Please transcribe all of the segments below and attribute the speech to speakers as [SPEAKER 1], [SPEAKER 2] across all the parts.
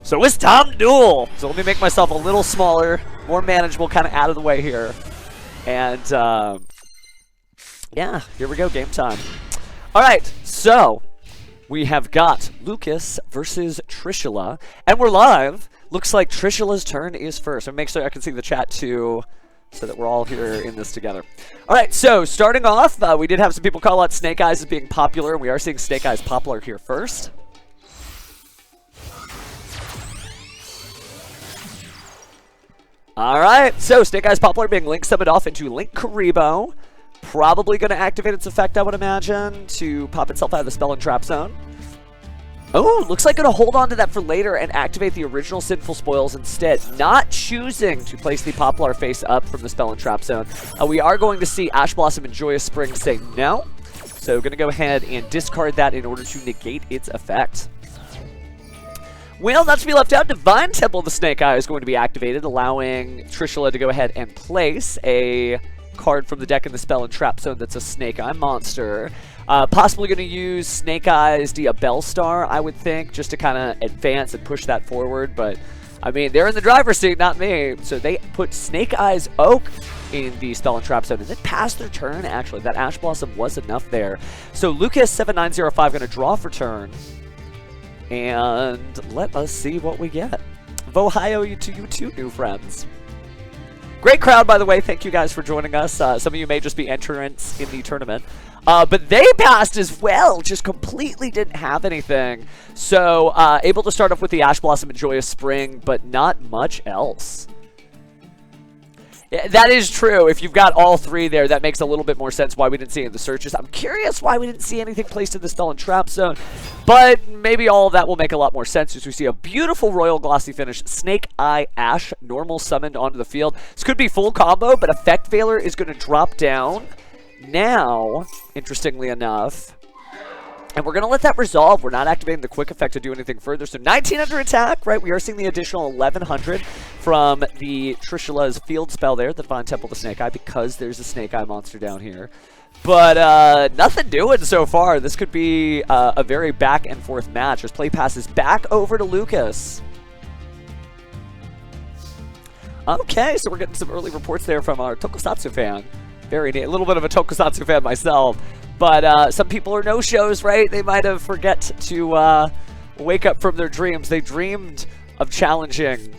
[SPEAKER 1] So it's time to duel. So let me make myself a little smaller, more manageable, kind of out of the way here. And yeah, here we go, game time. All right, so we have got Lucas versus Trishula, and we're live. Looks like Trishula's turn is first. And make sure I can see the chat too, so that we're all here in this together. All right, so starting off, we did have some people call out Snake Eyes as being popular. We are seeing Snake Eyes popular here first. All right, so Snake Eyes popular being Link summoned off into Link Karibo. Probably going to activate its effect, I would imagine, to pop itself out of the spell and trap zone. Oh, looks like going to hold on to that for later and activate the original Sinful Spoils instead, not choosing to place the Poplar face up from the spell and trap zone. We are going to see Ash Blossom and Joyous Spring say no, so going to go ahead and discard that in order to negate its effect. Well, not to be left out, Divine Temple of the Snake Eye is going to be activated, allowing Trishula to go ahead and place a card from the deck in the spell and trap zone that's a Snake Eye monster. Possibly going to use Snake Eyes Bellstar, I would think, just to kind of advance and push that forward. But, I mean, they're in the driver's seat, not me. So they put Snake Eyes Oak in the spell and trap zone and then passed their turn, actually. That Ash Blossom was enough there. So Lucas7905 going to draw for turn. And let us see what we get. Vohio to you too, new friends. Great crowd, by the way. Thank you guys for joining us. Some of you may just be entrants in the tournament. But they passed as well. Just completely didn't have anything. So able to start off with the Ash Blossom and Joyous Spring, but not much else. That is true. If you've got all three there, that makes a little bit more sense why we didn't see it in the searches. I'm curious why we didn't see anything placed in the spell and trap zone, but maybe all of that will make a lot more sense as we see a beautiful Royal Glossy finish. Snake Eye Ash, normal summoned onto the field. This could be full combo, but Effect Veiler is going to drop down now, interestingly enough. And we're going to let that resolve. We're not activating the quick effect to do anything further. So 1900 attack, right? We are seeing the additional 1100 from the Trishula's field spell there, the Divine Temple of the Snake Eye, because there's a Snake Eye monster down here. But nothing doing so far. This could be a very back and forth match as play passes back over to Lucas. Okay, so we're getting some early reports there from our Tokusatsu fan. Very neat. A little bit of a Tokusatsu fan myself. But some people are no-shows, right? They might have forget to wake up from their dreams. They dreamed of challenging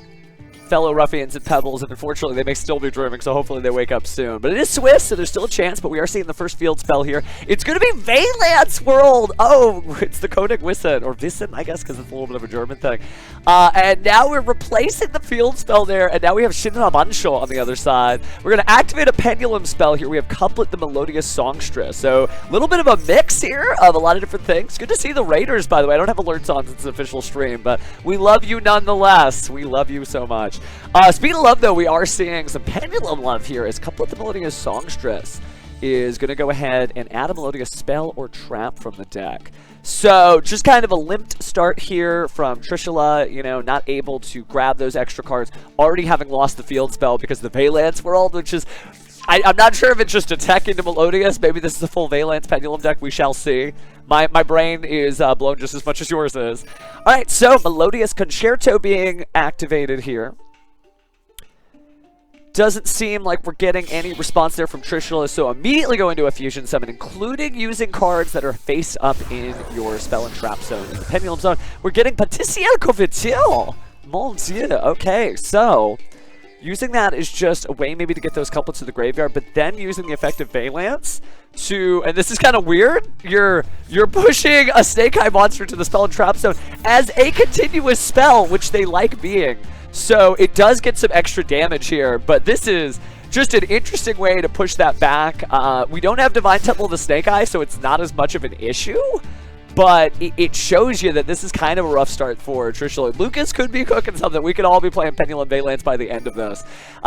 [SPEAKER 1] fellow ruffians and pebbles, and unfortunately they may still be dreaming, so hopefully they wake up soon. But it is Swiss, so there's still a chance, but we are seeing the first field spell here. It's going to be Valance World! Oh, it's the Koenig Wissen, or Wissen, I guess, because it's a little bit of a German thing. And now we're replacing the field spell there, and now we have Shinra Bansho on the other side. We're going to activate a pendulum spell here. We have Couplet the Melodious Songstress. So a little bit of a mix here of a lot of different things. Good to see the Raiders, by the way. I don't have alerts on since it's an official stream, but we love you nonetheless. We love you so much. Speaking of love, though, we are seeing some pendulum love here as Couplet the Melodious Songstress is going to go ahead and add a Melodious spell or trap from the deck. So just kind of a limped start here from Trishula, you know, not able to grab those extra cards, already having lost the field spell because of the Valance World, which is... I'm not sure if it's just a tech into Melodious. Maybe this is a full Valance Pendulum deck. We shall see. My brain is blown just as much as yours is. All right, so Melodious Concerto being activated here. Doesn't seem like we're getting any response there from Trishula, so immediately go into a Fusion Summon, including using cards that are face up in your Spell and Trap Zone. In the Pendulum Zone, we're getting Paticiel Covetil! Mon Dieu, okay, so... using that is just a way maybe to get those couplets to the graveyard, but then using the effective Valance to, and this is kind of weird, you're pushing a Snake Eye monster to the Spell and Trap Zone as a continuous spell, which they like being. So it does get some extra damage here, but this is just an interesting way to push that back. We don't have Divine Temple of the Snake Eye, so it's not as much of an issue. But it shows you that this is kind of a rough start for Trishula. Lucas could be cooking something. We could all be playing Pendulum Valance by the end of this.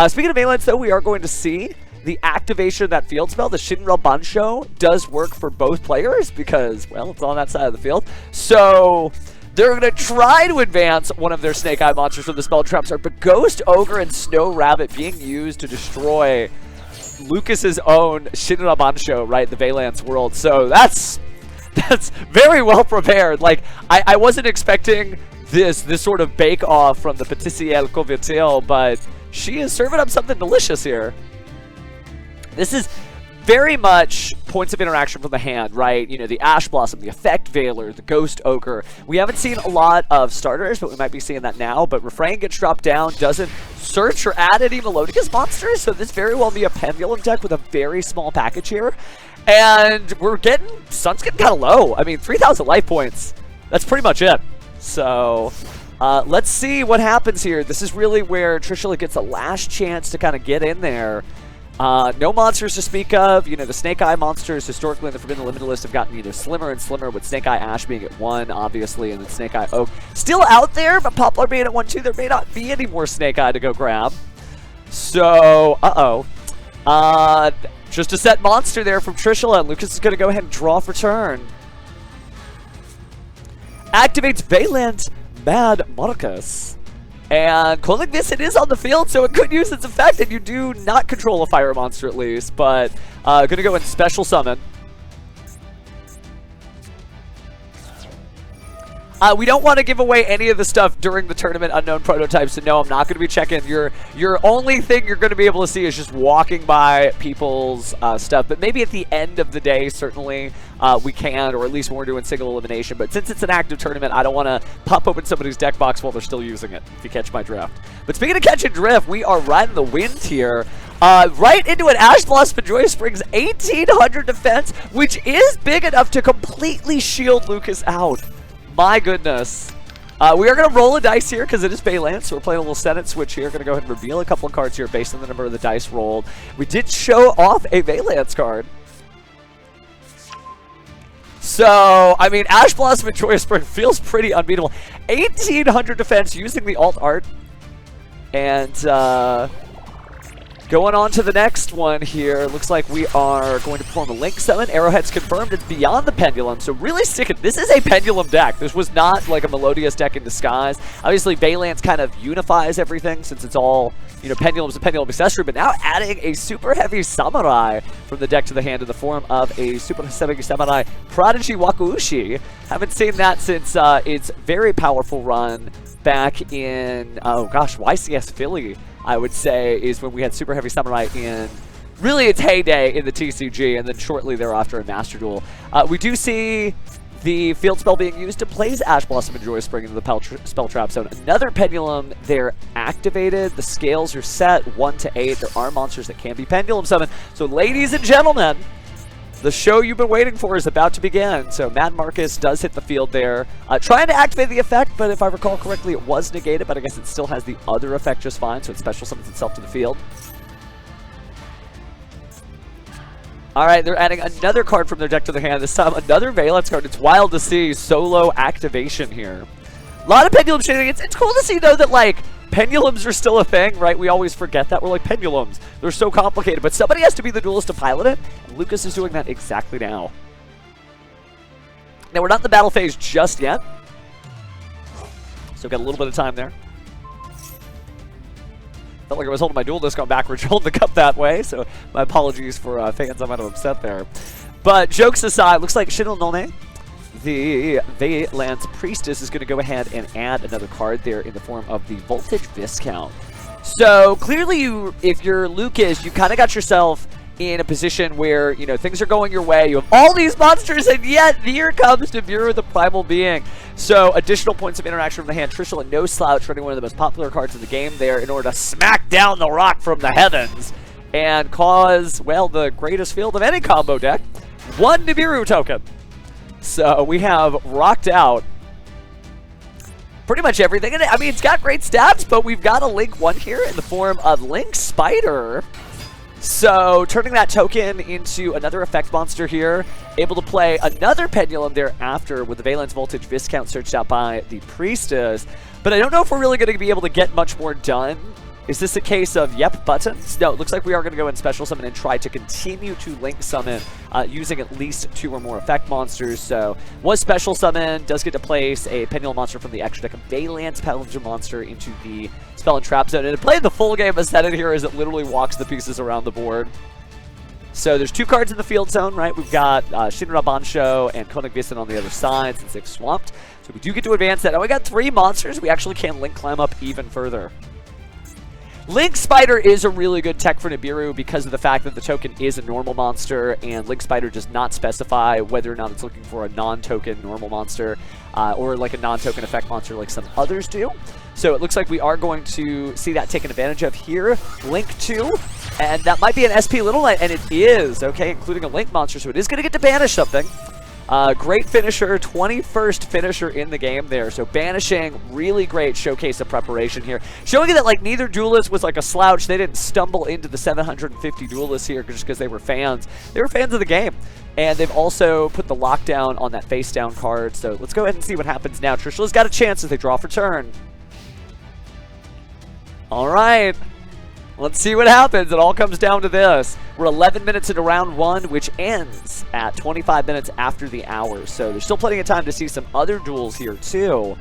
[SPEAKER 1] Speaking of Valance, though, we are going to see the activation of that field spell. The Shinra Bansho does work for both players because, well, it's on that side of the field. So they're going to try to advance one of their Snake Eye monsters from the spell trap start, but Ghost Ogre and Snow Rabbit being used to destroy Lucas's own Shinra Bansho, right? The Valance World. So that's very well prepared. Like, I wasn't expecting this sort of bake-off from the Patissier Covitil, but she is serving up something delicious here. This is very much points of interaction from the hand, right? You know, the Ash Blossom, the Effect Veiler, the Ghost Ogre. We haven't seen a lot of starters, but we might be seeing that now. But Refrain gets dropped down, doesn't search or add any Melodious monsters, so this very well be a Pendulum deck with a very small package here. And Sun's getting kind of low. I mean, 3,000 life points. That's pretty much it. So, let's see what happens here. This is really where Trishula gets a last chance to kind of get in there. No monsters to speak of. You know, the Snake Eye monsters historically in the Forbidden Limitless have gotten either slimmer and slimmer, with Snake Eye Ash being at 1, obviously, and then Snake Eye Oak still out there, but Poplar being at 1 too. There may not be any more Snake Eye to go grab. So, just a set monster there from Trishula, and Lucas is going to go ahead and draw for turn. Activates Valant Mad Marcus. And Clothing Visit is on the field, so it could use its effect, and you do not control a fire monster at least, but gonna go and special summon. We don't want to give away any of the stuff during the tournament unknown prototypes, so no, I'm not going to be checking. Your only thing you're going to be able to see is just walking by people's stuff. But maybe at the end of the day, certainly we can, or at least when we're doing single elimination. But since it's an active tournament, I don't want to pop open somebody's deck box while they're still using it, if you catch my drift. But speaking of catching drift, we are riding the wind here. Right into an Ash Blossom and Joyous Springs 1800 defense, which is big enough to completely shield Lucas out. My goodness. We are going to roll a dice here because it is Vaylance, so we're playing a little Senate switch here. Going to go ahead and reveal a couple of cards here based on the number of the dice rolled. We did show off a Vaylance card. So, I mean, Ash Blossom and Joyous Spring feels pretty unbeatable. 1800 defense using the alt art. And, going on to the next one here. Looks like we are going to perform a Link Summon. Arrowhead's confirmed. It's beyond the Pendulum. So really sticking. This is a Pendulum deck. This was not like a Melodious deck in disguise. Obviously, Vaylance kind of unifies everything since it's all, you know, Pendulum's a Pendulum accessory. But now adding a Super Heavy Samurai from the deck to the hand in the form of a Super Heavy Samurai Prodigy Wakuushi. Haven't seen that since its very powerful run back in, oh gosh, YCS Philly. I would say, is when we had Super Heavy Samurai in really its heyday in the TCG, and then shortly thereafter in Master Duel. We do see the field spell being used to place Ash Blossom and Joyous Spring into the spell trap zone. Another Pendulum, they're activated. The scales are set 1 to 8. There are monsters that can be Pendulum summoned. So ladies and gentlemen, the show you've been waiting for is about to begin. So Mad Marcus does hit the field there, trying to activate the effect, but if I recall correctly, it was negated, but I guess it still has the other effect just fine, so it special summons itself to the field. Alright, they're adding another card from their deck to their hand, this time another Vaylance card. It's wild to see solo activation here. A lot of Pendulum shenanigans. It's cool to see, though, that, like, Pendulums are still a thing, right? We always forget that. We're like, Pendulums. They're so complicated. But somebody has to be the duelist to pilot it, and Lucas is doing that exactly now. Now, we're not in the battle phase just yet. So we've got a little bit of time there. Felt like I was holding my duel disc on backwards, holding the cup that way, so my apologies for fans I might have upset there. But jokes aside, looks like Shinel Nome, the Vaylance Priestess, is going to go ahead and add another card there in the form of the Voltage Viscount. So clearly, if you're Lucas, you kind of got yourself in a position where, you know, things are going your way. You have all these monsters, and yet here comes Nibiru, the Primal Being. So additional points of interaction from the hand. Trishula, no slouch, running one of the most popular cards in the game there in order to smack down the rock from the heavens and cause, well, the greatest field of any combo deck. 1 Nibiru token. So we have rocked out pretty much everything. And I mean, it's got great stats, but we've got a Link 1 here in the form of Link Spider. So turning that token into another effect monster here. Able to play another Pendulum thereafter with the Vaylance Voltage Viscount searched out by the Priestess. But I don't know if we're really going to be able to get much more done. Is this a case of, yep, buttons? No, it looks like we are going to go and special summon and try to continue to Link Summon using at least 2 or more effect monsters. So, was special summon, does get to place a Pendulum monster from the extra deck of Vaylance Pendulum monster into the spell and trap zone. And it played the full game of Senate here as it literally walks the pieces around the board. So there's 2 cards in the field zone, right? We've got Shinra Bansho and Koenig Vissen on the other side since they've swapped. So So we do get to advance that. Now we got 3 monsters. We actually can Link climb up even further. Link Spider is a really good tech for Nibiru because of the fact that the token is a normal monster, and Link Spider does not specify whether or not it's looking for a non-token normal monster or like a non-token effect monster like some others do. So it looks like we are going to see that taken advantage of here. Link 2, and that might be an SP Little Knight, and it is, okay, including a Link monster, so it is going to get to banish something. Great finisher, 21st finisher in the game there. So banishing, really great showcase of preparation here. Showing you that like neither duelist was like a slouch. They didn't stumble into the 750 duelists here just because they were fans. They were fans of the game. And they've also put the lockdown on that face down card. So let's go ahead and see what happens now. Trishula's got a chance as they draw for turn. All right. Let's see what happens. It all comes down to this. We're 11 minutes into round 1, which ends at 25 minutes after the hour. So there's still plenty of time to see some other duels here, too.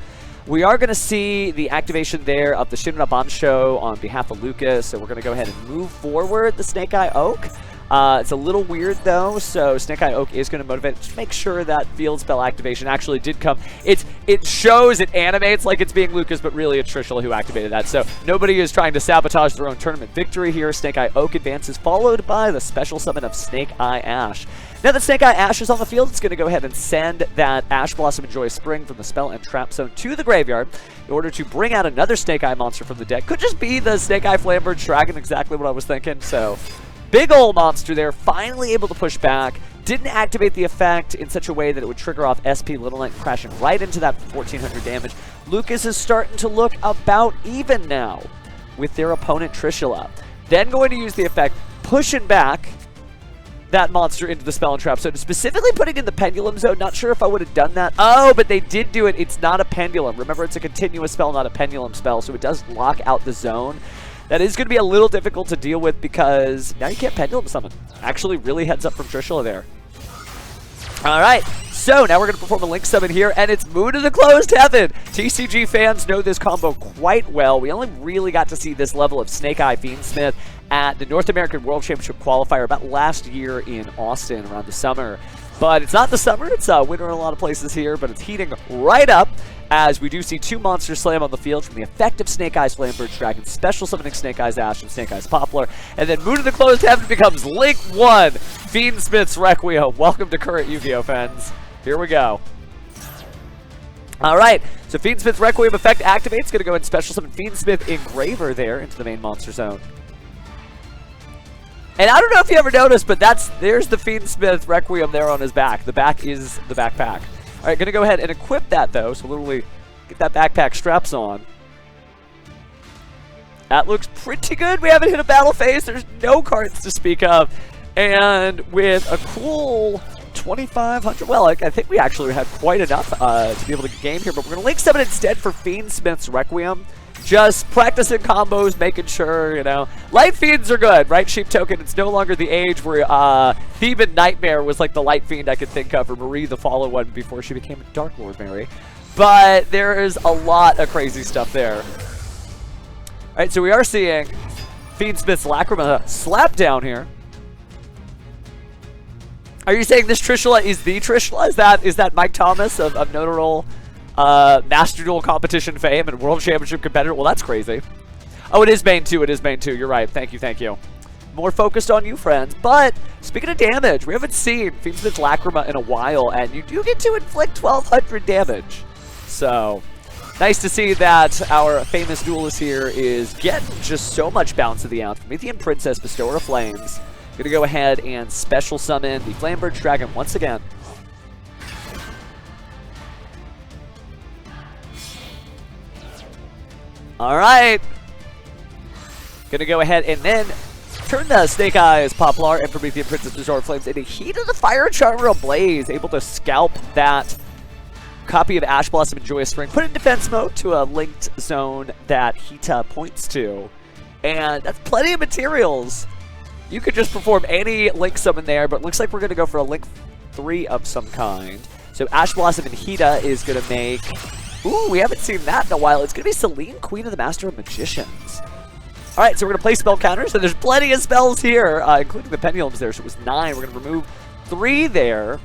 [SPEAKER 1] We are going to see the activation there of the Shinra Bansho on behalf of Lucas. So we're going to go ahead and move forward the Snake Eye Oak. It's a little weird, though, so Snake Eye Oak is going to motivate. Just make sure that field spell activation actually did come. It shows, it animates like it's being Lucas, but really it's Trishula who activated that. So nobody is trying to sabotage their own tournament victory here. Snake Eye Oak advances, followed by the special summon of Snake Eye Ash. Now that Snake Eye Ash is on the field, it's going to go ahead and send that Ash Blossom and Joy Spring from the Spell and Trap Zone to the graveyard in order to bring out another Snake Eye monster from the deck. Could just be the Snake Eye Flambird Dragon, exactly what I was thinking, so... Big ol' monster there, finally able to push back. Didn't activate the effect in such a way that it would trigger off SP Little Knight, crashing right into that 1400 damage. Lucas is starting to look about even now with their opponent Trishula. Then going to use the effect, pushing back that monster into the Spell and Trap Zone. Specifically putting in the Pendulum Zone. Not sure if I would have done that. Oh, but they did do it. It's not a Pendulum. Remember, it's a continuous spell, not a Pendulum spell, so it does lock out the zone. That is going to be a little difficult to deal with because now you can't Pendulum Summon. Actually, really heads up from Trishula there. All right, so now we're going to perform a Link Summon here, and it's Moon of the Closed Heaven. TCG fans know this combo quite well. We only really got to see this level of Snake Eye Fiendsmith at the North American World Championship qualifier about last year in Austin around the summer. But it's not the summer, it's winter in a lot of places here, but it's heating right up as we do see 2 monsters slam on the field from the effect of Snake Eyes Flambird Dragon, special summoning Snake Eyes Ash and Snake Eyes Poplar, and then Moon of the Closed Heaven becomes Link 1, Fiendsmith's Requiem. Welcome to current Yu-Gi-Oh! Fans. Here we go. Alright, so Fiendsmith's Requiem effect activates, going to go and special summon Fiendsmith Engraver there into the main monster zone. And I don't know if you ever noticed, but there's the Fiendsmith Requiem there on his back. The back is the backpack. All right, going to go ahead and equip that, though, so literally get that backpack straps on. That looks pretty good. We haven't hit a battle phase. There's no cards to speak of. And with a cool 2,500, well, I think we actually had quite enough to be able to game here, but we're going to Link Summon instead for Fiendsmith's Requiem. Just practicing combos, making sure, you know. Light Fiends are good, right, Sheep Token? It's no longer the age where Theban Nightmare was like the Light Fiend I could think of, or Marie the Fallen one before she became a Dark Lord Mary. But there is a lot of crazy stuff there. All right, so we are seeing Fiendsmith's Lacrima slap down here. Are you saying this Trishula is the Trishula? Is that Mike Thomas of Notable Master Duel competition fame and World Championship competitor? Well, that's crazy. Oh, it is Bane 2. It is Bane 2. You're right. Thank you. Thank you. More focused on you, friends. But speaking of damage, we haven't seen Fiendsmith's Lacrima in a while, and you do get to inflict 1,200 damage. So nice to see that our famous duelist here is getting just so much bounce of the ounce. Promethean Princess, Bestower of Flames. Gonna go ahead and special summon the Flambird Dragon once again. Alright. Gonna go ahead and then turn the Snake Eyes Poplar and Promethean Princess Bestower of Flames into Heat of the Fire Charmer Ablaze, able to scalp that copy of Ash Blossom and Joyous Spring, put it in defense mode to a linked zone that Hita points to. And that's plenty of materials. You could just perform any Link Summon there, but it looks like we're going to go for a Link 3 of some kind. So Ash Blossom and Hita is going to make... Ooh, we haven't seen that in a while. It's going to be Celine, Queen of the Master of Magicians. All right, so we're going to play spell counters. So there's plenty of spells here, including the Pendulums there. So it was 9. We're going to remove 3 there,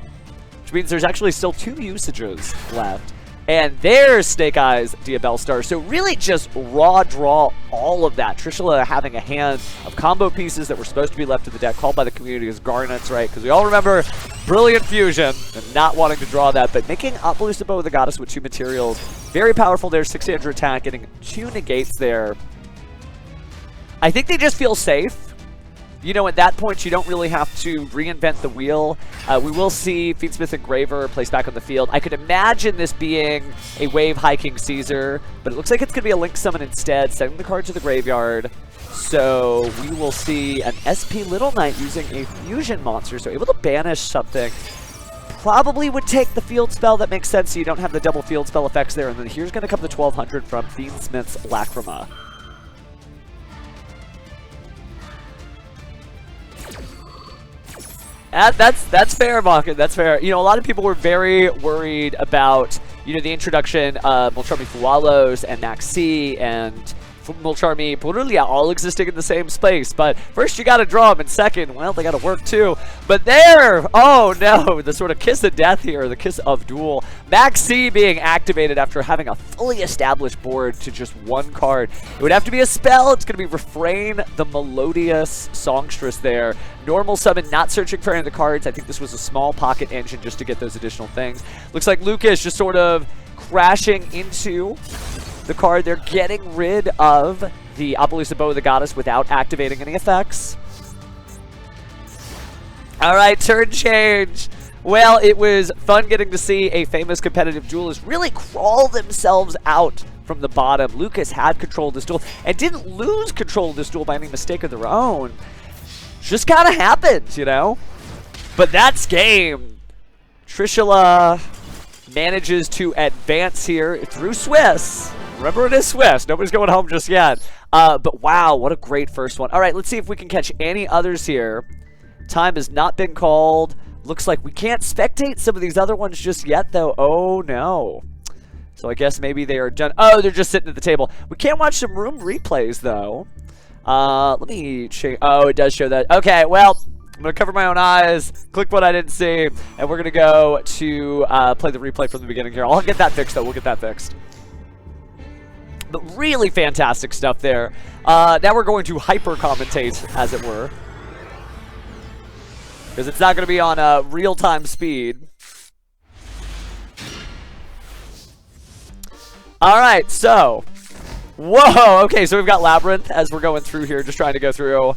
[SPEAKER 1] which means there's actually still 2 usages left. And there's Snake Eyes Diabell Star. So really just raw draw all of that. Trishula having a hand of combo pieces that were supposed to be left in the deck, called by the community as Garnets, right? Because we all remember Brilliant Fusion and not wanting to draw that, but making Appaloosa Bow with the Goddess with 2 materials. Very powerful there, 600 attack, getting 2 negates there. I think they just feel safe. You know, at that point, you don't really have to reinvent the wheel. We will see Feedsmith Engraver placed back on the field. I could imagine this being a Wave High King Caesar, but it looks like it's going to be a Link Summon instead, sending the card to the graveyard. So we will see an SP Little Knight using a Fusion monster, so able to banish something. Probably would take the field spell. That makes sense, so you don't have the double field spell effects there. And then here's going to come the 1200 from Feedsmith's Lacrima. That's fair, Market. That's fair. You know, a lot of people were very worried about, you know, the introduction of Mulcharmy Fuwalos and Maxi and Mulcharmy Purulia all existing in the same space. But first you got to draw them, and second, well, they got to work too. But there, oh no, the sort of kiss of death here, the kiss of duel. Maxi being activated after having a fully established board to just 1 card. It would have to be a spell. It's going to be Refrain the Melodious Songstress there. Normal summon, not searching for any of the cards. I think this was a small pocket engine just to get those additional things. Looks like Lucas just sort of crashing into the card. They're getting rid of the Appaloosa Bow of the Goddess without activating any effects. All right, turn change. Well, it was fun getting to see a famous competitive duelist really crawl themselves out from the bottom. Lucas had control of this duel and didn't lose control of this duel by any mistake of their own. Just kind of happened, you know? But that's game. Trishula manages to advance here through Swiss. Remember, it is Swiss. Nobody's going home just yet. But wow, what a great first one. All right, let's see if we can catch any others here. Time has not been called. Looks like we can't spectate some of these other ones just yet, though. Oh, no. So I guess maybe they are done. Oh, they're just sitting at the table. We can watch some room replays, though. Let me change. Oh, it does show that. Okay, well, I'm going to cover my own eyes, click what I didn't see, and we're going to go to play the replay from the beginning here. I'll get that fixed, though. We'll get that fixed. But really fantastic stuff there. Now we're going to hyper-commentate, as it were. Because it's not going to be on real-time speed. All right, so... Whoa, okay, so we've got Labyrinth as we're going through here, just trying to go through.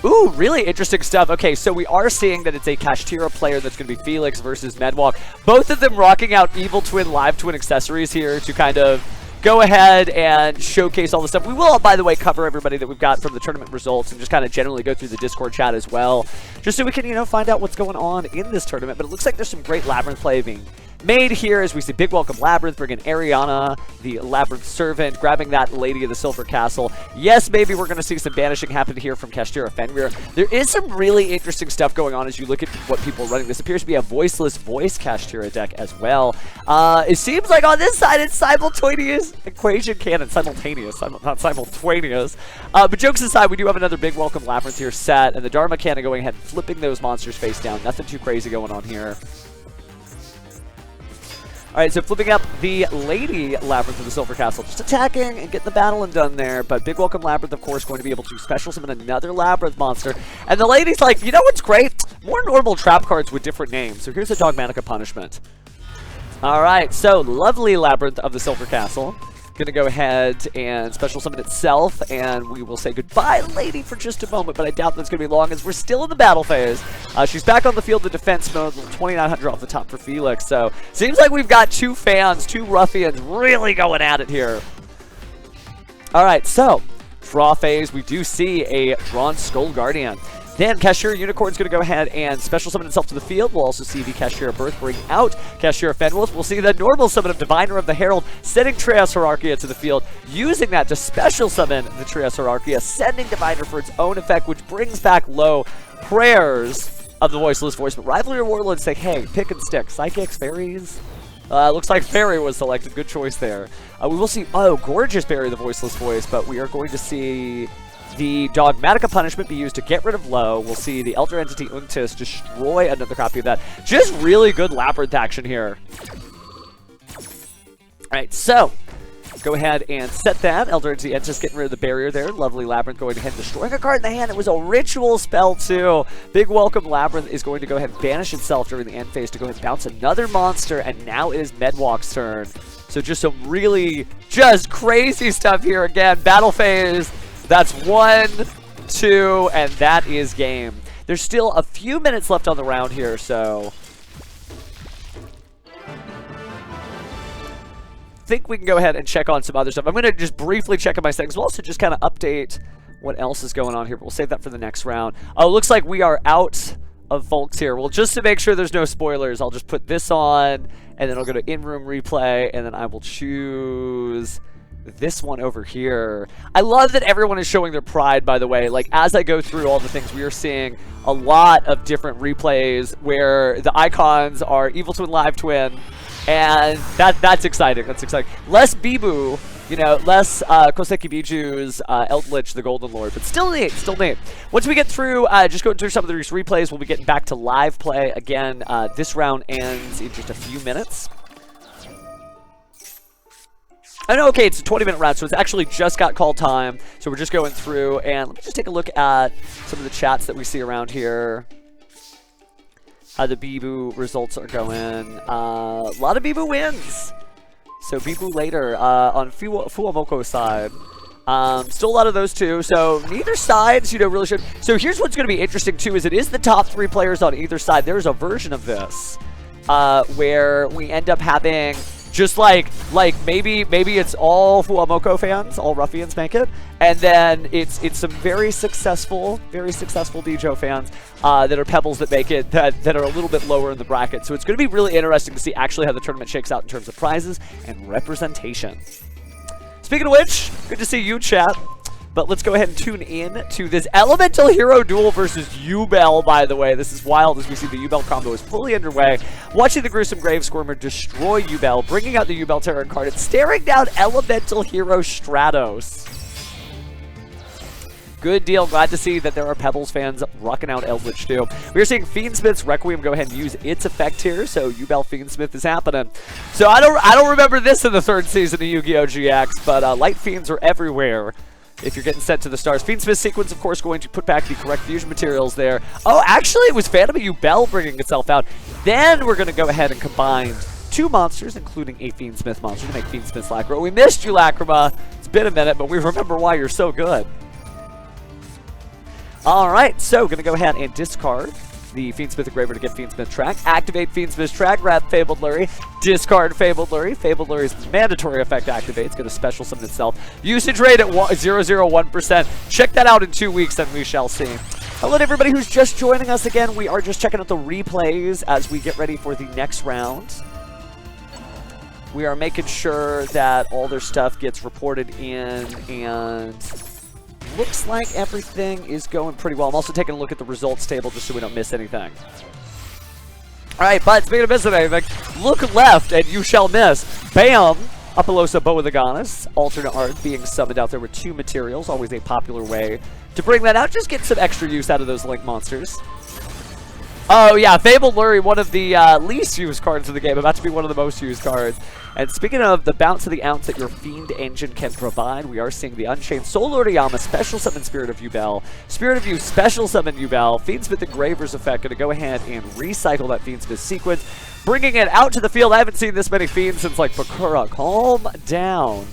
[SPEAKER 1] Ooh, really interesting stuff. Okay, so we are seeing that it's a Kashtira player that's going to be Felix versus Medwalk. Both of them rocking out Evil Twin, Live Twin accessories here to kind of go ahead and showcase all the stuff. We will, by the way, cover everybody that we've got from the tournament results and just kind of generally go through the Discord chat as well, just so we can, you know, find out what's going on in this tournament. But it looks like there's some great Labyrinth play being made here as we see Big Welcome Labyrinth, bringing Ariana, the Labyrinth Servant, grabbing that Lady of the Silver Castle. Yes, maybe we're going to see some banishing happen here from Kashtira Fenrir. There is some really interesting stuff going on as you look at what people are running. This appears to be a voiceless voice Kashtira deck as well. It seems like on this side it's simultaneous equation cannon. Simultaneous, not simultaneous. But jokes aside, we do have another Big Welcome Labyrinth here set, and the Dharma cannon going ahead and flipping those monsters face down. Nothing too crazy going on here. Alright, so flipping up the Lady Labyrinth of the Silver Castle. Just attacking and getting the battle and done there. But Big Welcome Labyrinth, of course, going to be able to special summon another Labyrinth monster. And the Lady's like, you know what's great? More normal trap cards with different names. So here's a Dogmatica Punishment. Alright, so lovely Labyrinth of the Silver Castle. Gonna go ahead and special summon itself, and we will say goodbye, Lady, for just a moment, but I doubt that's gonna be long as we're still in the battle phase. She's back on the field in defense mode, 2,900 off the top for Felix, so seems like we've got two fans, two ruffians really going at it here. Alright, so draw phase, we do see a drawn Skull Guardian. Then Kashtira Unicorn's going to go ahead and special summon itself to the field. We'll also see the Kashtira Birth bring out Kashtira Fenwolf. We'll see the normal summon of Diviner of the Herald, sending Trias Hierarchia to the field, using that to special summon the Trias Hierarchia, sending Diviner for its own effect, which brings back low prayers of the Voiceless Voice. But Rivalry Warlords say, hey, pick and stick. Psychics, Fairies. Looks like Fairy was selected. Good choice there. We will see, oh, gorgeous Barry the Voiceless Voice, but we are going to see the Dogmatica Punishment be used to get rid of low. We'll see the Elder Entity Untis destroy another copy of that. Just really good Labyrinth action here. Alright, so go ahead and set that. Elder just getting rid of the barrier there. Lovely Labyrinth going ahead and destroying a card in the hand. It was a ritual spell too. Big Welcome Labyrinth is going to go ahead and banish itself during the end phase to go ahead and bounce another monster, and now it is Medwalk's turn. So just some really just crazy stuff here again. Battle phase. That's 1, 2, and that is game. There's still a few minutes left on the round here, so I think we can go ahead and check on some other stuff. I'm going to just briefly check on my settings. We'll also just kind of update what else is going on here, but we'll save that for the next round. Oh, it looks like we are out of Volks here. Well, just to make sure there's no spoilers, I'll just put this on, and then I'll go to in-room replay, and then I will choose this one over here. I love that everyone is showing their pride, by the way. Like, as I go through all the things, we are seeing a lot of different replays where the icons are Evil Twin, Live Twin, and that's exciting. That's exciting. Less Bibu, you know, less Koseki Bijou's Eldritch, the Golden Lord, but still neat, still neat. Once we get through, just going through some of these replays, we'll be getting back to live play again. This round ends in just a few minutes. I know, okay, it's a 20-minute round, so it's actually just got call time. So we're just going through, and let me just take a look at some of the chats that we see around here. How the Bibu results are going. A lot of Bibu wins. So Bibu later on FUWAMOCO side. Still a lot of those too. So neither sides, you know, really should. So here's what's going to be interesting too, is it is the top 3 players on either side. There's a version of this where we end up having just like maybe it's all FUWAMOCO fans, all ruffians make it, and then it's some very successful Bijou fans that are Pebbles that make it that are a little bit lower in the bracket. So it's going to be really interesting to see actually how the tournament shakes out in terms of prizes and representation. Speaking of which, good to see you, chat. But let's go ahead and tune in to this Elemental Hero duel versus Yubel, by the way. This is wild as we see the Yubel combo is fully underway. Watching the Gruesome Grave Squirmer destroy Yubel, bringing out the Yubel Terror card, and staring down Elemental Hero Stratos. Good deal. Glad to see that there are Pebbles fans rocking out Eldritch too. We're seeing Fiendsmith's Requiem go ahead and use its effect here, so Yubel Fiendsmith is happening. So I don't remember this in the 3rd season of Yu-Gi-Oh! GX, but Light Fiends are everywhere if you're getting sent to the stars. Fiendsmith sequence, of course, going to put back the correct fusion materials there. Oh, actually, it was Phantom of Yubel bringing itself out. Then we're going to go ahead and combine 2 monsters, including a Fiendsmith monster, to make Fiendsmith's Lacrima. We missed you, Lacrima. It's been a minute, but we remember why you're so good. Alright, so going to go ahead and discard the Fiendsmith Engraver to get Fiendsmith Track. Activate Fiendsmith's Track, grab Fabled Lurry, discard Fabled Lurry. Fabled Lurry's mandatory effect activates, going to special summon itself. Usage rate at 0.001%. Check that out in 2 weeks and we shall see. Hello to everybody who's just joining us again. We are just checking out the replays as we get ready for the next round. We are making sure that all their stuff gets reported in, and looks like everything is going pretty well. I'm also taking a look at the results table just so we don't miss anything. Alright, but speaking of missing anything, look left and you shall miss. Bam! Apollosa Boagaganus, alternate art being summoned out there with 2 materials, always a popular way to bring that out. Just get some extra use out of those Link monsters. Oh yeah, Fabled Lurry, one of the least used cards in the game, about to be one of the most used cards. And speaking of the bounce of the ounce that your Fiend engine can provide, we are seeing the Unchained Soul Lordiyama special summon Spirit of Yubel. Spirit of You special summon Yubel. Fiendsmith Engraver's effect, going to go ahead and recycle that Fiendsmith sequence, bringing it out to the field. I haven't seen this many Fiends since like Bakura. Calm down.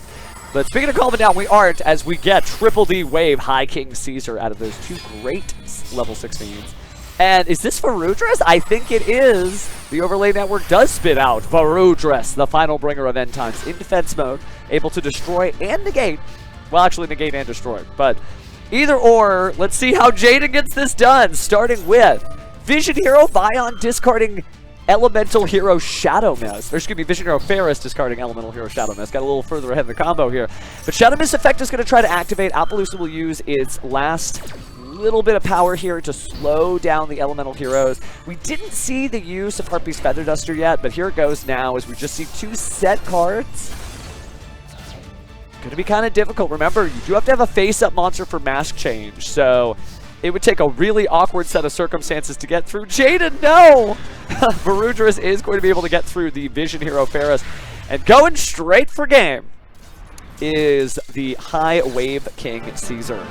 [SPEAKER 1] But speaking of calming down, we aren't, as we get Triple D Wave High King Caesar out of those 2 great level 6 Fiends. And is this Varudress? I think it is. The Overlay Network does spit out Varudress, the final bringer of End Times, in defense mode, able to destroy and negate. Well, actually negate and destroy. But either or, let's see how Jaden gets this done, starting with Vision Hero Vion discarding Elemental Hero Shadow Mist. There's going to be Vision Hero Ferris discarding Elemental Hero Shadow Mist. Got a little further ahead of the combo here. But Shadow Mist effect is going to try to activate. Appaloosa will use its last little bit of power here to slow down the elemental heroes. We didn't see the use of Harpy's Feather Duster yet, but here it goes now as we just see 2 set cards. Gonna be kind of difficult. Remember, you do have to have a face-up monster for mask change, so it would take a really awkward set of circumstances to get through. Jaden, no! Varudress is going to be able to get through the Vision Hero Ferris. And going straight for game is the High Wave King Caesar.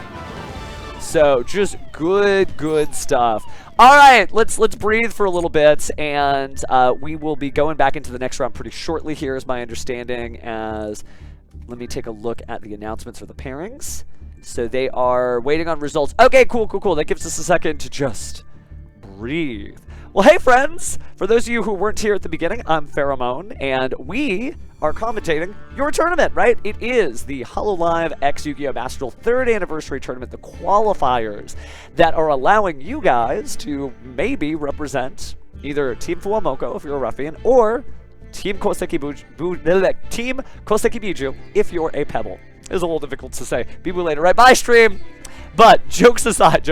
[SPEAKER 1] So just good stuff. All right, let's breathe for a little bit, and we will be going back into the next round pretty shortly here, is my understanding. As let me take a look at the announcements for the pairings. So they are waiting on results. Okay, cool. That gives us a second to just breathe. Well, hey friends! For those of you who weren't here at the beginning, I'm Pheromone, and we are commentating your tournament, right? It is the hololive X Yu-Gi-Oh! Master Duel 3rd Anniversary Tournament, the qualifiers that are allowing you guys to maybe represent either Team FUWAMOCO if you're a ruffian, or Team Koseki Bijou if you're a pebble. It's a little difficult to say. Be later, right? Bye, stream! But jokes aside,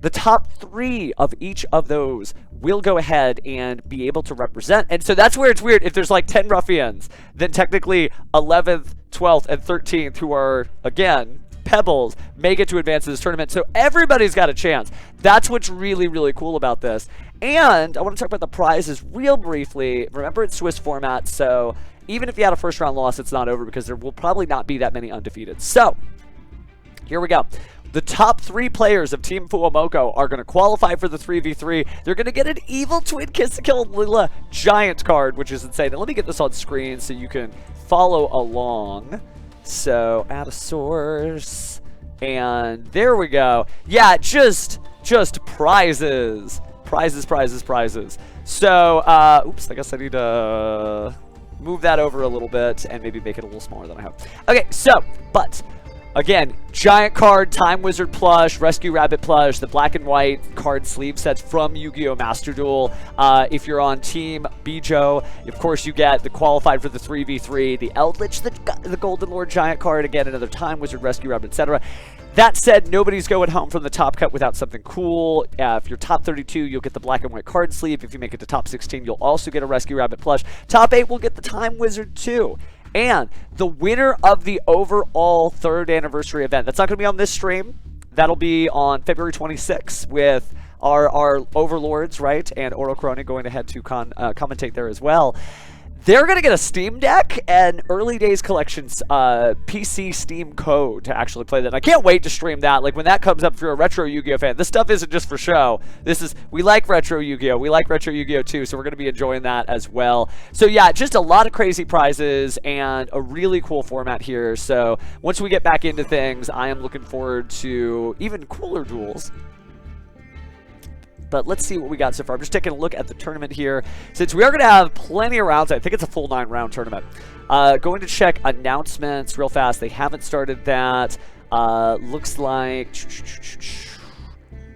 [SPEAKER 1] the top 3 of each of those will go ahead and be able to represent. And so that's where it's weird. If there's like 10 ruffians, then technically 11th, 12th, and 13th, who are, again, pebbles, may get to advance to this tournament. So everybody's got a chance. That's what's really cool about this. And I want to talk about the prizes real briefly. Remember, it's Swiss format, so even if you had a first round loss, it's not over because there will probably not be that many undefeated. So here we go. The top 3 players of Team FUWAMOCO are going to qualify for the 3v3. They're going to get an Evil Twin Kiss to Kill Lila giant card, which is insane. And let me get this on screen so you can follow along. So, add a source. And there we go. Yeah, just prizes. Prizes. So, oops, I guess I need to move that over a little bit and maybe make it a little smaller than I have. Okay, so, but again, giant card, Time Wizard plush, Rescue Rabbit plush, the black and white card sleeve sets from Yu-Gi-Oh! Master Duel. If you're on Team Bijou, of course you get the qualified for the 3v3, the Eldritch, the Golden Lord giant card, again, another Time Wizard, Rescue Rabbit, etc. That said, nobody's going home from the top cut without something cool. If you're top 32, you'll get the black and white card sleeve. If you make it to top 16, you'll also get a Rescue Rabbit plush. Top 8 will get the Time Wizard too. And the winner of the overall 3rd anniversary event, that's not going to be on this stream. That'll be on February 26th with our overlords, right? And Oro Corona going ahead to commentate there as well. They're going to get a Steam Deck and Early Days Collections PC Steam code to actually play that. And I can't wait to stream that. Like, when that comes up, if you're a retro Yu-Gi-Oh! Fan, this stuff isn't just for show. We like retro Yu-Gi-Oh! We like retro Yu-Gi-Oh! Too, so we're going to be enjoying that as well. So yeah, just a lot of crazy prizes and a really cool format here. So once we get back into things, I am looking forward to even cooler duels. But let's see what we got so far. I'm just taking a look at the tournament here. Since we are going to have plenty of rounds, I think it's a full 9-round tournament. Going to check announcements real fast. They haven't started that. Looks like...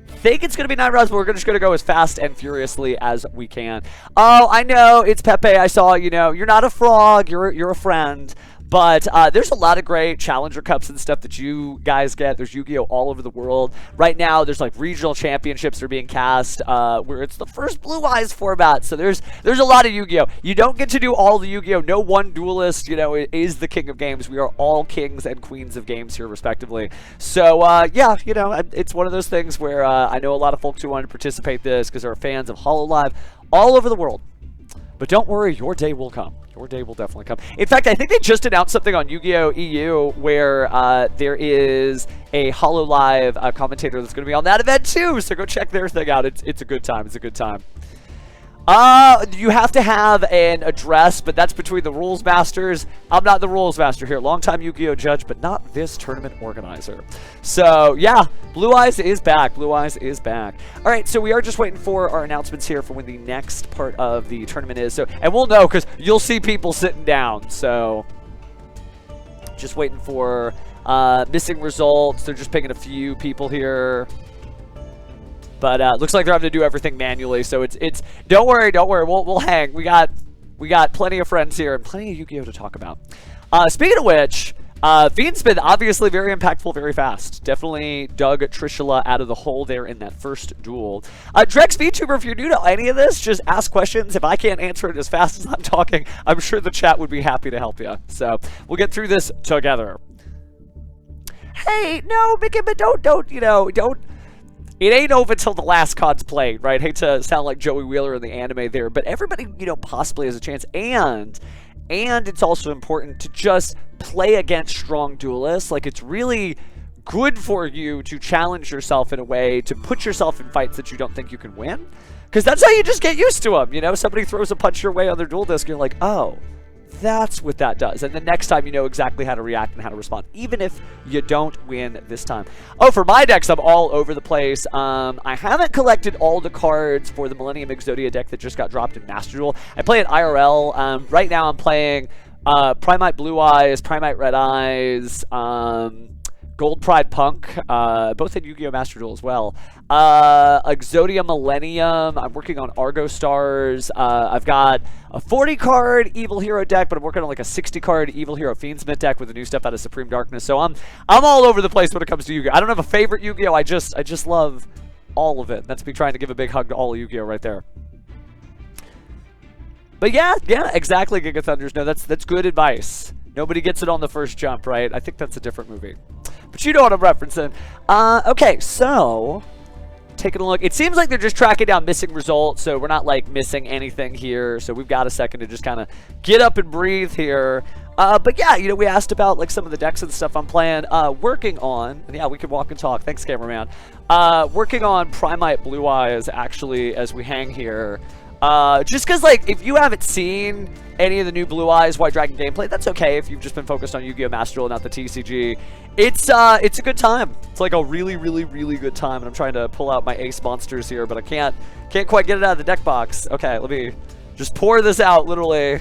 [SPEAKER 1] think it's going to be 9 rounds, but we're just going to go as fast and furiously as we can. Oh, I know. It's Pepe. I saw, you're not a frog. You're a friend. But there's a lot of great Challenger Cups and stuff that you guys get. There's Yu-Gi-Oh! All over the world. Right now, there's like regional championships that are being cast where it's the first Blue Eyes format. So there's a lot of Yu-Gi-Oh! You don't get to do all the Yu-Gi-Oh! No one duelist, is the king of games. We are all kings and queens of games here, respectively. So, yeah, it's one of those things where I know a lot of folks who want to participate in this because they're fans of hololive all over the world. But don't worry, your day will come. Your day will definitely come. In fact, I think they just announced something on Yu-Gi-Oh! EU where there is a hololive commentator that's going to be on that event too. So go check their thing out. It's a good time. It's a good time. You have to have an address, but that's between the rules masters. I'm not the rules master here. Longtime Yu-Gi-Oh! Judge, but not this tournament organizer. So, yeah, Blue Eyes is back. Blue Eyes is back. All right, so we are just waiting for our announcements here for when the next part of the tournament is. So, and we'll know because you'll see people sitting down. So, just waiting for missing results. They're just picking a few people here. But looks like they're having to do everything manually, so it's don't worry, we'll hang. We got plenty of friends here and plenty of Yu-Gi-Oh! To talk about. Speaking of which, Fiendspin, obviously very impactful, very fast. Definitely dug Trishula out of the hole there in that first duel. Drex VTuber, if you're new to any of this, just ask questions. If I can't answer it as fast as I'm talking, I'm sure the chat would be happy to help you. So we'll get through this together. Hey, no, Mickey, but don't. It ain't over until the last card's played, right? Hate to sound like Joey Wheeler in the anime there, but everybody, possibly has a chance. And and it's also important to just play against strong duelists. Like, it's really good for you to challenge yourself in a way, to put yourself in fights that you don't think you can win, because that's how you just get used to them. You know, somebody throws a punch your way on their duel disc, and you're like, oh, that's what that does. And the next time you know exactly how to react and how to respond, even if you don't win this time. Oh, for my decks, I'm all over the place. I haven't collected all the cards for the Millennium Exodia deck that just got dropped in Master Duel. I play it IRL. Right now I'm playing Primite Blue Eyes, Primite Red Eyes, Gold Pride Punk, both in Yu-Gi-Oh! Master Duel as well. Exodia Millennium, I'm working on Argo Stars. I've got a 40-card Evil Hero deck, but I'm working on like a 60-card Evil Hero Fiendsmith deck with the new stuff out of Supreme Darkness. So I'm all over the place when it comes to Yu-Gi-Oh! I don't have a favorite Yu-Gi-Oh! I just love all of it. That's me trying to give a big hug to all of Yu-Gi-Oh! Right there. But yeah, exactly, Giga Thunders. No, that's good advice. Nobody gets it on the first jump, right? I think that's a different movie. But you know what I'm referencing. Okay, so taking a look. It seems like they're just tracking down missing results, so we're not like missing anything here. So we've got a second to just kind of get up and breathe here. But yeah, you know, we asked about like some of the decks and stuff I'm playing. Working on, and yeah, we can walk and talk. Thanks, cameraman. Working on Primite Blue Eyes actually as we hang here. Just because, like, if you haven't seen any of the new Blue Eyes White Dragon gameplay, that's okay if you've just been focused on Yu-Gi-Oh! Master Duel and not the TCG. It's a good time. It's like a really, really, really good time, and I'm trying to pull out my ace monsters here, but I can't quite get it out of the deck box. Okay, let me just pour this out, literally.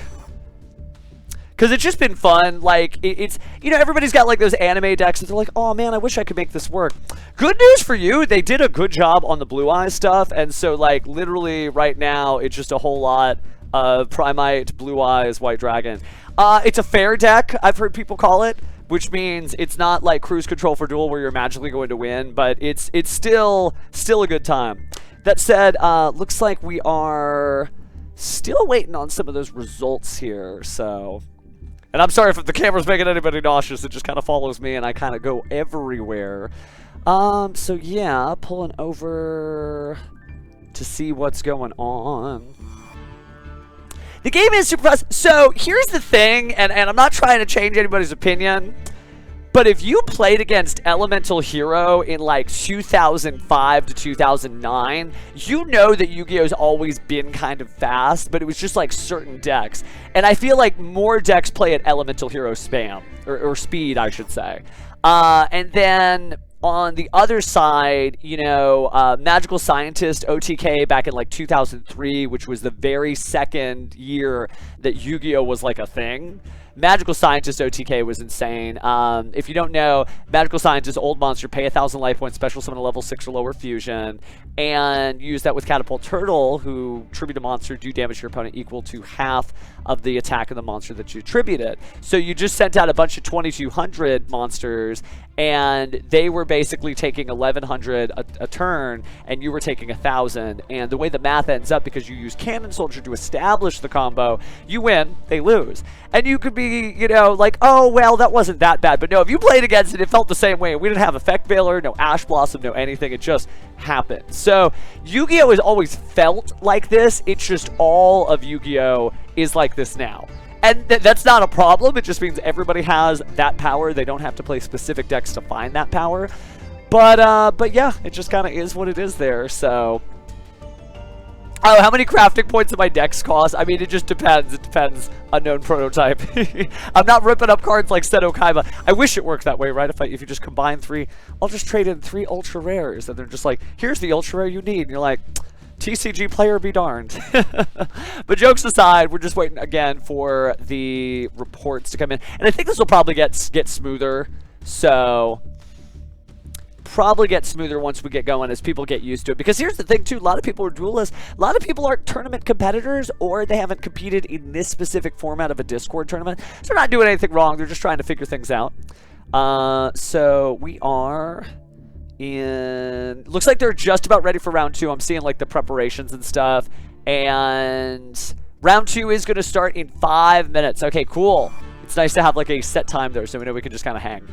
[SPEAKER 1] Because it's just been fun. Like, it's, you know, everybody's got like those anime decks and they're like, oh man, I wish I could make this work. Good news for you, they did a good job on the Blue Eyes stuff. And so, like, literally right now, it's just a whole lot of Primite, Blue Eyes, White Dragon. It's a fair deck, I've heard people call it, which means it's not like cruise control for duel where you're magically going to win, but it's still a good time. That said, looks like we are still waiting on some of those results here, so... And I'm sorry if the camera's making anybody nauseous. It just kind of follows me and I kind of go everywhere. So yeah, pulling over to see what's going on. The game is super fast. So here's the thing, and I'm not trying to change anybody's opinion, but if you played against Elemental Hero in like 2005 to 2009, you know that Yu-Gi-Oh's always been kind of fast, but it was just like certain decks. And I feel like more decks play at Elemental Hero spam, or speed, I should say. And then on the other side, you know, Magical Scientist OTK back in like 2003, which was the very second year that Yu-Gi-Oh was like a thing. Magical Scientist OTK was insane. If you don't know, Magical Scientist old monster, pay 1,000 life points, special summon a level 6 or lower fusion, and use that with Catapult Turtle, who tribute a monster, do damage to your opponent equal to half of the attack of the monster that you attributed. So you just sent out a bunch of 2,200 monsters, and they were basically taking 1,100 a turn, and you were taking 1,000. And the way the math ends up, because you use Cannon Soldier to establish the combo, you win, they lose. And you could be, you know, like, oh, well, that wasn't that bad. But no, if you played against it, it felt the same way. We didn't have Effect Veiler, no Ash Blossom, no anything. It just happened. So Yu-Gi-Oh has always felt like this. It's just all of Yu-Gi-Oh is like this now. And that's not a problem. It just means everybody has that power. They don't have to play specific decks to find that power. But yeah, it just kind of is what it is there. So, oh, how many crafting points do my decks cost? I mean, it just depends. It depends. Unknown prototype. I'm not ripping up cards like Seto Kaiba. I wish it worked that way, right? If you just combine 3, I'll just trade in 3 ultra rares, and they're just like, here's the ultra rare you need, and you're like, TCG player be darned. But jokes aside, we're just waiting again for the reports to come in, and I think this will probably get smoother. So probably get smoother once we get going as people get used to it. Because here's the thing too, a lot of people are duelists, a lot of people aren't tournament competitors, or they haven't competed in this specific format of a Discord tournament. So they're not doing anything wrong, they're just trying to figure things out. So we are in, looks like they're just about ready for round 2. I'm seeing like the preparations and stuff, and round 2 is going to start in 5 minutes. Okay, cool. It's nice to have like a set time there so we know we can just kind of hang.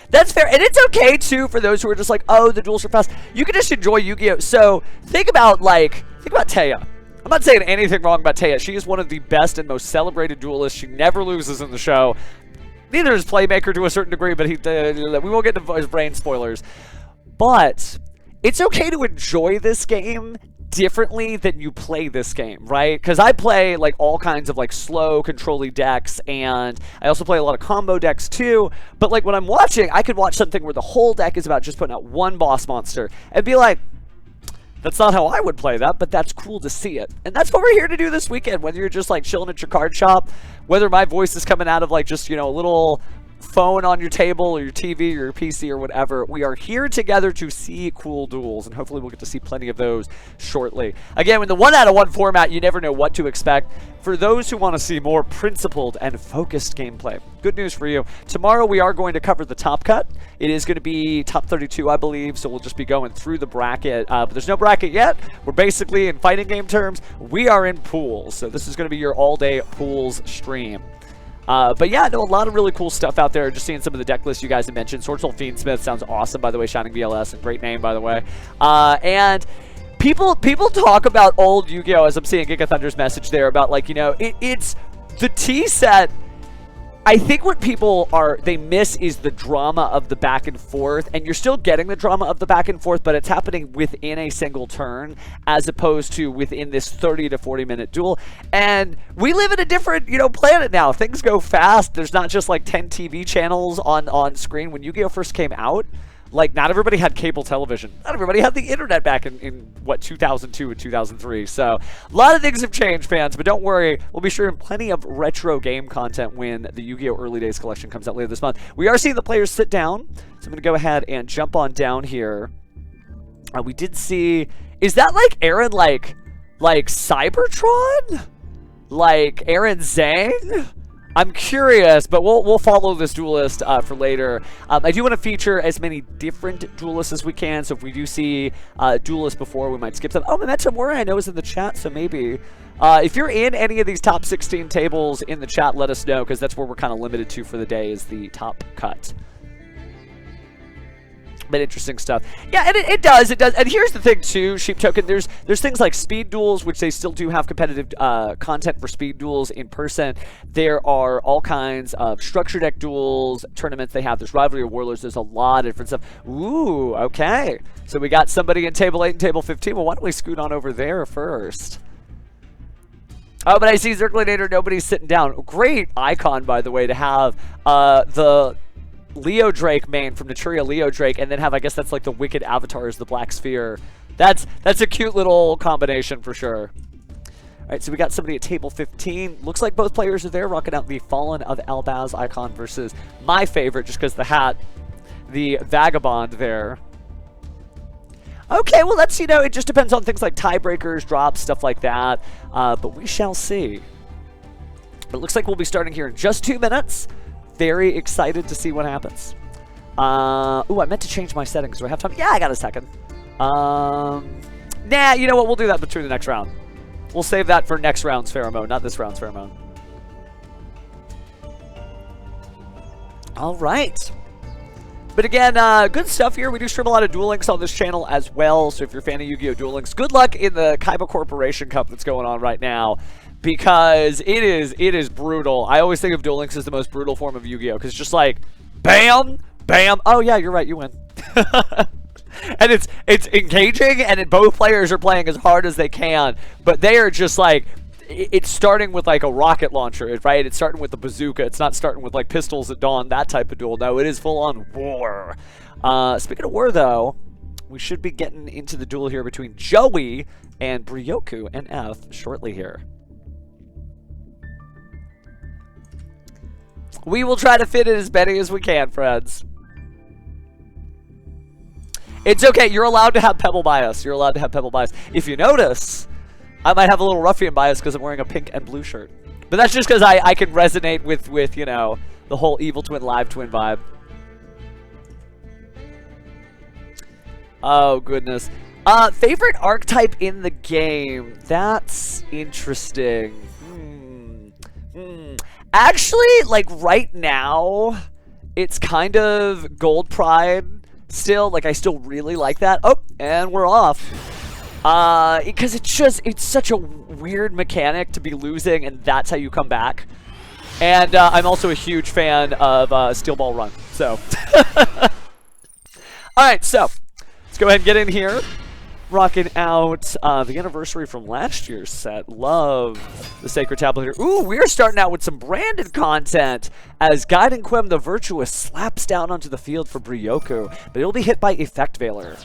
[SPEAKER 1] That's fair, and it's okay too for those who are just like, oh, the duels are fast. You can just enjoy Yu-Gi-Oh. So think about Taya. I'm not saying anything wrong about Taya. She is one of the best and most celebrated duelists. She never loses in the show. Neither is Playmaker to a certain degree, but we won't get into his brain spoilers. But it's okay to enjoy this game differently than you play this game, right? Because I play like all kinds of like slow control-y decks, and I also play a lot of combo decks too. But like when I'm watching, I could watch something where the whole deck is about just putting out one boss monster and be like, that's not how I would play that, but that's cool to see it. And that's what we're here to do this weekend, whether you're just like chilling at your card shop, whether my voice is coming out of like just, you know, a little phone on your table or your TV or your PC or whatever. We are here together to see cool duels, and hopefully we'll get to see plenty of those shortly. Again, with the 1 out of 1 format, you never know what to expect. For those who want to see more principled and focused gameplay, good news for you. Tomorrow we are going to cover the top cut. It is going to be top 32, I believe, so we'll just be going through the bracket. But there's no bracket yet. We're basically, in fighting game terms, we are in pools. So this is going to be your all-day pools stream. But yeah, no, a lot of really cool stuff out there. Just seeing some of the deck lists you guys have mentioned. Sword Soul Fiendsmith sounds awesome, by the way. Shining BLS, a great name, by the way. And people talk about old Yu-Gi-Oh! As I'm seeing Giga Thunder's message there about, like, you know, it's the T set. I think what people they miss is the drama of the back and forth, and you're still getting the drama of the back and forth, but it's happening within a single turn as opposed to within this 30 to 40 minute duel. And we live in a different, you know, planet now. Things go fast. There's not just like 10 TV channels on screen. When Yu-Gi-Oh! First came out, like, not everybody had cable television. Not everybody had the internet back in what, 2002 and 2003. So a lot of things have changed, fans, but don't worry. We'll be sharing plenty of retro game content when the Yu-Gi-Oh! Early Days collection comes out later this month. We are seeing the players sit down, so I'm going to go ahead and jump on down here. We did see... Is that, like, Aaron, like Cybertron? Like, Aaron Zhang? I'm curious, but we'll follow this duelist for later. I do want to feature as many different duelists as we can, so if we do see duelists before, we might skip them. Oh, Memento Mori I know is in the chat, so maybe. If you're in any of these top 16 tables in the chat, let us know, because that's where we're kind of limited to for the day, is the top cut. But interesting stuff. Yeah, and it does. And here's the thing too, Sheep Token, there's things like speed duels, which they still do have competitive content for speed duels in person. There are all kinds of structure deck duels, tournaments they have. There's Rivalry of Warlords. There's a lot of different stuff. Ooh, okay. So we got somebody in table 8 and table 15. Well, why don't we scoot on over there first? Oh, but I see Zerglinator, nobody's sitting down. Great icon, by the way, to have the Leo Drake main from Naturia Leo Drake, and then have, I guess that's like the Wicked Avatar as the Black Sphere. That's a cute little combination for sure. All right, so we got somebody at table 15. Looks like both players are there, rocking out the Fallen of Albaz icon versus my favorite, just because the hat, the Vagabond there. Okay, well, that's, you know, it just depends on things like tiebreakers, drops, stuff like that. But we shall see. But it looks like we'll be starting here in just 2 minutes. Very excited to see what happens. Ooh, I meant to change my settings. Do I have time? Yeah, I got a second. Nah, you know what? We'll do that between the next round. We'll save that for next round's pheromone, not this round's pheromone. All right. But again, good stuff here. We do stream a lot of Duel Links on this channel as well. So if you're a fan of Yu-Gi-Oh! Duel Links, good luck in the Kaiba Corporation Cup that's going on right now. Because it is brutal. I always think of Duel Links as the most brutal form of Yu-Gi-Oh! Because it's just like, bam, bam. Oh yeah, you're right, you win. And it's engaging, and both players are playing as hard as they can. But they are just like, it's starting with like a rocket launcher, right? It's starting with the bazooka. It's not starting with like pistols at dawn, that type of duel. No, it is full on war. Speaking of war, though, we should be getting into the duel here between Joey and Bryoku and F shortly here. We will try to fit in as many as we can, friends. It's okay. You're allowed to have Pebble bias. You're allowed to have Pebble bias. If you notice, I might have a little ruffian bias because I'm wearing a pink and blue shirt. But that's just because I can resonate with, you know, the whole Evil Twin, Live Twin vibe. Oh, goodness. Favorite archetype in the game? That's interesting. Actually, like, right now, it's kind of Gold Pride still. Like, I still really like that. Oh, and we're off. Because it's such a weird mechanic to be losing, and that's how you come back. And I'm also a huge fan of Steel Ball Run. So, all right, so let's go ahead and get in here. Rocking out the anniversary from last year's set. Love the Sacred Tablet here. Ooh, we're starting out with some branded content as Gaiden Quem the Virtuous slaps down onto the field for Bryoku, but it'll be hit by Effect Veiler.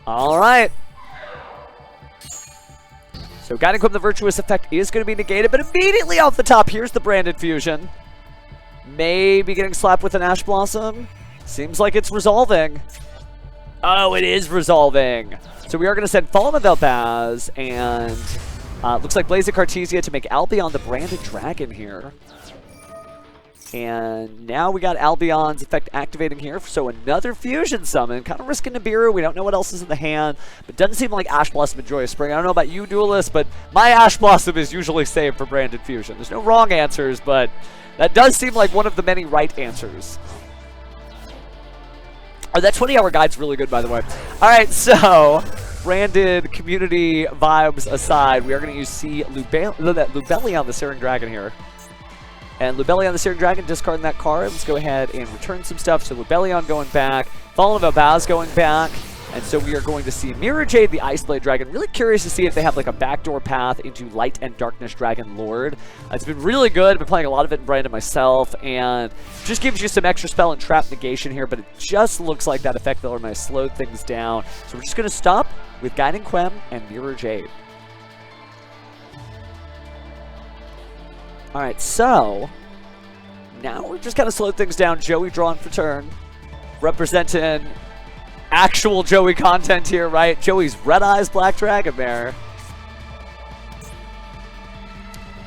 [SPEAKER 1] All right. So Gaiden Quem the Virtuous effect is going to be negated, but immediately off the top, here's the branded fusion. Maybe getting slapped with an Ash Blossom. Seems like it's resolving. Oh, it is resolving. So we are going to send Fallen of Elbaz, and looks like Blaze of Cartesia to make Albion the branded dragon here. And now we got Albion's effect activating here, so another fusion summon. Kind of risking Nibiru. We don't know what else is in the hand, but doesn't seem like Ash Blossom and Joyous Spring. I don't know about you, Duelists, but my Ash Blossom is usually saved for branded fusion. There's no wrong answers, but that does seem like one of the many right answers. Oh, that 20-hour guide's really good, by the way. All right, so branded community vibes aside, we are going to use Lubellion, the Searing Dragon here. And Lubellion, the Searing Dragon, discarding that card. Let's go ahead and return some stuff. So Lubellion going back, Fallen of Elbaz going back. And so we are going to see Mirror Jade, the Ice Blade Dragon. Really curious to see if they have like a backdoor path into Light and Darkness Dragon Lord. It's been really good. I've been playing a lot of it in Branded myself, and just gives you some extra spell and trap negation here, but it just looks like that effect might have slowed things down. So we're just going to stop with Gaiden Quem and Mirror Jade. Alright, so now we're just kind of slowed things down. Joey drawn for turn, representing actual Joey content here, right? Joey's Red Eyes Black Dragon Mare.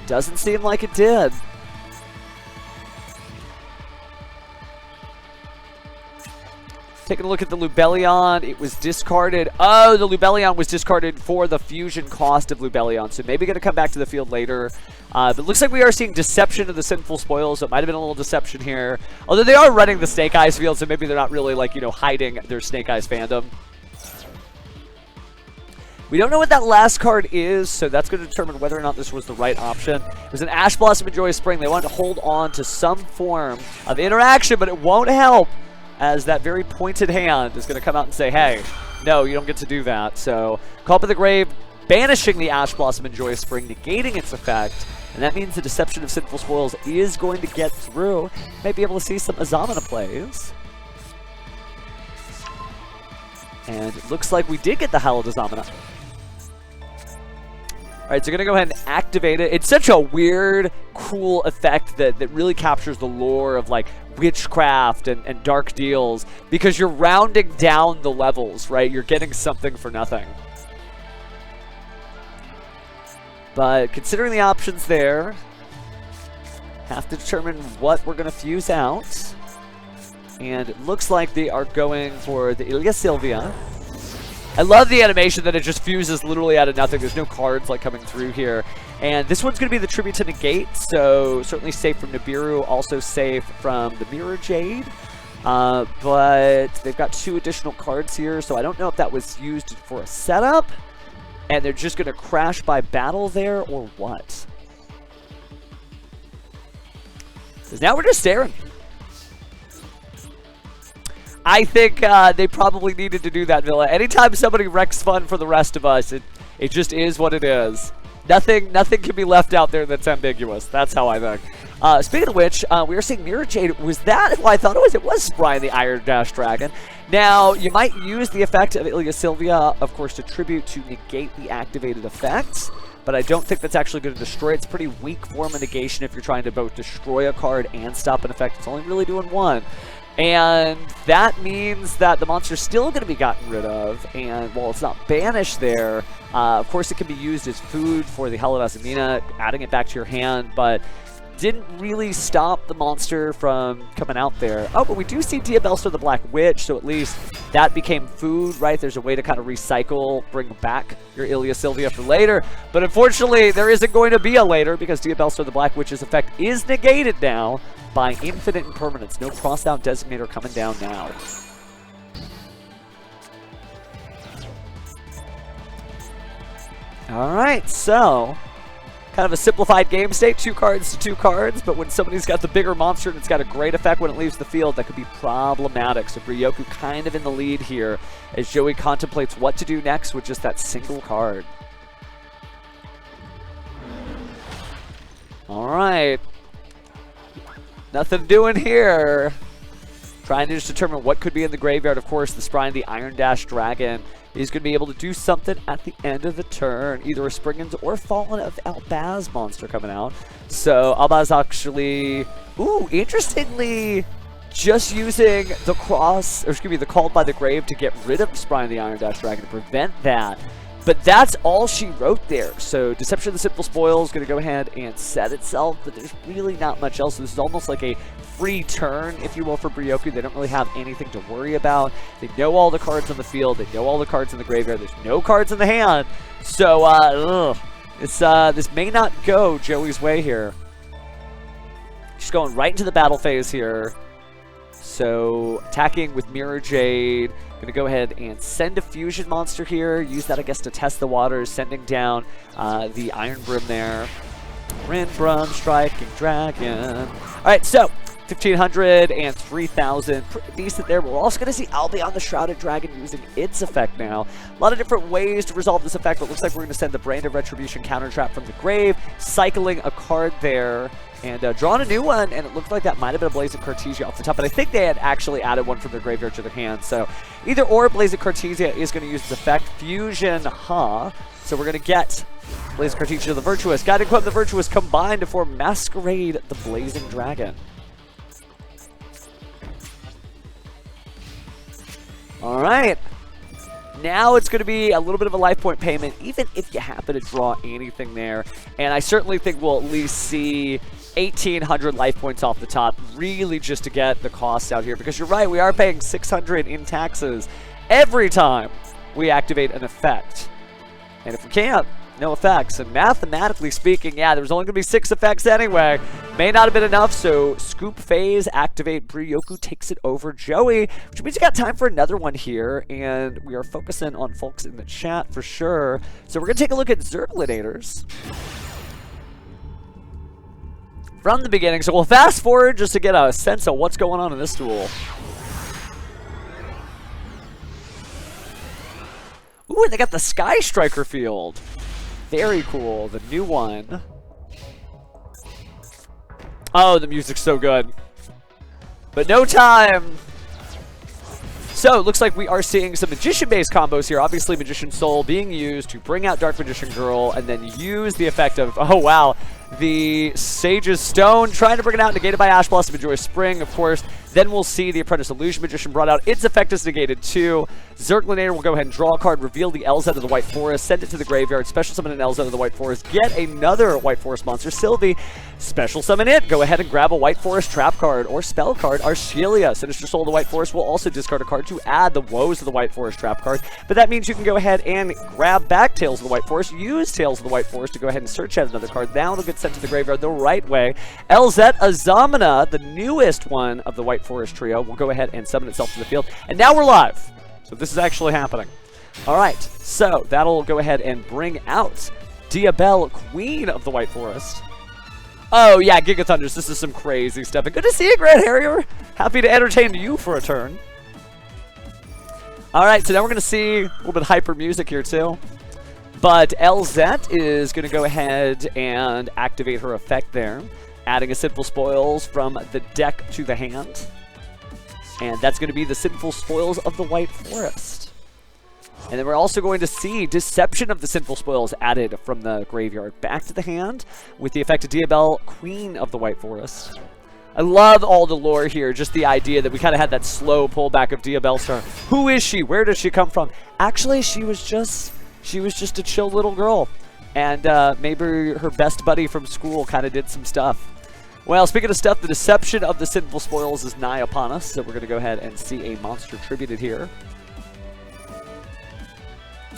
[SPEAKER 1] Doesn't seem like it did. Taking a look at the Lubellion, it was discarded. Oh, the Lubellion was discarded for the fusion cost of Lubellion, so maybe going to come back to the field later. But it looks like we are seeing Deception of the Sinful Spoils, so it might have been a little deception here. Although they are running the Snake Eyes field, so maybe they're not really, like, you know, hiding their Snake Eyes fandom. We don't know what that last card is, so that's going to determine whether or not this was the right option. It was an Ash Blossom and Joyous Spring. They wanted to hold on to some form of interaction, but it won't help, as that very pointed hand is going to come out and say, hey, no, you don't get to do that. So, Call Up in the Grave, banishing the Ash Blossom and Joyous Spring, negating its effect, and that means the Deception of Sinful Spoils is going to get through. Might be able to see some Azamina plays. And it looks like we did get the Hallowed Azamina. Alright, so we're going to go ahead and activate it. It's such a weird, cool effect that really captures the lore of, like, witchcraft and dark deals, because you're rounding down the levels, right? You're getting something for nothing. But considering the options there, have to determine what we're going to fuse out. And it looks like they are going for the Ilya Sylvia. I love the animation that it just fuses literally out of nothing. There's no cards like coming through here. And this one's going to be the Tribute to Negate, so certainly safe from Nibiru, also safe from the Mirror Jade. But they've got 2 additional cards here, so I don't know if that was used for a setup, and they're just going to crash by battle there, or what? Because now we're just staring. I think they probably needed to do that, Villa. Anytime somebody wrecks fun for the rest of us, it just is what it is. Nothing can be left out there that's ambiguous. That's how I think. Speaking of which, we are seeing Mirror Jade. Was that who I thought it was? It was Brian the Iron Dash Dragon. Now, you might use the effect of Ilya Sylvia, of course, to tribute to negate the activated effects, but I don't think that's actually going to destroy it. It's a pretty weak form of negation if you're trying to both destroy a card and stop an effect. It's only really doing one. And that means that the monster's still going to be gotten rid of, and while it's not banished there, of course it can be used as food for the Hell of Azamina, adding it back to your hand, but didn't really stop the monster from coming out there. Oh, but we do see Diabelster the Black Witch, so at least that became food, right? There's a way to kind of recycle, bring back your Ilya Sylvia for later, but unfortunately there isn't going to be a later, because Diabelster the Black Witch's effect is negated now by Infinite Impermanence. No cross-out designator coming down now. Alright, so kind of a simplified game state, 2 cards to 2 cards, but when somebody's got the bigger monster and it's got a great effect when it leaves the field, that could be problematic. So Bryoku kind of in the lead here as Joey contemplates what to do next with just that single card. Alright. Nothing doing here. Trying to just determine what could be in the graveyard. Of course, the Sprine, the Iron Dash Dragon, is going to be able to do something at the end of the turn. Either a Spriggan's or Fallen of Albaz monster coming out. So Albaz actually, ooh, interestingly, just using the the Called by the Grave to get rid of Sprine, the Iron Dash Dragon to prevent that. But that's all she wrote there. So Deception of the Sinful Spoil is going to go ahead and set itself, but there's really not much else. This is almost like a free turn, if you will, for Bryoku. They don't really have anything to worry about. They know all the cards on the field. They know all the cards in the graveyard. There's no cards in the hand. So, this may not go Joey's way here. She's going right into the battle phase here. So, attacking with Mirror Jade. Going to go ahead and send a fusion monster here. Use that, I guess, to test the waters. Sending down the Iron Brim there. Rinbrum, Striking Dragon. Alright, so 1,500 and 3,000. Pretty decent there. But we're also going to see Albion the Shrouded Dragon using its effect now. A lot of different ways to resolve this effect, but it looks like we're going to send the Brand of Retribution counter trap from the grave, cycling a card there, and drawing a new one, and it looked like that might have been a Blazing Cartesia off the top, but I think they had actually added one from their graveyard to their hand. So either or, Blazing Cartesia is going to use this effect. Fusion, So we're going to get Blazing Cartesia the Virtuous, Guiding Club the Virtuous combined to form Masquerade the Blazing Dragon. Alright. Now it's going to be a little bit of a life point payment, even if you happen to draw anything there. And I certainly think we'll at least see 1,800 life points off the top, really just to get the cost out here. Because you're right, we are paying 600 in taxes every time we activate an effect. And if we can't, no effects. And mathematically speaking, yeah, there was only going to be 6 effects anyway. May not have been enough, so Scoop Phase, activate, Bryoku takes it over Joey, which means we got time for another one here, and we are focusing on folks in the chat for sure. So we're going to take a look at Zerglinators from the beginning. So we'll fast forward just to get a sense of what's going on in this duel. Ooh, and they got the Sky Striker field. Very cool, the new one. Oh, the music's so good. But no time. So, it looks like we are seeing some Magician-based combos here. Obviously, Magician Soul being used to bring out Dark Magician Girl, and then use the effect of, oh wow, the Sage's Stone, trying to bring it out, negated by Ash Blossom, Enjoy Spring, of course. Then we'll see the Apprentice Illusion Magician brought out. Its effect is negated too. Zerglinator will go ahead and draw a card, reveal the LZ of the White Forest, send it to the graveyard, special summon an LZ of the White Forest, get another White Forest monster, Sylvie, special summon it, go ahead and grab a White Forest trap card or spell card, Arcelia, Sinister Soul of the White Forest will also discard a card to add the Woes of the White Forest trap card, but that means you can go ahead and grab back Tails of the White Forest, use Tails of the White Forest to go ahead and search out another card. Now it'll get sent to the graveyard the right way. LZ Azamina, the newest one of the White Forest trio, will go ahead and summon itself to the field, and now we're live. So this is actually happening. Alright, so that'll go ahead and bring out Diabelle, Queen of the White Forest. Oh yeah, Giga Thunders, this is some crazy stuff. And good to see you, Grand Harrier. Happy to entertain you for a turn. Alright, so now we're going to see a little bit of hyper music here too. But LZ is going to go ahead and activate her effect there, adding a Sinful Spoils from the deck to the hand. And that's going to be the Sinful Spoils of the White Forest. And then we're also going to see Deception of the Sinful Spoils added from the graveyard back to the hand with the effect of Diabelle, Queen of the White Forest. I love all the lore here, just the idea that we kind of had that slow pullback of Diabelle Star. Who is she? Where does she come from? Actually, she was just a chill little girl. And maybe her best buddy from school kind of did some stuff. Well, speaking of stuff, the Deception of the Sinful Spoils is nigh upon us, so we're going to go ahead and see a monster tributed here.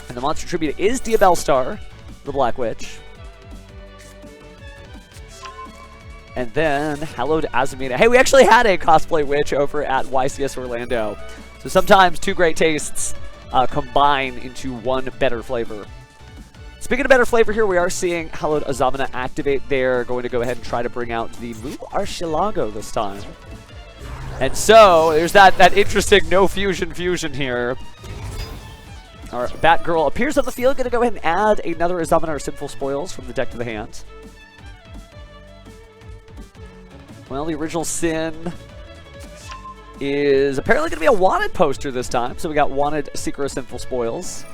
[SPEAKER 1] And the monster tributed is Diabelle Star, the Black Witch. And then, Hallowed Azamina. Hey, we actually had a cosplay witch over at YCS Orlando. So sometimes two great tastes combine into one better flavor. Speaking of better flavor here, we are seeing Hallowed Azamina activate there. Going to go ahead and try to bring out the Mu Archilago this time. And so, there's that interesting no fusion here. Our Batgirl appears on the field. Going to go ahead and add another Azamina or Sinful Spoils from the deck to the hand. Well, the original Sin is apparently going to be a Wanted poster this time. So we got Wanted Seeker of Sinful Spoils.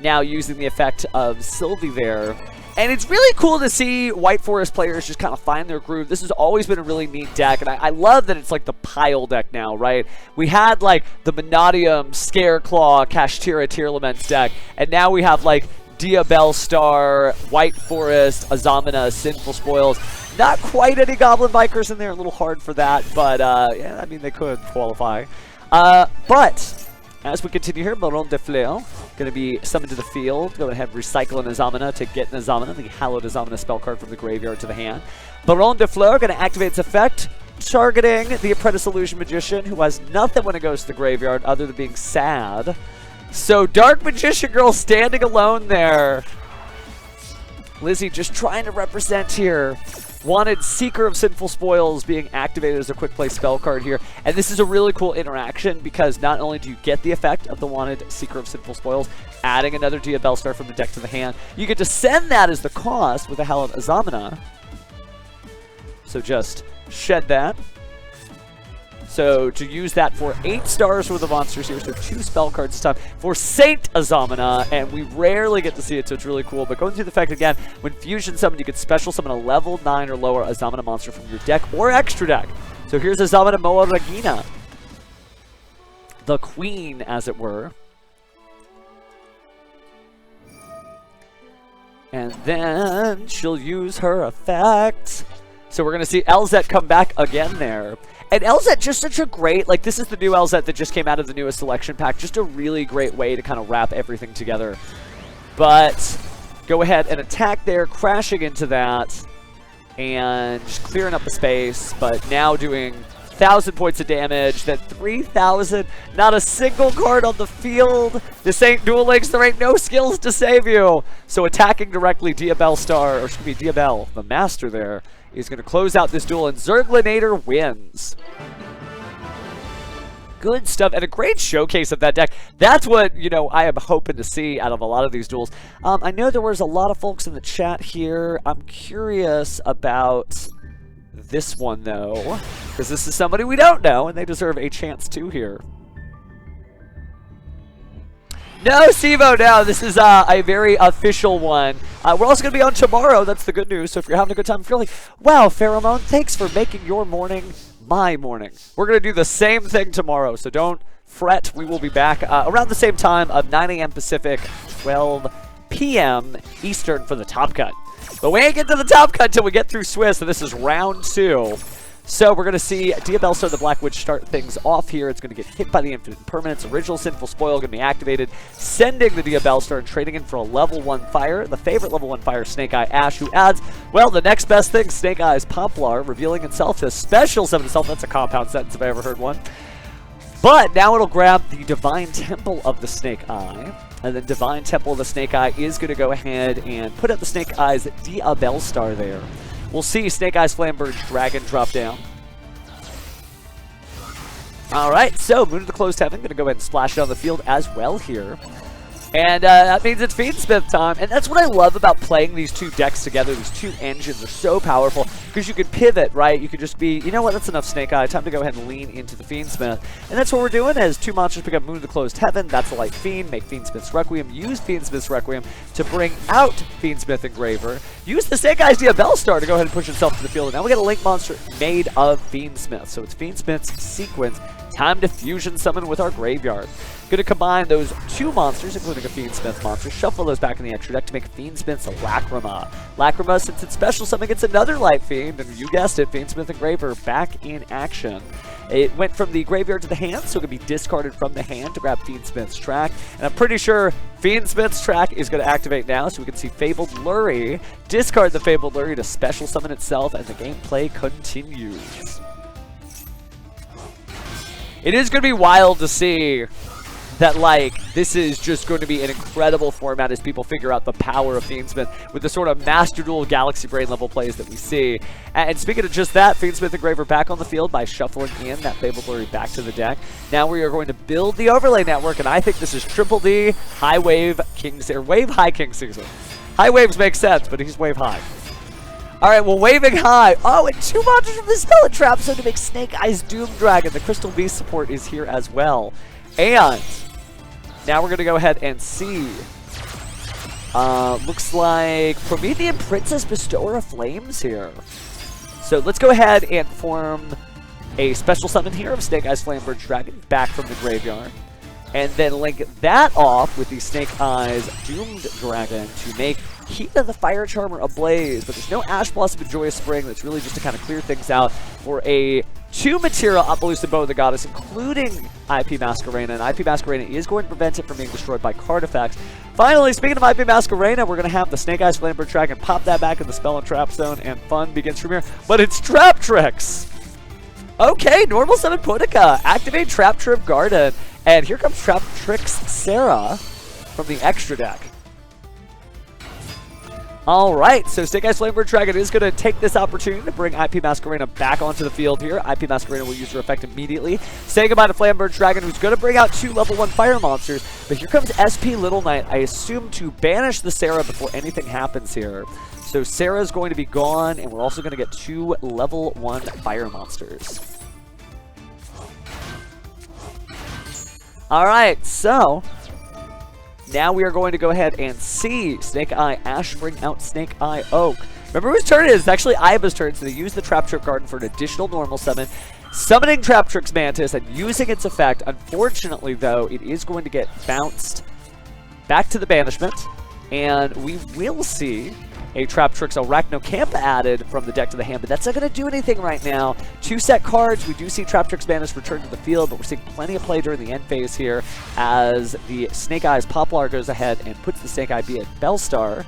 [SPEAKER 1] Now using the effect of Sylvie there. And it's really cool to see White Forest players just kind of find their groove. This has always been a really neat deck, and I love that it's like the pile deck now, right? We had like the Monadium, Scareclaw, Kashtira, Tearlaments deck, and now we have like Diabellstar, White Forest, Azamina, Sinful Spoils. Not quite any Goblin Vikers in there, a little hard for that, but yeah, I mean, they could qualify. But as we continue here, Baron de Fleur going to be summoned to the field. Go ahead and recycle an Azamina to get an Azamina, the Hallowed Azamina spell card from the graveyard to the hand. Baron de Fleur going to activate its effect, targeting the Apprentice Illusion Magician, who has nothing when it goes to the graveyard other than being sad. So Dark Magician Girl standing alone there. Lizzie just trying to represent here. Wanted Seeker of Sinful Spoils being activated as a quick play spell card here. And this is a really cool interaction because not only do you get the effect of the Wanted Seeker of Sinful Spoils, adding another Diabellstar from the deck to the hand, you get to send that as the cost with a Hallowed Azamina. So just shed that. So to use that for 8 stars for the monsters here, so 2 spell cards this time for Saint Azamina, and we rarely get to see it, so it's really cool. But going through the fact again, when fusion summoned, you could special summon a level 9 or lower Azamina monster from your deck or extra deck. So here's Azamina Moa Regina, the queen, as it were. And then she'll use her effect. So we're going to see Elzet come back again there. And Elzet, just such a great, like, this is the new Elzet that just came out of the newest selection pack. Just a really great way to kind of wrap everything together. But go ahead and attack there, crashing into that, and just clearing up the space. But now doing 1,000 points of damage, then 3,000, not a single card on the field. This ain't Duel Links, there ain't no skills to save you. So attacking directly, Diabellstar, or excuse me, Diabell, the master there, is going to close out this duel, and Zerglinator wins. Good stuff, and a great showcase of that deck. That's what, you know, I am hoping to see out of a lot of these duels. I know there was a lot of folks in the chat here. I'm curious about this one, though, because this is somebody we don't know, and they deserve a chance too here. No, Sivo, no. This is a very official one. We're also going to be on tomorrow. That's the good news. So if you're having a good time, if you're like, wow, Pheromone, thanks for making your morning my morning. We're going to do the same thing tomorrow, so don't fret. We will be back around the same time of 9 a.m. Pacific, 12 p.m. Eastern for the Top Cut. But we ain't get to the Top Cut until we get through Swiss, so this is round 2. So we're going to see Diabellstar the Black Witch start things off here. It's going to get hit by the Infinite Impermanence. Original Sinful Spoil going to be activated, sending the Diabellstar and trading in for a level 1 fire. The favorite level 1 fire, Snake Eye Ash, who adds, well, the next best thing, Snake Eye's Poplar, revealing itself to special summon itself. That's a compound sentence if I ever heard one. But now it'll grab the Divine Temple of the Snake Eye. And then Divine Temple of the Snake Eye is going to go ahead and put up the Snake Eye's Diabellstar there. We'll see Snake Eyes Flamberge Dragon drop down. Alright, so Moon of the Closed Heaven, going to go ahead and splash it on the field as well here. And that means it's Fiendsmith time. And that's what I love about playing these two decks together. These two engines are so powerful because you can pivot, right? You could just be, you know what, that's enough Snake Eye. Time to go ahead and lean into the Fiendsmith. And that's what we're doing as 2 monsters pick up Moon of the Closed Heaven. That's a Light Fiend. Make Fiendsmith's Requiem. Use Fiendsmith's Requiem to bring out Fiendsmith Engraver. Use the Snake Eyes Diabellstar to go ahead and push itself to the field. And now we got a Link monster made of Fiendsmith. So it's Fiendsmith's Sequence. Time to fusion summon with our graveyard. Going to combine those 2 monsters, including a Fiendsmith monster, shuffle those back in the extra deck to make Fiendsmith's Lacrima. Lacrima, since it's special summon, gets another Light Fiend, and you guessed it, Fiendsmith Engraver back in action. It went from the graveyard to the hand, so it can be discarded from the hand to grab Fiendsmith's Track. And I'm pretty sure Fiendsmith's Track is going to activate now, so we can see Fabled Lurie. Discard the Fabled Lurie to special summon itself, and the gameplay continues. It is going to be wild to see that, like, this is just going to be an incredible format as people figure out the power of Fiendsmith with the sort of Master Duel Galaxy Brain level plays that we see. And speaking of just that, Fiendsmith and Graver back on the field by shuffling in that Fable Blurry back to the deck. Now we are going to build the overlay network, and I think this is Triple D, High Wave, King Caesar, Wave High King Caesar. High Waves make sense, but he's Wave High. Alright, well, Waving High. Oh, and 2 monsters from the Spell and Trap Zone to make Snake Eyes Doom Dragon. The Crystal Beast support is here as well. And now we're going to go ahead and see. Looks like Promethean Princess Bestower of Flames here. So let's go ahead and form a special summon here of Snake Eyes Flamebird Dragon back from the graveyard. And then link that off with the Snake Eyes Doomed Dragon to make Heat of the Fire Charmer ablaze. But there's no Ash Blossom and Joyous Spring. That's really just to kind of clear things out for a 2-material Upvolution Bow of the Goddess, including IP Masquerena. And IP Masquerena is going to prevent it from being destroyed by card effects. Finally, speaking of IP Masquerena, we're going to have the Snake Eyes Flamebird Dragon pop that back in the Spell and Trap Zone, and fun begins from here. But it's Trap Tricks! Okay, normal summon Punica. Activate Trap Trip Garden. And here comes Trap Tricks Sarah from the extra deck. Alright, so Snake Eyes Flamebird Dragon is going to take this opportunity to bring IP Masquerena back onto the field here. IP Masquerena will use her effect immediately. Saying goodbye to Flamebird Dragon, who's going to bring out 2 level 1 fire monsters. But here comes SP Little Knight, I assume to banish the Sarah before anything happens here. So Sarah's going to be gone, and we're also going to get 2 level 1 fire monsters. Alright, so now we are going to go ahead and see Snake Eye Ash bring out Snake Eye Oak. Remember whose turn it is? It's actually Aiba's turn, so they use the Trap Trick Garden for an additional normal summon. Summoning Trap Tricks Mantis and using its effect. Unfortunately, though, it is going to get bounced back to the banishment, and we will see a Trap Tricks Arachnocampa added from the deck to the hand, but that's not going to do anything right now. 2 set cards. We do see Trap Tricks Mantis return to the field, but we're seeing plenty of play during the end phase here as the Snake Eyes Poplar goes ahead and puts the Snake Eye Dia Bellstar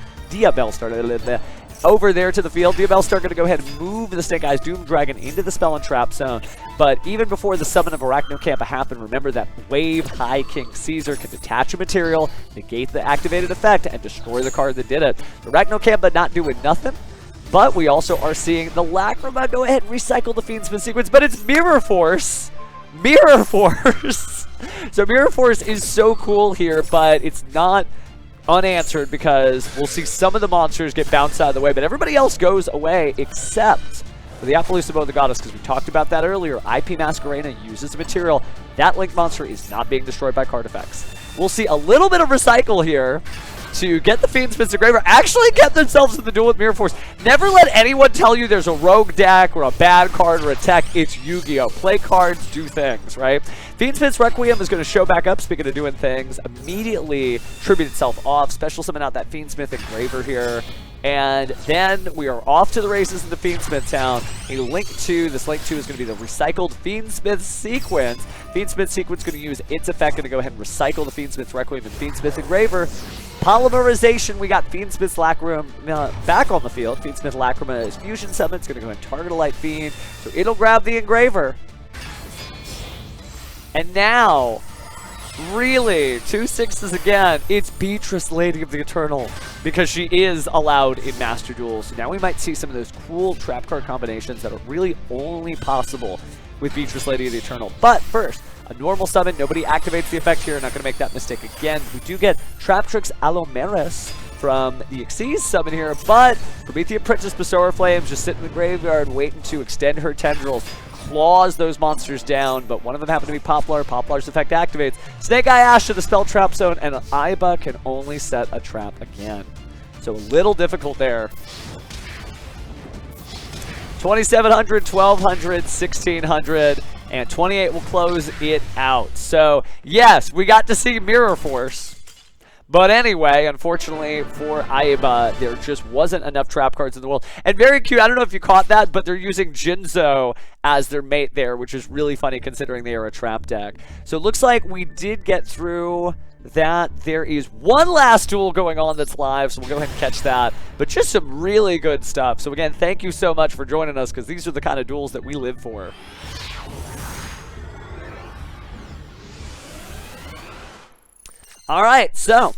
[SPEAKER 1] over there to the field. Dia Bellstar going to go ahead and move the Snake Eyes Doom Dragon into the Spell and Trap Zone. But even before the summon of Arachnocampa happened, remember that Wave High King Caesar can detach a material, negate the activated effect, and destroy the card that did it. Arachnocampa not doing nothing, but we also are seeing the Lacrima go ahead and recycle the Fiendsmith sequence, but it's Mirror Force! Mirror Force! So Mirror Force is so cool here, but it's not unanswered because we'll see some of the monsters get bounced out of the way, but everybody else goes away except for the Appaloosa Bow of the Goddess, because we talked about that earlier. IP Masquerena uses a material. That Link monster is not being destroyed by card effects. We'll see a little bit of recycle here to get the Fiendsmith and Graver actually get themselves in the duel with Mirror Force. Never let anyone tell you there's a rogue deck or a bad card or a tech. It's Yu-Gi-Oh! Play cards, do things, right? Fiendsmith's Requiem is going to show back up, speaking of doing things, immediately tribute itself off, special summon out that Fiendsmith Engraver here, and then we are off to the races into Fiendsmith Town. A Link 2, this Link 2 is going to be the recycled Fiendsmith sequence. Fiendsmith sequence is going to use its effect, going to go ahead and recycle the Fiendsmith Requiem and Fiendsmith Engraver. Polymerization, we got Fiendsmith's Lacrima back on the field. Fiendsmith Lacrima is fusion summon. It's going to go ahead and target a Light Fiend, so it'll grab the Engraver. And now, really, 2/6s again, it's Beatrice, Lady of the Eternal, because she is allowed in Master Duel. So now we might see some of those cool trap card combinations that are really only possible with Beatrice, Lady of the Eternal. But first, a normal summon. Nobody activates the effect here. Not going to make that mistake again. We do get Trap Tricks Alomeris from the Xyz summon here, but Promethean Princess Bestower Flames just sitting in the graveyard waiting to extend her tendrils. Claws those monsters down, but one of them happened to be Poplar. Poplar's effect activates. Snake Eye Ash to the Spell Trap Zone, and Aiba can only set a trap again. So a little difficult there. 2,700, 1,200, 1,600, and 28 will close it out. So, yes, we got to see Mirror Force. But anyway, unfortunately for Aiba, there just wasn't enough trap cards in the world. And very cute, I don't know if you caught that, but they're using Jinzo as their mate there, which is really funny considering they are a trap deck. So it looks like we did get through that. There is one last duel going on that's live, so we'll go ahead and catch that. But just some really good stuff. So again, thank you so much for joining us, because these are the kind of duels that we live for. All right, so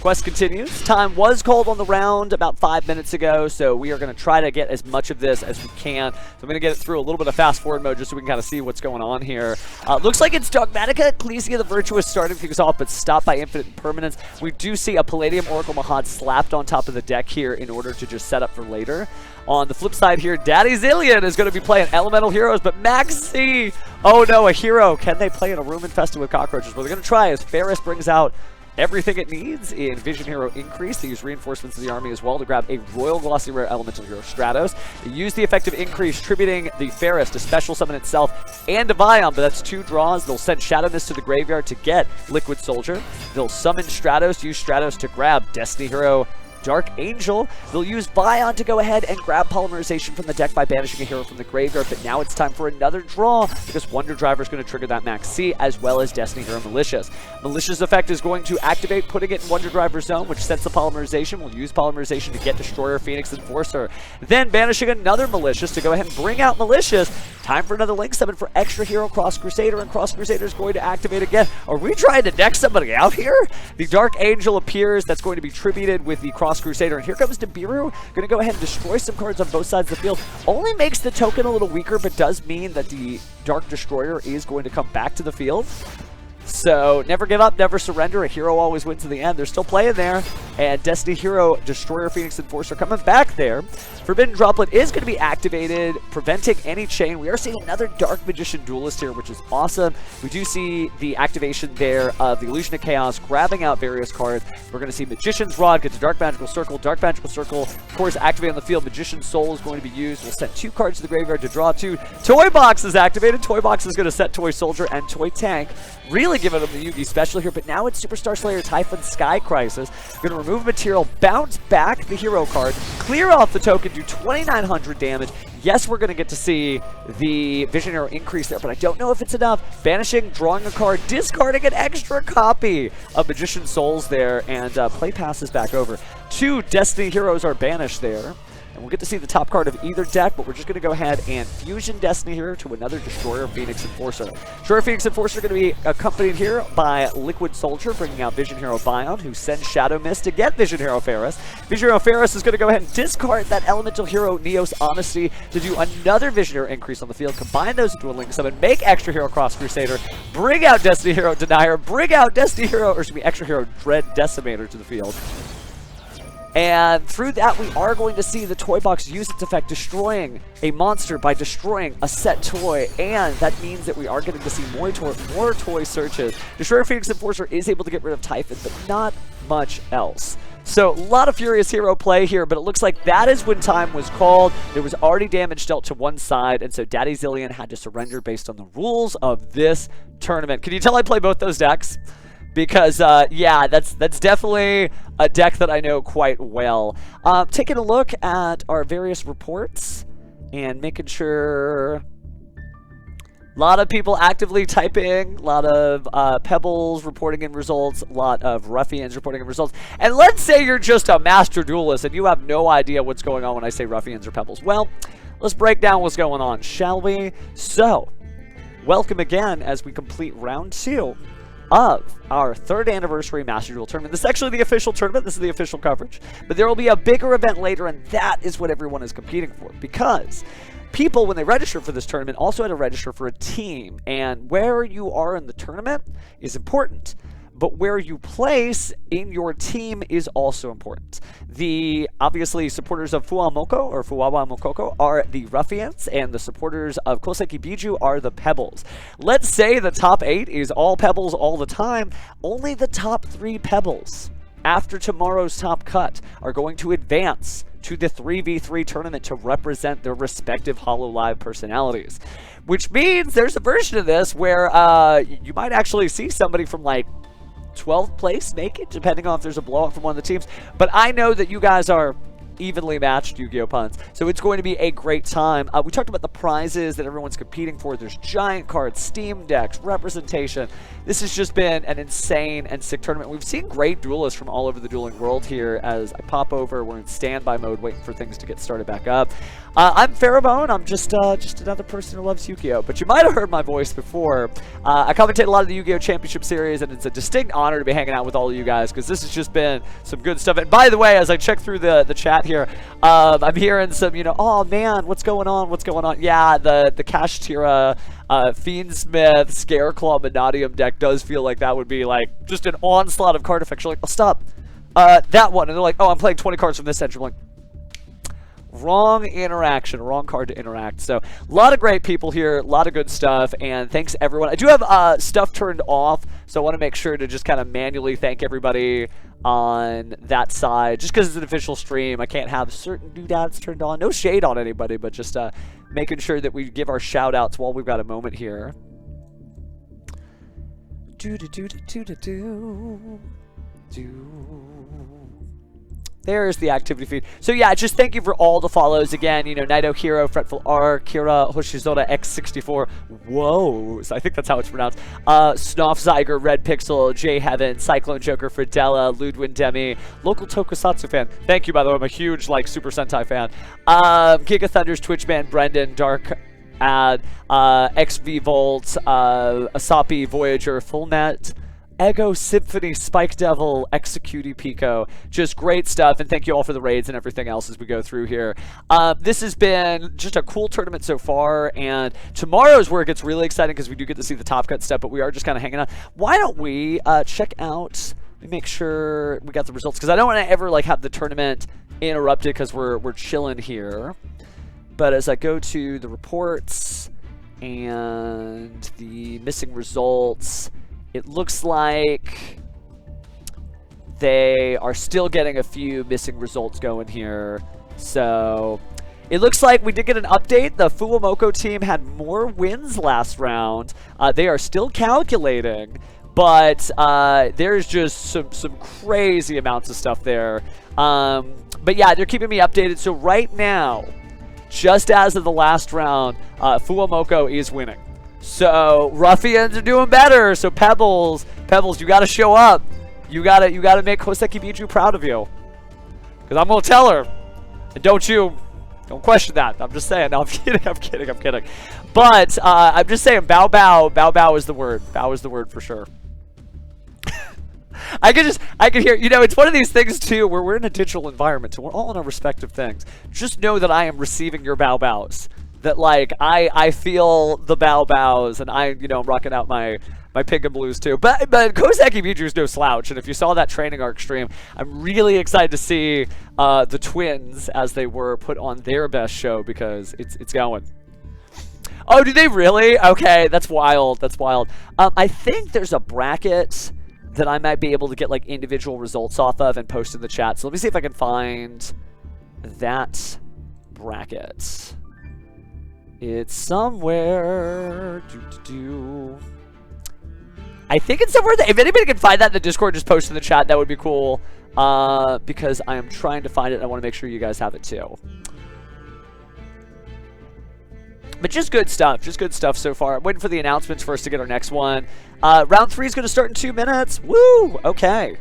[SPEAKER 1] quest continues. Time was called on the round about 5 minutes ago, so we are going to try to get as much of this as we can. So I'm going to get it through a little bit of fast forward mode just so we can kind of see what's going on here. Looks like it's Dogmatica, Ecclesia the Virtuous starting things off, but stopped by Infinite Impermanence. We do see a Palladium Oracle Mahad slapped on top of the deck here in order to just set up for later. On the flip side here, Daddy Zillion is going to be playing Elemental Heroes, but Maxi, oh no, a hero. Can they play in a room infested with cockroaches? Well, they're going to try as Ferris brings out everything it needs in Vision Hero Increase. They use reinforcements of the army as well to grab a Royal Glossy Rare Elemental Hero Stratos. They use the effective increase, tributing the Ferris to special summon itself and a Vion, but that's 2 draws. They'll send Shadow Mist to the graveyard to get Liquid Soldier. They'll summon Stratos, use Stratos to grab Destiny Hero Dark Angel. They'll use Vion to go ahead and grab Polymerization from the deck by banishing a hero from the graveyard, but now it's time for another draw because Wonder Driver is going to trigger that Max C, as well as Destiny Hero Malicious. Malicious effect is going to activate, putting it in Wonder Driver's zone, which sets the Polymerization. We'll use Polymerization to get Destroyer, Phoenix, Enforcer. Then banishing another Malicious to go ahead and bring out Malicious. Time for another Link Summon for extra hero Cross Crusader, and Cross Crusader is going to activate again. Are we trying to deck somebody out here? The Dark Angel appears. That's going to be tributed with the Cross Crusader, and here comes Nibiru. Going to go ahead and destroy some cards on both sides of the field. Only makes the token a little weaker, but does mean that the Dark Destroyer is going to come back to the field. So, never give up, never surrender. A hero always wins in the end. They're still playing there. And Destiny Hero, Destroyer, Phoenix, Enforcer coming back there. Forbidden Droplet is going to be activated, preventing any chain. We are seeing another Dark Magician Duelist here, which is awesome. We do see the activation there of the Illusion of Chaos, grabbing out various cards. We're going to see Magician's Rod get to Dark Magical Circle. Dark Magical Circle, of course, activated on the field. Magician's Soul is going to be used. We'll send 2 cards to the graveyard to draw 2. Toy Box is activated. Toy Box is going to set Toy Soldier and Toy Tank. Really giving them the Yugi special here, but now it's Superstar Slayer Typhon Sky Crisis. Going to remove material, bounce back the hero card, clear off the token, do 2,900 damage. Yes, we're going to get to see the Vision Hero increase there, but I don't know if it's enough. Banishing, drawing a card, discarding an extra copy of Magician Souls there, and play passes back over. 2 Destiny Heroes are banished there. And we'll get to see the top card of either deck, but we're just going to go ahead and fusion Destiny Hero to another Destroyer Phoenix Enforcer. Destroyer Phoenix Enforcer going to be accompanied here by Liquid Soldier, bringing out Vision Hero Vion, who sends Shadow Mist to get Vision Hero Ferris. Vision Hero Ferris is going to go ahead and discard that Elemental Hero Neos Honesty to do another Vision Hero increase on the field, combine those into a Link Summon, make Extra Hero Cross Crusader, bring out Destiny Hero Denier, bring out Destiny Hero, or excuse me, Extra Hero Dread Decimator to the field. And through that, we are going to see the Toy Box use its effect, destroying a monster by destroying a set toy. And that means that we are getting to see more toy searches. Destroyer Phoenix Enforcer is able to get rid of Typhon, but not much else. So, a lot of Furious Hero play here, but it looks like that is when time was called. There was already damage dealt to one side, and so Daddy Zillion had to surrender based on the rules of this tournament. Can you tell I play both those decks? Because, yeah, that's definitely a deck that I know quite well. Taking a look at our various reports and making sure... A lot of people actively typing, a lot of Pebbles reporting in results, a lot of Ruffians reporting in results. And let's say you're just a master duelist and you have no idea what's going on when I say Ruffians or Pebbles. Well, let's break down what's going on, shall we? So, welcome again as we complete round 2 of our 3rd anniversary Master Duel tournament. This is actually the official tournament. This is the official coverage. But there will be a bigger event later, and that is what everyone is competing for. Because people, when they register for this tournament, also had to register for a team. And where you are in the tournament is important. But where you place in your team is also important. The, obviously, supporters of FUWAMOCO, or FUWAMOCO, are the Ruffians, and the supporters of Koseki Bijou are the Pebbles. Let's say the top 8 is all Pebbles all the time. Only the top 3 Pebbles, after tomorrow's top cut, are going to advance to the 3v3 tournament to represent their respective hololive personalities. Which means there's a version of this where you might actually see somebody from, like, 12th place make it, depending on if there's a blowout from one of the teams. But I know that you guys are evenly matched Yu-Gi-Oh puns. So it's going to be a great time. We talked about the prizes that everyone's competing for. There's giant cards, Steam decks, representation. This has just been an insane and sick tournament. We've seen great duelists from all over the dueling world here. As I pop over, we're in standby mode waiting for things to get started back up. I'm Farabone. I'm just another person who loves Yu-Gi-Oh! But you might have heard my voice before. I commentate a lot of the Yu-Gi-Oh! Championship Series, and it's a distinct honor to be hanging out with all of you guys, because this has just been some good stuff. And by the way, as I check through the chat here, I'm hearing some, oh man, what's going on? What's going on? Yeah, the Cash Tira Fiendsmith Scareclaw Manadium deck does feel like that would be like just an onslaught of card effects. You're like, oh, stop. That one. And they're like, oh, I'm playing 20 cards from this entry. I'm like, wrong interaction, wrong card to interact. So a lot of great people here, a lot of good stuff, and thanks everyone. I do have stuff turned off, so I want to make sure to just kind of manually thank everybody on that side. Just because it's an official stream, I can't have certain doodads turned on. No shade on anybody, but just making sure that we give our shout outs while we've got a moment here. There's the activity feed. So yeah, just thank you for all the follows again. Naito Hero, Fretful R, Kira, Hoshizoda X64. Whoa, so I think that's how it's pronounced. Snoff Zyger, Red Pixel, J Heaven, Cyclone Joker, Fridella, Ludwin Demi, local Tokusatsu fan. Thank you, by the way. I'm a huge Super Sentai fan. Giga Thunder's Twitchman, Brendan, Dark Ad, XV Volt, Asapi, Voyager, Fullnet, Ego Symphony, Spike Devil, Execute Pico. Just great stuff, and thank you all for the raids and everything else as we go through here. This has been just a cool tournament so far, and tomorrow's where it gets really exciting because we do get to see the Top Cut stuff, but we are just kind of hanging out. Why don't we check out, let me make sure we got the results, because I don't want to ever have the tournament interrupted because we're chilling here. But as I go to the reports and the missing results, it looks like they are still getting a few missing results going here. So it looks like we did get an update. The FUWAMOCO team had more wins last round. They are still calculating, but there's just some crazy amounts of stuff there. But yeah, they're keeping me updated. So right now, just as of the last round, FUWAMOCO is winning. So Ruffians are doing better. So Pebbles, you got to show up. You got to make Koseki Bijou proud of you. Because I'm gonna tell her, and don't question that. I'm just saying. No, I'm kidding. But I'm just saying, bow is the word. Bow is the word for sure. I could hear, it's one of these things too where we're in a digital environment, so we're all in our respective things. Just know that I am receiving your bows. That I feel the bows, and I'm rocking out my pink and blues too. But Koseki Bijou is no slouch, and if you saw that training arc stream, I'm really excited to see the twins as they were put on their best show, because it's going. Oh, do they really? Okay, that's wild. I think there's a bracket that I might be able to get individual results off of and post in the chat. So let me see if I can find that bracket. It's somewhere. I think it's somewhere if anybody can find that in the Discord, just post in the chat. That would be cool. Because I am trying to find it. I want to make sure you guys have it too. But just good stuff so far. I'm waiting for the announcements for us to get our next one. Round 3 is going to start in 2 minutes. Woo! Okay.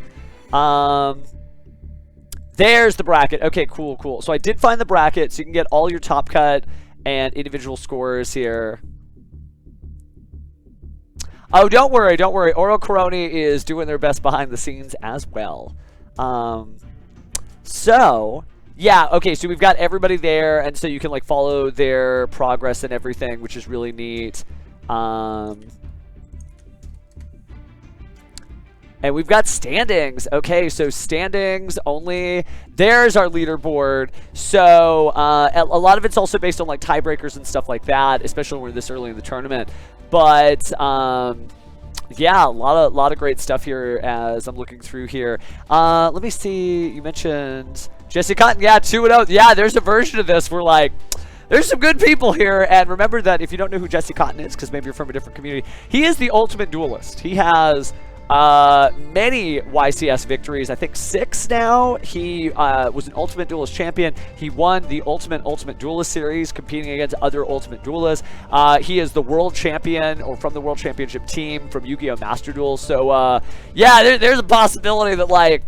[SPEAKER 1] There's the bracket. Okay, cool. So I did find the bracket, so you can get all your top cut and individual scores here. Oh, don't worry. Oro Coroni is doing their best behind the scenes as well. So, yeah, okay, so we've got everybody there, and so you can follow their progress and everything, which is really neat. And we've got standings. Okay, so standings only. There's our leaderboard. So a lot of it's also based on tiebreakers and stuff like that, especially when we're this early in the tournament. But yeah, a lot of great stuff here as I'm looking through here. Let me see. You mentioned Jesse Cotton. Yeah, 2-0. Yeah, there's a version of this where there's some good people here. And remember that if you don't know who Jesse Cotton is, because maybe you're from a different community, he is the ultimate duelist. He has many YCS victories. I think 6 now. He was an Ultimate Duelist champion. He won the Ultimate Duelist series, competing against other Ultimate Duelists. He is the world champion, or from the World Championship team from Yu-Gi-Oh! Master Duel. So, yeah, there's a possibility that, like,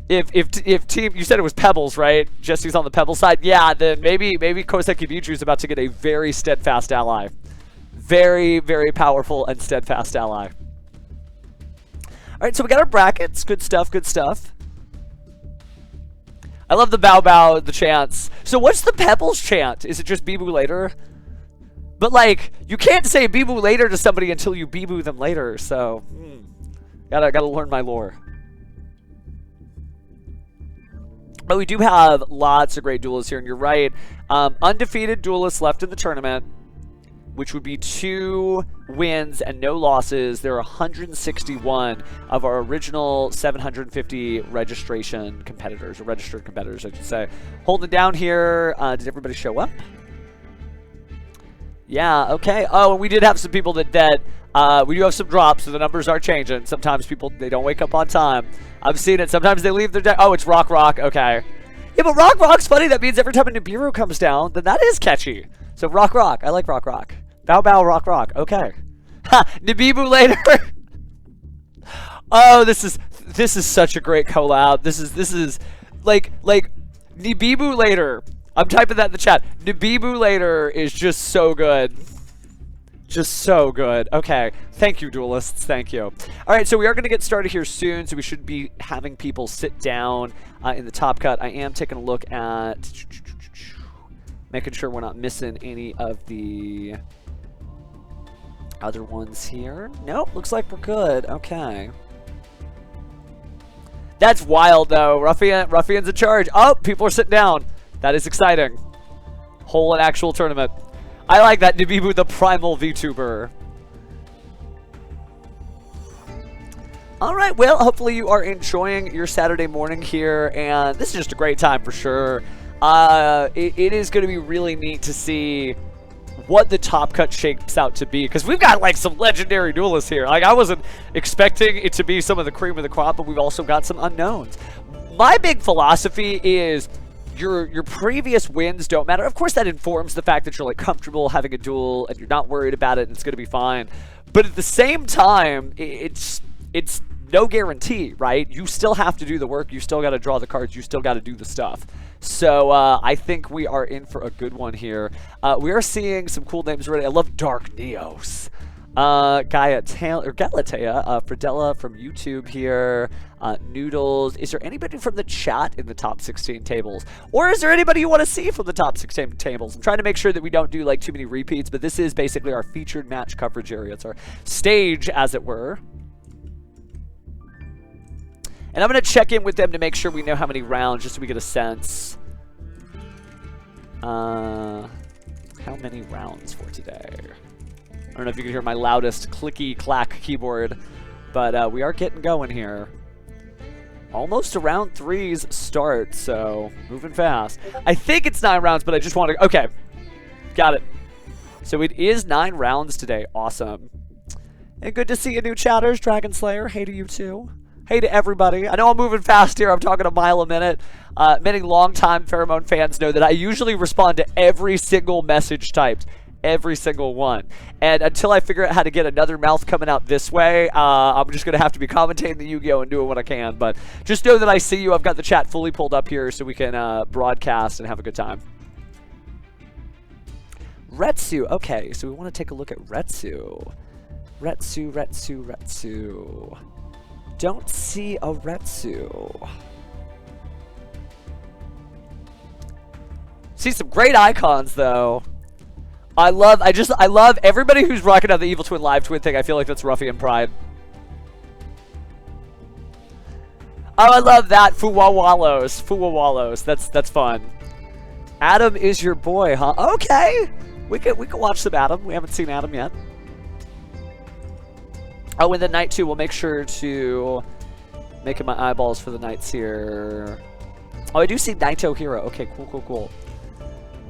[SPEAKER 1] if team, you said it was Pebbles, right? Jesse's on the Pebble side. Yeah, then maybe Koseki Bijou is about to get a very steadfast ally. Very, very powerful and steadfast ally. All right, so we got our brackets. Good stuff, good stuff. I love the bow bow, the chants. So what's the Pebbles chant? Is it just Bibu later? But, like, you can't say Bibu later to somebody until you Bibu them later. So, gotta learn my lore. But we do have lots of great duelists here, and you're right. Undefeated duelists left in the tournament, which would be 2 wins and no losses. There are 161 of our original 750 registration competitors, or registered competitors, I should say. Holding it down here. Did everybody show up? Yeah, okay. Oh, and we did have some people that we do have some drops, so the numbers are changing. Sometimes people, they don't wake up on time. I've seen it. Sometimes they leave their oh, it's Rock. Okay. Yeah, but Rock's funny. That means every time a Nibiru comes down, then that is catchy. So Rock. I like Rock. Bow, Rock. Okay. Ha! Nibibu later. Oh, this is such a great collab. This is like Nibibu later. I'm typing that in the chat. Nibibu later is just so good. Just so good. Okay. Thank you, duelists. Thank you. All right, so we are going to get started here soon, so we should be having people sit down in the top cut. I am taking a look at making sure we're not missing any of the other ones here. Nope, looks like we're good. Okay. That's wild, though. Ruffian's in charge. Oh, people are sitting down. That is exciting. Whole and actual tournament. I like that. Nibibu, the primal VTuber. All right, well, hopefully you are enjoying your Saturday morning here, and this is just a great time for sure. It is going to be really neat to see what the top cut shapes out to be, because we've got like some legendary duelists here. Like, I wasn't expecting it to be some of the cream of the crop, but we've also got some unknowns. My big philosophy is your previous wins don't matter. Of course, that informs the fact that you're like comfortable having a duel and you're not worried about it and it's going to be fine. But at the same time, it's no guarantee, right? You still have to do the work. You still got to draw the cards. You still got to do the stuff. So I think we are in for a good one here. We are seeing some cool names already. I love Dark Neos. Galatea, Fridella from YouTube here. Noodles. Is there anybody from the chat in the top 16 tables? Or is there anybody you want to see from the top 16 tables? I'm trying to make sure that we don't do like too many repeats, but this is basically our featured match coverage area. It's our stage, as it were. And I'm going to check in with them to make sure we know how many rounds, just so we get a sense. How many rounds for today? I don't know if you can hear my loudest clicky-clack keyboard, but we are getting going here. Almost to round 3's start, so moving fast. I think it's 9 rounds, but I just want to... Okay, got it. So it is 9 rounds today. Awesome. And good to see you, new chatters. Dragon Slayer, hey to you too. Hey to everybody. I know I'm moving fast here. I'm talking a mile a minute. Many longtime Pheromone fans know that I usually respond to every single message typed. Every single one. And until I figure out how to get another mouth coming out this way, I'm just going to have to be commentating the Yu-Gi-Oh! And doing what I can. But just know that I see you. I've got the chat fully pulled up here so we can broadcast and have a good time. Retsu. Okay, so we want to take a look at Retsu. Retsu. Don't see a Retsu. See some great icons though. I love everybody who's rocking out the Evil Twin Live Twin thing. I feel like that's Ruffian pride. Oh, I love that. Fuwawalos. That's fun. Adam is your boy, huh? Okay. We can watch some Adam. We haven't seen Adam yet. Oh, and the night too. We'll make sure to make it my eyeballs for the nights here. Oh, I do see Naito Hero. Okay, cool.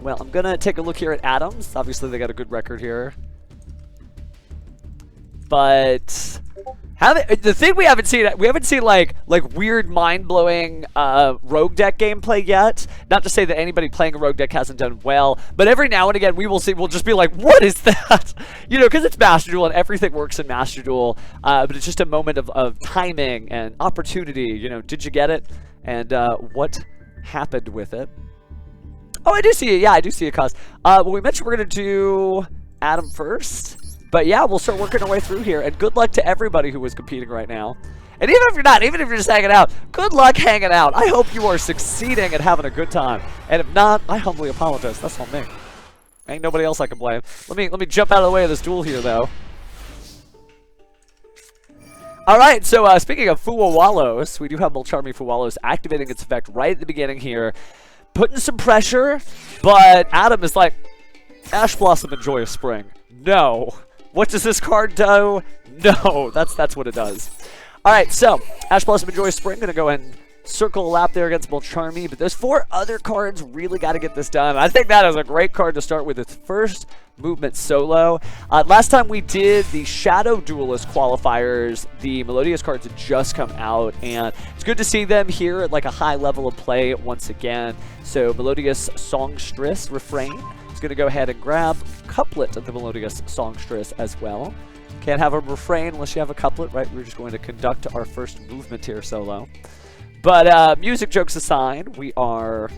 [SPEAKER 1] Well, I'm gonna take a look here at Adams. Obviously, they got a good record here. But The thing we haven't seen like weird mind-blowing rogue deck gameplay yet. Not to say that anybody playing a rogue deck hasn't done well, but every now and again we'll just be like, what is that? You know, because it's Master Duel and everything works in Master Duel, but it's just a moment of timing and opportunity. You know, did you get it? And what happened with it? Oh, I do see it. Yeah, I do see a cause. Well, we mentioned we're gonna do Adam first. But yeah, we'll start working our way through here, and good luck to everybody who is competing right now. And even if you're not, even if you're just hanging out, good luck hanging out. I hope you are succeeding and having a good time. And if not, I humbly apologize. That's on me. Ain't nobody else I can blame. Let me jump out of the way of this duel here, though. All right, so speaking of FUWAMOCO, we do have Molcharmi FUWAMOCO activating its effect right at the beginning here, putting some pressure, but Adam is like, Ash Blossom and Joy of Spring. No. What does this card do? No, that's what it does. All right, so Ash Blossom and Joy of Spring gonna go ahead and circle a lap there against Molcharmi, but those 4 other cards really got to get this done. I think that is a great card to start with its first movement solo. Last time we did the Shadow Duelist qualifiers, the Melodious cards had just come out, and it's good to see them here at like a high level of play once again. So Melodious Songstress Refrain is going to go ahead and grab Couplet of the Melodious Songstress as well. Can't have a refrain unless you have a couplet, right? We're just going to conduct our first movement here solo. But music jokes aside, we are...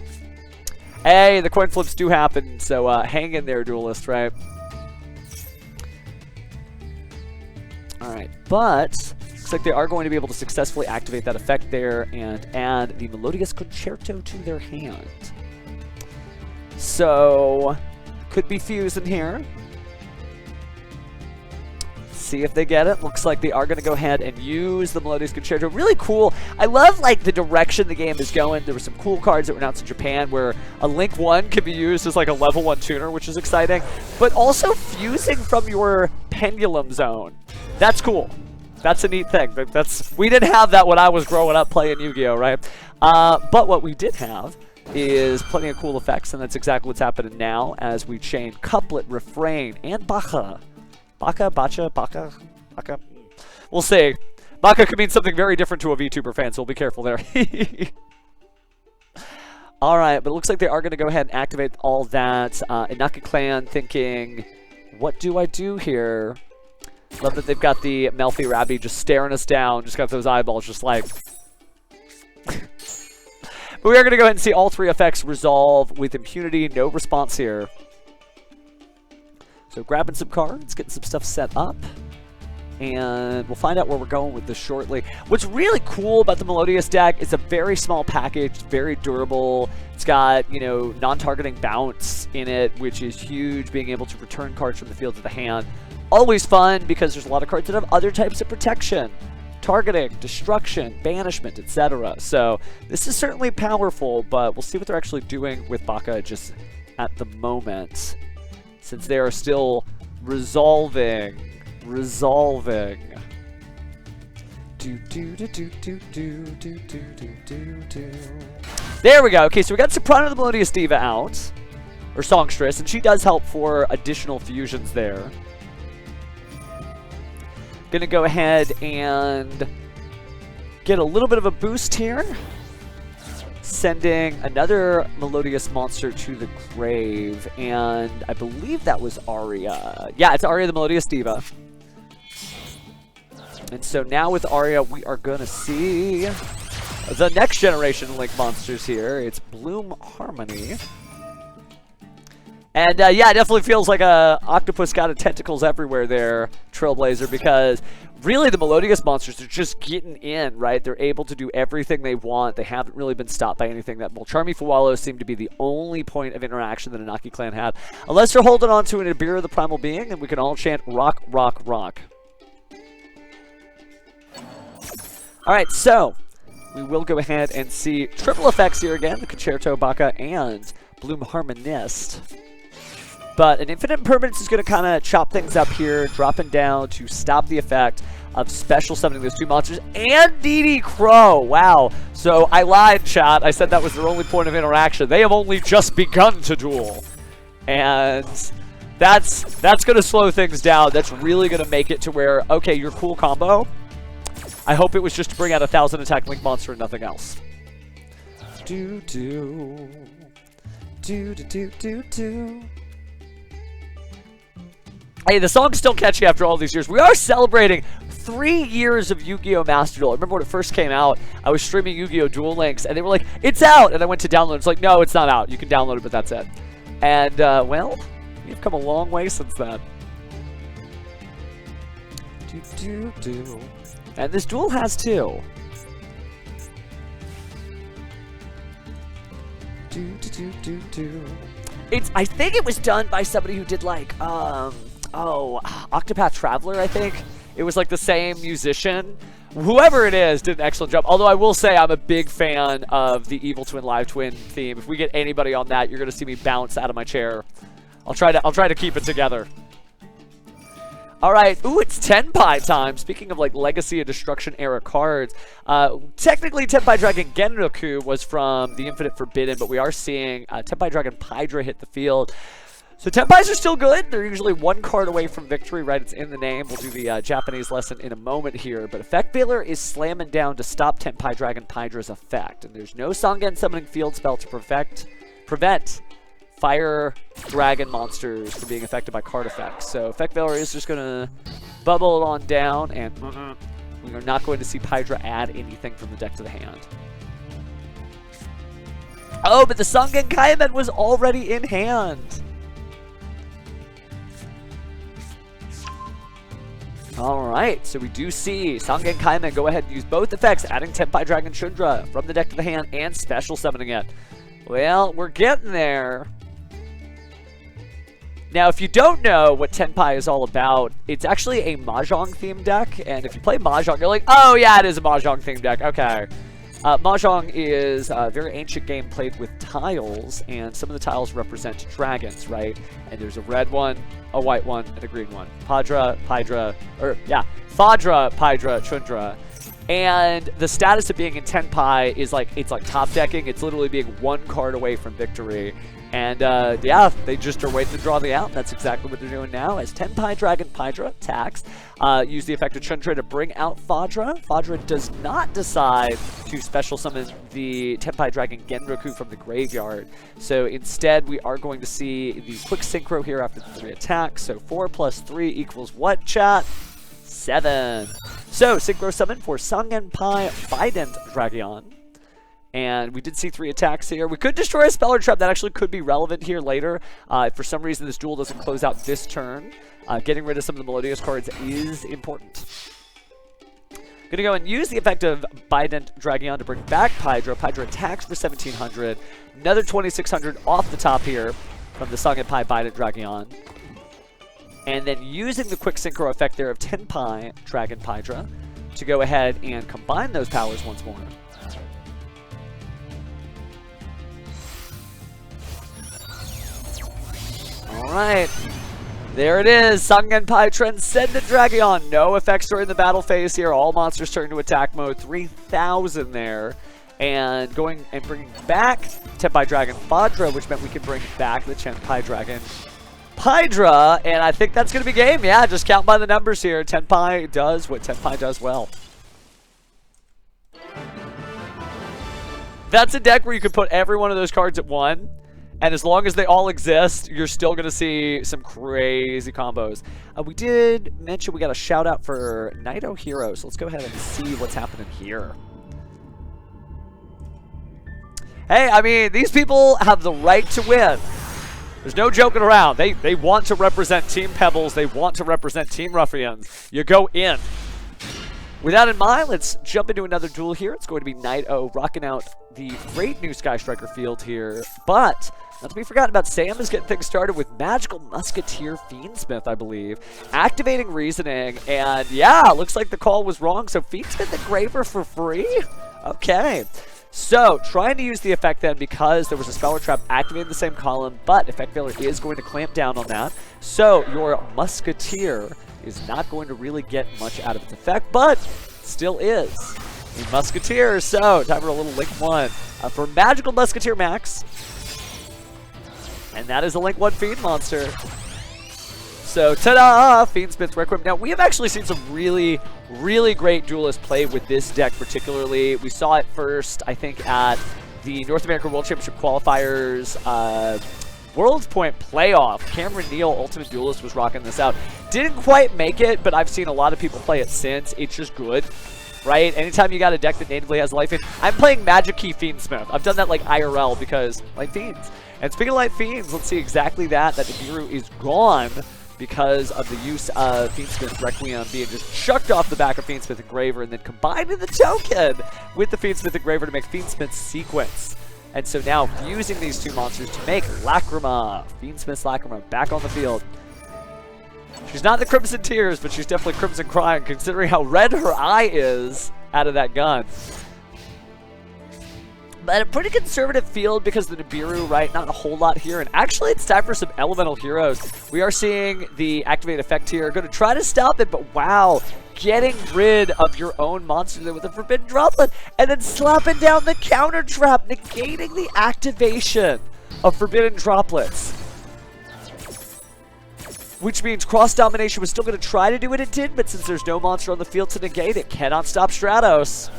[SPEAKER 1] Hey, the coin flips do happen, so hang in there, Duelist, right? Alright, but looks like they are going to be able to successfully activate that effect there and add the Melodious Concerto to their hand. So, could be Fuse in here. See if they get it. Looks like they are going to go ahead and use the Melodious Concerto. Really cool. I love like the direction the game is going. There were some cool cards that were announced in Japan where a Link 1 can be used as like a level 1 tuner, which is exciting. But also fusing from your Pendulum Zone. That's cool. That's a neat thing. We didn't have that when I was growing up playing Yu-Gi-Oh, right? But what we did have is plenty of cool effects, and that's exactly what's happening now as we chain Couplet, Refrain, and Bacha. Baka, Bacha, Baka, Baka. We'll see. Baka could mean something very different to a VTuber fan, so we'll be careful there. Alright, but it looks like they are going to go ahead and activate all that. Inaki Clan thinking, what do I do here? Love that they've got the Melfi Rabbi just staring us down, just got those eyeballs just like... But we are going to go ahead and see all 3 effects resolve with impunity. No response here. So grabbing some cards, getting some stuff set up, and we'll find out where we're going with this shortly. What's really cool about the Melodious deck, it's a very small package, very durable. It's got, you know, non-targeting bounce in it, which is huge, being able to return cards from the field to the hand. Always fun because there's a lot of cards that have other types of protection. Targeting, destruction, banishment, etc. So this is certainly powerful, but we'll see what they're actually doing with Baka just at the moment, since they are still resolving. There we go. Okay, so we got Soprano the Melodious Diva out, or Songstress, and she does help for additional fusions there. Gonna go ahead and get a little bit of a boost here. Sending another Melodious monster to the grave, and I believe that was Aria. Yeah, it's Aria the Melodious Diva. And so now with Aria, we are going to see the next generation Link monsters here. It's Bloom Harmony. And yeah, it definitely feels like a octopus got tentacles everywhere there, Trailblazer, because really the Melodious monsters are just getting in, right? They're able to do everything they want. They haven't really been stopped by anything. That Molcharmi FUWAMOCO seemed to be the only point of interaction that Inaki Clan had. Unless they're holding on to an Ibira the Primal Being, and we can all chant rock, rock, rock. Alright, so we will go ahead and see triple effects here again, the Concerto, Baka, and Bloom Harmonist. But an Infinite Impermanence is going to kind of chop things up here, dropping down to stop the effect of special summoning those 2 monsters and DD Crow. Wow. So I lied, chat. I said that was their only point of interaction. They have only just begun to duel. And that's going to slow things down. That's really going to make it to where, okay, your cool combo, I hope it was just to bring out 1,000 attack Link monster and nothing else. Do do do do do do do. Hey, the song's still catchy after all these years. We are celebrating 3 years of Yu-Gi-Oh! Master Duel. I remember when it first came out, I was streaming Yu-Gi-Oh! Duel Links, and they were like, it's out! And I went to download it. It's like, no, it's not out. You can download it, but that's it. And, well, we've come a long way since then. Do, do, do. And this duel has two. Do, do, do, do, do. I think it was done by somebody who did, like, Octopath Traveler, I think. It was like the same musician. Whoever it is did an excellent job. Although I will say I'm a big fan of the Evil Twin Live Twin theme. If we get anybody on that, you're gonna see me bounce out of my chair. I'll try to keep it together. All right, ooh, it's Tenpai time. Speaking of like Legacy and Destruction era cards, technically Tenpai Dragon Genroku was from the Infinite Forbidden, but we are seeing Tenpai Dragon Pydra hit the field. So Tenpais are still good. They're usually one card away from victory, right? It's in the name. We'll do the Japanese lesson in a moment here. But Effect Veiler is slamming down to stop Tenpai Dragon Pydra's effect. And there's no Sangen Summoning Field spell to prevent Fire Dragon monsters from being affected by card effects. So Effect Veiler is just going to bubble it on down, and we are not going to see Pydra add anything from the deck to the hand. Oh, but the Sangen Kaimen was already in hand. Alright, so we do see Sangen Kaimen go ahead and use both effects, adding Tenpai Dragon Shundra from the deck to the hand and special summoning it. Well, we're getting there. Now, if you don't know what Tenpai is all about, it's actually a Mahjong themed deck, and if you play Mahjong, you're like, oh yeah, it is a Mahjong themed deck, okay. Mahjong is a very ancient game played with tiles, and some of the tiles represent dragons, right? And there's a red one, a white one, and a green one. Fadra, Pydra, Chundra. And the status of being in Tenpai is like, it's like top decking. It's literally being one card away from victory. And yeah, they just are waiting to draw the out. That's exactly what they're doing now. As Tenpai Dragon Pydra attacks, use the effect of Chundra to bring out Fadra. Fadra does not decide to special summon the Tenpai Dragon Genroku from the graveyard. So instead, we are going to see the quick synchro here after the 3 attacks. So 4 plus 3 equals what, chat? 7. So synchro summon for Sangenpai Bident Dragon. And we did see 3 attacks here. We could destroy a spell or trap. That actually could be relevant here later. If for some reason this duel doesn't close out this turn, getting rid of some of the Melodious cards is important. Gonna go and use the effect of Bident Dragon to bring back Pydra. Pydra attacks for 1,700. Another 2,600 off the top here from the Sangenpai Bident Dragon. And then using the quick synchro effect there of Tenpai Dragon Pydra to go ahead and combine those powers once more. Alright, there it is, Sangenpai Transcendent Dragon. No effects during the battle phase here, all monsters turn to attack mode, 3,000 there. And going and bringing back Tenpai Dragon Fadra, which meant we could bring back the Tenpai Dragon Pydra, and I think that's going to be game. Yeah, just count by the numbers here. Tenpai does what Tenpai does well. That's a deck where you could put every one of those cards at 1. And as long as they all exist, you're still going to see some crazy combos. We did mention we got a shout out for Naito Hero, so let's go ahead and see what's happening here. Hey, I mean, these people have the right to win. There's no joking around. They want to represent Team Pebbles. They want to represent Team Ruffians. You go in. With that in mind, let's jump into another duel here. It's going to be Naito rocking out the great new Sky Striker field here. But not to be forgotten about, Sam is getting things started with Magical Musketeer Fiendsmith, I believe. Activating Reasoning, and yeah, looks like the call was wrong. So Fiendsmith the Graver for free? Okay. So, trying to use the effect then because there was a spell or trap activating the same column, but Effect Veiler is going to clamp down on that. So, your Musketeer is not going to really get much out of its effect, but still is a Musketeer. So, time for a little Link 1 for Magical Musketeer Max. And that is a Link 1 Fiend monster. So, ta-da! Fiendsmith Requiem. Now, we have actually seen some really, really great duelists play with this deck particularly. We saw it first, I think, at the North American World Championship Qualifiers World Point Playoff. Cameron Neal, Ultimate Duelist, was rocking this out. Didn't quite make it, but I've seen a lot of people play it since. It's just good, right? Anytime you got a deck that natively has Light Fiend. I'm playing Magic Key Fiendsmith. I've done that like IRL because Light Fiends. And speaking of Light Fiends, let's see exactly that. That Nibiru is gone because of the use of Fiendsmith Requiem being just chucked off the back of Fiendsmith Engraver and then combining the token with the Fiendsmith Engraver to make Fiendsmith Sequence. And so now fusing these two monsters to make Lacrima. Fiendsmith's Lacrima back on the field. She's not the Crimson Tears, but she's definitely Crimson Crying considering how red her eye is out of that gun. But a pretty conservative field because the Nibiru, right? Not a whole lot here. And actually, it's time for some elemental heroes. We are seeing the activate effect here. Going to try to stop it, but wow. Getting rid of your own monster there with a Forbidden Droplet. And then slapping down the counter trap, negating the activation of Forbidden Droplets. Which means Cross Domination was still going to try to do what it did, but since there's no monster on the field to negate it, cannot stop Stratos.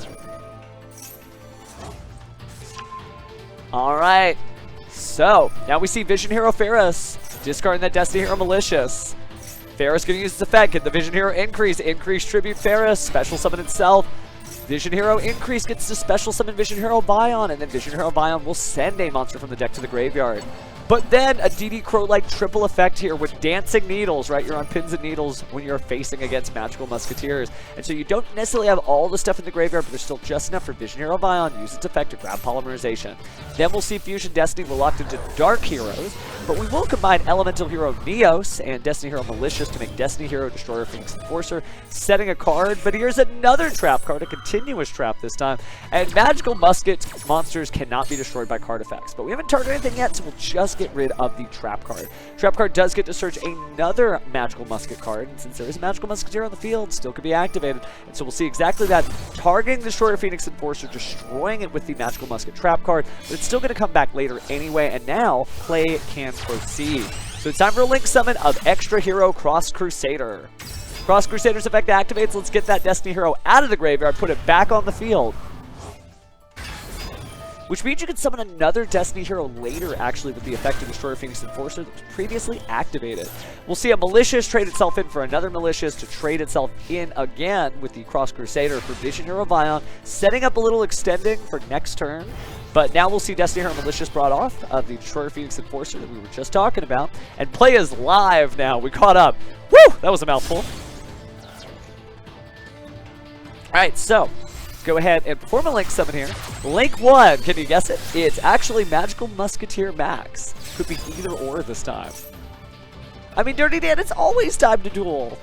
[SPEAKER 1] Alright, so now we see Vision Hero Ferris discarding that Destiny Hero Malicious. Ferris gonna use its effect, get the Vision Hero increase Tribute Ferris, special summon itself. Vision Hero increase gets to special summon Vision Hero Bion, and then Vision Hero Bion will send a monster from the deck to the graveyard. But then a DD Crow-like triple effect here with Dancing Needles, right? You're on pins and needles when you're facing against Magical Musketeers. And so you don't necessarily have all the stuff in the graveyard, but there's still just enough for Vision Hero Bion, use its effect to grab Polymerization. Then we'll see Fusion Destiny, we're locked into Dark Heroes, but we will combine Elemental Hero Neos and Destiny Hero Malicious to make Destiny Hero Destroyer Phoenix Enforcer, setting a card. But here's another trap card, a continuous trap this time. And Magical Musket monsters cannot be destroyed by card effects. But we haven't targeted anything yet, so we'll just get rid of the trap card. Trap card does get to search another Magical Musket card, and since there is a Magical Musketeer on the field, still could be activated. And so we'll see exactly that, targeting the Destroyer Phoenix Enforcer, destroying it with the Magical Musket trap card, but it's still going to come back later anyway, and now play can proceed. So it's time for a Link Summon of Extra Hero Cross Crusader. Cross Crusader's effect activates, let's get that Destiny Hero out of the graveyard, put it back on the field. Which means you can summon another Destiny Hero later, actually, with the effect of Destroyer Phoenix Enforcer that was previously activated. We'll see a Malicious trade itself in for another Malicious to trade itself in again with the Cross Crusader for Vision Hero Bion, setting up a little extending for next turn. But now we'll see Destiny Hero Malicious brought off of the Destroyer Phoenix Enforcer that we were just talking about. And play is live now. We caught up. Woo! That was a mouthful. Alright, so go ahead and perform a Link Summon here. Link 1, can you guess it? It's actually Magical Musketeer Max. Could be either or this time. I mean, Dirty Dan, it's always time to duel.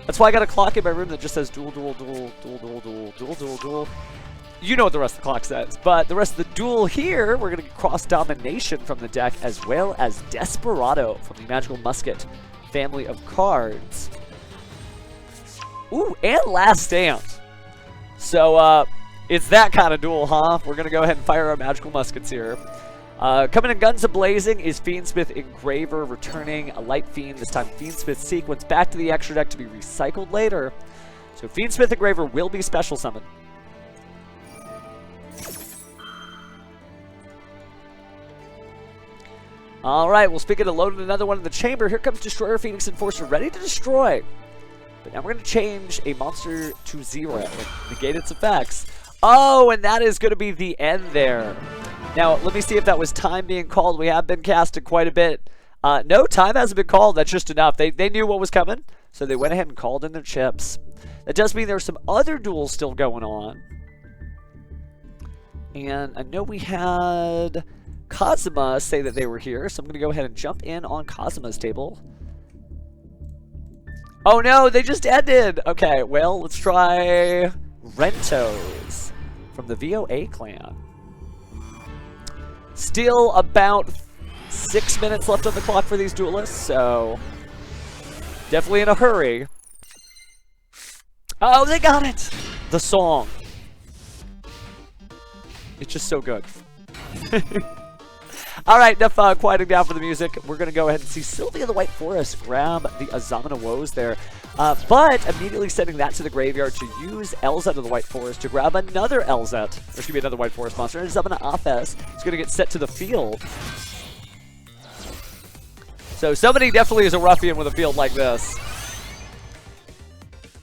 [SPEAKER 1] That's why I got a clock in my room that just says duel, duel, duel, duel, duel, duel, duel, duel, duel. You know what the rest of the clock says. But the rest of the duel here, we're going to get Cross Domination from the deck, as well as Desperado from the Magical Musket family of cards. Ooh, and Last Stand. So, it's that kind of duel, huh? We're going to go ahead and fire our Magical Muskets here. Coming in guns a-blazing is Fiendsmith Engraver, returning a Light Fiend, this time Fiendsmith Sequence, back to the extra deck to be recycled later. So Fiendsmith Engraver will be special summoned. Alright, well, speaking of loading another one in the chamber, here comes Destroyer Phoenix Enforcer, ready to destroy. But now we're going to change a monster to 0 and negate its effects. Oh, and that is going to be the end there. Now, let me see if that was time being called. We have been casted quite a bit. No, time hasn't been called. That's just enough. They knew what was coming, so they went ahead and called in their chips. That does mean there's some other duels still going on. And I know we had Kazuma say that they were here, so I'm going to go ahead and jump in on Kazuma's table. Oh no, they just ended! Okay, well, let's try Rentos from the VOA clan. Still about 6 minutes left on the clock for these duelists, so definitely in a hurry. Oh, they got it! The song. It's just so good. All right, enough quieting down for the music. We're going to go ahead and see Sylvia the White Forest grab the Azamana Woes there. But immediately sending that to the graveyard to use Elzet of the White Forest to grab another Elzet. There should be another White Forest monster. And Azamana Aphes is going to get set to the field. So somebody definitely is a ruffian with a field like this.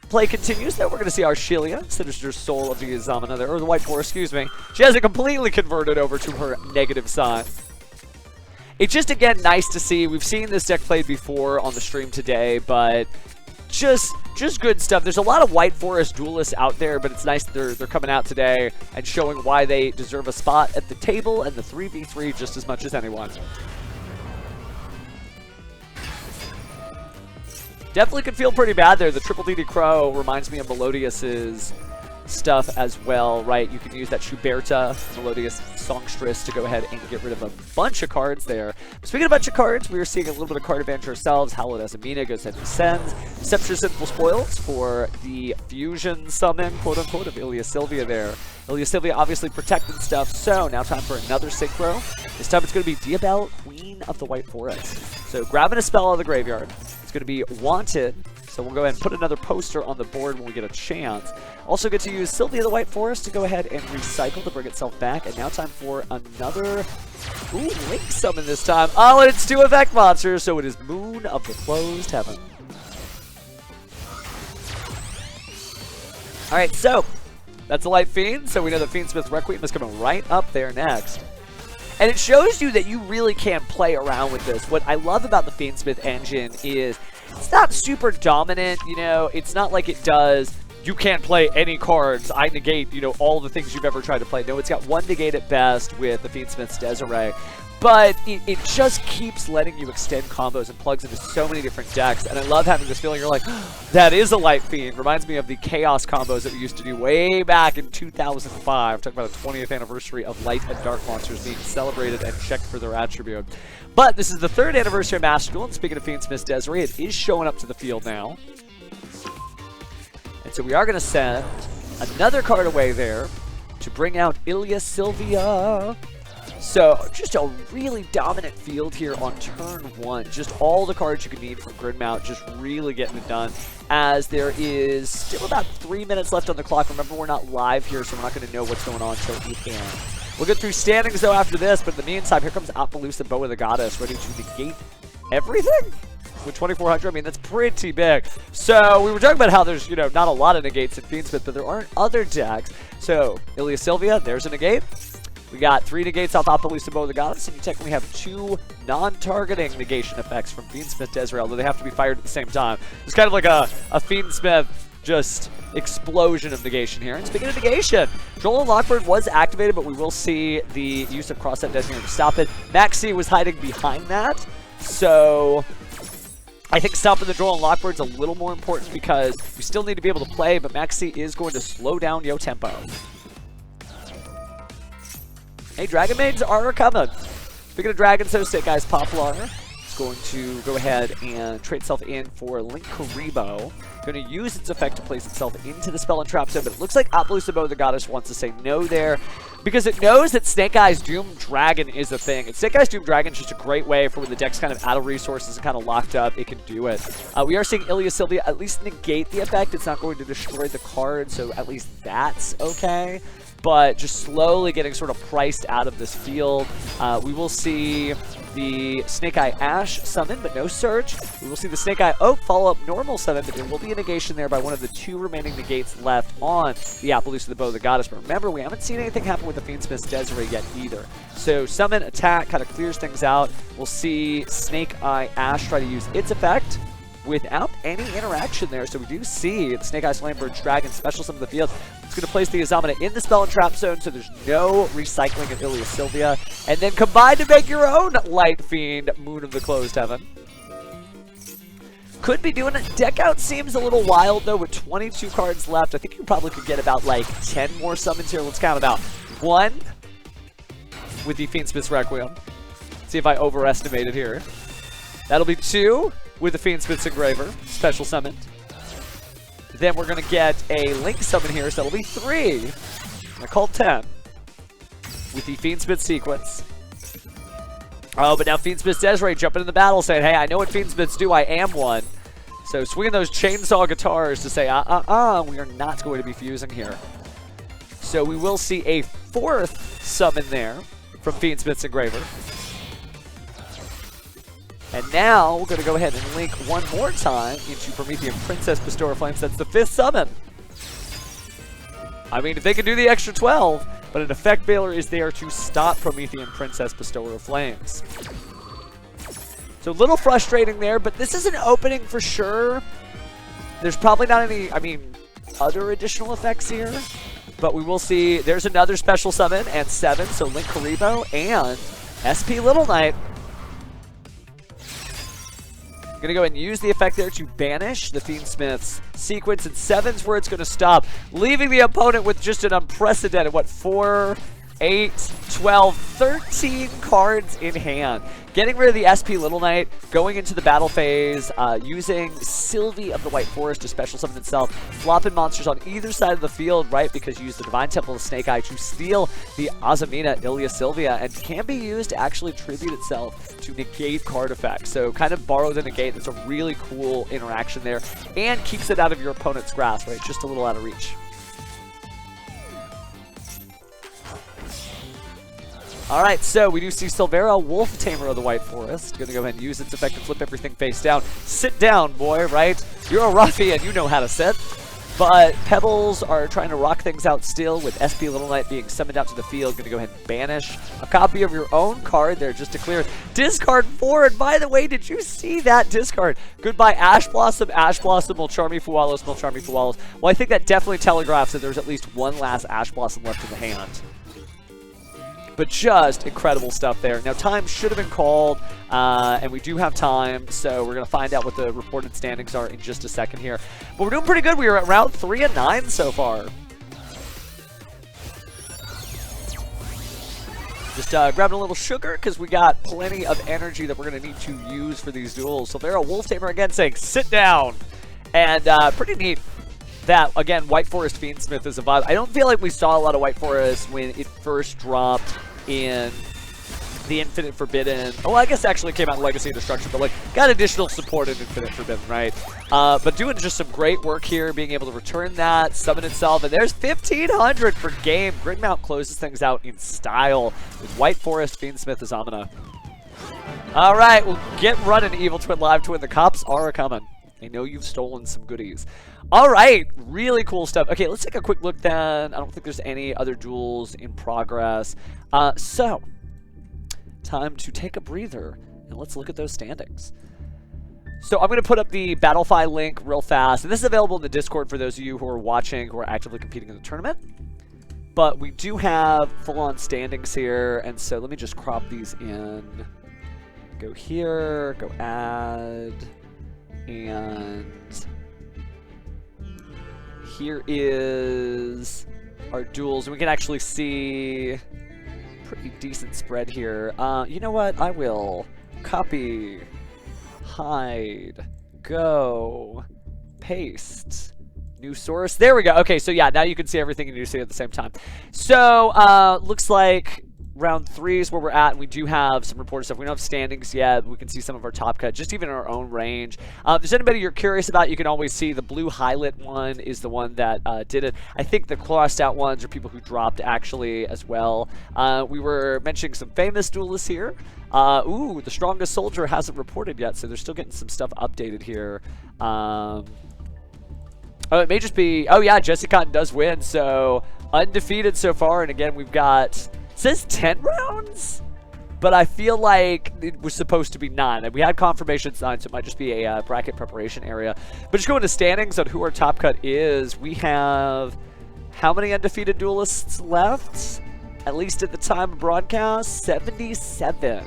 [SPEAKER 1] Play continues, though. We're going to see Arshilia, Sinister Soul of the Azamana there, or the White Forest, excuse me. She hasn't completely converted over to her negative side. It's just, again, nice to see. We've seen this deck played before on the stream today, but just good stuff. There's a lot of White Forest duelists out there, but it's nice that they're coming out today and showing why they deserve a spot at the table and the 3v3 just as much as anyone. Definitely could feel pretty bad there. The Triple DD Crow reminds me of Melodius's stuff as well, right? You can use that Schuberta, Melodius Songstress to go ahead and get rid of a bunch of cards there. Speaking of a bunch of cards, we are seeing a little bit of card advantage ourselves. Hallowed Azamina goes ahead and sends. Deception Sinful Spoils for the fusion summon, quote-unquote, of Ilya Sylvia there. Ilya Sylvia obviously protecting stuff, so now time for another Synchro. This time it's going to be Diabel, Queen of the White Forest. So grabbing a spell out of the graveyard. It's going to be Wanted. So we'll go ahead and put another poster on the board when we get a chance. Also get to use Sylvia the White Forest to go ahead and recycle to bring itself back. And now time for another Link Summon this time. Oh, and it's 2 effect monsters, so it is Moon of the Closed Heaven. Alright, so that's a Light Fiend. So we know that Fiendsmith Requiem is coming right up there next. And it shows you that you really can play around with this. What I love about the Fiendsmith engine is it's not super dominant, you know, it's not like it does, you can't play any cards, I negate, you know, all the things you've ever tried to play. No, it's got 1 negate at best with the Fiendsmith's Desiree. But it just keeps letting you extend combos and plugs into so many different decks. And I love having this feeling, you're like, that is a Light Fiend. Reminds me of the Chaos combos that we used to do way back in 2005. Talking about the 20th anniversary of Light and Dark monsters being celebrated and checked for their attribute. But this is the 3rd anniversary of Master Duel. And speaking of Fiendsmith's Desiree, it is showing up to the field now. And so we are going to send another card away there to bring out Ilya Sylvia. So, just a really dominant field here on turn 1. Just all the cards you can need from Grid Mount, just really getting it done. As there is still about 3 minutes left on the clock. Remember, we're not live here, so we're not going to know what's going on until the end. We'll get through standings, though, after this. But in the meantime, here comes Appaloosa, Bow of the Goddess, ready to negate everything? With 2,400, I mean, that's pretty big. So, we were talking about how there's, you know, not a lot of negates in Fiendsmith, but there aren't other decks. So, Ilya Sylvia, there's a negate. We got 3 negates off Appaloosa, Bow of the Goddess, and you technically have 2 non-targeting negation effects from Fiendsmith Desiree, although they have to be fired at the same time. It's kind of like a Fiendsmith just explosion of negation here. And speaking of negation, Joel and Lockbird was activated, but we will see the use of Cross-Set Designator to stop it. Maxi was hiding behind that, so I think stopping the Joel and Lockbird's a little more important because we still need to be able to play, but Maxi is going to slow down Yo Tempo. Hey, Dragon Maids are coming. Speaking of dragons, so Snake Eyes Poplar is going to go ahead and trade itself in for Link Karibo. Going to use its effect to place itself into the Spell and Trap Zone, but it looks like Appaloosa, Bow of the Goddess wants to say no there because it knows that Snake Eyes Doom Dragon is a thing. And Snake Eyes Doom Dragon is just a great way for when the deck's kind of out of resources and kind of locked up, it can do it. We are seeing Ilya Sylvia at least negate the effect. It's not going to destroy the card, so at least that's okay. But just slowly getting sort of priced out of this field. We will see the Snake Eye Ash summon, but no Surge. We will see the Snake Eye Oak follow up normal summon, but there will be a negation there by one of the 2 remaining negates left on the Appaloosa, the Bow of the Goddess. But remember, we haven't seen anything happen with the Fiendsmith's Desiree yet either. So summon, attack, kind of clears things out. We'll see Snake Eye Ash try to use its effect without any interaction there. So we do see the Snake Eyes Flamebird's Dragon special summon the field. It's going to place the Azamana in the Spell and Trap Zone, so there's no recycling of Ilya Sylvia. And then combine to make your own Light Fiend, Moon of the Closed Heaven. Could be doing it. Deck out seems a little wild, though, with 22 cards left. I think you probably could get about, like, 10 more summons here. Let's count them out. 1 with the Fiendsmith's Requiem. See if I overestimated here. That'll be 2 with the Fiendsmith's Engraver, special summon. Then we're going to get a Link summon here, so that'll be 3. I called 10. With the Fiendsmith Sequence. Oh, but now Fiendsmith's Desiree jumping in the battle saying, hey, I know what Fiendsmiths do. I am one. So swinging those chainsaw guitars to say, we are not going to be fusing here. So we will see a 4th summon there from Fiendsmith's Engraver. And now we're going to go ahead and link one more time into Promethean Princess Bestower of Flames. That's the 5th summon. I mean, if they can do the extra 12, but an Effect Veiler is there to stop Promethean Princess Bestower of Flames. So a little frustrating there, but this is an opening for sure. There's probably not any, other additional effects here. But we will see, there's another special summon and 7, so Link Haribo and SP Little Knight. Gonna go ahead and use the effect there to banish the Fiendsmith's sequence, and 7's where it's gonna stop, leaving the opponent with just an unprecedented, 4, 8, 12, 13 cards in hand. Getting rid of the SP Little Knight, going into the battle phase, using Sylvie of the White Forest to special summon itself, flopping monsters on either side of the field, right? Because you use the Divine Temple of Snake Eye to steal the Azamina Ilia Sylvia, and can be used to actually tribute itself to negate card effects. So kind of borrow the negate. That's a really cool interaction there, and keeps it out of your opponent's grasp, right? Just a little out of reach. Alright, so we do see Silvera, Wolf Tamer of the White Forest. Gonna go ahead and use its effect to flip everything face down. Sit down, boy, right? You're a roughie and you know how to sit. But Pebbles are trying to rock things out still, with SP Little Knight being summoned out to the field. Gonna go ahead and banish a copy of your own card there just to clear. Discard 4, and by the way, did you see that discard? Goodbye Ash Blossom, Mulcharmy Fuwalos, Mulcharmy Fuwalos. Well, I think that definitely telegraphs that there's at least one last Ash Blossom left in the hand. But just incredible stuff there. Now, time should have been called, and we do have time, so we're going to find out what the reported standings are in just a second here. But we're doing pretty good. We are at round 3 and 9 so far. Just grabbing a little sugar, because we got plenty of energy that we're going to need to use for these duels. Silvera, Wolf Tamer again saying, sit down. And pretty neat that, again, White Forest Fiendsmith is a vibe. I don't feel like we saw a lot of White Forest when it first dropped in the Infinite Forbidden. Oh, I guess it actually came out in Legacy of Destruction, but, like, got additional support in Infinite Forbidden, right? But doing just some great work here, being able to return that, summon itself, and there's 1,500 per game. Gridmount closes things out in style with White Forest Fiendsmith as Amina. All right, well, get running, Evil Twin Live Twin. The cops are coming. I know you've stolen some goodies. All right, really cool stuff. Okay, let's take a quick look then. I don't think there's any other duels in progress. So, time to take a breather, and let's look at those standings. So I'm going to put up the Battlefy link real fast, and this is available in the Discord for those of you who are watching, who are actively competing in the tournament. But we do have full-on standings here, and so let me just crop these in. Go here, go add, and here is our duels. We can actually see pretty decent spread here. You know what? I will copy, hide, go, paste, new source. There we go. Okay, so yeah, now you can see everything and you see it at the same time. So looks like round 3 is where we're at, and we do have some reported stuff. We don't have standings yet. We can see some of our top cut, just even in our own range. If there's anybody you're curious about, you can always see the blue highlight one is the one that did it. I think the crossed out ones are people who dropped actually as well. We were mentioning some famous duelists here. Ooh, the strongest soldier hasn't reported yet, so they're still getting some stuff updated here. Oh, it may just be, oh yeah, Jesse Cotton does win, so undefeated so far, and again, we've got, it says 10 rounds, but I feel like it was supposed to be 9. We had confirmations 9, so it might just be a bracket preparation area. But just going to standings on who our top cut is, we have how many undefeated duelists left? At least at the time of broadcast, 77.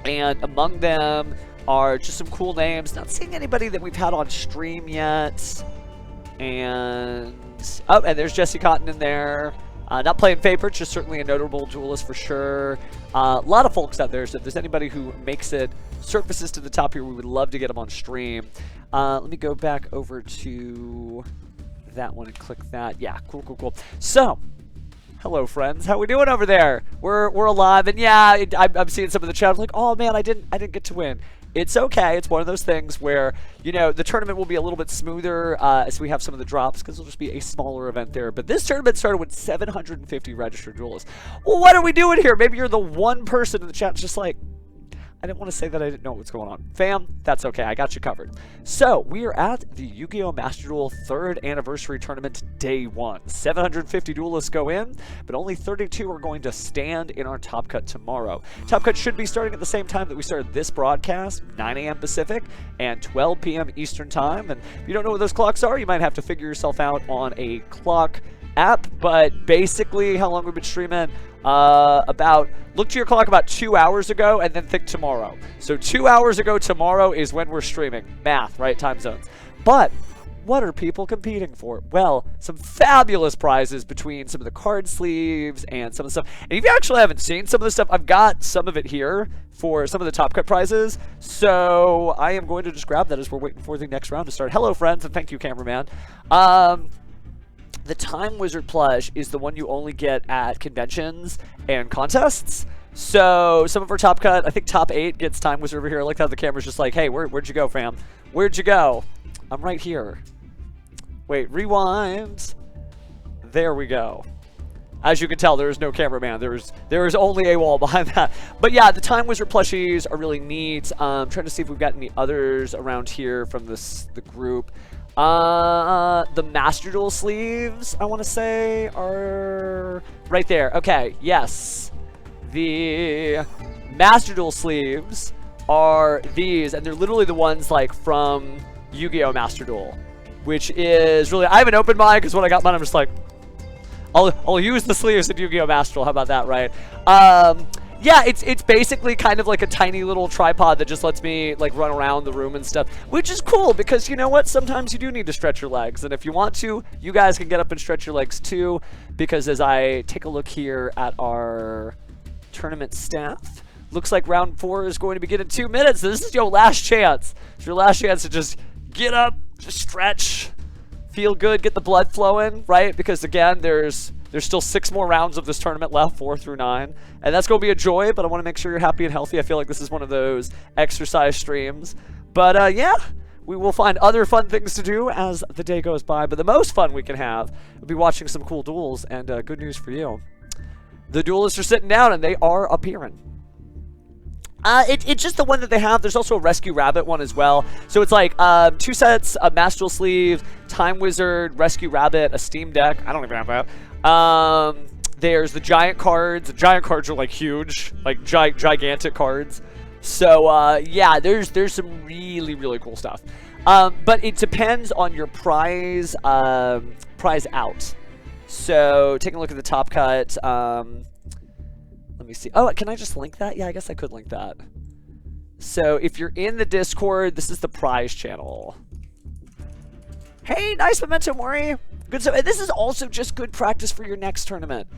[SPEAKER 1] And among them are just some cool names. Not seeing anybody that we've had on stream yet. And, oh, and there's Jesse Cotton in there. Not playing favorites, just certainly a notable duelist for sure. A lot of folks out there, so if there's anybody who makes it, surfaces to the top here, we would love to get them on stream. Let me go back over to that one and click that. Yeah, cool, cool, cool. So, Hello, friends. How we doing over there? We're alive, and yeah, I'm seeing some of the chat. I'm like, oh man, I didn't get to win. It's okay. It's one of those things where, you know, the tournament will be a little bit smoother as we have some of the drops, because it'll just be a smaller event there. But this tournament started with 750 registered duelists. Well, what are we doing here? Maybe you're the one person in the chat just like, I didn't want to say that I didn't know what's going on. Fam, that's okay. I got you covered. So, we are at the Yu-Gi-Oh! Master Duel 3rd Anniversary Tournament Day 1. 750 duelists go in, but only 32 are going to stand in our Top Cut tomorrow. Top Cut should be starting at the same time that we started this broadcast, 9 a.m. Pacific and 12 p.m. Eastern Time. And if you don't know what those clocks are, you might have to figure yourself out on a clock app. But basically, how long we've been streaming, look to your clock about 2 hours ago and then think tomorrow. So 2 hours ago tomorrow is when we're streaming. Math, right? Time zones. But what are people competing for? Well, some fabulous prizes between some of the card sleeves and some of the stuff. And if you actually haven't seen some of the stuff, I've got some of it here for some of the Top Cut prizes. So I am going to just grab that as we're waiting for the next round to start. Hello, friends, and thank you, cameraman. The Time Wizard plush is the one you only get at conventions and contests. So some of our Top Cut, I think top 8 gets Time Wizard over here. I like how the camera's just like, hey, where'd you go, fam? Where'd you go? I'm right here. Wait, rewind. There we go. As you can tell, there is no cameraman. There is only a wall behind that. But yeah, the Time Wizard plushies are really neat. Trying to see if we've got any others around here from the group. The Master Duel sleeves, I want to say, are right there. Okay, yes. The Master Duel sleeves are these, and they're literally the ones like from Yu-Gi-Oh! Master Duel, which is really, I haven't opened mine because when I got mine, I'm just like, I'll use the sleeves in Yu-Gi-Oh! Master Duel. How about that, right? Yeah, it's basically kind of like a tiny little tripod that just lets me like run around the room and stuff, which is cool because you know what? Sometimes you do need to stretch your legs, and if you want to, you guys can get up and stretch your legs too, because as I take a look here at our tournament staff, looks like round 4 is going to begin in 2 minutes. So this is your last chance. It's your last chance to just get up, just stretch, feel good, get the blood flowing, right? Because again, there's still 6 more rounds of this tournament left, 4 through 9. And that's going to be a joy, but I want to make sure you're happy and healthy. I feel like this is one of those exercise streams. But yeah, we will find other fun things to do as the day goes by. But the most fun we can have will be watching some cool duels. And good news for you. The duelists are sitting down and they are appearing. It's just the one that they have. There's also a Rescue Rabbit one as well. So it's like 2 sets, a Master Duel sleeve, Time Wizard, Rescue Rabbit, a Steam Deck. I don't even have that. There's the giant cards. The giant cards are like huge, like gigantic cards. So yeah, there's some really, really cool stuff. But it depends on your prize out. So taking a look at the Top Cut. Let me see. Oh, can I just link that? Yeah, I guess I could link that. So if you're in the Discord, this is the prize channel. Hey, nice memento mori. Good stuff. And this is also just good practice for your next tournament.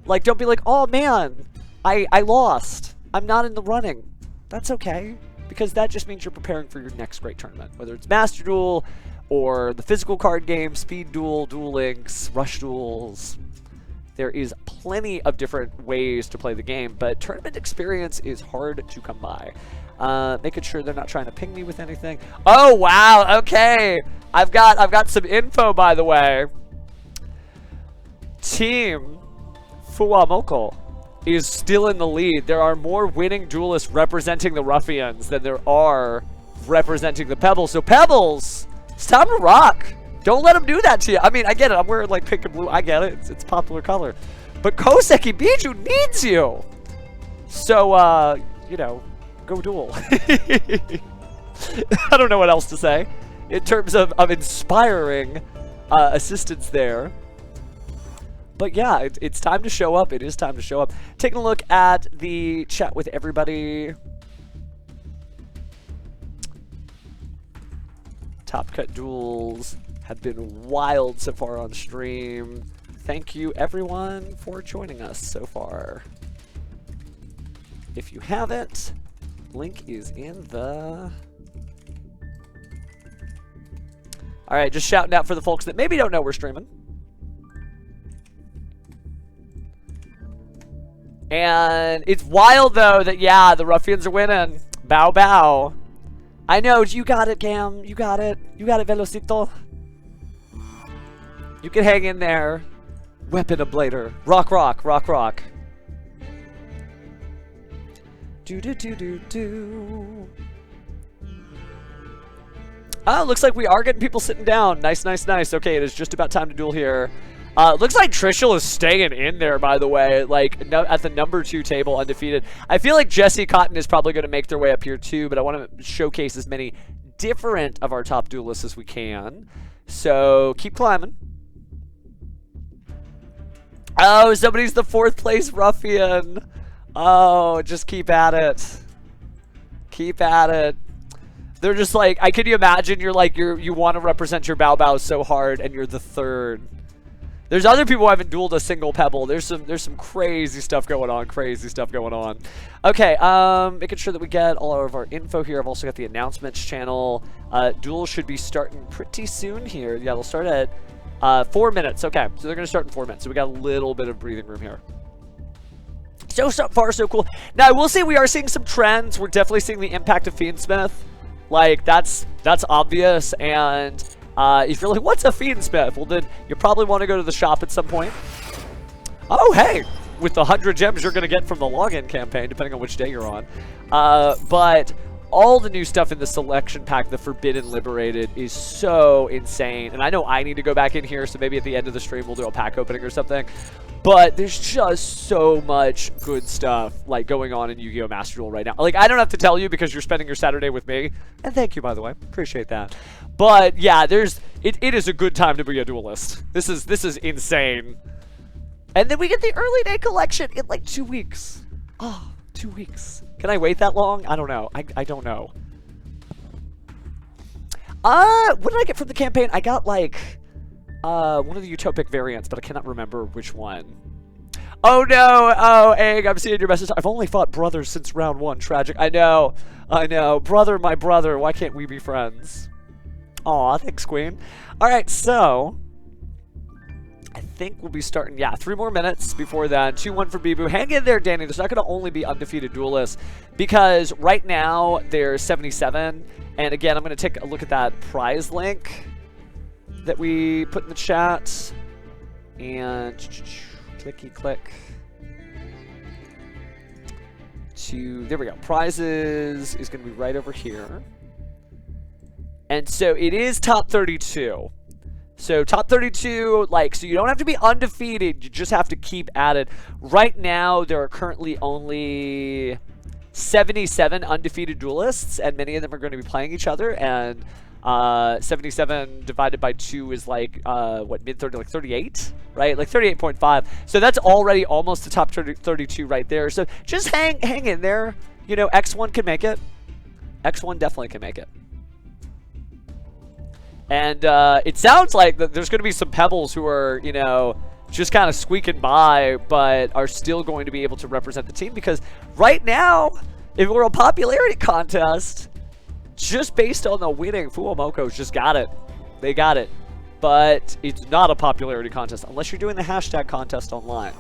[SPEAKER 1] Like, don't be like, oh man, I lost. I'm not in the running. That's okay, because that just means you're preparing for your next great tournament. Whether it's Master Duel or the physical card game, Speed Duel, Duel Links, Rush Duels. There is plenty of different ways to play the game, but tournament experience is hard to come by. Making sure they're not trying to ping me with anything. Oh wow, okay. I've got some info, by the way. Team FUWAMOCO is still in the lead. There are more winning duelists representing the Ruffians than there are representing the Pebbles. So Pebbles, it's time to rock. Don't let them do that to you. I mean, I get it. I'm wearing like pink and blue. I get it. It's popular color. But Koseki Bijou needs you. So, you know, go duel. I don't know what else to say in terms of inspiring assistance there. But yeah, it's time to show up. It is time to show up. Taking a look at the chat with everybody. Top Cut duels have been wild so far on stream. Thank you everyone for joining us so far. If you haven't, link is in the... Alright, just shouting out for the folks that maybe don't know we're streaming. And it's wild, though, that, yeah, the Ruffians are winning. Bow, bow. I know, you got it, Gam. You got it. You got it, Velocito. You can hang in there. Weapon ablator. Rock, rock, rock, rock. Do, do, do, do, do. Oh, looks like we are getting people sitting down. Nice, nice, nice. Okay, it is just about time to duel here. Looks like Trishul is staying in there, by the way, like at the number 2 table, undefeated. I feel like Jesse Cotton is probably going to make their way up here too, but I want to showcase as many different of our top duelists as we can. So keep climbing. Oh, somebody's the 4th place Ruffian. Oh, just keep at it. Keep at it. They're just like, can you imagine you're like, you want to represent your Bao Bao so hard and you're the 3rd. There's other people who haven't dueled a single pebble. There's some crazy stuff going on. Crazy stuff going on. Okay, making sure that we get all of our info here. I've also got the announcements channel. Duel should be starting pretty soon here. Yeah, they'll start at 4 minutes. Okay, so they're going to start in 4 minutes. So we got a little bit of breathing room here. So far, so cool. Now, I will say we are seeing some trends. We're definitely seeing the impact of Fiendsmith. Like, that's obvious, and if you're like, what's a Fiendsmith? Well, then you probably want to go to the shop at some point. Oh, hey! With the 100 gems you're going to get from the login campaign, depending on which day you're on. But all the new stuff in the selection pack, the Forbidden Liberated, is so insane. And I know I need to go back in here, so maybe at the end of the stream we'll do a pack opening or something. But there's just so much good stuff like going on in Yu-Gi-Oh! Master Duel right now. Like, I don't have to tell you because you're spending your Saturday with me. And thank you, by the way. Appreciate that. But yeah, it is a good time to be a duelist. This is insane. And then we get the early day collection in like 2 weeks. Oh, 2 weeks. Can I wait that long? I don't know. I don't know. What did I get from the campaign? I got like one of the utopic variants, but I cannot remember which one. Oh no! Oh, Egg, I'm seeing your message. I've only fought brothers since round 1. Tragic. I know. I know. Brother, my brother. Why can't we be friends? Aw, thanks, Queen. Alright, so I think we'll be starting, yeah, 3 more minutes before then. 2-1 for Bibu. Hang in there, Danny. There's not going to only be undefeated duelists because right now there's 77. And again, I'm going to take a look at that prize link that we put in the chat. And clicky click. There we go. Prizes is going to be right over here. And so it is top 32. So top 32, like, so you don't have to be undefeated. You just have to keep at it. Right now, there are currently only 77 undefeated duelists, and many of them are going to be playing each other. And 77 divided by 2 is like, what, mid-30, like 38, right? Like 38.5. So that's already almost the top 32 right there. So just hang in there. You know, X1 can make it. X1 definitely can make it. And it sounds like that there's going to be some Pebbles who are, you know, just kind of squeaking by, but are still going to be able to represent the team. Because right now, if it were a popularity contest, just based on the winning, FUWAMOCO's just got it. They got it. But it's not a popularity contest unless you're doing the hashtag contest online.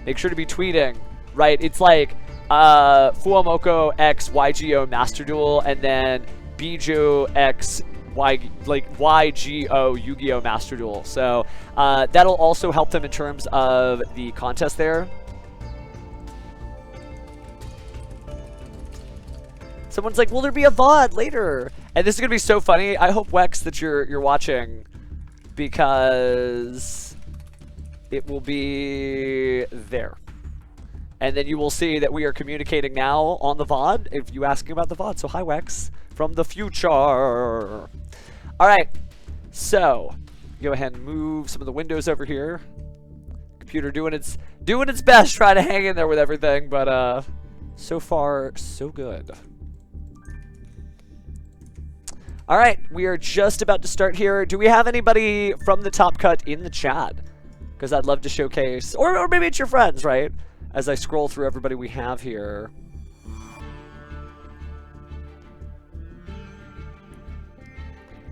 [SPEAKER 1] Make sure to be tweeting, right? It's like FUWAMOCO X YGO Master Duel, and then Bijou X YGO Yu-Gi-Oh! Master Duel. So that'll also help them in terms of the contest there. Someone's like, will there be a VOD later? And this is going to be so funny. I hope, Wex, that you're watching, because it will be there. And then you will see that we are communicating now on the VOD if you asking about the VOD. So hi, Wex, from the future. All right, so go ahead and move some of the windows over here. Computer doing its best, trying to hang in there with everything, but so far so good. All right, we are just about to start here. Do we have anybody from the Top Cut in the chat? Because I'd love to showcase, or maybe it's your friends, right? As I scroll through everybody we have here.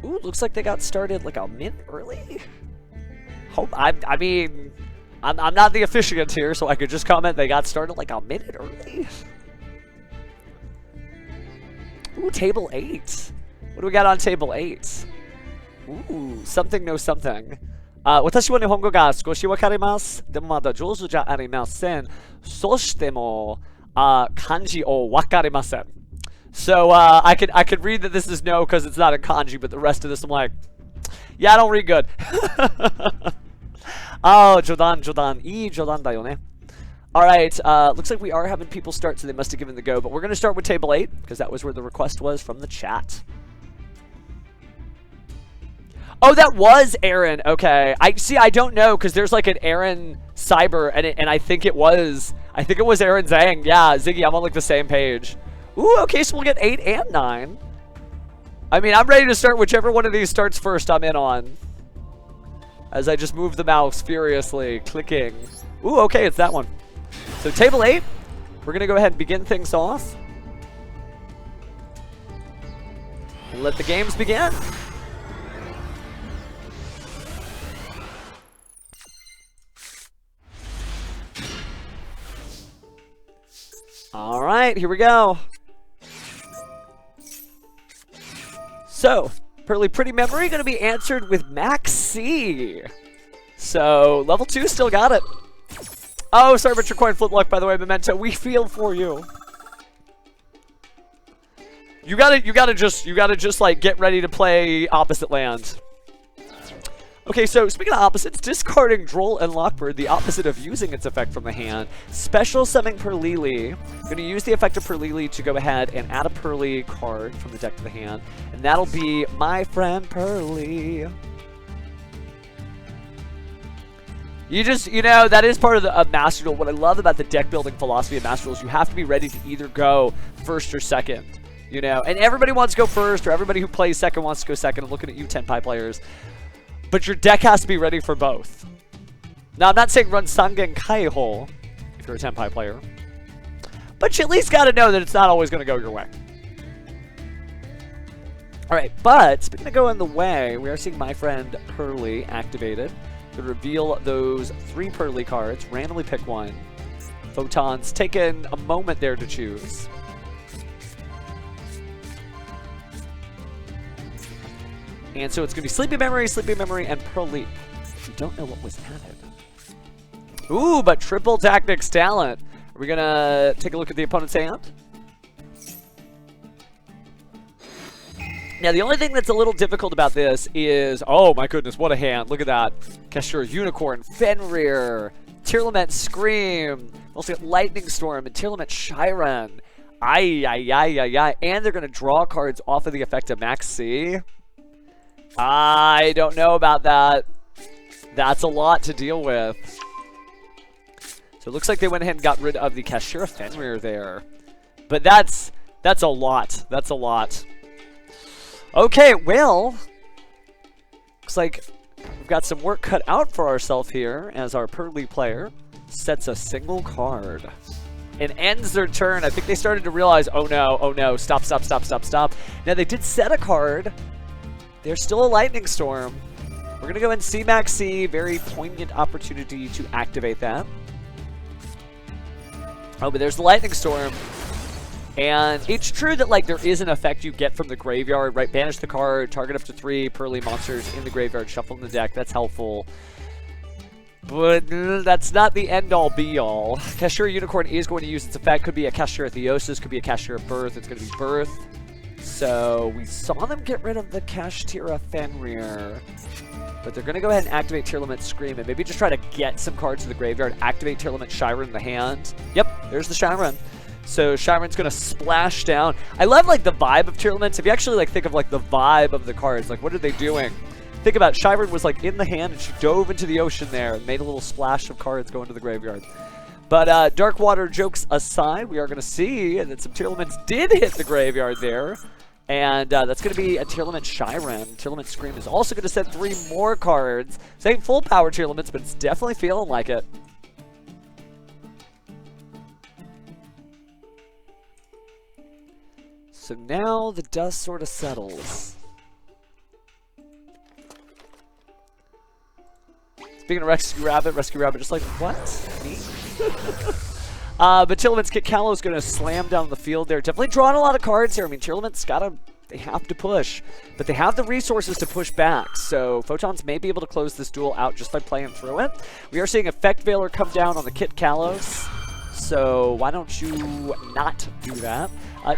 [SPEAKER 1] Ooh, looks like they got started like a minute early. I mean, I'm not the officiant here, so I could just comment they got started like a minute early. Ooh, table 8. What do we got on table 8? Ooh, something no something. 私は日本語が少しわかります。でもまだ上手じゃありません。そしても、漢字をわかりません。So, I could read that this is no because it's not in kanji, but the rest of this I'm like, yeah, I don't read good. Oh, Jodan. いいJodanだよね. Alright, looks like we are having people start, so they must have given the go. But we're going to start with table 8, because that was where the request was from the chat. Oh, that was Aaron. Okay. I don't know, because there's like an Aaron Cyber, and I think it was Aaron Zhang. Yeah, Ziggy, I'm on like the same page. Ooh, okay, so we'll get 8 and 9. I mean, I'm ready to start whichever one of these starts first I'm in on. As I just move the mouse furiously, clicking. Ooh, okay, it's that one. So table 8, we're going to go ahead and begin things off. And let the games begin. All right, here we go. So, Pretty Memory going to be answered with Max C. So, level 2 still got it. Oh, sorry about your coin flip luck, by the way, Memento. We feel for you. You gotta just like get ready to play opposite land. Okay, so speaking of opposites, discarding Droll and Lockbird, the opposite of using its effect from the hand. Special Summon Perlili. Going to use the effect of Perlili to go ahead and add a Pearly card from the deck to the hand. And that'll be my friend Pearly. You know, that is part of the Master Duel. What I love about the deck building philosophy of Master Duel is you have to be ready to either go first or second. You know, and everybody wants to go first, or everybody who plays second wants to go second. I'm looking at you, Tenpai players. But your deck has to be ready for both. Now, I'm not saying run Sangen Kaiho if you're a Tenpai player. But you at least got to know that it's not always going to go your way. Alright, but speaking of going the way, we are seeing my friend Pearly activated. To reveal those 3 Pearly cards. Randomly pick one. Photon's taken a moment there to choose. And so it's going to be Sleepy Memory, and Pearl Leap. If you don't know what was added. Ooh, but triple Tactics talent. Are we going to take a look at the opponent's hand? Now, the only thing that's a little difficult about this is... Oh, my goodness, what a hand. Look at that. Kashura Unicorn, Fenrir, Tearlament Scream. Also got Lightning Storm and Tearlament Shiren. Ay. And they're going to draw cards off of the effect of Max C. I don't know about that. That's a lot to deal with. So it looks like they went ahead and got rid of the Kashura Fenrir there. But that's a lot. That's a lot. Okay, well, looks like we've got some work cut out for ourselves here as our Pearly player sets a single card and ends their turn. I think they started to realize, oh no, stop. Now they did set a card. There's still a Lightning Storm. We're going to go and see Max C. Very poignant opportunity to activate that. Oh, but there's the Lightning Storm. And it's true that, like, there is an effect you get from the graveyard, right? Banish the card, target up to 3 Pearly monsters in the graveyard, shuffle in the deck. That's helpful. But that's not the end-all, be-all. Kashura Unicorn is going to use its effect. Could be a Kashura Theosis, could be a Kashura Birth. It's going to be Birth. So we saw them get rid of the Kashura Fenrir. But they're going to go ahead and activate Tearlament Scream and maybe just try to get some cards to the graveyard. Activate Tearlament Shiren in the hand. Yep, there's the Shiren. So Shiren's going to splash down. I love, like, the vibe of Tearlaments. If you actually, like, think of, like, the vibe of the cards, like, what are they doing? Think about it. Shiren was, like, in the hand and she dove into the ocean there and made a little splash of cards going to the graveyard. But Darkwater jokes aside, we are going to see that some Tearlaments did hit the graveyard there. And that's going to be a Tearlament Shiren. Tearlament Scream is also going to set 3 more cards. This ain't full power Tearlaments, but it's definitely feeling like it. So now the dust sort of settles. Speaking of Rescue Rabbit just like, what? Me? But Tillamook's Kit Callow's going to slam down the field there. Definitely drawing a lot of cards here. I mean, Tillamook's got to... They have to push, but they have the resources to push back. So Photons may be able to close this duel out just by playing through it. We are seeing Effect Veiler come down on the Kit Callows. So why don't you not do that?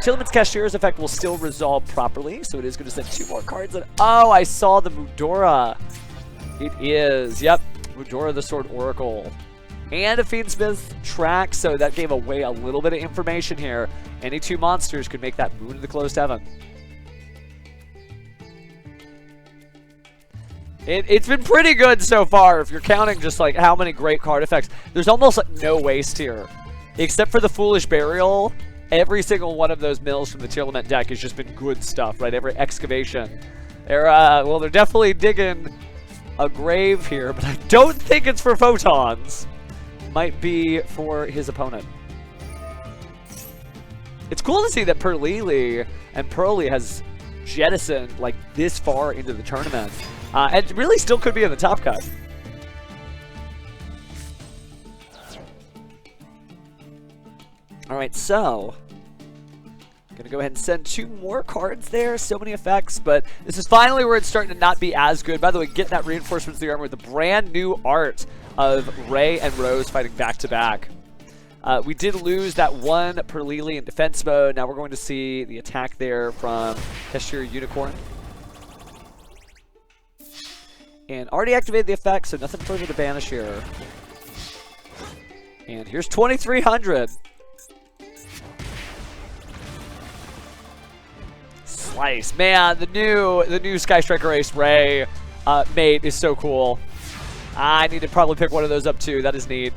[SPEAKER 1] Tillamook's Cashier's effect will still resolve properly. So it is going to send 2 more cards. And oh, I saw the Mudora. It is. Yep. Mudora the Sword Oracle. And a Fiendsmith track. So that gave away a little bit of information here. Any 2 monsters could make that Moon of the Closed Heaven. It's been pretty good so far if you're counting just like how many great card effects. There's almost like no waste here. Except for the Foolish Burial, every single one of those mills from the Tillamook deck has just been good stuff, right? Every excavation. They're definitely digging a grave here, but I don't think it's for Photons. Might be for his opponent. It's cool to see that Perlili and Pearly has jettisoned like this far into the tournament. And really still could be in the top cut. Alright, so gonna go ahead and send 2 more cards there. So many effects, but this is finally where it's starting to not be as good. By the way, get that reinforcements to the armor with the brand new art of Ray and Rose fighting back to back. We did lose that one Perlili in defense mode. Now we're going to see the attack there from Cashier Unicorn. And already activated the effect, so nothing further to banish here. And here's 2,300. Slice. Man, the new Sky Striker Ace Ray mate is so cool. I need to probably pick one of those up too. That is neat.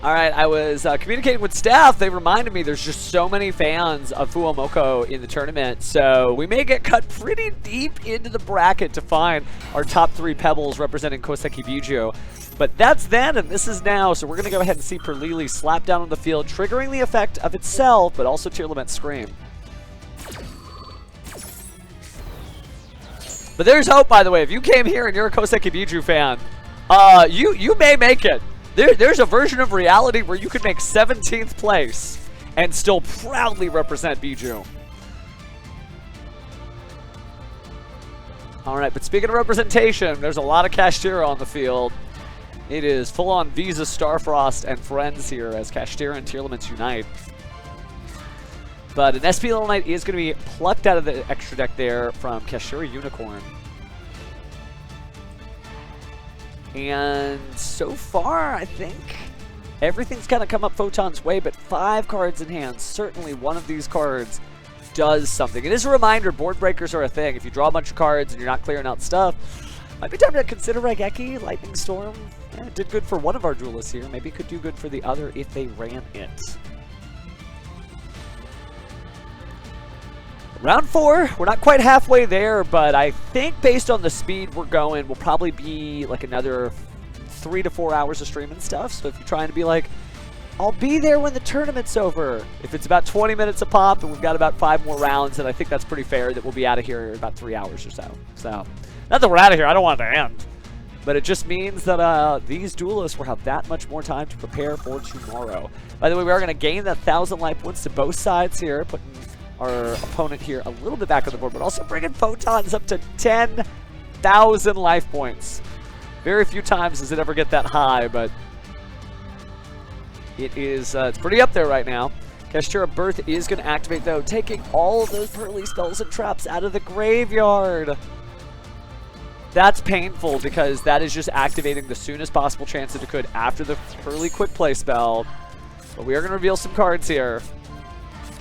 [SPEAKER 1] All right, I was communicating with staff. They reminded me there's just so many fans of FUWAMOCO in the tournament, so we may get cut pretty deep into the bracket to find our top 3 pebbles representing Koseki Bijou. But that's then, and this is now, so we're going to go ahead and see Perlili slap down on the field, triggering the effect of itself, but also Tillamook's Scream. But there's hope, by the way. If you came here and you're a Koseki Bijou fan, you may make it. There's a version of reality where you could make 17th place and still proudly represent Bijou. All right, but speaking of representation, there's a lot of Kashtira on the field. It is full-on Visa, Starfrost, and Friends here as Kashtira and Tillamook unite. But an SP Little Knight is going to be plucked out of the extra deck there from Kashtira Unicorn. And so far, I think everything's kind of come up Photon's way, but 5 cards in hand. Certainly one of these cards does something. It is a reminder, board breakers are a thing. If you draw a bunch of cards and you're not clearing out stuff, might be time to consider Raigeki, Lightning Storm. Yeah, it did good for one of our duelists here. Maybe it could do good for the other if they ran it. Round 4, we're not quite halfway there, but I think based on the speed we're going, we'll probably be like another 3 to 4 hours of streaming stuff. So if you're trying to be like, I'll be there when the tournament's over. If it's about 20 minutes a pop and we've got about 5 more rounds, then I think that's pretty fair that we'll be out of here in about 3 hours or so. So, not that we're out of here, I don't want it to end. But it just means that these duelists will have that much more time to prepare for tomorrow. By the way, we are going to gain that 1,000 life points to both sides here, putting our opponent here a little bit back on the board, but also bringing Photons up to 10,000 life points. Very few times does it ever get that high, but it is it's pretty up there right now. Kashtira Birth is going to activate, though, taking all of those Pearly spells and traps out of the graveyard. That's painful because that is just activating the soonest possible chance that it could after the Pearly Quick Play spell. But we are going to reveal some cards here.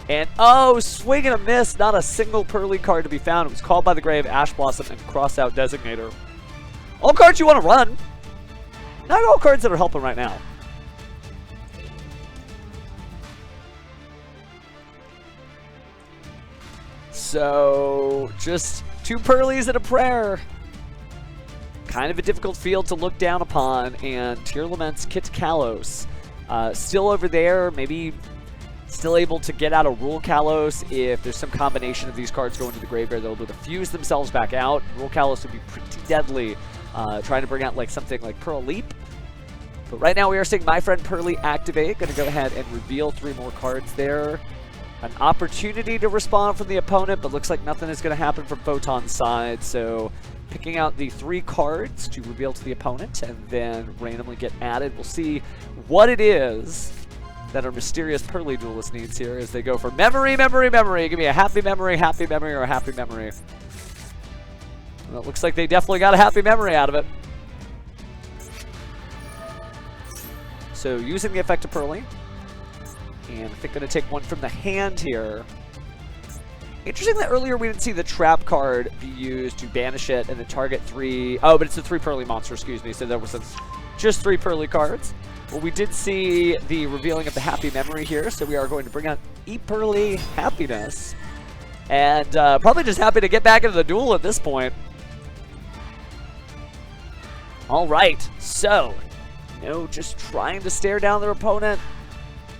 [SPEAKER 1] And, oh, swing and a miss. Not a single Pearly card to be found. It was called by the grave, Ash Blossom, and Cross-Out Designator. All cards you want to run. Not all cards that are helping right now. So just 2 Pearlies and a prayer. Kind of a difficult field to look down upon, and Tearlament's Kit Kalos still over there, maybe still able to get out a Rule Kalos if there's some combination of these cards going to the graveyard. They'll be able to fuse themselves back out. Rule Kalos would be pretty deadly, trying to bring out like something like Pearl Leap. But right now we are seeing My Friend Pearly activate. Going to go ahead and reveal 3 more cards there. An opportunity to respond from the opponent, but looks like nothing is going to happen from Photon's side. So picking out the 3 cards to reveal to the opponent and then randomly get added. We'll see what it is that our mysterious Pearly Duelist needs here as they go for memory, memory, memory. Give me a happy memory, or a happy memory. Well, it looks like they definitely got a happy memory out of it. So using the effect of Pearly. And I think going to take one from the hand here. Interesting that earlier we didn't see the trap card be used to banish it and then target 3. Oh, but it's a 3 Pearly monster, excuse me. So there was just 3 Pearly cards. Well, we did see the revealing of the happy memory here. So we are going to bring out E-Pearly Happiness. And probably just happy to get back into the duel at this point. All right. So, just trying to stare down their opponent.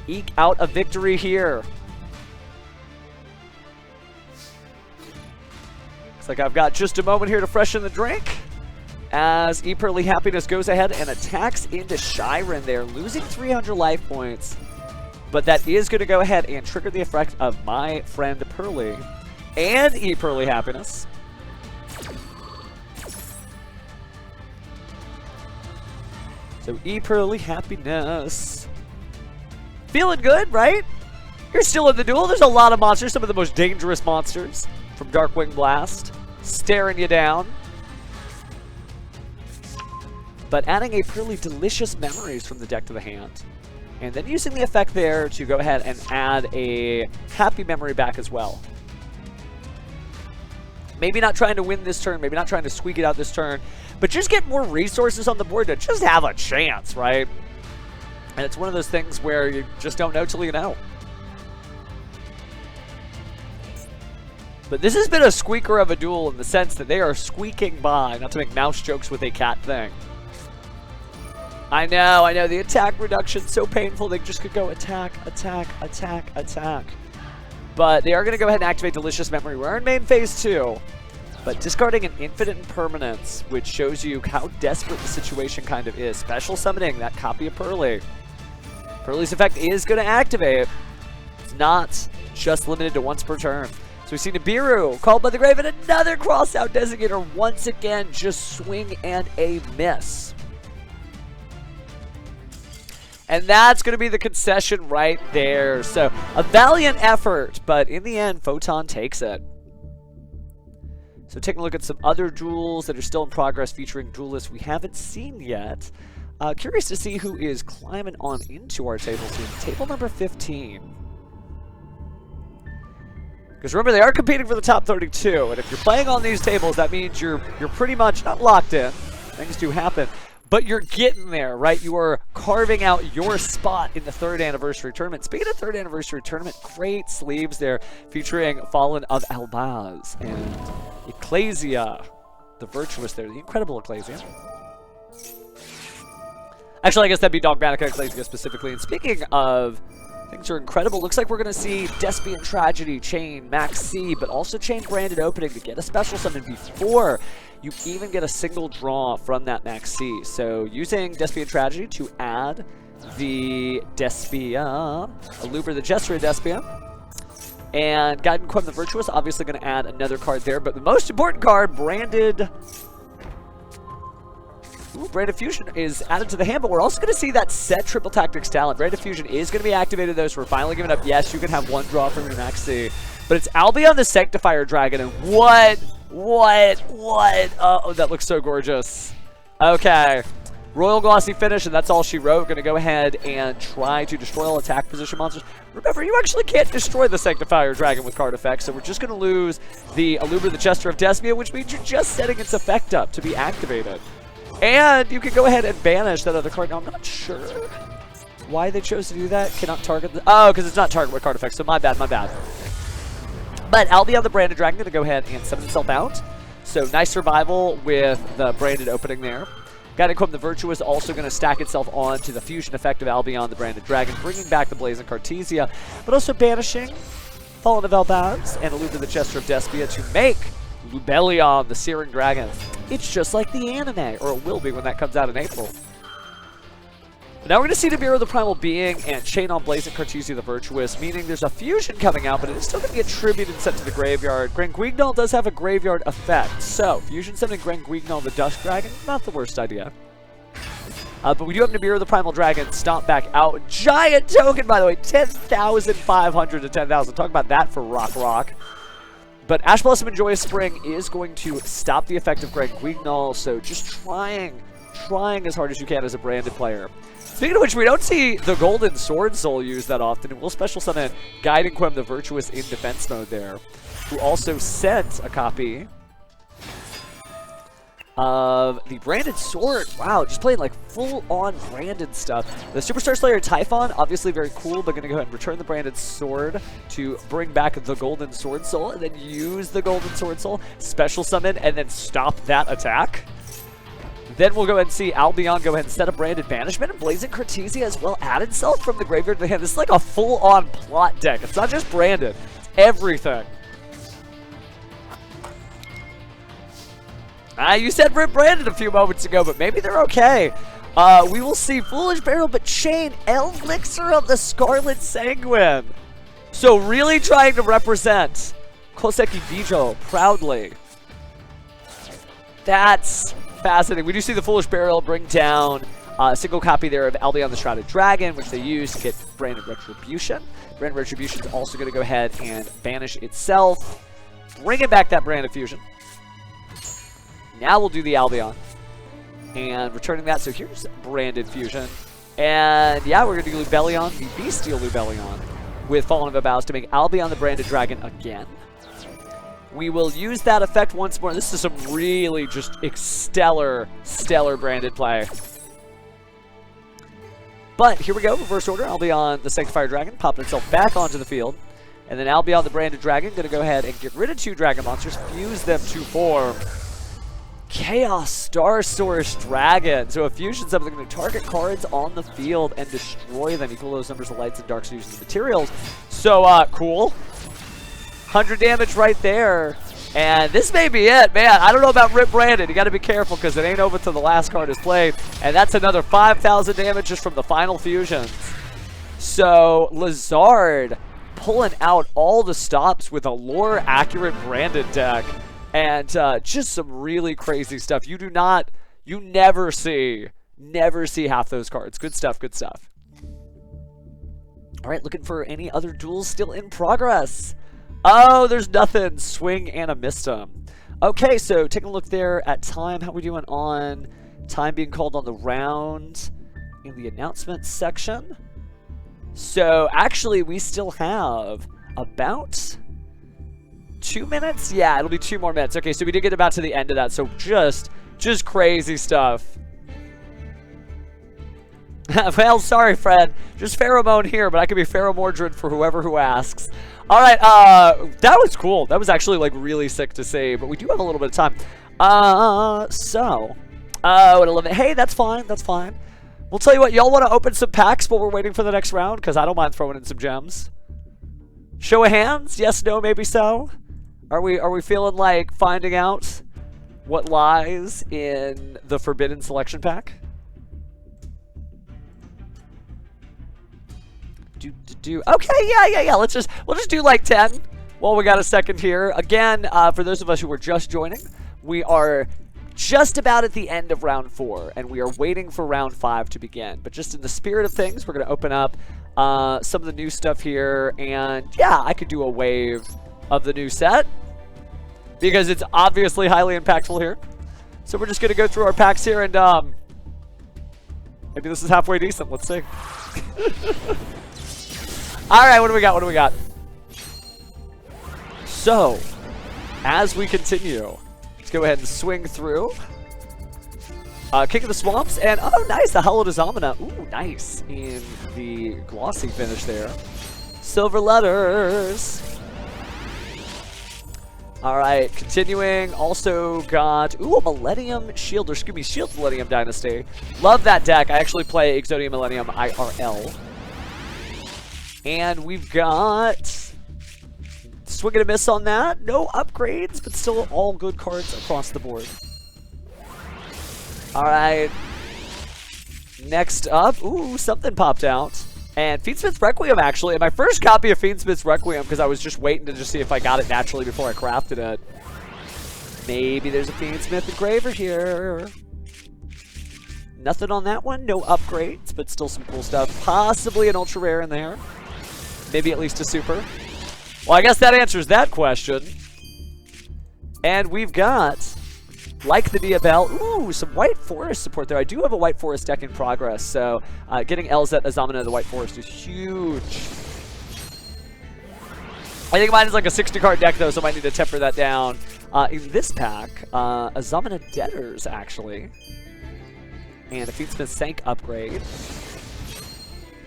[SPEAKER 1] Eke out a victory here. Looks like I've got just a moment here to freshen the drink as E-Pearly Happiness goes ahead and attacks into Shyren there, losing 300 life points. But that is going to go ahead and trigger the effect of My Friend Pearly and E-Pearly Happiness. So E-Pearly Happiness. Feeling good, right? You're still in the duel. There's a lot of monsters, some of the most dangerous monsters from Darkwing Blast, staring you down. But adding a Pearly Delicious Memories from the deck to the hand. And then using the effect there to go ahead and add a Happy Memory back as well. Maybe not trying to win this turn, maybe not trying to squeak it out this turn, but just get more resources on the board to just have a chance, right? And it's one of those things where you just don't know till you know. But this has been a squeaker of a duel in the sense that they are squeaking by, not to make mouse jokes with a cat thing. I know, the attack reduction's so painful, they just could go attack, attack, attack, attack. But they are going to go ahead and activate Delicious Memory. We're in main phase 2. But discarding an Infinite Impermanence, which shows you how desperate the situation kind of is. Special summoning that copy of Pearly. Pearly's effect is going to activate. It's not just limited to once per turn. So we see Nibiru called by the grave and another cross-out designator. Once again, just swing and a miss. And that's going to be the concession right there. So a valiant effort, but in the end, Photon takes it. So taking a look at some other duels that are still in progress featuring duelists we haven't seen yet. Curious to see who is climbing on into our table soon. Table number 15. Because remember, they are competing for the top 32, and if you're playing on these tables, that means you're pretty much not locked in. Things do happen. But you're getting there, right? You are carving out your spot in the 3rd anniversary tournament. Speaking of 3rd anniversary tournament, great sleeves there featuring Fallen of Albaz and Ecclesia, the Virtuous there, the incredible Ecclesia. Actually, I guess that'd be Dogmatica Ecclesia specifically. And speaking of things are incredible, looks like we're going to see Despian Tragedy chain Max C, but also chain Branded Opening to get a special summon before you even get a single draw from that Max C. So using Despian Tragedy to add the Despia, Aluber the Jester of Despia, and Gaiden Quem the Virtuous, obviously going to add another card there, but the most important card, Branded... Ooh, Branded Fusion is added to the hand, but we're also going to see that set Triple Tactics talent. Branded Fusion is going to be activated, though, so we're finally giving up. Yes, you can have one draw from your Max C. But it's Albion the Sanctifier Dragon, and what? Oh, that looks so gorgeous. Okay. Royal Glossy Finish, and that's all she wrote. Going to go ahead and try to destroy all attack position monsters. Remember, you actually can't destroy the Sanctifier Dragon with card effects, so we're just going to lose the Aluber the Jester of Despia, which means you're just setting its effect up to be activated. And you can go ahead and banish that other card. Now, I'm not sure why they chose to do that. Cannot target the... Oh, because it's not target with card effects, so my bad. But Albion the Branded Dragon going to go ahead and summon itself out. So nice survival with the Branded opening there. Guiding Quim the Virtuous also going to stack itself onto the fusion effect of Albion the Branded Dragon, bringing back the Blazing Cartesia, but also banishing Fallen of Elbaz and Allude the Chester of Despia to make Lubellion the Searing Dragon. It's just like the anime, or it will be when that comes out in April. Now we're going to see Nibiru the Primal Being and Chain on Blazing Cartesia the Virtuous, meaning there's a fusion coming out, but it is still going to get tributed and sent to the graveyard. Granguignol does have a graveyard effect, so fusion summoning Granguignol the Dusk Dragon, not the worst idea. But we do have Nibiru the Primal Dragon stomp back out. Giant token, by the way, 10,500 to 10,000. Talk about that for Rock. But Ash Blossom and Joyous Spring is going to stop the effect of Granguignol, so just trying as hard as you can as a branded player. Speaking of which, we don't see the Golden Sword Soul used that often. We'll special summon Guiding Quim the Virtuous in defense mode there, who also sent a copy of the Branded Sword. Wow, just playing like full-on branded stuff. The Superstar Slayer Typhon, obviously very cool, but going to go ahead and return the Branded Sword to bring back the Golden Sword Soul, and then use the Golden Sword Soul, special summon, and then stop that attack. Then we'll go ahead and see Albion go ahead and set a Branded Banishment, and Blazing Cartesia as well add itself from the graveyard to the hand. This is like a full-on plot deck. It's not just branded, it's everything. You said Rip Branded a few moments ago, but maybe they're okay. We will see Foolish Barrel, but Chain, Elixir of the Scarlet Sanguine. So really trying to represent Koseki Bijou proudly. That's fascinating. We do see the Foolish Barrel bring down a single copy there of Albion the Shrouded Dragon, which they use to get Branded Retribution. Branded Retribution is also going to go ahead and banish itself, bringing back that Branded Fusion. Now we'll do the Albion and returning that. So here's Branded Fusion. And yeah, we're going to do Lubellion, the Bestial Lubellion, with Fallen of Elbaz to make Albion the Branded Dragon again. We will use that effect once more. This is some really just stellar branded play. But here we go, reverse order. Albion the Sanctifier Dragon popping itself back onto the field. And then Albion the Branded Dragon going to go ahead and get rid of 2 Dragon Monsters, fuse them to form Chaos Star Source Dragon. So a fusion something going to target cards on the field and destroy them. Equal those numbers of lights and darks using the materials. So cool. 100 damage right there. And this may be it, man. I don't know about Rip Branded. You got to be careful because it ain't over till the last card is played. And that's another 5,000 damage just from the final fusions. So Lazard pulling out all the stops with a lore-accurate branded deck. And just some really crazy stuff. You never see half those cards. Good stuff, good stuff. All right, looking for any other duels still in progress. Oh, there's nothing. Swing Animistum. Okay, so taking a look there at time. How are we doing on time being called on the round in the announcement section? So actually, we still have about 2 minutes? Yeah, it'll be 2 more minutes. Okay, so we did get about to the end of that. So just crazy stuff. Well, sorry, Fred. Just Pheromone here, but I could be Pheromordred for whoever who asks. All right, that was cool. That was actually, like, really sick to see, but we do have a little bit of time. At 11. Hey, that's fine. That's fine. We'll tell you what. Y'all want to open some packs while we're waiting for the next round? Because I don't mind throwing in some gems. Show of hands? Yes, no, maybe so. Are we feeling like finding out what lies in the Forbidden Selection Pack? Okay, yeah. We'll just do like 10 while we got a second here. Again, for those of us who are just joining, we are just about at the end of round 4, and we are waiting for round 5 to begin. But just in the spirit of things, we're going to open up some of the new stuff here, and yeah, I could do a wave of the new set because it's obviously highly impactful here. So we're just going to go through our packs here, and maybe this is halfway decent. Let's see. All right, what do we got? So, as we continue, let's go ahead and swing through. King of the Swamps, and oh, nice, the Hallowed Azamina. Ooh, nice in the glossy finish there. Silver letters. All right, continuing. Also got, ooh, a Millennium Shield, or excuse me, Shield Millennium Dynasty. Love that deck. I actually play Exodia Millennium IRL. And we've got swing and a miss on that. No upgrades, but still all good cards across the board. All right. Next up, ooh, something popped out. And Fiendsmith's Requiem, actually. My first copy of Fiendsmith's Requiem, because I was just waiting to just see if I got it naturally before I crafted it. Maybe there's a Fiendsmith Engraver here. Nothing on that one. No upgrades, but still some cool stuff. Possibly an ultra rare in there. Maybe at least a super. Well, I guess that answers that question. And we've got, like the DUEL, ooh, some White Forest support there. I do have a White Forest deck in progress, so getting Elzet Azamina the White Forest is huge. I think mine is like a 60-card deck, though, so I might need to temper that down. In this pack, Azamina Debtors, actually. And a Fiendsmith Sank upgrade.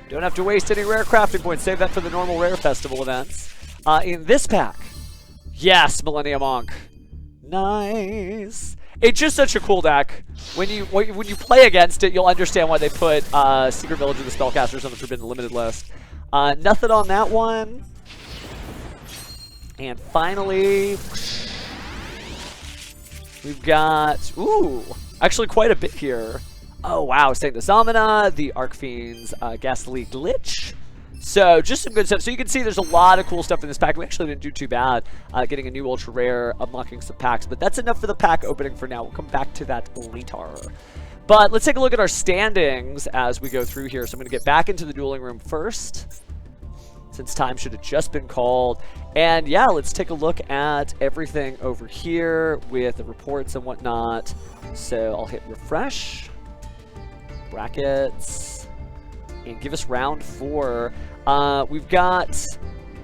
[SPEAKER 1] Don't have to waste any rare crafting points. Save that for the normal rare festival events. In this pack, yes, Millennium Monk. Nice. It's just such a cool deck. When you play against it, you'll understand why they put Secret Village of the Spellcasters on the Forbidden Limited list. Nothing on that one. And finally, we've got, ooh, actually quite a bit here. Oh, wow. Saint Azamina, the Archfiend's Ghastly Glitch. So, just some good stuff. So, you can see there's a lot of cool stuff in this pack. We actually didn't do too bad getting a new Ultra Rare, unlocking some packs. But that's enough for the pack opening for now. We'll come back to that later. But let's take a look at our standings as we go through here. So, I'm going to get back into the dueling room first, since time should have just been called. And yeah, let's take a look at everything over here with the reports and whatnot. So, I'll hit refresh. Brackets, and give us round 4. We've got,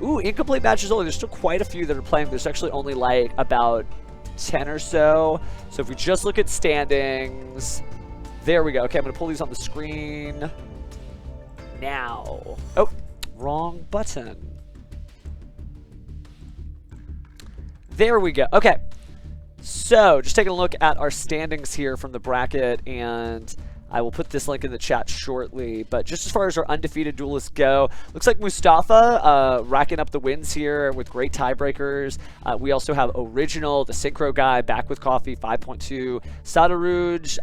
[SPEAKER 1] ooh, incomplete matches only. There's still quite a few that are playing. There's actually only like about 10 or so. So if we just look at standings, there we go. Okay, I'm going to pull these on the screen now. Oh, wrong button. There we go. Okay, so just taking a look at our standings here from the bracket, and I will put this link in the chat shortly, but just as far as our undefeated duelists go, looks like Mustafa racking up the wins here with great tiebreakers. We also have Original, the Synchro guy, back with coffee, 5.2, Sadaruj,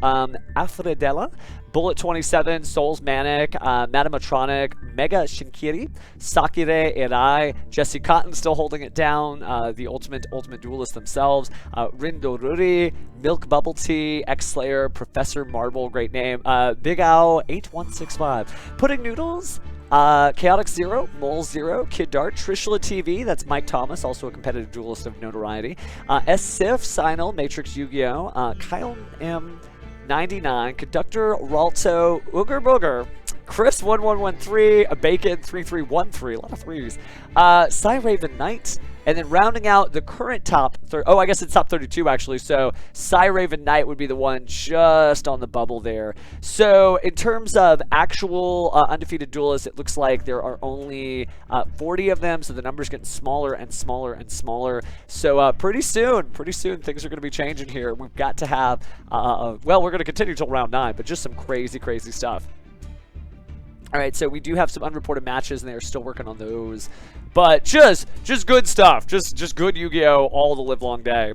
[SPEAKER 1] Afredella, Bullet 27, Souls Manic, Madamatronic, Mega Shinkiri, Sakire Erai, Jesse Cotton still holding it down, the ultimate duelists themselves, Rindoruri, Milk Bubble Tea, X-Slayer, Professor Marble, great name, Big Owl 8165, Pudding Noodles, Chaotic Zero, Mole Zero, Kid Dart, Trishula TV, that's Mike Thomas, also a competitive duelist of notoriety, S. Sif, Sinal, Matrix Yu-Gi-Oh, Kyle M. 99, Conductor, Ralto, Ooger Booger, Chris 1113, a Bacon 3313, a lot of threes, Cy Raven Knight, and then rounding out the current top, oh, I guess it's top 32 actually, so Cy Raven Knight would be the one just on the bubble there. So in terms of actual undefeated duelists, it looks like there are only 40 of them, so the number's getting smaller and smaller and smaller. So pretty soon things are going to be changing here. We've got to have, well, we're going to continue till round 9, but just some crazy stuff. All right, so we do have some unreported matches, and they're still working on those. But just good stuff. Just good Yu-Gi-Oh! All the live long day.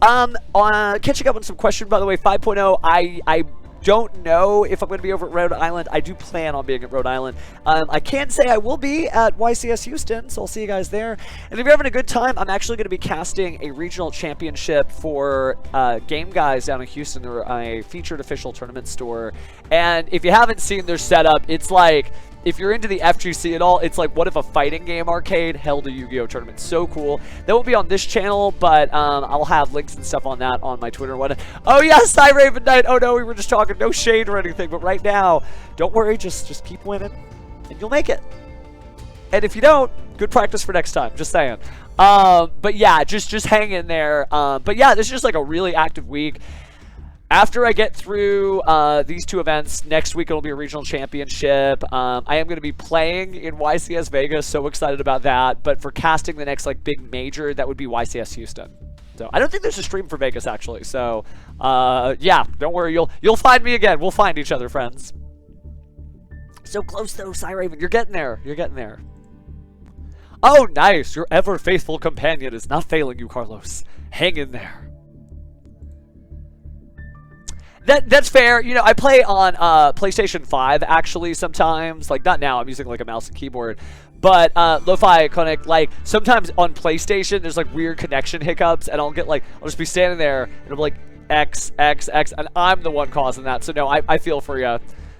[SPEAKER 1] Catching up on some questions, by the way, 5.0, I don't know if I'm going to be over at Rhode Island. I do plan on being at Rhode Island. I can say I will be at YCS Houston, so I'll see you guys there. And if you're having a good time, I'm actually going to be casting a regional championship for Game Guys down in Houston. They're a featured official tournament store. And if you haven't seen their setup, it's like, if you're into the FGC at all, it's like, what if a fighting game arcade held a Yu-Gi-Oh! Tournament? So cool. That won't be on this channel, but I'll have links and stuff on that on my Twitter and whatnot. Oh yes, Cy Raven Knight. Oh no, we were just talking, no shade or anything, but right now, don't worry, just keep winning, and you'll make it. And if you don't, good practice for next time, just saying. But yeah, just hang in there. But yeah, this is just like a really active week. After I get through these two events, next week it'll be a regional championship. I am going to be playing in YCS Vegas, so excited about that. But for casting the next like big major, that would be YCS Houston. So I don't think there's a stream for Vegas actually. So yeah, don't worry, you'll find me again. We'll find each other, friends. So close though, Cyraven. You're getting there. You're getting there. Oh, nice. Your ever faithful companion is not failing you, Carlos. Hang in there. That's fair. You know, I play on PlayStation 5 actually sometimes. Like, not now. I'm using like a mouse and keyboard. But Lo-Fi Connect, like, sometimes on PlayStation, there's like weird connection hiccups, and I'll just be standing there, and it'll be like X, X, X, and I'm the one causing that. So no, I feel for you.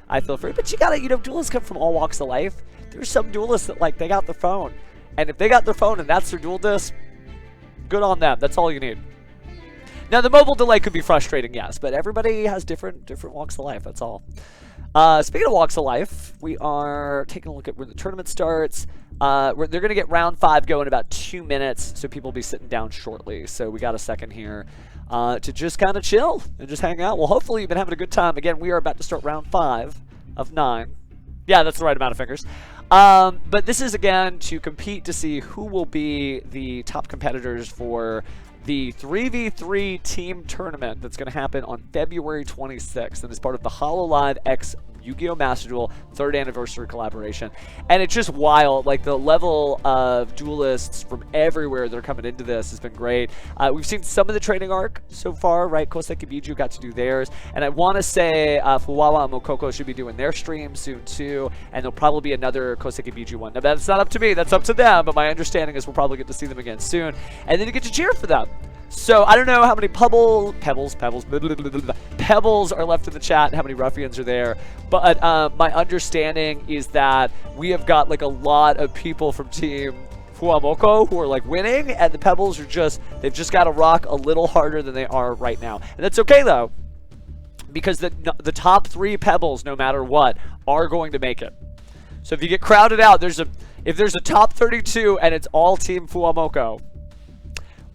[SPEAKER 1] I feel for you. But you gotta, you know, duelists come from all walks of life. There's some duelists that, like, they got the phone. And if they got their phone and that's their duel disc, good on them. That's all you need. Now, the mobile delay could be frustrating, yes, but everybody has different walks of life. That's all. Speaking of walks of life, we are taking a look at when the tournament starts. They're going to get round 5 going in about 2 minutes, so people will be sitting down shortly. So we got a second here to just kind of chill and just hang out. Well, hopefully you've been having a good time. Again, we are about to start round 5 of 9. Yeah, that's the right amount of fingers. But this is, again, to compete to see who will be the top competitors for the 3v3 team tournament that's going to happen on February 26th, and is part of the hololive X Yu-Gi-Oh! Master Duel 3rd anniversary collaboration. And it's just wild. Like, the level of duelists from everywhere that are coming into this has been great. We've seen some of the training arc so far, right? Koseki Bijou got to do theirs. And I want to say FUWAMOCO should be doing their stream soon, too. And there'll probably be another Koseki Bijou one. Now, that's not up to me. That's up to them. But my understanding is we'll probably get to see them again soon. And then you get to cheer for them. So I don't know how many pebbles are left in the chat, how many ruffians are there, but my understanding is that we have got like a lot of people from Team FUWAMOCO who are like winning, and the pebbles are they've just got to rock a little harder than they are right now. And that's okay though, because the top 3 pebbles, no matter what, are going to make it. So if you get crowded out, if there's a top 32 and it's all Team FUWAMOCO,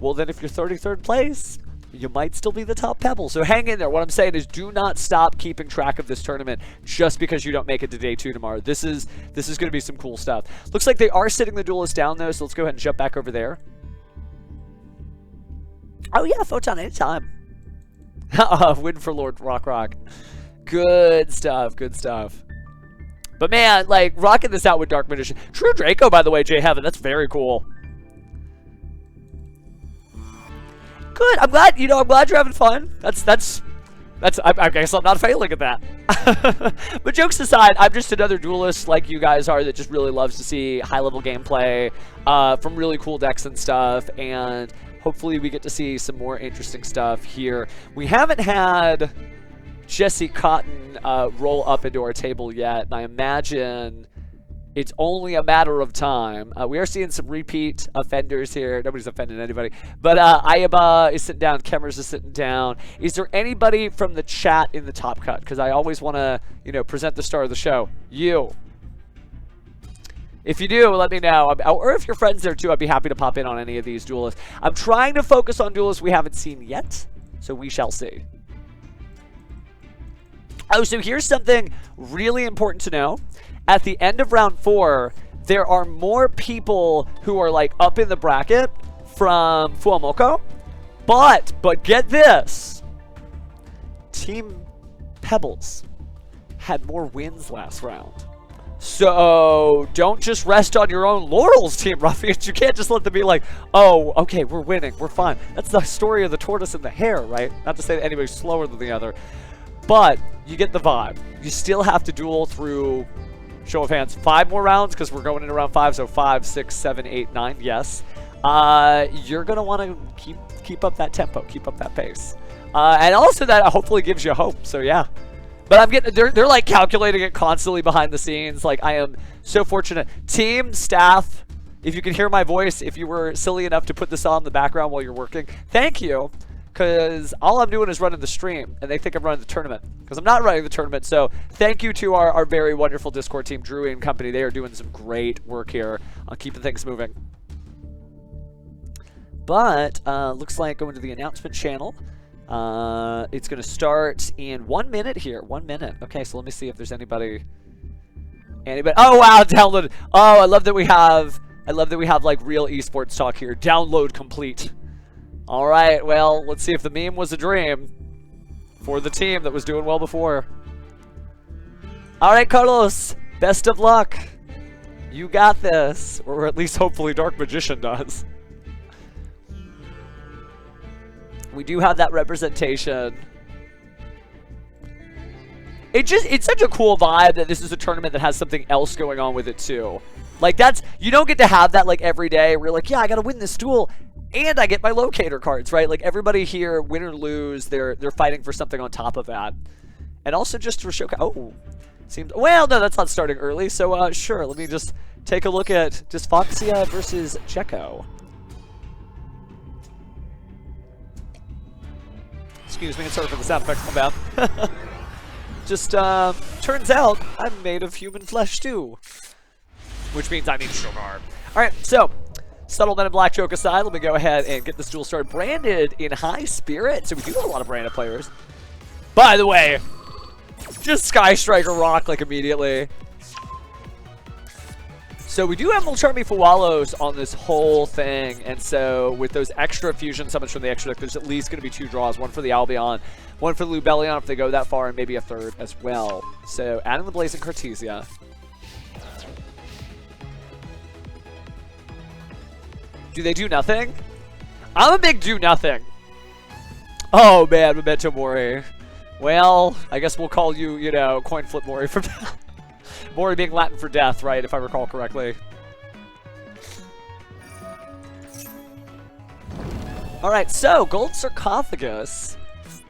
[SPEAKER 1] well, then if you're 33rd place, you might still be the top pebble. So hang in there. What I'm saying is do not stop keeping track of this tournament just because you don't make it to day 2 tomorrow. This is going to be some cool stuff. Looks like they are sitting the duelists down, though, so let's go ahead and jump back over there. Oh, yeah, Photon anytime. Win for Lord Rock. Good stuff, good stuff. But, man, like, rocking this out with Dark Magician. True Draco, by the way, Jay Heaven. That's very cool. Good. I'm glad you're having fun. I guess I'm not failing at that. But jokes aside, I'm just another duelist like you guys are that just really loves to see high-level gameplay from really cool decks and stuff, and hopefully we get to see some more interesting stuff here. We haven't had Jesse Cotton roll up into our table yet, and I imagine it's only a matter of time. We are seeing some repeat offenders here. Nobody's offending anybody. But Ayaba is sitting down. Kemmers is sitting down. Is there anybody from the chat in the top cut? Because I always want to, you know, present the star of the show. You. If you do, let me know. Or if your friend's there too, I'd be happy to pop in on any of these duelists. I'm trying to focus on duelists we haven't seen yet, so we shall see. Oh, so here's something really important to know. At the end of round 4, there are more people who are like up in the bracket from FUWAMOCO, but get this, Team Pebbles had more wins last round. So don't just rest on your own laurels, Team Ruffians. You can't just let them be like, oh, okay, we're winning, we're fine. That's the story of the tortoise and the hare, right? Not to say that anybody's slower than the other, but you get the vibe. You still have to duel through, show of hands, 5 more rounds because we're going into round 5, so 5, 6, 7, 8, 9, yes. You're going to want to keep up that tempo, keep up that pace. And also that hopefully gives you hope, so yeah. But I'm getting, they're like calculating it constantly behind the scenes. Like, I am so fortunate. Team, staff, if you can hear my voice, if you were silly enough to put this on in the background while you're working, thank you. Because all I'm doing is running the stream, and they think I'm running the tournament. Because I'm not running the tournament, so thank you to our very wonderful Discord team, Drew and company. They are doing some great work here on keeping things moving. But, looks like going to the announcement channel. It's going to start in 1 minute here. 1 minute. Okay, so let me see if there's anybody. Oh, wow, download. Oh, I love that we have like real esports talk here. Download complete. All right, well, let's see if the meme was a dream for the team that was doing well before. All right, Carlos, best of luck. You got this, or at least hopefully Dark Magician does. We do have that representation. It's such a cool vibe that this is a tournament that has something else going on with it too. Like you don't get to have that like every day where you're like, yeah, I gotta win this duel and I get my locator cards, right? Like everybody here, win or lose, they're fighting for something on top of that. And also just to showcase, oh, seems, well, no, that's not starting early, so sure, let me just take a look at Dysfoxia versus Checo. Excuse me, sorry for the sound effects, my bad. Just, turns out I'm made of human flesh too. Which means I need sugar. Alright, so, subtle men and black joke aside, let me go ahead and get this duel started. Branded in high spirit, so we do have a lot of branded players. By the way, just Sky Striker rock like immediately. So we do have Mulcharmy Fawalos on this whole thing, and so with those extra fusion summons from the extra deck, there's at least going to be 2 draws, one for the Albion, one for the Lubellion if they go that far, and maybe a third as well. So adding the Blazing Cartesia. Do they do nothing? I'm a big do nothing. Oh man, Memento Mori. Well, I guess we'll call you, you know, Coin Flip Mori for that. Mori being Latin for death, right, if I recall correctly. Alright, so, Gold Sarcophagus.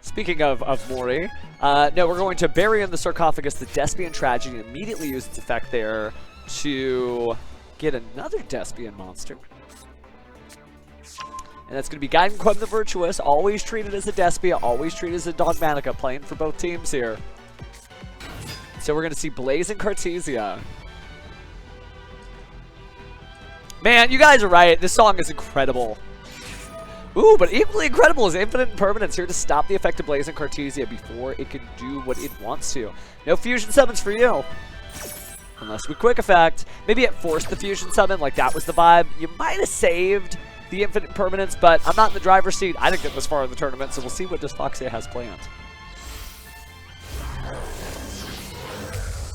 [SPEAKER 1] Speaking of Mori, no, we're going to bury in the Sarcophagus the Despian Tragedy and immediately use its effect there to get another Despian monster. And that's going to be Guiding Quem the Virtuous, always treated as a Despia, always treated as a Dogmatica, playing for both teams here. So we're going to see Blazing Cartesia. Man, you guys are right. This song is incredible. Ooh, but equally incredible is Infinite Impermanence here to stop the effect of Blazing Cartesia before it can do what it wants to. No fusion summons for you. Unless we quick effect. Maybe it forced the fusion summon, like that was the vibe. You might have saved the Infinite Impermanence, but I'm not in the driver's seat. I didn't get this far in the tournament, so we'll see what Dysfoxia has planned.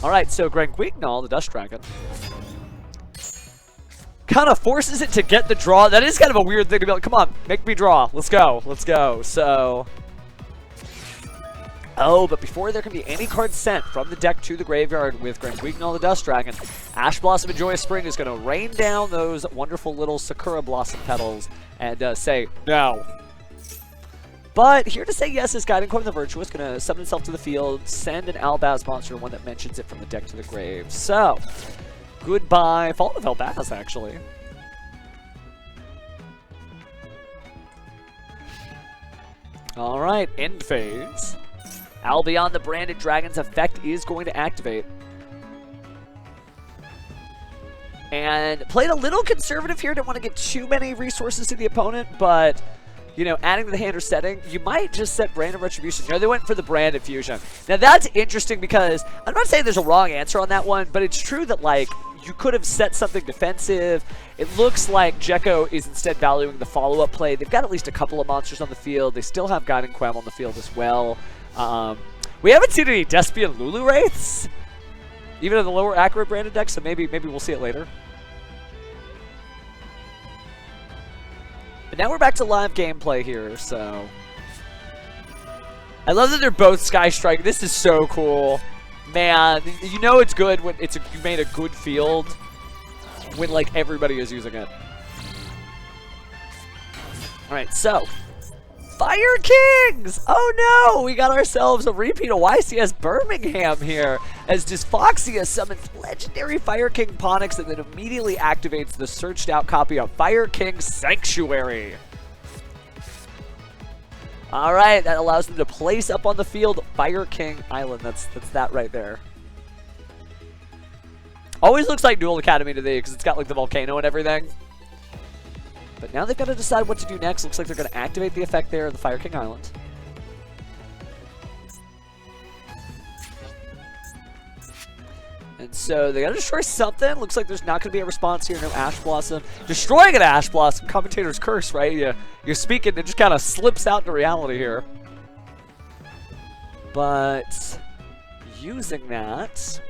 [SPEAKER 1] Alright, so Granguignol, the Dust Dragon, kind of forces it to get the draw. That is kind of a weird thing to be like, come on, make me draw. Let's go, let's go. So, oh, but before there can be any cards sent from the deck to the graveyard with Granguignol, the Dust Dragon, Ash Blossom and Joyous Spring is going to rain down those wonderful little Sakura Blossom petals and say, no. But here to say yes is Guiding Quem the Virtuous, going to summon itself to the field, send an Albaz monster, one that mentions it from the deck to the grave. So, goodbye. Fall of Albaz, actually. Alright, end phase. Albion, the Branded Dragon's effect is going to activate. And played a little conservative here, didn't want to give too many resources to the opponent, but, you know, adding to the hand or setting, you might just set Branded Retribution. No, they went for the Branded Fusion. Now that's interesting because, I'm not saying there's a wrong answer on that one, but it's true that, like, you could have set something defensive. It looks like Jekko is instead valuing the follow-up play. They've got at least a couple of monsters on the field. They still have Guiding Quem on the field as well. We haven't seen any Despian Lulu Wraiths, even in the lower accurate branded deck, so maybe we'll see it later. But now we're back to live gameplay here, so. I love that they're both Sky Strike. This is so cool. Man, you know it's good when you made a good field when like everybody is using it. Alright, so Fire Kings! Oh no! We got ourselves a repeat of YCS Birmingham here as Dysfoxia summons legendary Fire King Ponix and then immediately activates the searched out copy of Fire King Sanctuary. Alright, that allows them to place up on the field Fire King Island. That's that right there. Always looks like Duel Academy to me because it's got like the volcano and everything. But now they've got to decide what to do next. Looks like they're going to activate the effect there of the Fire King Island. And So they gotta destroy something. Looks like there's not gonna be a response here. No Ash Blossom. Destroying an Ash Blossom. Commentator's curse, right? You speak it, it just kind of slips out into reality here. But using that,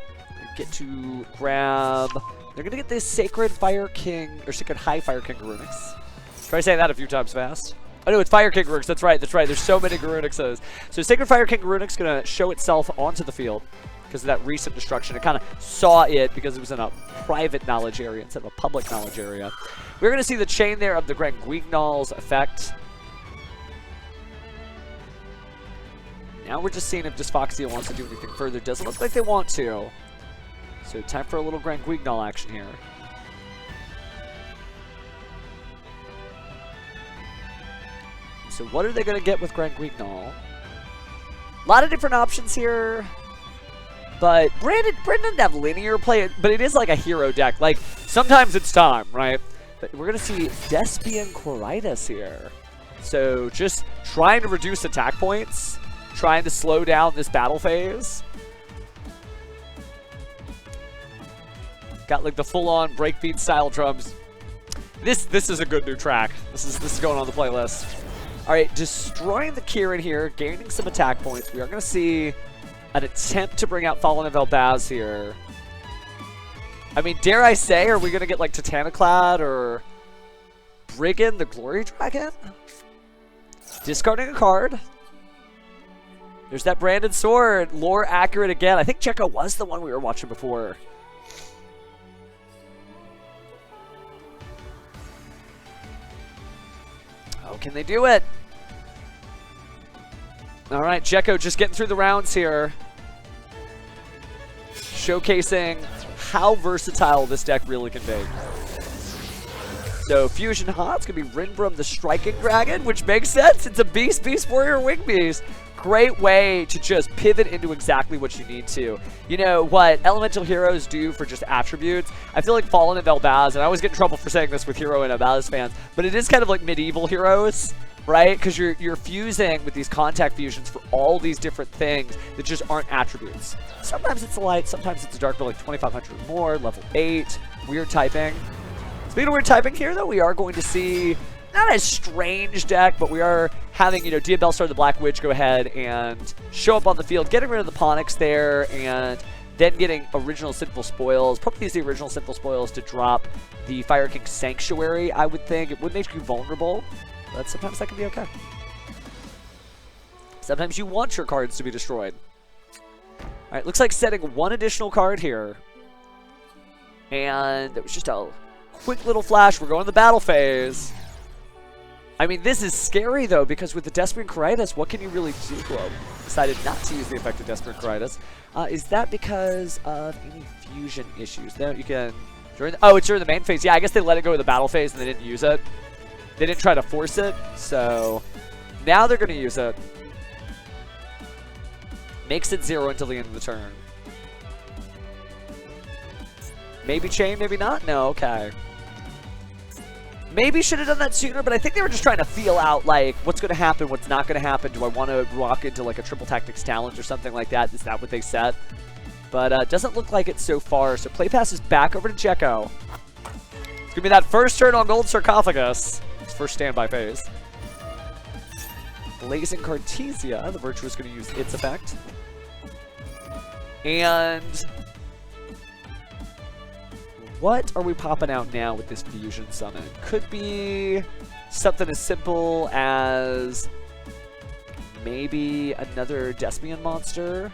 [SPEAKER 1] get to grab. They're gonna get this Sacred Fire King or Sacred High Fire King Garunix. Try saying that a few times fast. Oh no, it's Fire King Garunix. That's right. That's right. There's so many Garunixes. So Sacred Fire King Garunix gonna show itself onto the field because of that recent destruction. It kind of saw it because it was in a private knowledge area instead of a public knowledge area. We're gonna see the chain there of the Grand Guignol's effect. Now we're just seeing if Dysfoxia wants to do anything further. Doesn't look like they want to. So time for a little Grand Guignol action here. So what are they going to get with Grand Guignol? A lot of different options here. But Brandon doesn't have linear play, but it is like a hero deck. Like, sometimes it's time, right? But we're going to see Despian Quiritus here. So just trying to reduce attack points. Trying to slow down this battle phase. Got like the full-on breakbeat style drums. This is a good new track. This is going on the playlist. All right, destroying the Kieran here, gaining some attack points. We are going to see an attempt to bring out Fallen of Elbaz here. I mean, dare I say, are we going to get like Titaniclad or Brigand the Glory Dragon? Discarding a card. There's that branded sword. Lore accurate again. I think Checo was the one we were watching before. Oh, can they do it? All right, Checo just getting through the rounds here. Showcasing how versatile this deck really can be. So Fusion Hot's going to be Rinbrum the Striking Dragon, which makes sense. It's a Beast, Beast Warrior, Wing Beast. Great way to just pivot into exactly what you need to. You know, what elemental heroes do for just attributes. I feel like Fallen of Elbaz, and I always get in trouble for saying this with Hero and Elbaz fans, but it is kind of like medieval heroes, right? Because you're fusing with these contact fusions for all these different things that just aren't attributes. Sometimes it's a light, sometimes it's a dark, but like 2,500 or more, level 8, weird typing. Speaking of weird typing here, though, we are going to see not a strange deck, but we are having, you know, Diabellstar the Black Witch go ahead and show up on the field, getting rid of the Ponix there, and then getting original Sinful Spoils. Probably use the original Sinful Spoils to drop the Fire King Sanctuary, I would think. It would make you vulnerable, but sometimes that can be okay. Sometimes you want your cards to be destroyed. Alright, looks like setting one additional card here. And it was just a quick little flash. We're going to the battle phase. I mean, this is scary, though, because with the Despian Quiritus, what can you really do? Well, decided not to use the effect of Despian Quiritus. Is that because of any fusion issues? No, you can... oh, it's during the main phase. Yeah, I guess they let it go to the battle phase and they didn't use it. They didn't try to force it, so... now they're going to use it. Makes it 0 until the end of the turn. Maybe chain, maybe not? No, okay. Maybe should have done that sooner, but I think they were just trying to feel out, like, what's going to happen, what's not going to happen. Do I want to rock into, like, a Triple Tactics Challenge or something like that? Is that what they set? But doesn't look like it so far. So play pass is back over to Checo. It's going to be that first turn on Gold Sarcophagus. His first standby phase. Blazing Cartesia. The Virtue is going to use its effect. And... what are we popping out now with this Fusion Summon? Could be something as simple as maybe another Despian monster.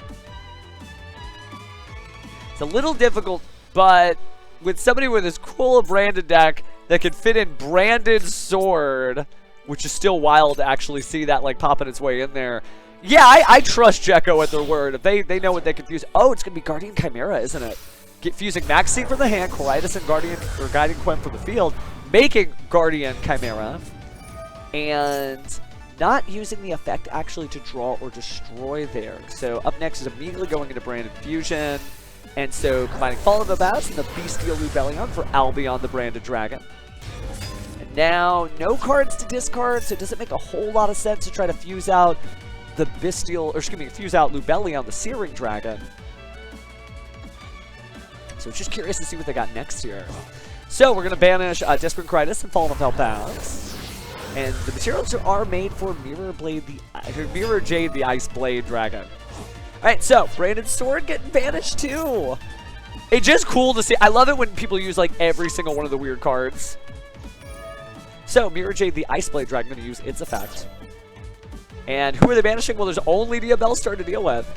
[SPEAKER 1] It's a little difficult, but with somebody with as cool a branded deck that can fit in Branded Sword, which is still wild to actually see that like popping its way in there. Yeah, I trust Checo at their word. If they know what they can fuse. Oh, it's going to be Guardian Chimera, isn't it? Get fusing Maxine from the hand, Quiritus and Guardian or Guiding Quem from the field, making Guardian Chimera, and not using the effect actually to draw or destroy there. So up next is immediately going into Branded Fusion, and so combining Fallen of Elbaz and the Bestial Lubellion for Albion the Branded Dragon. And now no cards to discard, so it doesn't make a whole lot of sense to try to fuse out the Bestial, or excuse me, fuse out Lubellion the Searing Dragon. So just curious to see what they got next here. So we're going to banish Desperate Critus and Fallen of Hellbound. And the materials are made for Mirror Jade the Ice Blade Dragon. Alright, so Brandon's Sword getting banished too. It's just cool to see. I love it when people use like every single one of the weird cards. So Mirror Jade the Ice Blade Dragon going to use its effect. And who are they banishing? Well, there's only Diabellstar to deal with.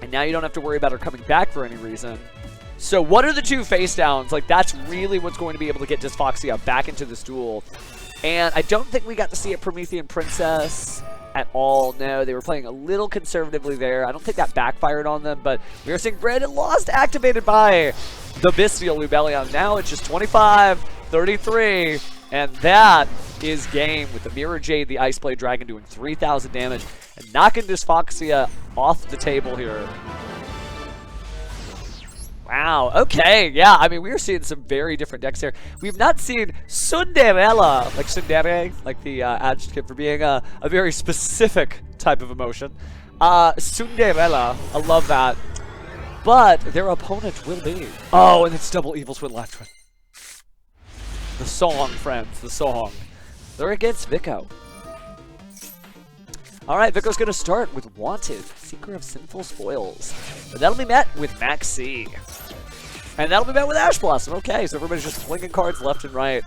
[SPEAKER 1] And now you don't have to worry about her coming back for any reason. So what are the two face downs? Like, that's really what's going to be able to get Dysfoxia back into this duel. And I don't think we got to see a Promethean Princess at all. No, they were playing a little conservatively there. I don't think that backfired on them, but we are seeing Brandon lost activated by the Bestial Lubellion. Now it's just 25-33, and that is game with the Mirror Jade, the Ice Blade Dragon, doing 3,000 damage and knocking Dysfoxia off the table here. Wow, okay, yeah, I mean, we're seeing some very different decks here. We've not seen Cinderella, like Tsundere, like the adjective for being a very specific type of emotion. Cinderella, I love that. But their opponent will be... Oh, and it's double Evil Twin Left Twin. The song, friends, the song. They're against Vico. Alright, Vico's going to start with Wanted, Seeker of Sinful Spoils. And that'll be met with Max C. And that'll be met with Ash Blossom. Okay, so everybody's just flinging cards left and right.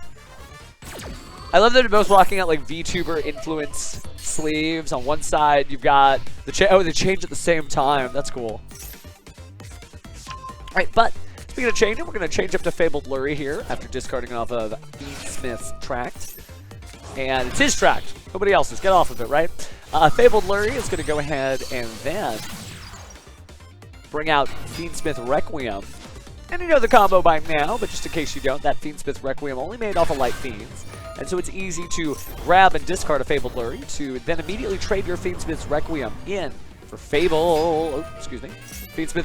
[SPEAKER 1] I love that they're both rocking out like VTuber influence sleeves. On one side, you've got the they change at the same time. That's cool. Alright, but speaking of changing, we're going to change up to Fabled Lurie here after discarding off of Smith's Tract. And it's his Tract. Nobody else's. Get off of it, right? Fabled Lurie is going to go ahead and then bring out Fiendsmith Requiem. And you know the combo by now, but just in case you don't, that Fiendsmith Requiem only made off of Light Fiends. And so it's easy to grab and discard a Fabled Lurie to then immediately trade your Fiendsmith's Requiem in for Fiendsmith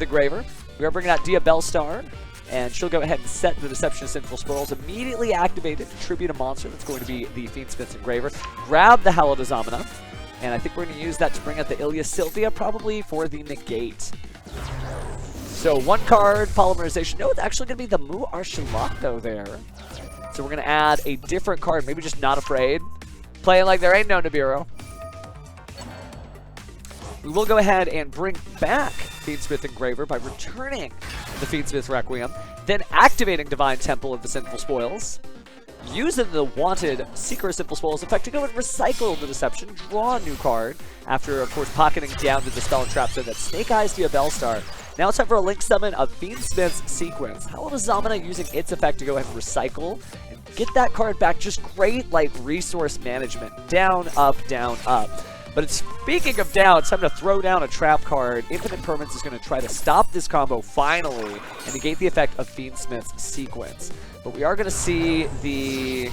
[SPEAKER 1] Engraver. We are bringing out Diabellstar, and she'll go ahead and set the Deception of Sinful Spoils, immediately activate it, tribute a monster that's going to be the Fiendsmith's Engraver. Grab the Hallowed Azamina. And I think we're going to use that to bring out the Ilya Sylvia, probably for the negate. So one card, Polymerization. No, it's actually going to be the Mu Arshilak, though, there. So we're going to add a different card, maybe just Not Afraid. Playing like there ain't no Nibiru. We will go ahead and bring back Fiendsmith Engraver by returning the Fiendsmith Requiem, then activating Divine Temple of the Sinful Spoils. Using the Wanted Seeker of Sinful Spoils effect to go and recycle the Deception, draw a new card, after, of course, pocketing down to the Spell and Trap so that Snake Eyes Diabellstar. Now it's time for a Link Summon of Fiendsmith's Sequence. Hallowed Azamina using its effect to go ahead and recycle and get that card back. Just great, like, resource management. Down, up, down, up. But speaking of down, it's time to throw down a trap card. Infinite Permanence is going to try to stop this combo finally and negate the effect of Fiendsmith's Sequence. But we are going to see the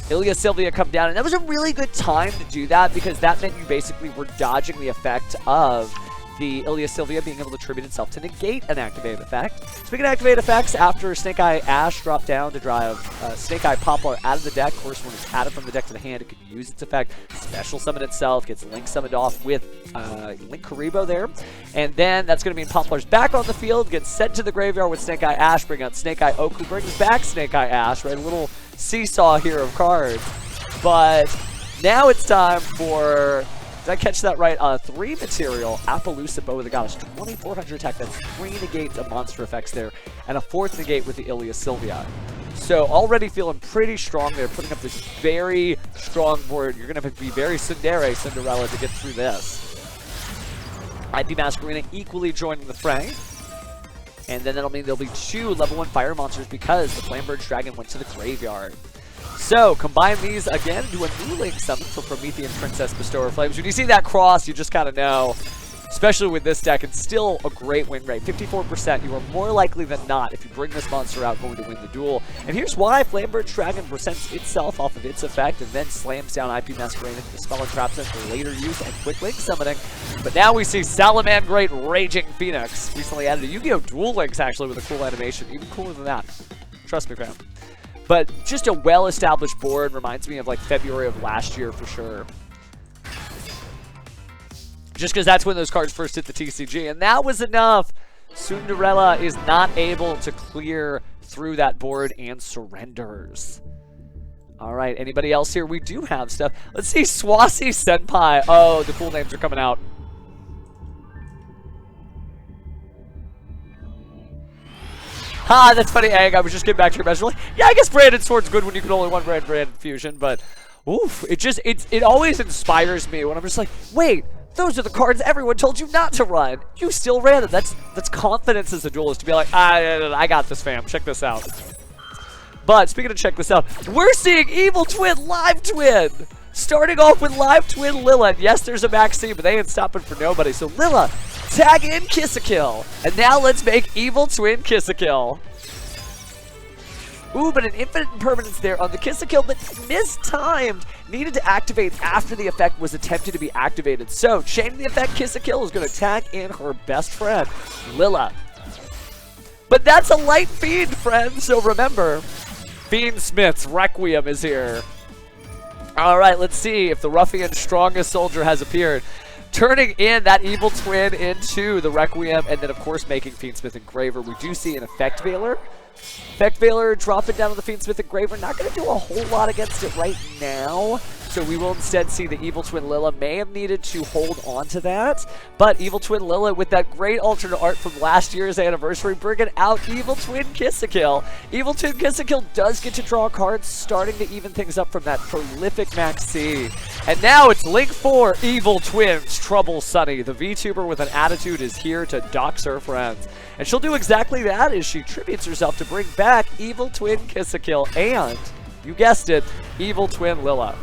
[SPEAKER 1] Ilya Sylvia come down, and that was a really good time to do that because that meant you basically were dodging the effect of the Ilya Sylvia being able to tribute itself to negate an activated effect. Speaking of activated effects, after Snake Eye Ash dropped down to drive Snake Eye Poplar out of the deck, of course, when it's added from the deck to the hand, it can use its effect, special summon itself, gets Link summoned off with Link Karibo there, and then that's going to mean Poplar's back on the field, gets sent to the graveyard with Snake Eye Ash, bring out Snake Eye Oak, who brings back Snake Eye Ash, right? A little seesaw here of cards. But now it's time for... Did I catch that right? 3 material, Appaloosa Bow of the Goddess, 2400 attack, that's 3 negates of monster effects there, and a 4th negate with the Ilya Sylvia. So already feeling pretty strong there, putting up this very strong board. You're going to be very Cinderella to get through this. IP Masquerena equally joining the fray. And then that'll mean there'll be 2 level 1 fire monsters because the Flamberge Dragon went to the graveyard. So, combine these again to a new Link Summon for Promethean Princess Bestower Flames. When you see that cross, you just kind of know, especially with this deck, it's still a great win rate. 54%, you are more likely than not, if you bring this monster out, going to win the duel. And here's why. Flamberge Dragon presents itself off of its effect and then slams down IP Masquerena to Dispel and Traps it for later use and quick Link Summoning. But now we see Salamangreat Raging Phoenix. Recently added to Yu-Gi-Oh! Duel Links, actually, with a cool animation. Even cooler than that. Trust me, fam. But just a well-established board. Reminds me of like February of last year for sure. Just because that's when those cards first hit the TCG. And that was enough Cinderella is not able to clear through that board and surrenders. All right, anybody else here? We do have stuff. Let's see, Swasi Senpai. Oh, the cool names are coming out. Ha, that's funny, Egg. I was just getting back to your message. Like, yeah, I guess Branded Sword's good when you can only one Branded Fusion, but oof, it always inspires me when I'm just like, wait, those are the cards everyone told you not to run. You still ran them. That's confidence as a duelist to be like, I got this, fam. Check this out. But speaking of check this out, we're seeing Evil Twin Live Twin. Starting off with Live Twin Lilla. And yes, there's a Maxine, but they ain't stopping for nobody. So Lilla, tag in Kiss-a-Kill. And now let's make Evil Twin Kiss-a-Kill. Ooh, but an infinite impermanence there on the Kiss-a-Kill, but mistimed. Needed to activate after the effect was attempted to be activated. So, chaining the effect, Kiss-a-Kill is going to tag in her best friend, Lilla. But that's a light Fiend, friends, so remember, Fiend Smith's Requiem is here. Alright, let's see if the Ruffian Strongest Soldier has appeared. Turning in that Evil Twin into the Requiem, and then of course making Fiendsmith Engraver. We do see an Effect Veiler. Effect Veiler dropping down on the Fiendsmith Engraver. Not going to do a whole lot against it right now. So we will instead see the Evil Twin Lilla may have needed to hold on to that. But Evil Twin Lilla with that great alternate art from last year's anniversary bringing out Evil Twin Kiss-a-Kill. Evil Twin Kiss-a-Kill does get to draw cards, starting to even things up from that prolific Max C. And now it's Link 4, Evil Twins, Trouble Sunny. The VTuber with an attitude is here to dox her friends. And she'll do exactly that as she tributes herself to bring back Evil Twin Kiss-a-Kill and, you guessed it, Evil Twin Lilla.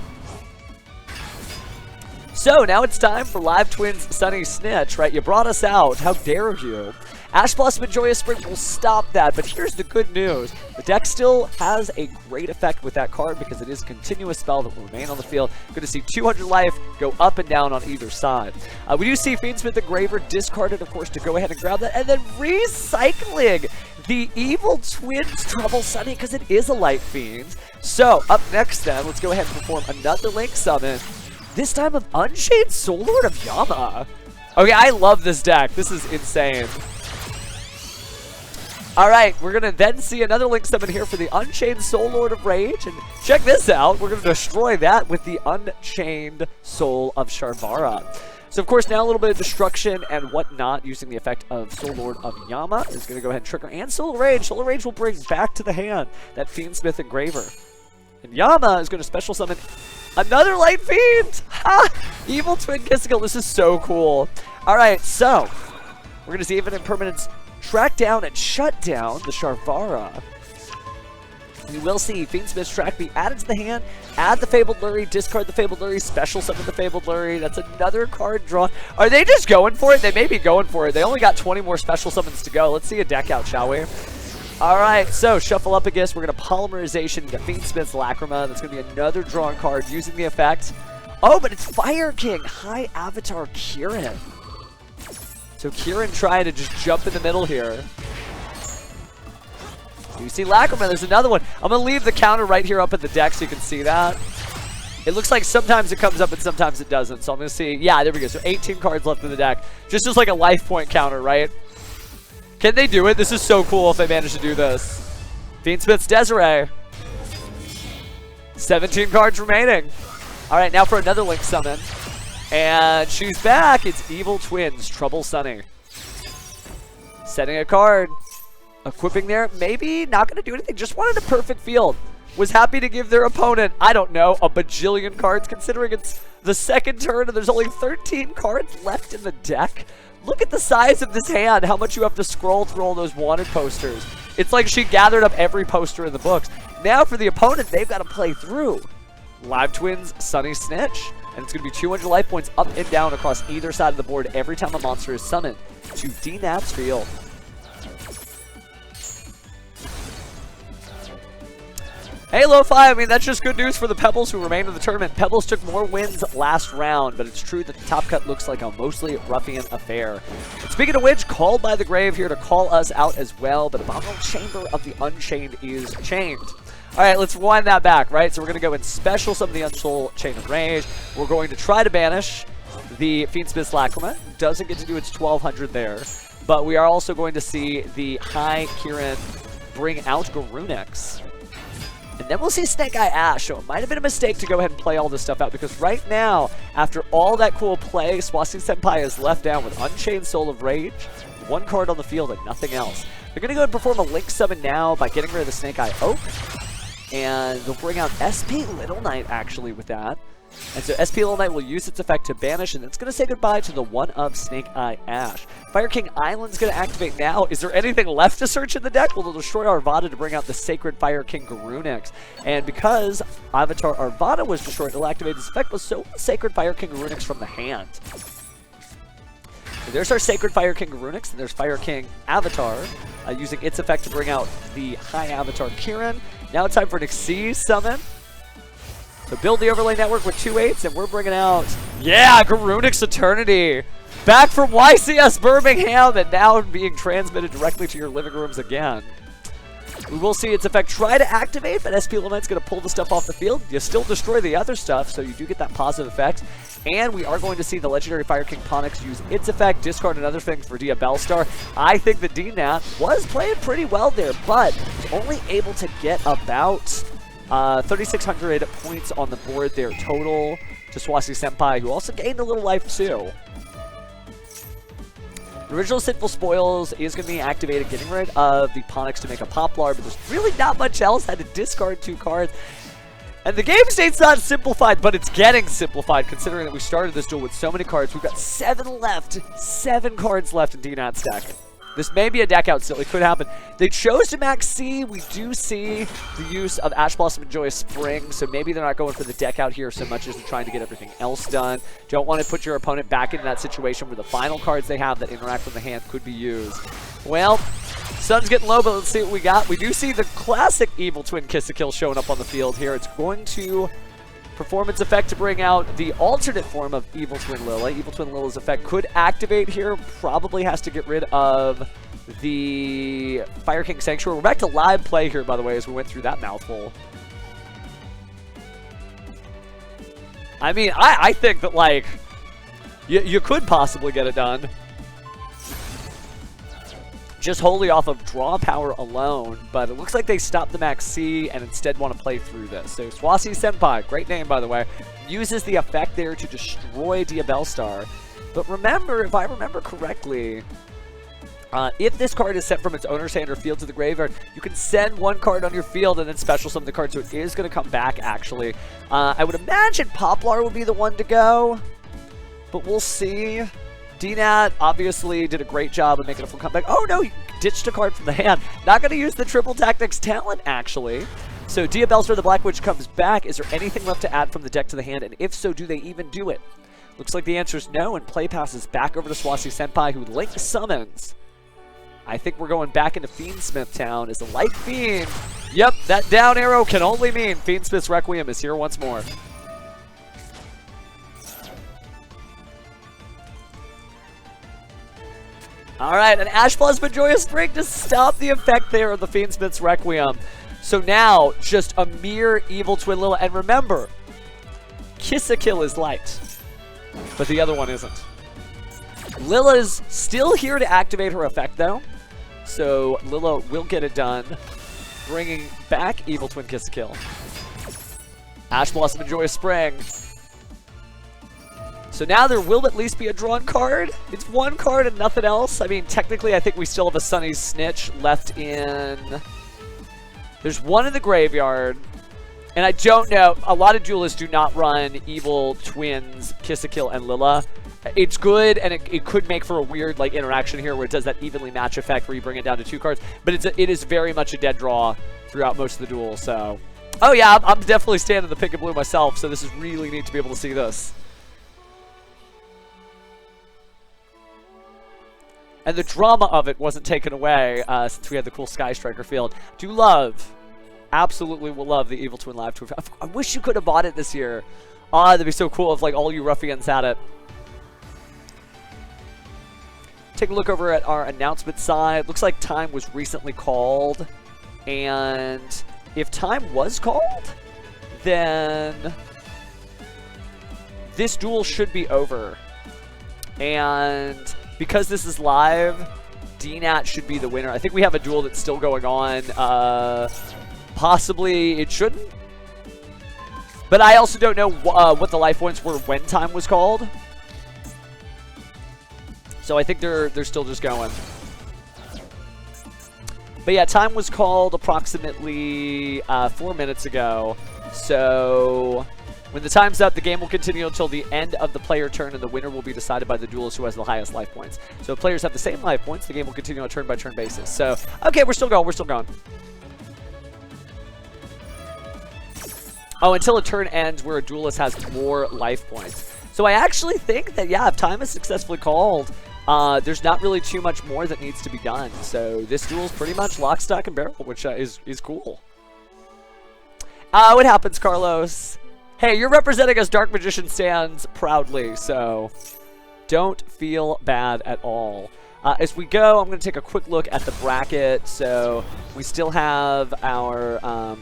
[SPEAKER 1] So now it's time for Live Twins Sunny Snitch, right? You brought us out. How dare you? Ash Blossom and Joyous Spring will stop that, but here's the good news. The deck still has a great effect with that card because it is a continuous spell that will remain on the field. Going to see 200 life go up and down on either side. We do see Fiendsmith Engraver discarded, of course, to go ahead and grab that, and then recycling the Evil Twins Trouble Sunny because it is a Light Fiend. So up next then, let's go ahead and perform another Link Summon. This time of Unchained Soul Lord of Yama. Okay, I love this deck. This is insane. Alright, we're going to then see another Link Summon here for the Unchained Soul Lord of Rage. And check this out. We're going to destroy that with the Unchained Soul of Sharvara. So, of course, now a little bit of destruction and whatnot using the effect of Soul Lord of Yama is going to go ahead and trigger. And Solar Rage. Solar Rage will bring back to the hand that Fiendsmith Engraver. And Yama is going to special summon another Light Fiend! Ha! Evil Twin Kiss-a-Kill. This is so cool. Alright, so we're going to see if an impermanence track down and shut down the Sharvara. We will see Fiendsmith's track be added to the hand, add the Fabled Lurry, discard the Fabled Lurry, special summon the Fabled Lurry. That's another card drawn. Are they just going for it? They may be going for it. They only got 20 more special summons to go. Let's see a deck out, shall we? Alright, so Shuffle Up Against. We're going to Polymerization into Fiendsmith's Lacrima. That's going to be another drawn card using the effect. Oh, but it's Fire King, High Avatar Kieran. So Kieran trying to just jump in the middle here. You see Lacrima, there's another one. I'm going to leave the counter right here up at the deck so you can see that. It looks like sometimes it comes up and sometimes it doesn't. So I'm going to see, yeah, there we go. So 18 cards left in the deck. Just as like a life point counter, right? Can they do it? This is so cool if they manage to do this. Fiendsmith's Desiree. 17 cards remaining. Alright, now for another Link Summon. And she's back. It's Evil Twins, Trouble Sunny. Setting a card. Equipping there. Maybe not going to do anything. Just wanted a perfect field. Was happy to give their opponent, I don't know, a bajillion cards considering it's the second turn and there's only 13 cards left in the deck. Look at the size of this hand, how much you have to scroll through all those wanted posters. It's like she gathered up every poster in the books. Now for the opponent, they've got to play through Live Twins Sunny Snitch. And it's going to be 200 life points up and down across either side of the board every time a monster is summoned to D-Nat's field. Hey, Lo-Fi, I mean, that's just good news for the Pebbles who remain in the tournament. Pebbles took more wins last round, but it's true that the top cut looks like a mostly ruffian affair. And speaking of which, Called by the Grave here to call us out as well, but Abominable Chamber of the Unchained is chained. All right, let's wind that back, right? So we're going to go and special summon the Unsoul Chain of Rage. We're going to try to banish the Fiendsmith's Lacrima. Doesn't get to do its 1200 there. but we are also going to see the High Kieran bring out Garunix. And then we'll see Snake Eye Ash, so it might have been a mistake to go ahead and play all this stuff out, because right now, after all that cool play, Swasi Senpai is left down with Unchained Soul of Rage, 1 card on the field and nothing else. They're going to go and perform a Link Summon now by getting rid of the Snake Eye Oak, and they'll bring out SP Little Knight actually with that. And so SP Little Knight will use its effect to banish, and it's going to say goodbye to the one of Snake Eye Ash. Fire King Island's going to activate now. Is there anything left to search in the deck? Well, they'll destroy Arvada to bring out the Sacred Fire King Garunix. And because Avatar Arvada was destroyed, it'll activate its effect, but so will the Sacred Fire King Garunix from the hand. So there's our Sacred Fire King Garunix, and there's Fire King Avatar using its effect to bring out the High Avatar Kieran. Now it's time for an Xyz summon. So build the overlay network with 2 8s, and we're bringing out, yeah, Garunix Eternity. Back from YCS Birmingham, and now being transmitted directly to your living rooms again. We will see its effect try to activate, but SP Little Knight's going to pull the stuff off the field. You still destroy the other stuff, so you do get that positive effect. And we are going to see the legendary Fire King Ponix use its effect, discard another thing for Dia Bellstar. I think that DNAT was playing pretty well there, but was only able to get about 3,600 points on the board there total to Swasi Senpai, who also gained a little life too. The original Sinful Spoils is going to be activated, getting rid of the Ponix to make a Poplar, but there's really not much else. Had to discard 2 cards. And the game state's not simplified, but it's getting simplified considering that we started this duel with so many cards. We've got 7 left. 7 cards left in DNAT's deck. This may be a deck out still. It could happen. They chose to max C. We do see the use of Ash Blossom and Joyous Spring, so maybe they're not going for the deck out here so much as they're trying to get everything else done. Don't want to put your opponent back into that situation where the final cards they have that interact with the hand could be used. Well, sun's getting low, but let's see what we got. We do see the classic Evil Twin Kiss-a-Kill showing up on the field here. It's going to perform its effect to bring out the alternate form of Evil Twin Lila. Evil Twin Lila's effect could activate here. Probably has to get rid of the Fire King Sanctuary. We're back to live play here, by the way, as we went through that mouthful. I mean, I think that, like, you could possibly get it done just wholly off of draw power alone, but it looks like they stopped the max C and instead want to play through this. So Swasi Senpai, great name by the way, uses the effect there to destroy Dia Bellstar. But remember, if I remember correctly, if this card is sent from its owner's hand or field to the graveyard, you can send 1 card on your field and then special summon the card, so it is going to come back actually. I would imagine Poplar would be the one to go, but we'll see. DNAT obviously did a great job of making a full comeback. Oh no, he ditched a card from the hand. Not going to use the Triple Tactics talent, actually. So Dia Bellstar, the Black Witch, comes back. Is there anything left to add from the deck to the hand? And if so, do they even do it? Looks like the answer is no, and play passes back over to Swasi Senpai, who Link summons. I think we're going back into Fiendsmith Town as a Light Fiend. Yep, that down arrow can only mean Fiendsmith's Requiem is here once more. Alright, an Ash Blossom Joyous Spring to stop the effect there of the Fiendsmith's Requiem. So now, just a mere Evil Twin Lila. And remember, Kiss-a-Kill is light, but the other one isn't. Lila's still here to activate her effect, though. So Lila will get it done, bringing back Evil Twin Kiss-a-Kill. Ash Blossom and Joyous Spring. So now there will at least be a drawn card. It's 1 card and nothing else. I mean, technically, I think we still have a Sunny's Snitch left in... There's 1 in the graveyard. And I don't know. A lot of duelists do not run Evil Twins, Kiss-a-Kill, and Lila. It's good, and it could make for a weird like interaction here where it does that evenly match effect where you bring it down to 2 cards. But it is very much a dead draw throughout most of the duel. So, oh yeah, I'm definitely standing the pink and blue myself. So this is really neat to be able to see this. And the drama of it wasn't taken away since we had the cool Sky Striker field. Do love, absolutely will love the Evil Twin Live Tour. I wish you could have bought it this year. Ah, that'd be so cool if like all you ruffians had it. Take a look over at our announcement side. Looks like time was recently called. And if time was called, then this duel should be over. And because this is live, DNAT should be the winner. I think we have a duel that's still going on. Possibly it shouldn't. But I also don't know what the life points were when time was called. So I think they're still just going. But yeah, time was called approximately 4 minutes ago. So when the time's up, the game will continue until the end of the player turn, and the winner will be decided by the duelist who has the highest life points. So if players have the same life points, the game will continue on a turn-by-turn basis. So, okay, we're still going. We're still going. Oh, until a turn ends where a duelist has more life points. So I actually think that, yeah, if time is successfully called, there's not really too much more that needs to be done. So this duel's pretty much lock, stock, and barrel, which is cool. What happens, Carlos? Hey, you're representing us Dark Magician stands proudly, so don't feel bad at all. As we go, I'm going to take a quick look at the bracket. So we still have our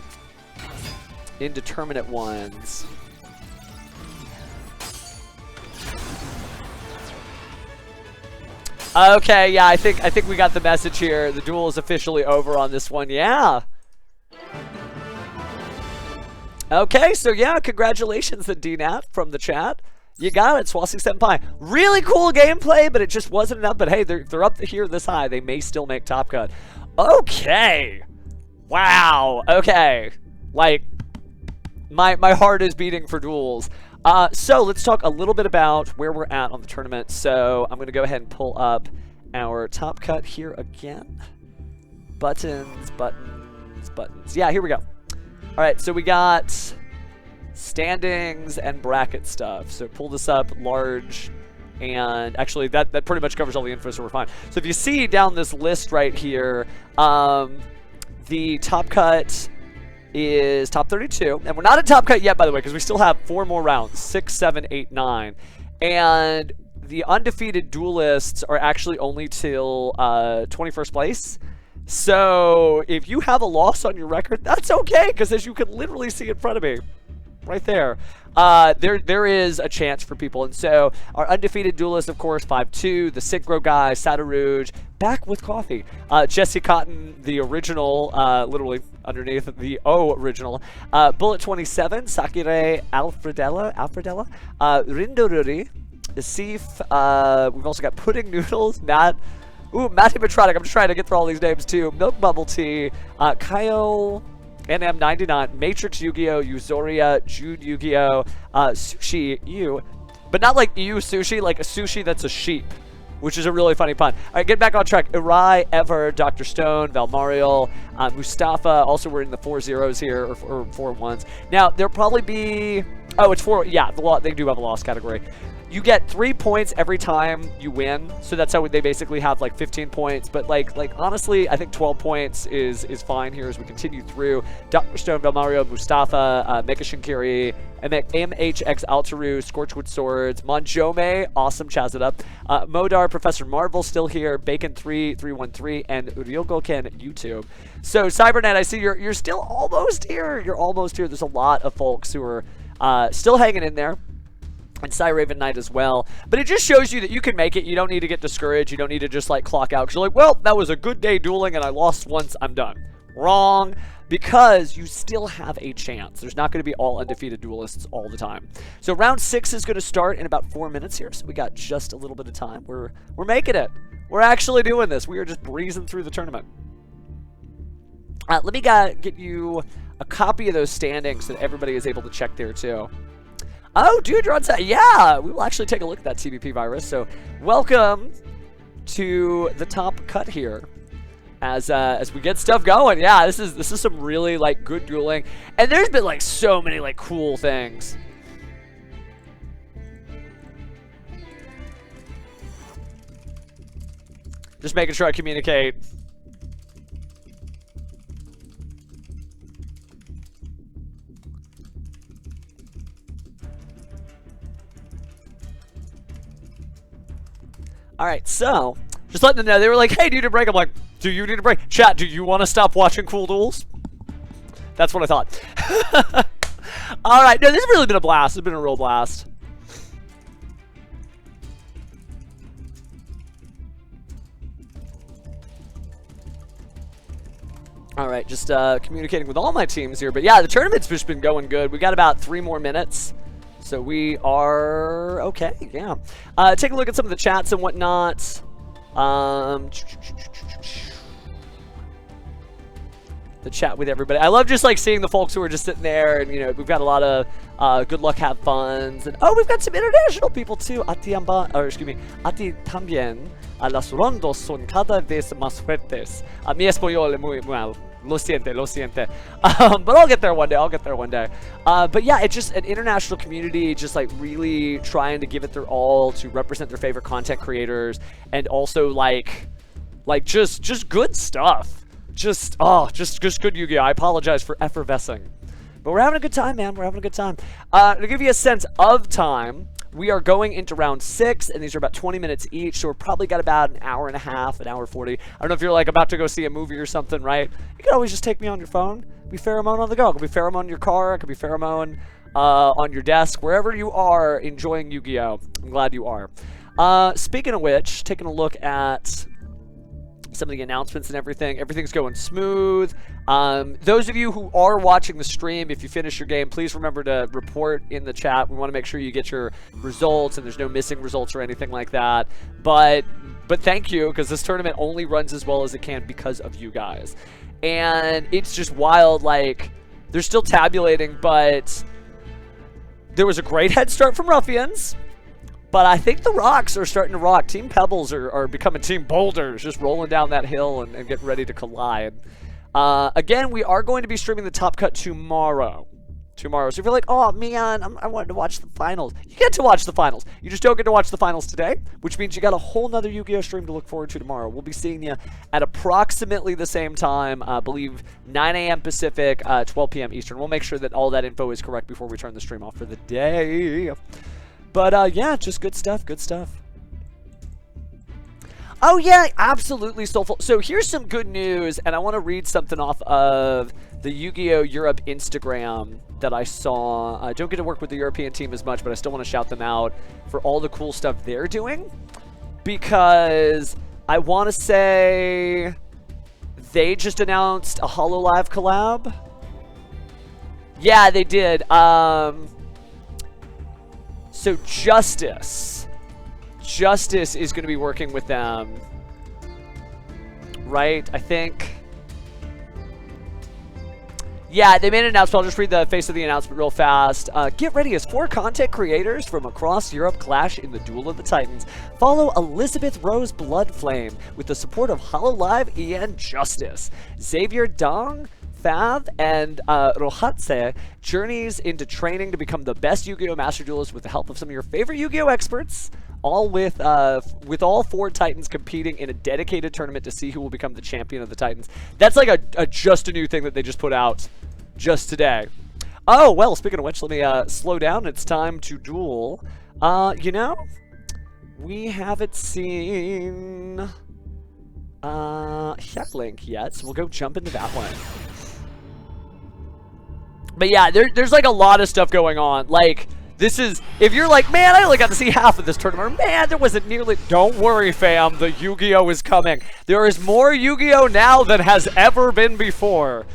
[SPEAKER 1] indeterminate ones. Okay, yeah, I think we got the message here. The duel is officially over on this one. Yeah. Okay, so yeah, congratulations to DNAT from the chat. You got it, Swassi Senpai. Really cool gameplay, but it just wasn't enough. But hey, they're up here this high. They may still make top cut. Okay. Wow. Okay. Like, my heart is beating for duels. So let's talk a little bit about where we're at on the tournament. So I'm going to go ahead and pull up our top cut here again. Buttons, buttons, buttons. Yeah, here we go. All right, so we got standings and bracket stuff. So pull this up, large, and actually that pretty much covers all the info, so we're fine. So if you see down this list right here, the top cut is top 32. And we're not at top cut yet, by the way, because we still have 4 more rounds, 6, 7, 8, 9. And the undefeated duelists are actually only till 21st place. So if you have a loss on your record, that's okay, because as you can literally see in front of me, right there, there is a chance for people. And so our undefeated duelist, of course, 5-2, the Synchro guy, Satarouge, back with coffee. Jesse Cotton, the original, literally underneath the O original. Bullet 27, Sakire Alfredella, Rindoruri, Sif, we've also got Pudding Noodles, Matt. Ooh, Matty Matronic. I'm just trying to get through all these names too. Milk Bubble Tea, Kyle, NM99, Matrix Yu-Gi-Oh, Yuzoria, Jude Yu-Gi-Oh, Sushi, you. But not like you sushi, like a sushi that's a sheep, which is a really funny pun. All right, get back on track. Irai, Ever, Dr. Stone, Valmariel, Mustafa. Also, we're in the 4 zeros here, or 4 ones. Now, there'll probably be... Oh, it's 4. Yeah, they do have a loss category. You get 3 points every time you win, so that's how they basically have like 15 points. But like honestly, I think 12 points is fine here as we continue through. Dr. Stone, Valmario, Mustafa, Mecha Shinkiri, MHX Altaru, Scorchwood Swords, Monjome, awesome, chaz it up. Modar, Professor Marvel still here, Bacon3313, and Ryogoken YouTube. So Cybernet, I see you're still almost here. You're almost here. There's a lot of folks who are still hanging in there. And Cy Raven Knight as well. But it just shows you that you can make it. You don't need to get discouraged. You don't need to just like clock out. Because you're like, well, that was a good day dueling and I lost once. I'm done. Wrong. Because you still have a chance. There's not going to be all undefeated duelists all the time. So round 6 is going to start in about 4 minutes here. So we got just a little bit of time. We're making it. We're actually doing this. We are just breezing through the tournament. Let me get you a copy of those standings so that everybody is able to check there too. Oh, dude, you're on set. Yeah, we will actually take a look at that TBP virus. So, welcome to the top cut here, as we get stuff going. Yeah, this is some really like good dueling, and there's been like so many like cool things. Just making sure I communicate. All right, so just letting them know. They were like, hey, do you need a break? I'm like, do you need a break? Chat, do you want to stop watching cool duels? That's what I thought. All right, no, this has really been a blast. It's been a real blast. All right, just communicating with all my teams here. But yeah, the tournament's just been going good. We got about 3 more minutes. So we are okay, yeah. Take a look at some of the chats and whatnot. The chat with everybody. I love just like seeing the folks who are just sitting there, and you know, we've got a lot of good luck, have funs, and oh, we've got some international people too. Ati también. Las rondos son cada vez más fuertes. Mi español es muy mal. Lo siente, lo siente. But I'll get there one day. I'll get there one day. But yeah, it's just an international community, just like really trying to give it their all to represent their favorite content creators, and also like just good stuff. Just good Yu-Gi-Oh! I apologize for effervescing. But we're having a good time, man. We're having a good time. To give you a sense of time, we are going into round 6, and these are about 20 minutes each, so we're probably got about an hour and a half, an hour 40. I don't know if you're like about to go see a movie or something, right? You can always just take me on your phone. It could be Pheromone on the go. It could be Pheromone in your car. It could be Pheromone on your desk. Wherever you are enjoying Yu-Gi-Oh! I'm glad you are. Speaking of which, taking a look at some of the announcements and everything. Everything's going smooth. Those of you who are watching the stream, if you finish your game, please remember to report in the chat. We want to make sure you get your results and there's no missing results or anything like that. But thank you, because this tournament only runs as well as it can because of you guys. And it's just wild. Like, they're still tabulating, but there was a great head start from Ruffians. But I think the rocks are starting to rock. Team Pebbles are becoming Team Boulders, just rolling down that hill and getting ready to collide. Again, we are going to be streaming the Top Cut tomorrow. So if you're like, oh man, I wanted to watch the finals. You get to watch the finals. You just don't get to watch the finals today, which means you got a whole nother Yu-Gi-Oh! Stream to look forward to tomorrow. We'll be seeing you at approximately the same time, I believe 9 a.m. Pacific, 12 p.m. Eastern. We'll make sure that all that info is correct before we turn the stream off for the day. But, yeah, just good stuff, good stuff. Oh, yeah, absolutely soulful. So here's some good news, and I want to read something off of the Yu-Gi-Oh! Europe Instagram that I saw. I don't get to work with the European team as much, but I still want to shout them out for all the cool stuff they're doing. Because I want to say they just announced a hololive collab. Yeah, they did. So Justice is going to be working with them, right? I think. Yeah, they made an announcement. I'll just read the face of the announcement real fast. Get ready as 4 content creators from across Europe clash in the Duel of the Titans. Follow Elizabeth Rose Bloodflame with the support of hololive and Justice. Xavier Dong, Fav, and Rohatse journeys into training to become the best Yu-Gi-Oh! Master Duelist with the help of some of your favorite Yu-Gi-Oh! Experts, all with all 4 Titans competing in a dedicated tournament to see who will become the champion of the Titans. That's like a just a new thing that they just put out just today. Oh, well, speaking of which, let me slow down. It's time to duel. You know, we haven't seen Link yet, so we'll go jump into that one. But yeah, there's like a lot of stuff going on. Like, this is, if you're like, man, I only got to see half of this tournament. Man, there wasn't nearly, don't worry, fam, the Yu-Gi-Oh! Is coming. There is more Yu-Gi-Oh! Now than has ever been before.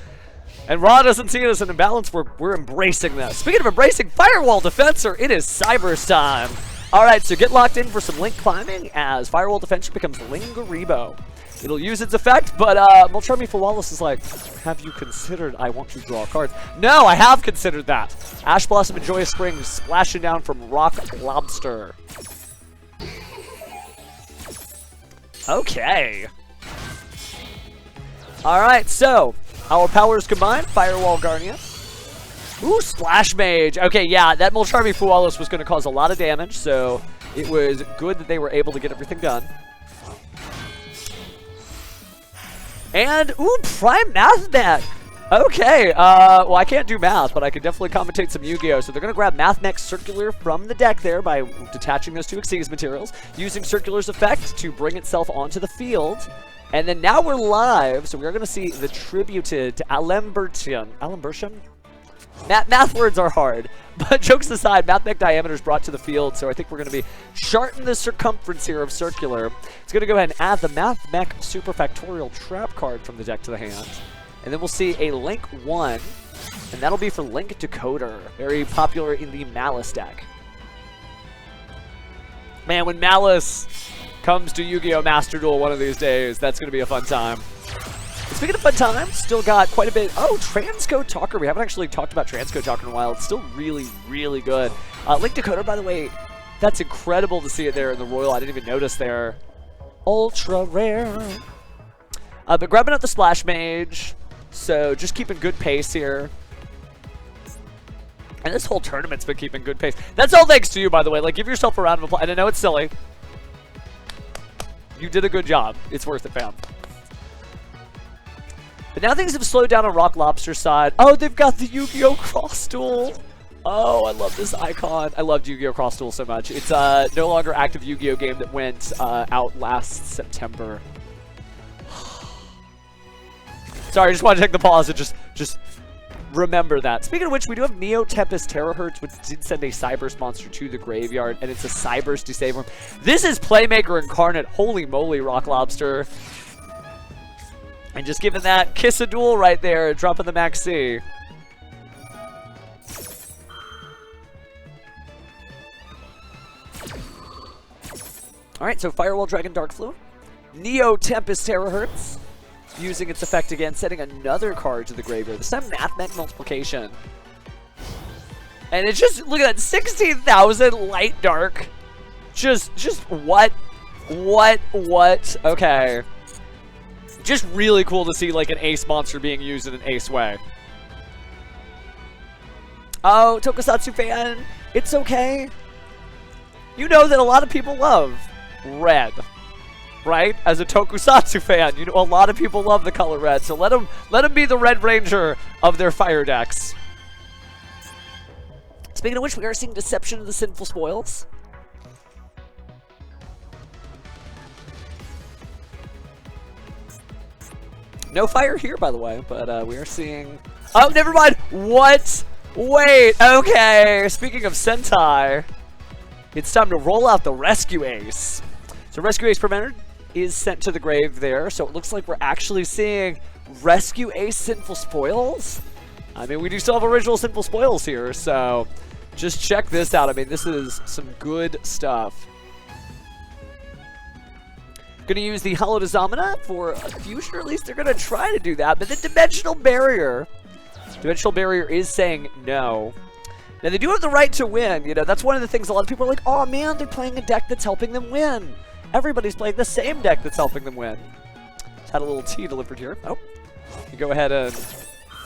[SPEAKER 1] And Raw doesn't see it as an imbalance. We're embracing this. Speaking of embracing Firewall Defensor, it is Cyber's time. All right, so get locked in for some link climbing as Firewall Defensor becomes Lingaribo. It'll use its effect, but Moltrami Fawalis is like, have you considered I want to draw cards? No, I have considered that. Ash Blossom and Joyous Spring splashing down from Rock Lobster. Okay. Alright, so our powers combined. Firewall Guardian. Ooh, Splash Mage. Okay, yeah, that Moltrami Fawalis was going to cause a lot of damage, so it was good that they were able to get everything done. And, ooh, Prime Math Mech. Okay, well, I can't do math, but I can definitely commentate some Yu-Gi-Oh! So they're going to grab Math Mech Circular from the deck there by detaching those 2 Xyz materials, using Circular's effect to bring itself onto the field. And then now we're live, so we're going to see the tributed Alembertian. Alembertian? Math words are hard, but jokes aside, Math Mech Diameter is brought to the field, so I think we're going to be shortening the circumference here of Circular. It's going to go ahead and add the Math Mech Superfactorial Trap card from the deck to the hand. And then we'll see a Link 1, and that'll be for Link Decoder. Very popular in the Malice deck. Man, when Malice comes to Yu-Gi-Oh! Master Duel one of these days, that's going to be a fun time. Speaking of fun times, still got quite a bit. Oh, Transcode Talker. We haven't actually talked about Transcode Talker in a while. It's still really, really good. Link Decoder, by the way, that's incredible to see it there in the Royal. I didn't even notice there. Ultra rare. But grabbing up the Splash Mage. So just keeping good pace here. And this whole tournament's been keeping good pace. That's all thanks to you, by the way. Like, give yourself a round of applause. And I know it's silly. You did a good job. It's worth it, fam. But now things have slowed down on Rock Lobster's side. Oh, they've got the Yu-Gi-Oh! Cross Duel. Oh, I love this icon. I loved Yu-Gi-Oh! Cross Duel so much. It's no longer active Yu-Gi-Oh! Game that went out last September. Sorry, I just want to take the pause and just remember that. Speaking of which, we do have Neo Tempest Terahertz, which did send a Cyburst monster to the graveyard, and it's a Cyburst Disabler. This is Playmaker Incarnate. Holy moly, Rock Lobster. And just giving that kiss a duel right there, dropping the Maxi. Alright, so Firewall Dragon Dark Fluid. Neo Tempest Terahertz. Using its effect again, setting another card to the graveyard. This time Mathematic Multiplication. And it's just, look at that, 16,000 light dark. Just what? Okay. Just really cool to see like an ace monster being used in an ace way. Oh, Tokusatsu fan, it's okay. You know that a lot of people love red. Right? As a Tokusatsu fan, you know a lot of people love the color red, so let them be the Red Ranger of their fire decks. Speaking of which, we are seeing Deception of the Sinful Spoils. No fire here, by the way, but we are seeing... Oh, never mind! What? Wait, okay. Speaking of Sentai, it's time to roll out the Rescue Ace. So Rescue Ace Preventer is sent to the grave there, so it looks like we're actually seeing Rescue Ace Sinful Spoils. I mean, we do still have original Sinful Spoils here, so just check this out. I mean, this is some good stuff. Gonna use the Hollow Domina for a fusion, or at least they're gonna try to do that, but the Dimensional Barrier is saying no. Now, they do have the right to win, you know, that's one of the things a lot of people are like, oh man, they're playing a deck that's helping them win. Everybody's playing the same deck that's helping them win. Just had a little tea delivered here. Oh, you go ahead and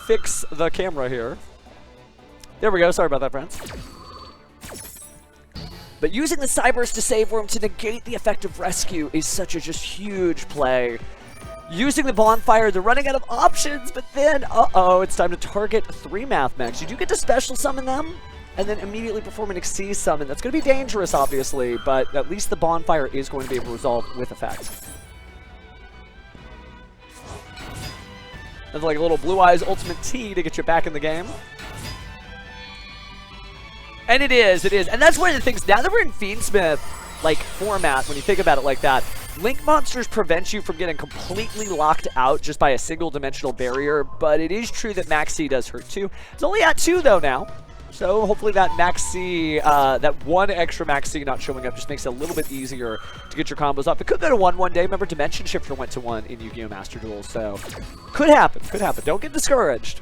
[SPEAKER 1] fix the camera here. There we go. Sorry about that, friends. But using the Cyburst to save room to negate the effect of Rescue is such a just huge play. Using the Bonfire, they're running out of options, but then, uh-oh, it's time to target 3 Math Mechs. You do get to special summon them, and then immediately perform an Xyz summon. That's going to be dangerous, obviously, but at least the Bonfire is going to be able to resolve with effect. That's like a little Blue Eyes Ultimate T to get you back in the game. And it is. And that's one of the things, now that we're in Fiendsmith, like, format, when you think about it like that, Link monsters prevent you from getting completely locked out just by a single dimensional barrier, but it is true that Maxi does hurt too. It's only at 2 though now. So hopefully that Maxi, that one extra Maxi not showing up just makes it a little bit easier to get your combos off. It could go to 1 one day. Remember, Dimension Shifter went to 1 in Yu-Gi-Oh! Master Duel, so could happen, could happen. Don't get discouraged.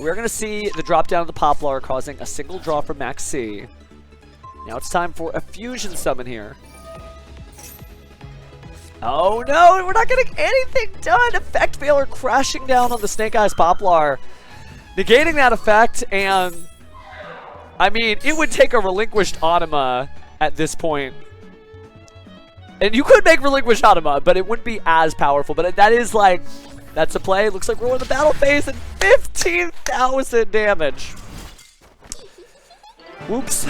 [SPEAKER 1] We're going to see the drop down of the Poplar causing a single draw from Maxi. Now it's time for a fusion summon here. Oh no, we're not getting anything done! Effect failure crashing down on the Snake Eyes Poplar. Negating that effect, and I mean, it would take a Relinquished Anima at this point. And you could make Relinquished Anima, but it wouldn't be as powerful. But that is like, that's a play. Looks like we're in the battle phase and 15,000 damage. Whoops.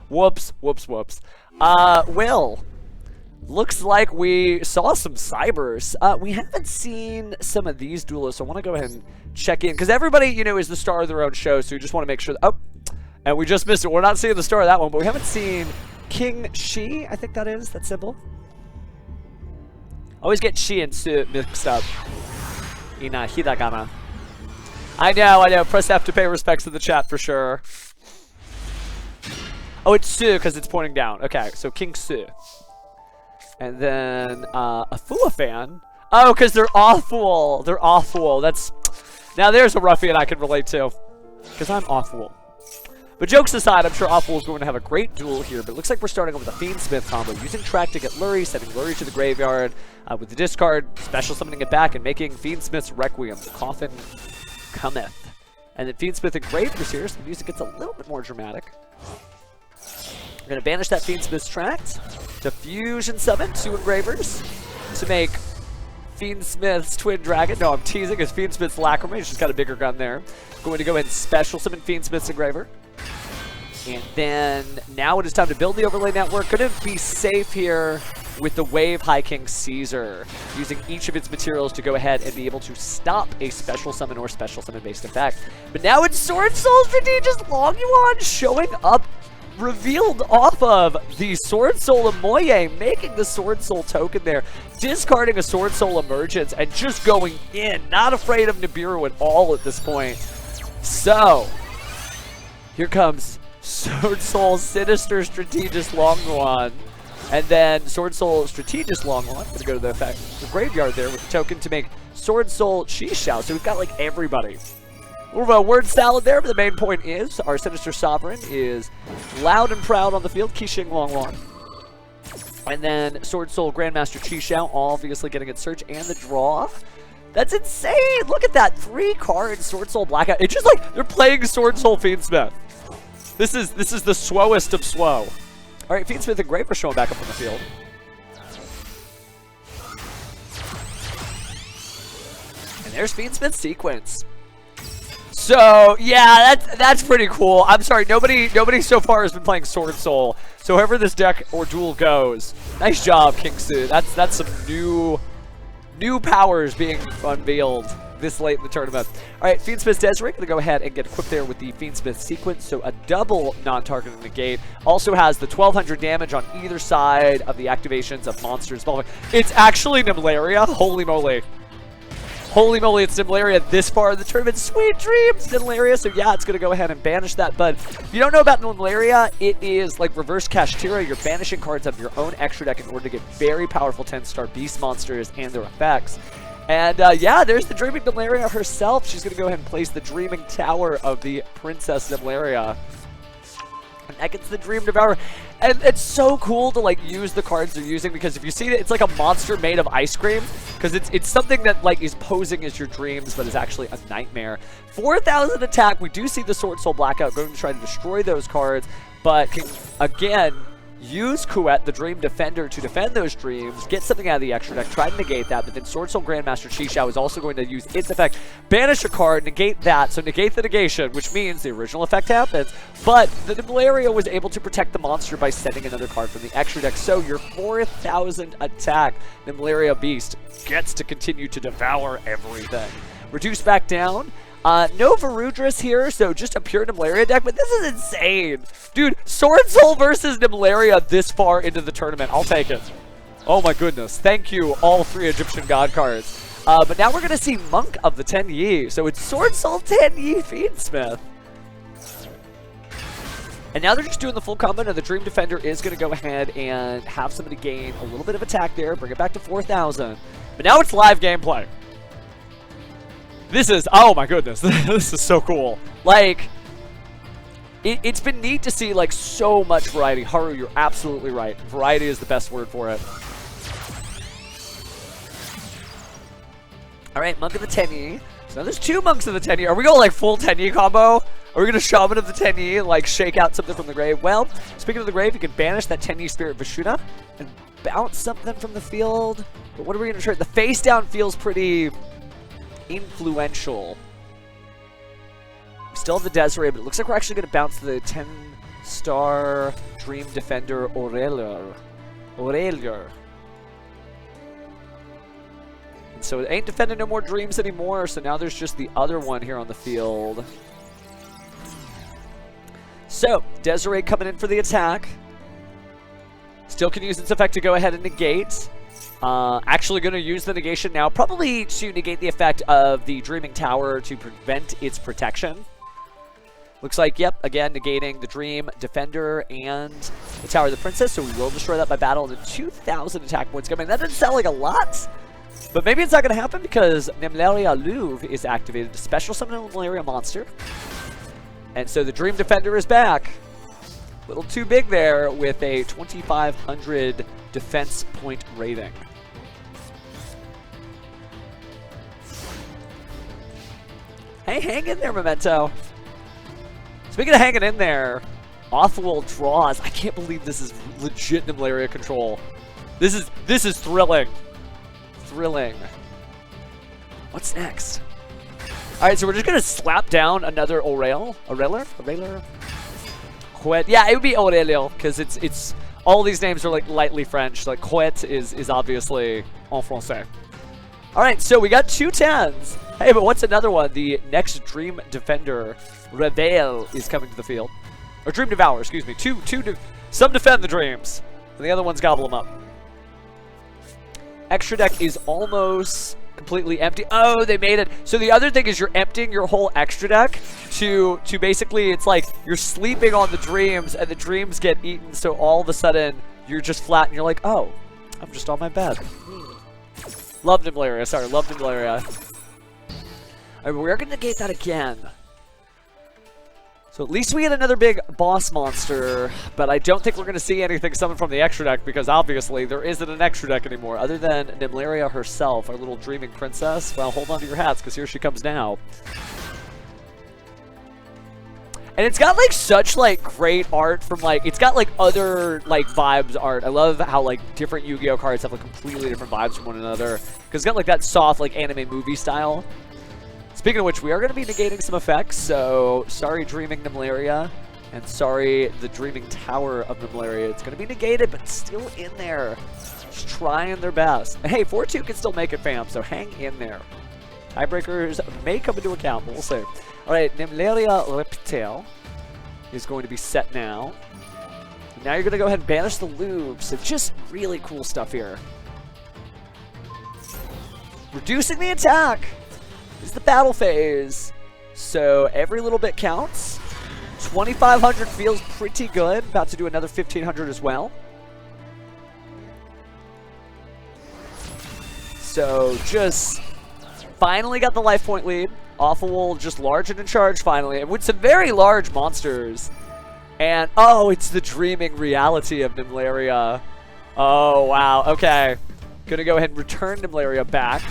[SPEAKER 1] Whoops. Well, looks like we saw some Cybers. We haven't seen some of these duelists, so I want to go ahead and check in. Because everybody, you know, is the star of their own show, so we just want to make sure that... Oh, and we just missed it. We're not seeing the star of that one, but we haven't seen King Shi, I think that is, that symbol. Always get Shi and Su mixed up in hiragana. I know. Press F to pay respects to the chat for sure. Oh, it's Su because it's pointing down. Okay, so King Su. And then a Fua fan. Oh, because they're awful. They're awful. That's... Now there's a ruffian I can relate to. Because I'm awful. But jokes aside, I'm sure Awful is going to have a great duel here, but it looks like we're starting with a Fiendsmith combo, using Track to get Lurie, sending Lurie to the graveyard, with the discard, special summoning it back, and making Fiendsmith's Requiem, the Coffin Cometh. And then Fiendsmith Engravers here, so the music gets a little bit more dramatic. We're going to banish that Fiendsmith's Tract to Fusion Summon 2 Engravers to make Fiendsmith's Twin Dragon. No, I'm teasing, it's Fiendsmith's Lacrima, he's just got a bigger gun there. Going to go ahead and special summon Fiendsmith's Engraver. And then now it is time to build the overlay network. Going to be safe here with the Wave High King Caesar, using each of its materials to go ahead and be able to stop a special summon or special summon based effect. But now it's Sword Soul Strategist Longyuan showing up, revealed off of the Sword Soul Amoye, making the Sword Soul token there, discarding a Sword Soul Emergence and just going in, not afraid of Nibiru at all at this point. So, here comes Sword Soul Sinister Strategist Longyuan, and then Sword Soul Strategist Longyuan. Gonna go to the graveyard there with the token to make Sword Soul Shishao. So we've got like everybody. More of a word salad there, but the main point is our Sinister Sovereign is loud and proud on the field, Qixing Longyuan. And then Sword Soul Grandmaster Qishao, obviously getting its search and the draw. That's insane! Look at that, 3 cards, Sword Soul Blackout. It's just like they're playing Sword Soul Fiendsmith. This is the swowest of swow. All right, Fiendsmith Engraver showing back up on the field. And there's Fiendsmith's Sequence. So yeah, that's pretty cool. I'm sorry, nobody so far has been playing Sword Soul. So however this deck or duel goes, nice job, King Su. That's some new powers being unveiled this late in the tournament. All right, Fiendsmith's Desiree going to go ahead and get equipped there with the Fiendsmith Sequence, so a double non-targeting negate. Also has the 1200 damage on either side of the activations of monsters. It's actually Nimlaria. Holy moly. Holy moly, it's Nimlaria this far in the tournament. Sweet dreams, Nimlaria. So yeah, it's going to go ahead and banish that. But if you don't know about Nimlaria, it is like reverse Kashtira. You're banishing cards of your own extra deck in order to get very powerful 10-star beast monsters and their effects. And yeah, there's the Dreaming Nimlaria herself. She's going to go ahead and place the Dreaming Tower of the Princess Nimlaria. And that gets the Dream Devourer. And it's so cool to like use the cards they're using, because if you see it, it's like a monster made of ice cream. Because it's something that like is posing as your dreams, but is actually a nightmare. 4,000 attack. We do see the Sword Soul Blackout going to try to destroy those cards, but can, again, use Kuet, the Dream Defender, to defend those dreams, get something out of the extra deck, try to negate that, but then Sword Soul Grandmaster Qishao is also going to use its effect, banish a card, negate that, so negate the negation, which means the original effect happens, but the Nimlaria was able to protect the monster by sending another card from the extra deck, so your 4,000 attack Nimlaria Beast gets to continue to devour everything. Reduce back down. No Varudras here, so just a pure Nimlaria deck, but this is insane. Dude, Sword Soul versus Nimlaria this far into the tournament. I'll take it. Oh my goodness. Thank you, all 3 Egyptian God cards. But now we're going to see Monk of the Tenyi. So it's Sword Soul Tenyi Fiendsmith. And now they're just doing the full combo, and the Dream Defender is going to go ahead and have somebody gain a little bit of attack there, bring it back to 4,000. But now it's live gameplay. This is, oh my goodness, this is so cool. Like, it's been neat to see, like, so much variety. Haru, you're absolutely right. Variety is the best word for it. All right, Monk of the Tenyi. So now there's 2 Monks of the Tenyi. Are we going, like, full Tenyi combo? Are we going to Shaman of the Tenyi and, like, shake out something from the grave? Well, speaking of the grave, you can banish that Tenyi Spirit Vishuna and bounce something from the field. But what are we going to try? The face down feels pretty influential. We still have the Desiree, but it looks like we're actually going to bounce the 10-star Dream Defender Aurelier. And so it ain't defending no more dreams anymore, so now there's just the other one here on the field. So, Desiree coming in for the attack. Still can use its effect to go ahead and negate. Actually going to use the negation now, probably to negate the effect of the Dreaming Tower to prevent its protection. Looks like, yep, again, negating the Dream Defender and the Tower of the Princess, so we will destroy that by battle. And 2,000 attack points coming. That doesn't sound like a lot, but maybe it's not going to happen because Nimlaria Louvre is activated to special summon a Nimlaria monster. And so the Dream Defender is back. A little too big there with a 2,500 defense point rating. Hey, hang in there, Memento. Speaking of hanging in there, Othwell draws. I can't believe this is legit Nimlaria control. This is thrilling. Thrilling. What's next? Alright, so we're just gonna slap down another Aurel. Aureler? Quet. Yeah, it would be Aurelio, because it's all these names are like lightly French. Like Quet is obviously en français. Alright, so we got 2 10s. Hey, but what's another one? The next Dream Defender, Reveil, is coming to the field. Or Dream Devourer, excuse me. Some defend the dreams, and the other ones gobble them up. Extra deck is almost completely empty. Oh, they made it. So the other thing is you're emptying your whole extra deck to basically, it's like you're sleeping on the dreams, and the dreams get eaten, so all of a sudden you're just flat, and you're like, oh, I'm just on my bed. Love Nimlaria. Sorry, love Nimlaria. Alright, we're going to negate that again. So at least we get another big boss monster, but I don't think we're going to see anything summoned from the extra deck because obviously there isn't an extra deck anymore other than Nimlaria herself, our little dreaming princess. Well, hold on to your hats because here she comes now. And it's got like such like great art from like, it's got like other like vibes art. I love how like different Yu-Gi-Oh cards have like completely different vibes from one another. Because it's got like that soft like anime movie style. Speaking of which, we are going to be negating some effects. So sorry Dreaming Nimlaria. And sorry the Dreaming Tower of Nimlaria. It's going to be negated but still in there. Just trying their best. And hey, 4-2 can still make it, fam. So hang in there. Tiebreakers may come into account, but we'll see. Alright, Nimlaria Reptile is going to be set now. Now you're going to go ahead and banish the Louvre. So just really cool stuff here. Reducing the attack is the battle phase. So every little bit counts. 2,500 feels pretty good. About to do another 1,500 as well. So just finally got the life point lead. Awful, just large and in charge finally. And with some very large monsters. And, oh, it's the dreaming reality of Nimlaria. Oh, wow. Okay. Gonna go ahead and return Nimlaria back.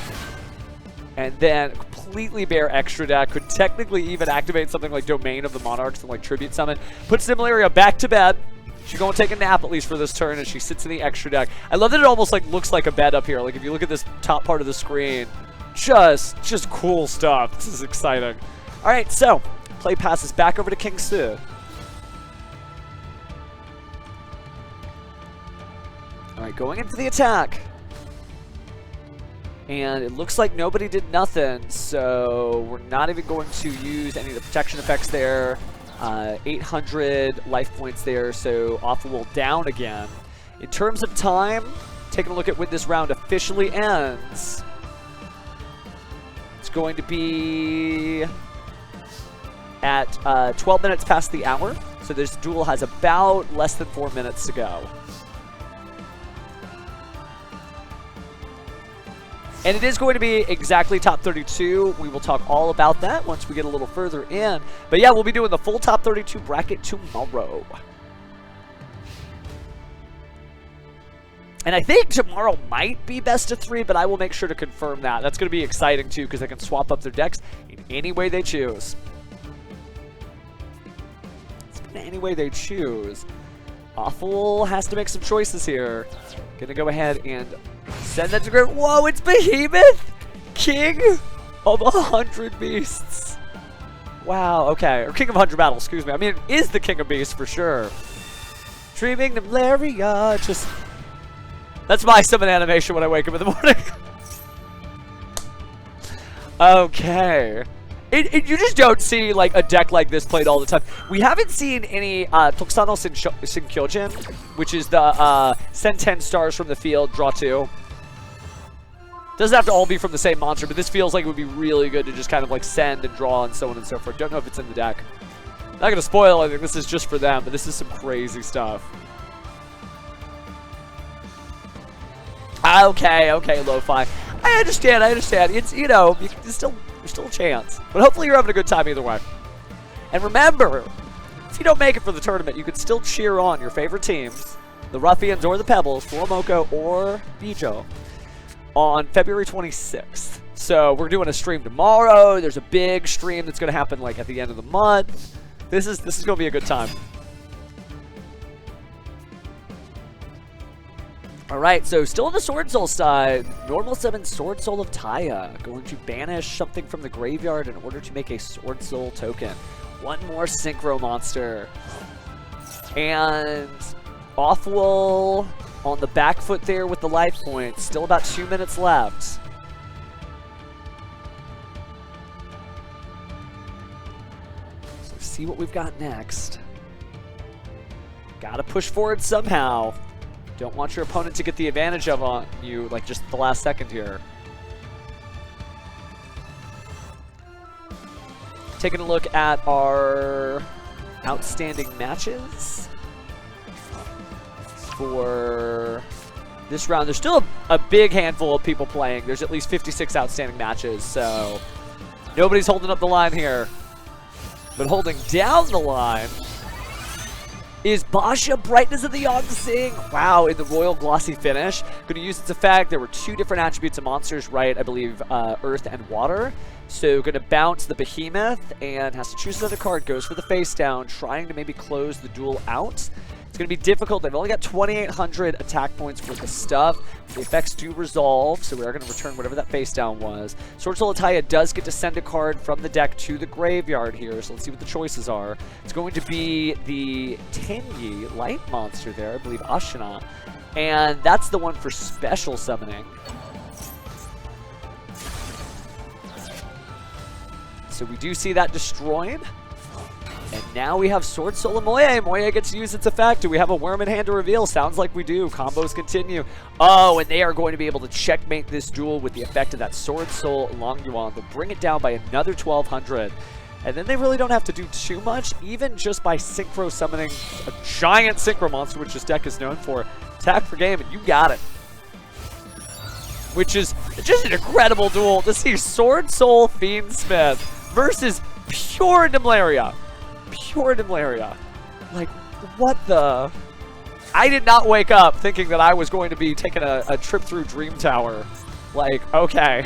[SPEAKER 1] And then completely bare extra deck. Could technically even activate something like Domain of the Monarchs and like Tribute Summon. Puts Nimlaria back to bed. She's going to take a nap at least for this turn as she sits in the extra deck. I love that it almost like looks like a bed up here. Like if you look at this top part of the screen. Just cool stuff. This is exciting. Alright, so play passes back over to King Su. Alright, going into the attack. And it looks like nobody did nothing, so we're not even going to use any of the protection effects there. 800 life points there, so Awful will down again. In terms of time, taking a look at when this round officially ends. It's going to be at 12 minutes past the hour, so this duel has about less than 4 minutes to go. And it is going to be exactly top 32. We will talk all about that once we get a little further in. But yeah, we'll be doing the full top 32 bracket tomorrow. And I think tomorrow might be best of 3, but I will make sure to confirm that. That's going to be exciting too, because they can swap up their decks in any way they choose. In any way they choose. Awful has to make some choices here. Gonna go ahead and send that to Great. Whoa, it's Behemoth! King of 100 Beasts. Wow, okay. Or King of 100 Battles, excuse me. I mean, it is the King of Beasts for sure. Dreaming Nimlaria. Just. That's my summon animation when I wake up in the morning. Okay. You just don't see like a deck like this played all the time. We haven't seen any Tokusano Shinkyojin, which is the send 10 stars from the field, draw 2. Doesn't have to all be from the same monster, but this feels like it would be really good to just kind of like send and draw and so on and so forth. Don't know if it's in the deck. Not going to spoil anything. This is just for them, but this is some crazy stuff. Okay, Lo-Fi. I understand. It's, you know, there's still a chance. But hopefully you're having a good time either way. And remember, if you don't make it for the tournament, you can still cheer on your favorite teams, the Ruffians or the Pebbles, FUWAMOCO or Bijou, on February 26th. So we're doing a stream tomorrow. There's a big stream that's going to happen like at the end of the month. This is going to be a good time. All right, so still on the Sword Soul side, normal summon Sword Soul of Taya, going to banish something from the graveyard in order to make a Sword Soul token. One more Synchro monster. And Offwell on the back foot there with the life points. Still about 2 minutes left. So see what we've got next. Gotta push forward somehow. Don't want your opponent to get the advantage of on you, like just the last second here. Taking a look at our outstanding matches for this round. There's still a big handful of people playing. There's at least 56 outstanding matches, so nobody's holding up the line here. But holding down the line is Basha, Brightness of the Yongxing. Wow, in the Royal Glossy finish. Going to use its effect. There were two different attributes of monsters, right? I believe Earth and Water. So going to bounce the Behemoth and has to choose another card. Goes for the face down, trying to maybe close the duel out. It's going to be difficult. They've only got 2,800 attack points for the stuff. The effects do resolve, so we are going to return whatever that face down was. Sword Soul Ataya does get to send a card from the deck to the graveyard here, so let's see what the choices are. It's going to be the Tenyi light monster there, I believe Ashina, and that's the one for special summoning. So we do see that destroyed. And now we have Sword Soul and Moye. Moye gets to use its effect. Do we have a worm in hand to reveal? Sounds like we do. Combos continue. Oh, and they are going to be able to checkmate this duel with the effect of that Sword Soul Long Yuan. They'll bring it down by another 1,200. And then they really don't have to do too much, even just by synchro summoning a giant synchro monster, which this deck is known for. Attack for game, and you got it. Which is just an incredible duel to see Sword Soul Fiendsmith versus pure Nimlaria. Pure Nimlaria. Like, what the? I did not wake up thinking that I was going to be taking a trip through Dream Tower. Like, okay.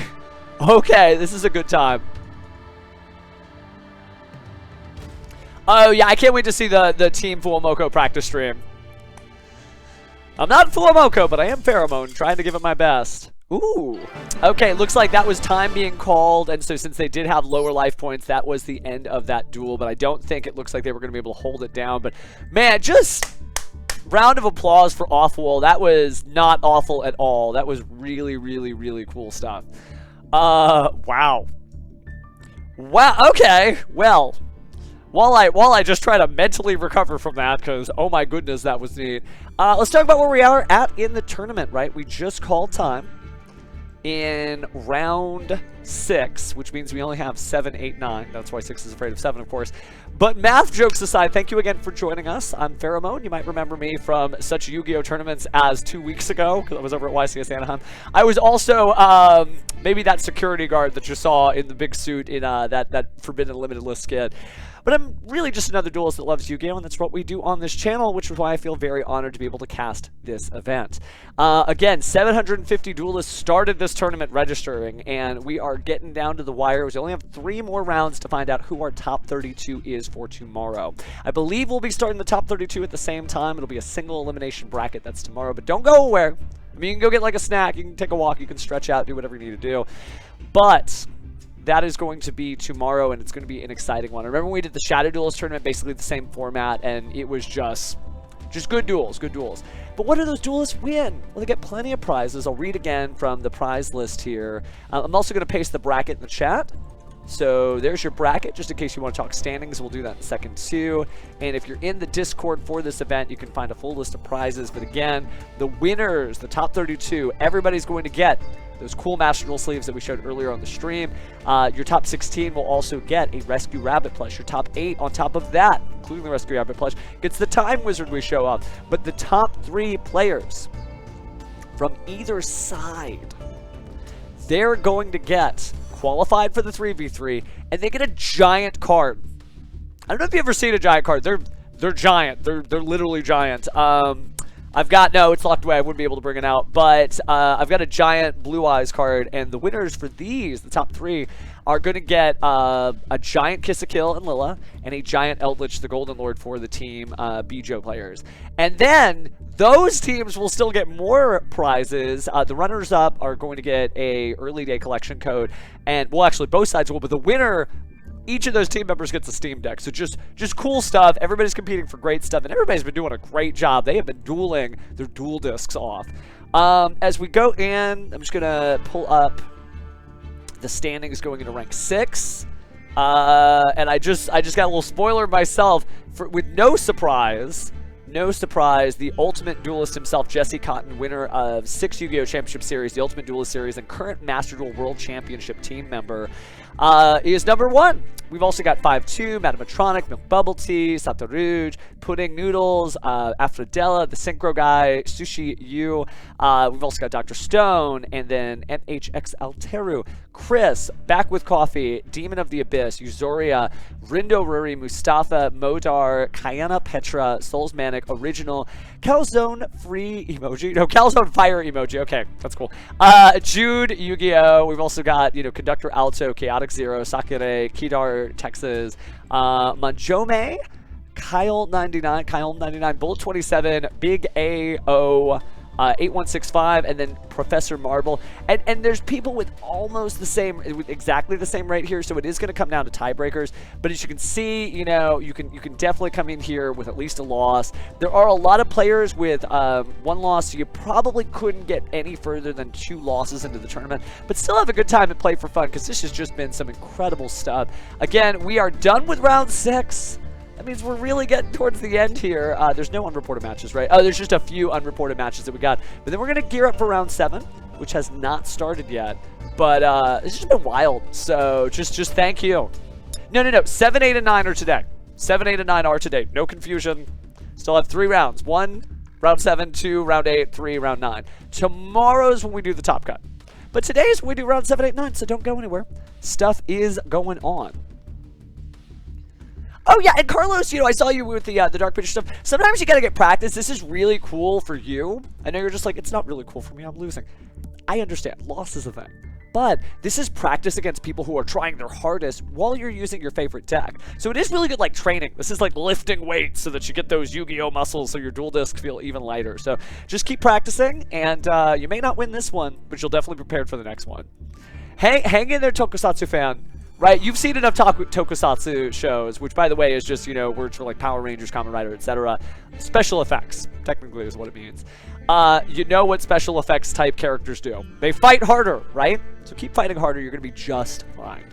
[SPEAKER 1] Okay, this is a good time. Oh, yeah, I can't wait to see the Team FUWAMOCO practice stream. I'm not FUWAMOCO, but I am Pheromone, trying to give it my best. Ooh. Okay, looks like that was time being called, and so since they did have lower life points, that was the end of that duel, but I don't think it looks like they were going to be able to hold it down. But, man, just round of applause for Offwell. That was not awful at all. That was really, really, really cool stuff. Wow. Wow, okay, well, while I just try to mentally recover from that, because, oh my goodness, that was neat. Let's talk about where we are at in the tournament, right? We just called time in round 6, which means we only have 7, 8, 9. That's why 6 is afraid of 7, of course. But math jokes aside, thank you again for joining us. I'm Pheromone. You might remember me from such Yu-Gi-Oh! Tournaments as 2 weeks ago, because I was over at YCS Anaheim. I was also maybe that security guard that you saw in the big suit in that Forbidden Limited List skit. But I'm really just another duelist that loves Yu-Gi-Oh! And that's what we do on this channel, which is why I feel very honored to be able to cast this event. Again, 750 duelists started this tournament registering, and we are getting down to the wire. We only have 3 more rounds to find out who our top 32 is for tomorrow. I believe we'll be starting the top 32 at the same time. It'll be a single elimination bracket. That's tomorrow, but don't go away. I mean, you can go get like a snack, you can take a walk, you can stretch out, do whatever you need to do. But that is going to be tomorrow, and it's going to be an exciting one. I remember when we did the Shadow Duelist tournament, basically the same format, and it was just good duels, good duels. But what do those duelists win? Well, they get plenty of prizes. I'll read again from the prize list here. I'm also going to paste the bracket in the chat. So there's your bracket, just in case you want to talk standings. We'll do that in a second too. And if you're in the Discord for this event, you can find a full list of prizes. But again, the winners, the top 32, everybody's going to get those cool Master Duel sleeves that we showed earlier on the stream. Your top 16 will also get a Rescue Rabbit plush. Your top 8 on top of that, including the Rescue Rabbit plush, gets the Time Wizard we show up. But the top 3 players from either side, they're going to get qualified for the 3v3, and they get a giant card. I don't know if you've ever seen a giant card. They're giant. They're literally giant. I've got, no, it's locked away. I wouldn't be able to bring it out. But I've got a giant Blue Eyes card, and the winners for these, the top 3, are going to get a giant Kiss a Kill and Lilla, and a giant Eldritch the Golden Lord for the team Bijou players. And then those teams will still get more prizes. The runners-up are going to get a early day collection code, and, well, actually, both sides will, but the winner, each of those team members gets a Steam Deck. So just cool stuff. Everybody's competing for great stuff, and everybody's been doing a great job. They have been dueling their duel discs off. As we go in, I'm just going to pull up the standings going into rank 6. And I just got a little spoiler myself. With no surprise, the ultimate duelist himself, Jesse Cotton, winner of 6 Yu-Gi-Oh! Championship Series, the Ultimate Duelist Series, and current Master Duel World Championship team member, is number 1. We've also got 5-2, Madamatronic, Milk Bubble Tea, Sato Rouge, Pudding Noodles, Afrodella, the Synchro Guy, Sushi Yu. We've also got Dr. Stone, and then MHX Alteru, Chris, Back with Coffee, Demon of the Abyss, Uzoria, Rindo Ruri, Mustafa, Modar, Kayana Petra, Souls Manic, Original, Calzone Free Emoji, no, Calzone Fire Emoji, okay, that's cool. Jude, Yu-Gi-Oh! We've also got, Conductor Alto, Chaotic Zero, Sakure, Kidar, Texas, Manjome, Kyle99, Bullet 27, Big A-O, 8165, and then Professor Marble. And there's people with almost the same, with exactly the same right here, so it is going to come down to tiebreakers. But as you can see, you can definitely come in here with at least a loss. There are a lot of players with 1 loss, so you probably couldn't get any further than 2 losses into the tournament, but still have a good time and play for fun, because this has just been some incredible stuff. Again, we are done with round 6. That means we're really getting towards the end here. There's no unreported matches, right? Oh, there's just a few unreported matches that we got. But then we're going to gear up for round 7, which has not started yet. But it's just been wild. So just thank you. No. 7, 8, and 9 are today. 7, 8, and 9 are today. No confusion. Still have 3 rounds. 1, round 7, 2, round 8, 3, round 9. Tomorrow's when we do the top cut. But today's when we do round 7, 8, 9, so don't go anywhere. Stuff is going on. Oh, yeah, and Carlos, I saw you with the Dark Picture stuff. Sometimes you got to get practice. This is really cool for you. I know you're just like, it's not really cool for me. I'm losing. I understand. Loss is a thing. But this is practice against people who are trying their hardest while you're using your favorite deck. So it is really good, like, training. This is like lifting weights so that you get those Yu-Gi-Oh! Muscles so your dual discs feel even lighter. So just keep practicing, and you may not win this one, but you'll definitely be prepared for the next one. Hang in there, Tokusatsu fan. Right, you've seen enough tokusatsu shows, which, by the way, is just, words for, like, Power Rangers, Kamen Rider, etc. Special effects, technically, is what it means. You know what special effects type characters do. They fight harder, right? So keep fighting harder, you're going to be just fine.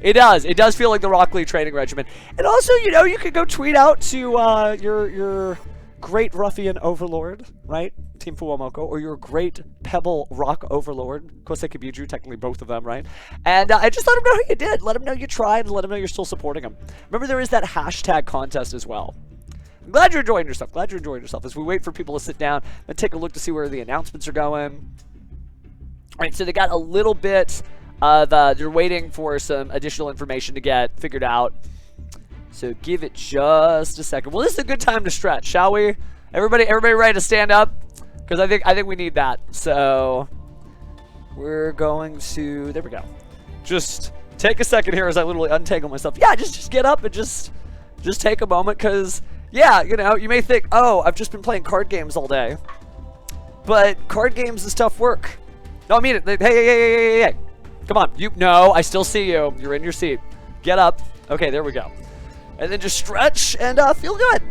[SPEAKER 1] It does feel like the Rock Lee training regimen. And also, you could go tweet out to your great ruffian overlord, right? Team FUWAMOCO, or your great pebble rock overlord, Koseki Bijou, technically both of them, right? And I just let him know how you did. Let him know you tried, and let him know you're still supporting him. Remember, there is that hashtag contest as well. I'm glad you're enjoying yourself. Glad you're enjoying yourself. As we wait for people to sit down and take a look to see where the announcements are going. All right, so they got a little bit of, they're waiting for some additional information to get figured out. So give it just a second. Well, this is a good time to stretch, shall we? Everybody ready to stand up? Because I think we need that. So we're going to, there we go. Just take a second here as I literally untangle myself. Yeah, just get up and just take a moment, because, yeah, you may think, oh, I've just been playing card games all day. But card games is tough work. No, I mean it. Hey. Come on. No, I still see you. You're in your seat. Get up. Okay, there we go. And then just stretch and feel good.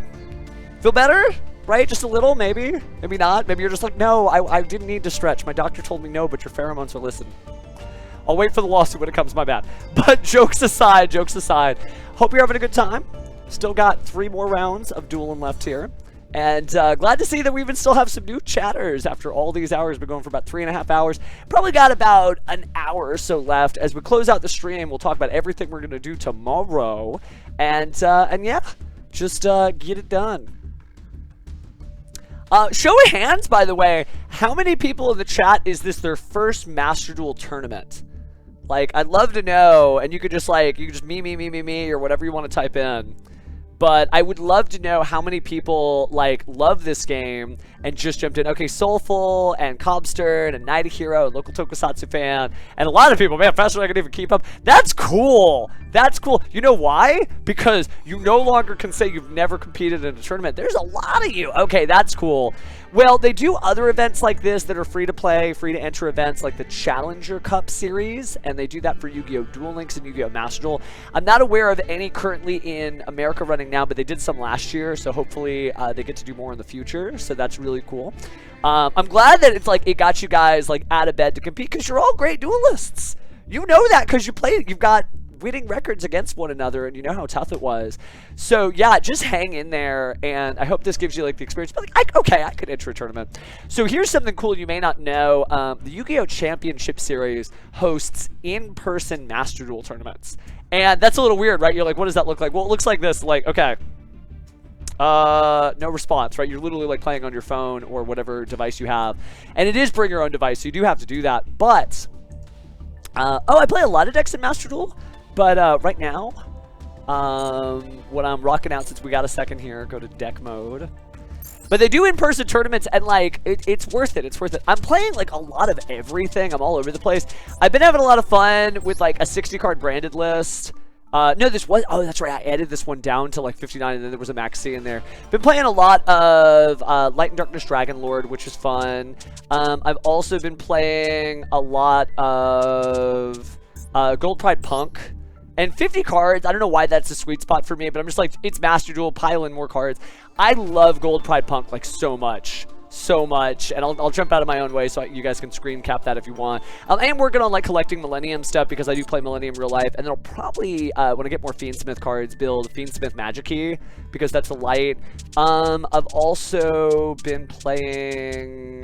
[SPEAKER 1] Feel better? Right? Just a little, maybe. Maybe not. Maybe you're just like, no, I didn't need to stretch. My doctor told me no, but your pheromones are listening. I'll wait for the lawsuit when it comes, my bad. But jokes aside, hope you're having a good time. Still got 3 more rounds of dueling left here. And glad to see that we even still have some new chatters after all these hours. Been going for about 3.5 hours. Probably got about an hour or so left. As we close out the stream, we'll talk about everything we're going to do tomorrow. And yeah, just get it done. Show of hands, by the way, how many people in the chat is this their first Master Duel tournament? Like, I'd love to know, and you could just me, or whatever you want to type in. But I would love to know how many people, like, love this game and just jumped in. Okay, Soulful and Cobstern and Night of Hero and local Tokusatsu fan. And a lot of people, man, faster than I can even keep up. That's cool. That's cool. You know why? Because you no longer can say you've never competed in a tournament. There's a lot of you. Okay, that's cool. Well, they do other events like this that are free to play, free to enter events like the Challenger Cup series, and they do that for Yu-Gi-Oh! Duel Links and Yu-Gi-Oh! Master Duel. I'm not aware of any currently in America running now, but they did some last year, so hopefully they get to do more in the future, so that's really cool. I'm glad that it's like it got you guys like out of bed to compete, because you're all great duelists. You know that because you played it. You've got winning records against one another, and you know how tough it was. So yeah, just hang in there, and I hope this gives you like the experience. But like, okay, I could enter a tournament. So here's something cool you may not know. The Yu-Gi-Oh! Championship Series hosts in-person Master Duel tournaments, and that's a little weird, right? You're like, what does that look like? Well, it looks like this. Like, okay, no response, right? You're literally like playing on your phone or whatever device you have, and it is bring your own device, so you do have to do that. But oh, I play a lot of decks in Master Duel. But right now, what I'm rocking out, since we got a second here, go to deck mode. But they do in-person tournaments, and like, it's worth it. It's worth it. I'm playing like a lot of everything. I'm all over the place. I've been having a lot of fun with like a 60-card branded list. No, this was, oh, that's right. I added this one down to like 59, and then there was a Maxi in there. Been playing a lot of Light and Darkness Dragon Lord, which is fun. I've also been playing a lot of Gold Pride Punk. And 50 cards, I don't know why that's a sweet spot for me, but I'm just like, it's Master Duel, pile in more cards. I love Gold Pride Punk like so much. So much. And I'll jump out of my own way so you guys can screen cap that if you want. I am working on like collecting Millennium stuff because I do play Millennium real life. And then I'll probably, when I get more Fiendsmith cards, build Fiendsmith Magic Key because that's a light. I've also been playing,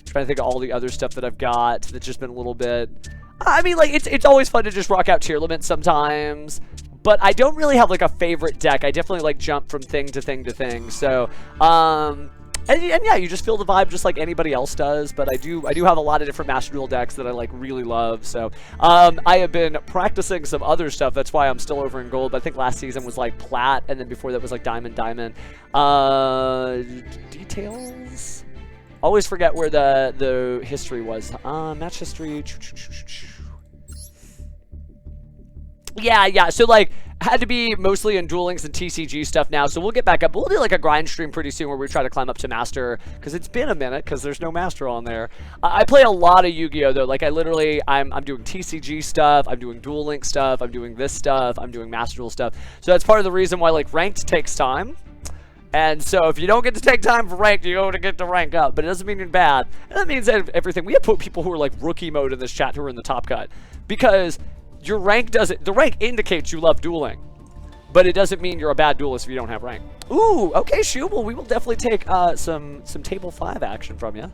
[SPEAKER 1] trying to think of all the other stuff that I've got that's just been a little bit, I mean, like, it's always fun to just rock out tier limits sometimes, but I don't really have, like, a favorite deck. I definitely, like, jump from thing to thing to thing, so, and yeah, you just feel the vibe just like anybody else does, but I do have a lot of different Master Duel decks that I, like, really love, so, I have been practicing some other stuff, that's why I'm still over in Gold, but I think last season was, like, Plat, and then before that was, like, Diamond. Details? Always forget where the history was. Match history. Yeah. So, like, had to be mostly in Duel Links and TCG stuff now. So we'll get back up. We'll do, like, a grind stream pretty soon where we try to climb up to Master. Because it's been a minute because there's no Master on there. I play a lot of Yu-Gi-Oh! Though. Like, I'm doing TCG stuff. I'm doing Duel Link stuff. I'm doing this stuff. I'm doing Master Duel stuff. So that's part of the reason why, like, ranked takes time. And so if you don't get to take time for ranked, you don't get to rank up. But it doesn't mean you're bad. And that means everything. We have put people who are like rookie mode in this chat who are in the top cut. Because your rank doesn't, the rank indicates you love dueling. But it doesn't mean you're a bad duelist if you don't have rank. Ooh, okay, Shu. Well, we will definitely take some table 5 action from you.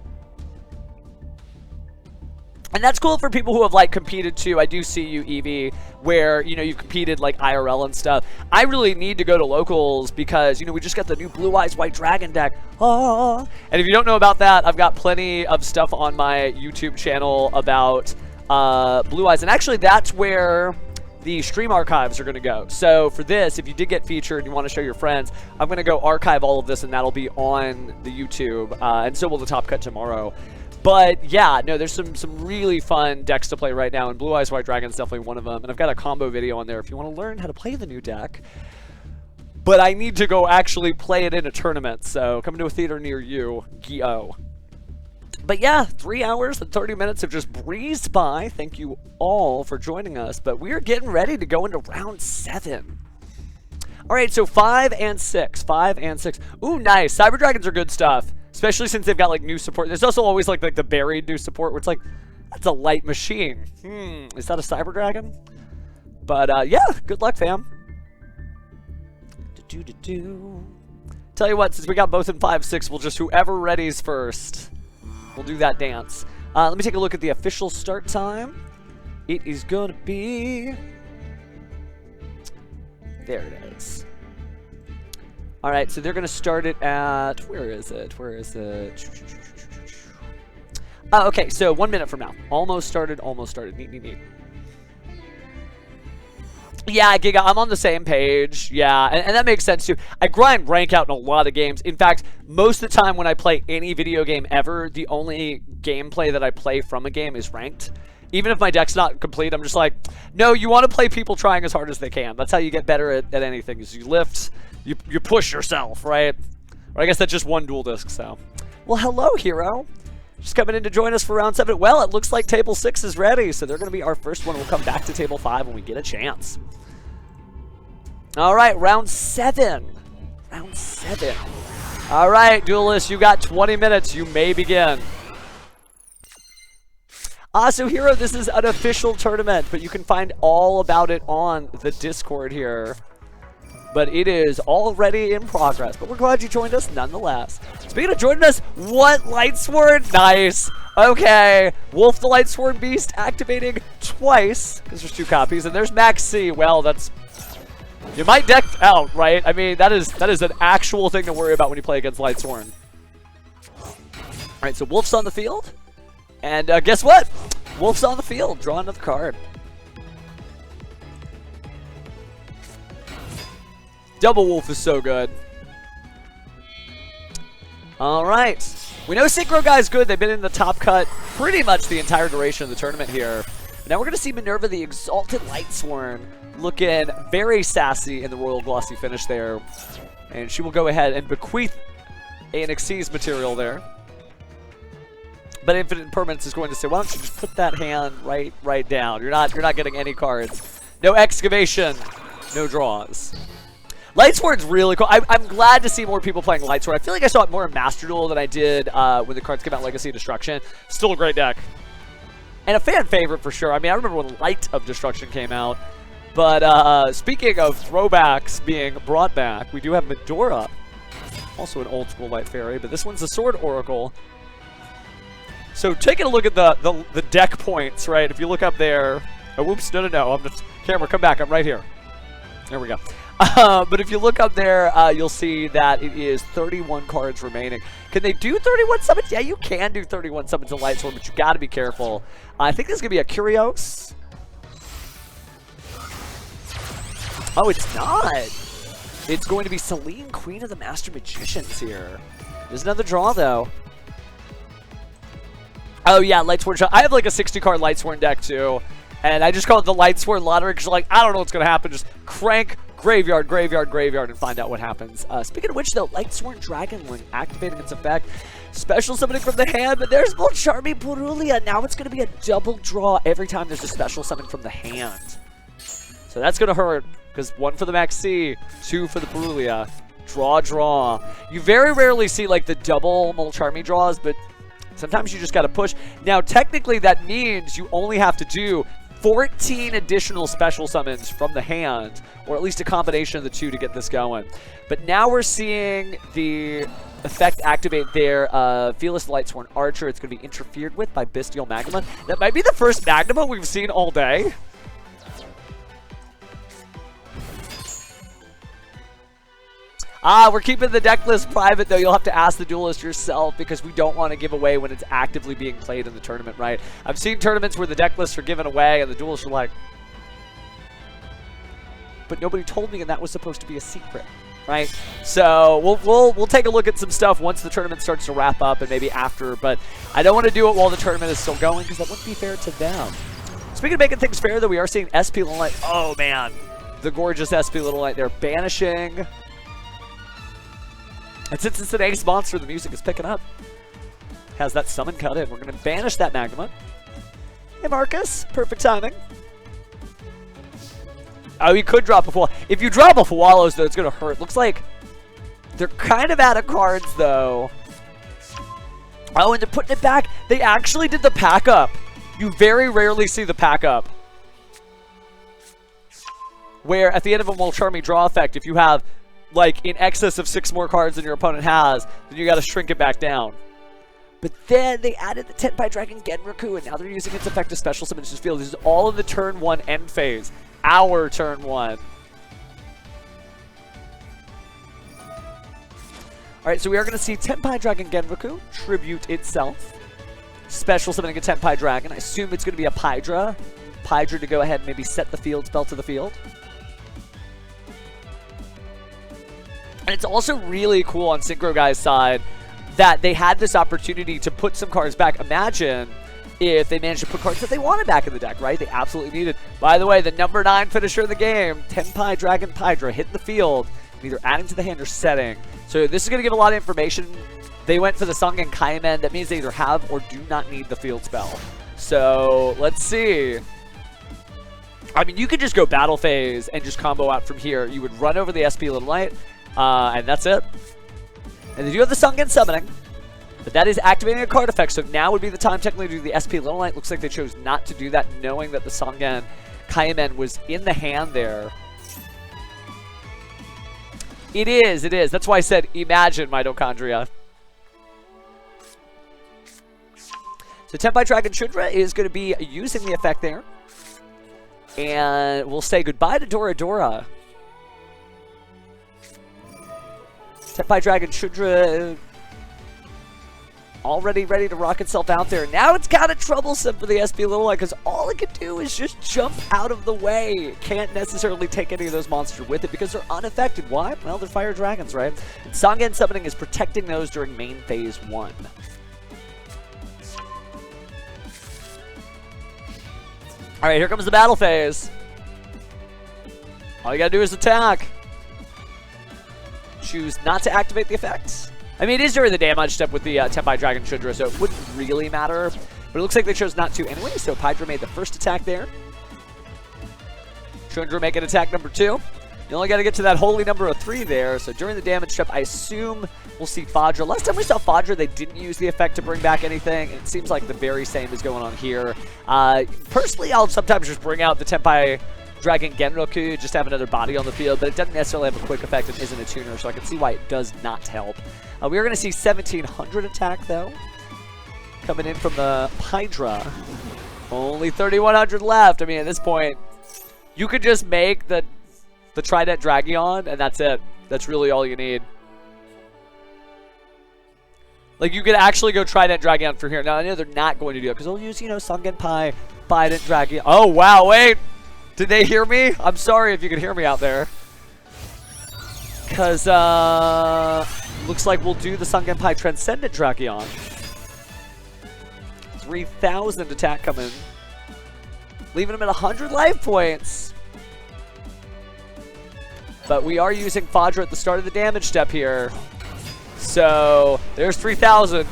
[SPEAKER 1] And that's cool for people who have, like, competed, too. I do see you, Evie, where, you know, you've competed, like, IRL and stuff. I really need to go to locals because, you know, we just got the new Blue Eyes White Dragon deck. Ah. And if you don't know about that, I've got plenty of stuff on my YouTube channel about Blue Eyes. And actually, that's where the stream archives are going to go. So for this, if you did get featured and you want to show your friends, I'm going to go archive all of this, and that'll be on the YouTube. And so will the Top Cut tomorrow. But yeah, no, there's some really fun decks to play right now, and Blue Eyes White Dragon is definitely one of them. And I've got a combo video on there if you want to learn how to play the new deck. But I need to go actually play it in a tournament, so come to a theater near you, Gio. But yeah, 3 hours and 30 minutes have just breezed by. Thank you all for joining us. But we're getting ready to go into round 7. All right, so 5 and 6. 5 and 6. Ooh, nice. Cyber Dragons are good stuff. Especially since they've got, like, new support. There's also always, like the buried new support where it's like, that's a light machine. Is that a Cyber Dragon? But, yeah, good luck, fam. Tell you what, since we got both in 5-6, we'll just whoever readies first. We'll do that dance. Let me take a look at the official start time. It is going to be... There it is. All right, so they're going to start it at... Where is it? Where is it? Okay, so 1 minute from now. Almost started, almost started. Neat, neat, neat. Yeah, Giga, I'm on the same page. Yeah, and that makes sense too. I grind rank out in a lot of games. In fact, most of the time when I play any video game ever, the only gameplay that I play from a game is ranked. Even if my deck's not complete, I'm just like, no, you want to play people trying as hard as they can. That's how you get better at anything, is you lift, you push yourself, right? Or I guess that's just one dual disc, so. Well, hello, hero. Just coming in to join us for round 7. Well, it looks like table 6 is ready, so they're going to be our first one. We'll come back to table 5 when we get a chance. All right, round 7. Round 7. All right, Duelists, you got 20 minutes. You may begin. So Hero, this is an official tournament, but you can find all about it on the Discord here. But it is already in progress. But we're glad you joined us nonetheless. Speaking of joining us, what Lightsword? Nice. Okay, Wolf the Lightsword Beast activating twice, because there's 2 copies, and there's Max C. Well, that's... You might deck out, right? I mean, that is an actual thing to worry about when you play against Lightsworn. Alright, so Wolf's on the field. And guess what? Wolf's on the field. Draw another card. Double Wolf is so good. Alright. We know Synchro Guy's good. They've been in the top cut pretty much the entire duration of the tournament here. Now we're going to see Minerva the Exalted Lightsworn looking very sassy in the Royal Glossy finish there. And she will go ahead and bequeath an Xyz material there. But Infinite Impermanence is going to say, why don't you just put that hand right down? You're not getting any cards. No excavation, no draws. Lightsword's really cool. I'm glad to see more people playing Lightsword. I feel like I saw it more in Master Duel than I did when the cards came out, Legacy of Destruction. Still a great deck. And a fan favorite for sure. I mean, I remember when Light of Destruction came out. But speaking of throwbacks being brought back, we do have Medora. Also an old school Light Fairy, but this one's a Sword Oracle. So taking a look at the deck points, right? If you look up there... Oh, whoops, no. I'm just... Camera, come back. I'm right here. There we go. But if you look up there, you'll see that it is 31 cards remaining. Can they do 31 summons? Yeah, you can do 31 summons in Lightsword, but you got to be careful. I think this is going to be a Curios. Oh, it's not. It's going to be Celine, Queen of the Master Magicians here. There's another draw, though. Oh, yeah, Lightsworn shot. I have like a 60-card Lightsworn deck, too. And I just call it the Lightsworn Lottery because, like, I don't know what's going to happen. Just crank Graveyard, Graveyard, Graveyard, and find out what happens. Speaking of which, though, Lightsworn Dragonwing activating its effect. Special summoning from the hand, but there's Molcharmi Purulia. Now it's going to be a double draw every time there's a special summon from the hand. So that's going to hurt because 1 for the Max C, 2 for the Purulia. Draw, draw. You very rarely see, like, the double Molcharmi draws, but sometimes you just got to push. Now, technically, that means you only have to do 14 additional special summons from the hand, or at least a combination of the 2 to get this going. But now we're seeing the effect activate there. Fearless Lightsworn Archer. It's going to be interfered with by Bestial Magnuma. That might be the first Magnuma we've seen all day. We're keeping the deck list private, though. You'll have to ask the Duelist yourself because we don't want to give away when it's actively being played in the tournament, right? I've seen tournaments where the deck lists are given away and the Duelists are like, but nobody told me and that was supposed to be a secret, right? So we'll take a look at some stuff once the tournament starts to wrap up and maybe after, but I don't want to do it while the tournament is still going because that wouldn't be fair to them. Speaking of making things fair, though, we are seeing SP Little Knight. Oh, man. The gorgeous SP Little Knight there banishing. And since it's an ace monster, the music is picking up. Has that summon cut in. We're going to banish that Magnuma. Hey, Marcus. Perfect timing. Oh, you could drop a Fawallows. If you drop a Fawallows, though, it's going to hurt. Looks like they're kind of out of cards, though. Oh, and they're putting it back. They actually did the pack up. You very rarely see the pack up. Where at the end of a Molcharmi draw effect, if you have like in excess of 6 more cards than your opponent has, then you got to shrink it back down. But then they added the Tenpai Dragon Genroku, and now they're using its effect to special summon this field. This is all in the turn 1 end phase. Our turn 1. Alright, so we are going to see Tenpai Dragon Genroku tribute itself. Special summoning a Tenpai Dragon. I assume it's going to be a Pydra. Pydra to go ahead and maybe set the field spell to the field. And it's also really cool on Synchro Guy's side that they had this opportunity to put some cards back. Imagine if they managed to put cards that they wanted back in the deck, right? They absolutely needed. By the way, the number 9 finisher of the game, Tenpai Dragon Pydra, hitting the field, either adding to the hand or setting. So this is going to give a lot of information. They went for the Sangen Kaimen. That means they either have or do not need the field spell. So let's see. I mean, you could just go battle phase and just combo out from here. You would run over the SP Little Knight, and that's it. And they do have the Sangen summoning, but that is activating a card effect, so now would be the time technically to do the SP Little Knight. Looks like they chose not to do that, knowing that the Sangen Kaimen was in the hand there. It is, it is. That's why I said, imagine mitochondria. So Tenpai Dragon Shudra is going to be using the effect there. And we'll say goodbye to Dora Dora. Tenpai Dragon Shudra already ready to rock itself out there. Now it's kind of troublesome for the SP Little Knight because all it can do is just jump out of the way. It can't necessarily take any of those monsters with it because they're unaffected. Why? Well, they're fire dragons, right? And Sangen summoning is protecting those during main phase 1. Alright, here comes the battle phase. All you gotta do is attack. Choose not to activate the effects. I mean, it is during the damage step with the Tenpai Dragon Shudra, so it wouldn't really matter. But it looks like they chose not to anyway, so Pydra made the first attack there. Shudra making attack number 2. You only got to get to that holy number of 3 there, so during the damage step, I assume we'll see Fadra. Last time we saw Fadra, they didn't use the effect to bring back anything. It seems like the very same is going on here. Personally, I'll sometimes just bring out the Tenpai Dragon Genroku, just have another body on the field, but it doesn't necessarily have a quick effect and isn't a tuner, so I can see why it does not help. We are going to see 1700 attack, though, coming in from the Pydra. Only 3100 left. I mean, at this point, you could just make the Trident Dragion, and that's it. That's really all you need. Like, you could actually go Trident Dragion from here. Now, I know they're not going to do it, because they'll use, you know, Sangen Pai, Trident Dragion. Oh, wow, wait! Did they hear me? I'm sorry if you could hear me out there. Because, looks like we'll do the Sangen Pai Transcendent Dragion. 3,000 attack coming. Leaving him at 100 life points. But we are using Fadra at the start of the damage step here. So, there's 3,000.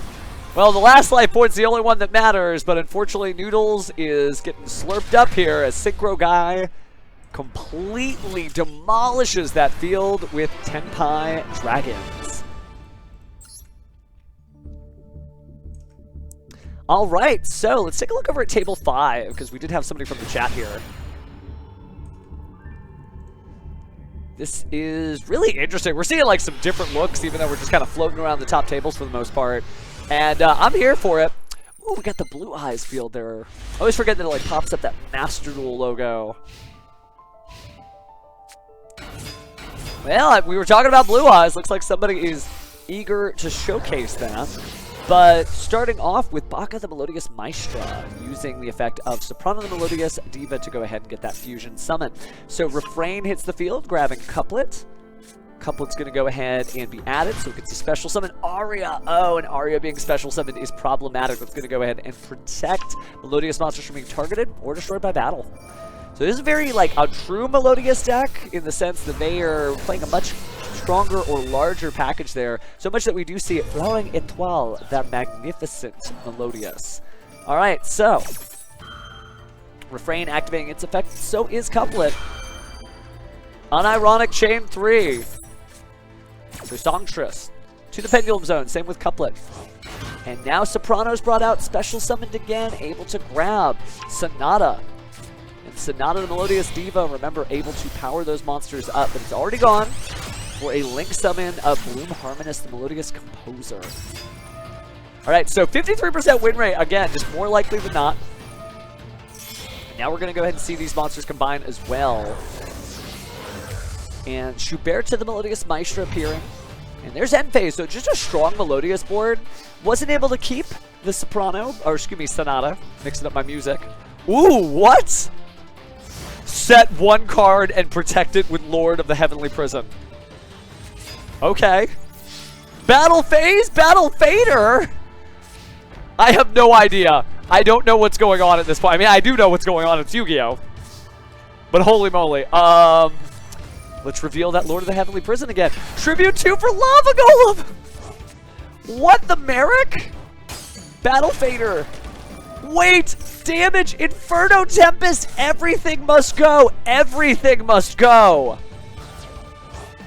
[SPEAKER 1] Well, the last life point's the only one that matters, but unfortunately Noodles is getting slurped up here as Synchro Guy completely demolishes that field with Tenpai Dragons. Alright, so let's take a look over at table 5, because we did have somebody from the chat here. This is really interesting. We're seeing like some different looks, even though we're just kind of floating around the top tables for the most part. And I'm here for it. Ooh, we got the Blue Eyes field there. I always forget that it like pops up that Master Duel logo. Well, we were talking about Blue Eyes. Looks like somebody is eager to showcase that. But starting off with Baka the Melodious Maestra, using the effect of Soprano the Melodious Diva to go ahead and get that fusion summon. So Refrain hits the field, grabbing Couplet. Couplet's going to go ahead and be added, so it gets a special summon. Aria! Oh, and Aria being special summoned is problematic. That's going to go ahead and protect Melodious monsters from being targeted or destroyed by battle. So this is very, like, a true Melodious deck in the sense that they are playing a much stronger or larger package there. So much that we do see it. Flowing Etoile, the magnificent Melodious. Alright, so Refrain activating its effect. So is Couplet. Unironic Chain 3. So Songstress to the Pendulum Zone. Same with Couplet. And now Soprano's brought out. Special summoned again. Able to grab Sonata. And Sonata the Melodious Diva, remember, able to power those monsters up. But it's already gone. for a Link summon of Bloom Harmonist, the Melodious Composer. Alright, so 53% win rate, again, just more likely than not. And now we're going to go ahead and see these monsters combine as well. And Schubert to the Melodious Maestro appearing. And there's end phase, so just a strong Melodious board. Wasn't able to keep the Soprano, or excuse me, Sonata. Mixing up my music. Ooh, what? Set one card and protect it with Lord of the Heavenly Prison. Okay. Battle phase? Battle fader? I have no idea. I don't know what's going on at this point. I mean, I do know what's going on. It's Yu-Gi-Oh! But holy moly. Let's reveal that Lord of the Heavenly Prison again. Tribute 2 for Lava Golem! What the Merrick? Battle Fader. Wait! Damage! Inferno Tempest! Everything must go! Everything must go!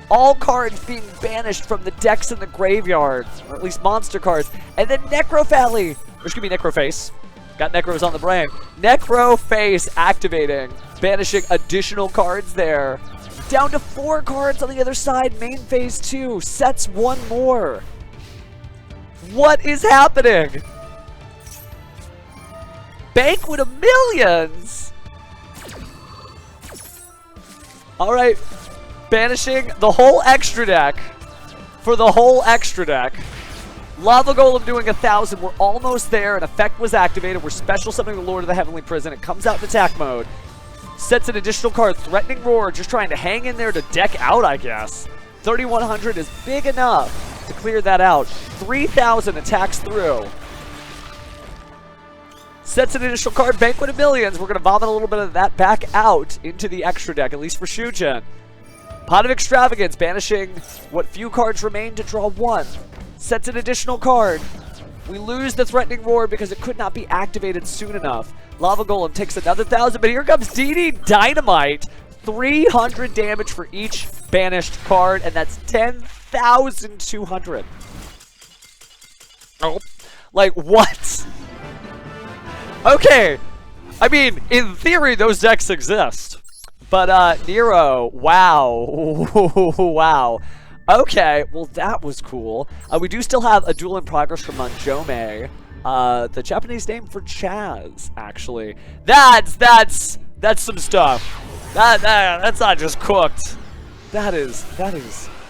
[SPEAKER 1] All cards being banished from the decks in the graveyard. Or at least monster cards. And then Necrophally! Or excuse me, Necroface. Got Necros on the brain. Necroface activating. Banishing additional cards there. Down to 4 cards on the other side. Main phase 2. Sets 1 more. What is happening? Banquet of Millions! Alright. Banishing the whole extra deck. For the whole extra deck. Lava Golem doing 1,000. We're almost there. An effect was activated. We're special summoning the Lord of the Heavenly Prison. It comes out in attack mode. Sets an additional card. Threatening Roar. Just trying to hang in there to deck out, I guess. 3,100 is big enough to clear that out. 3,000 attacks through. Sets an additional card. Banquet of Millions. We're going to vomit a little bit of that back out into the extra deck, at least for Shujin. Pot of Extravagance. Banishing what few cards remain to draw 1. Sets an additional card. We lose the Threatening Roar because it could not be activated soon enough. Lava Golem takes another 1,000, but here comes DD Dynamite. 300 damage for each banished card, and that's 10,200. Oh, like what? Okay, I mean, in theory, those decks exist. But, Nero, wow. Wow. Okay, well that was cool. We do still have a duel in progress from Manjome. The Japanese name for Chaz, actually. That's some stuff. That's not just cooked. That is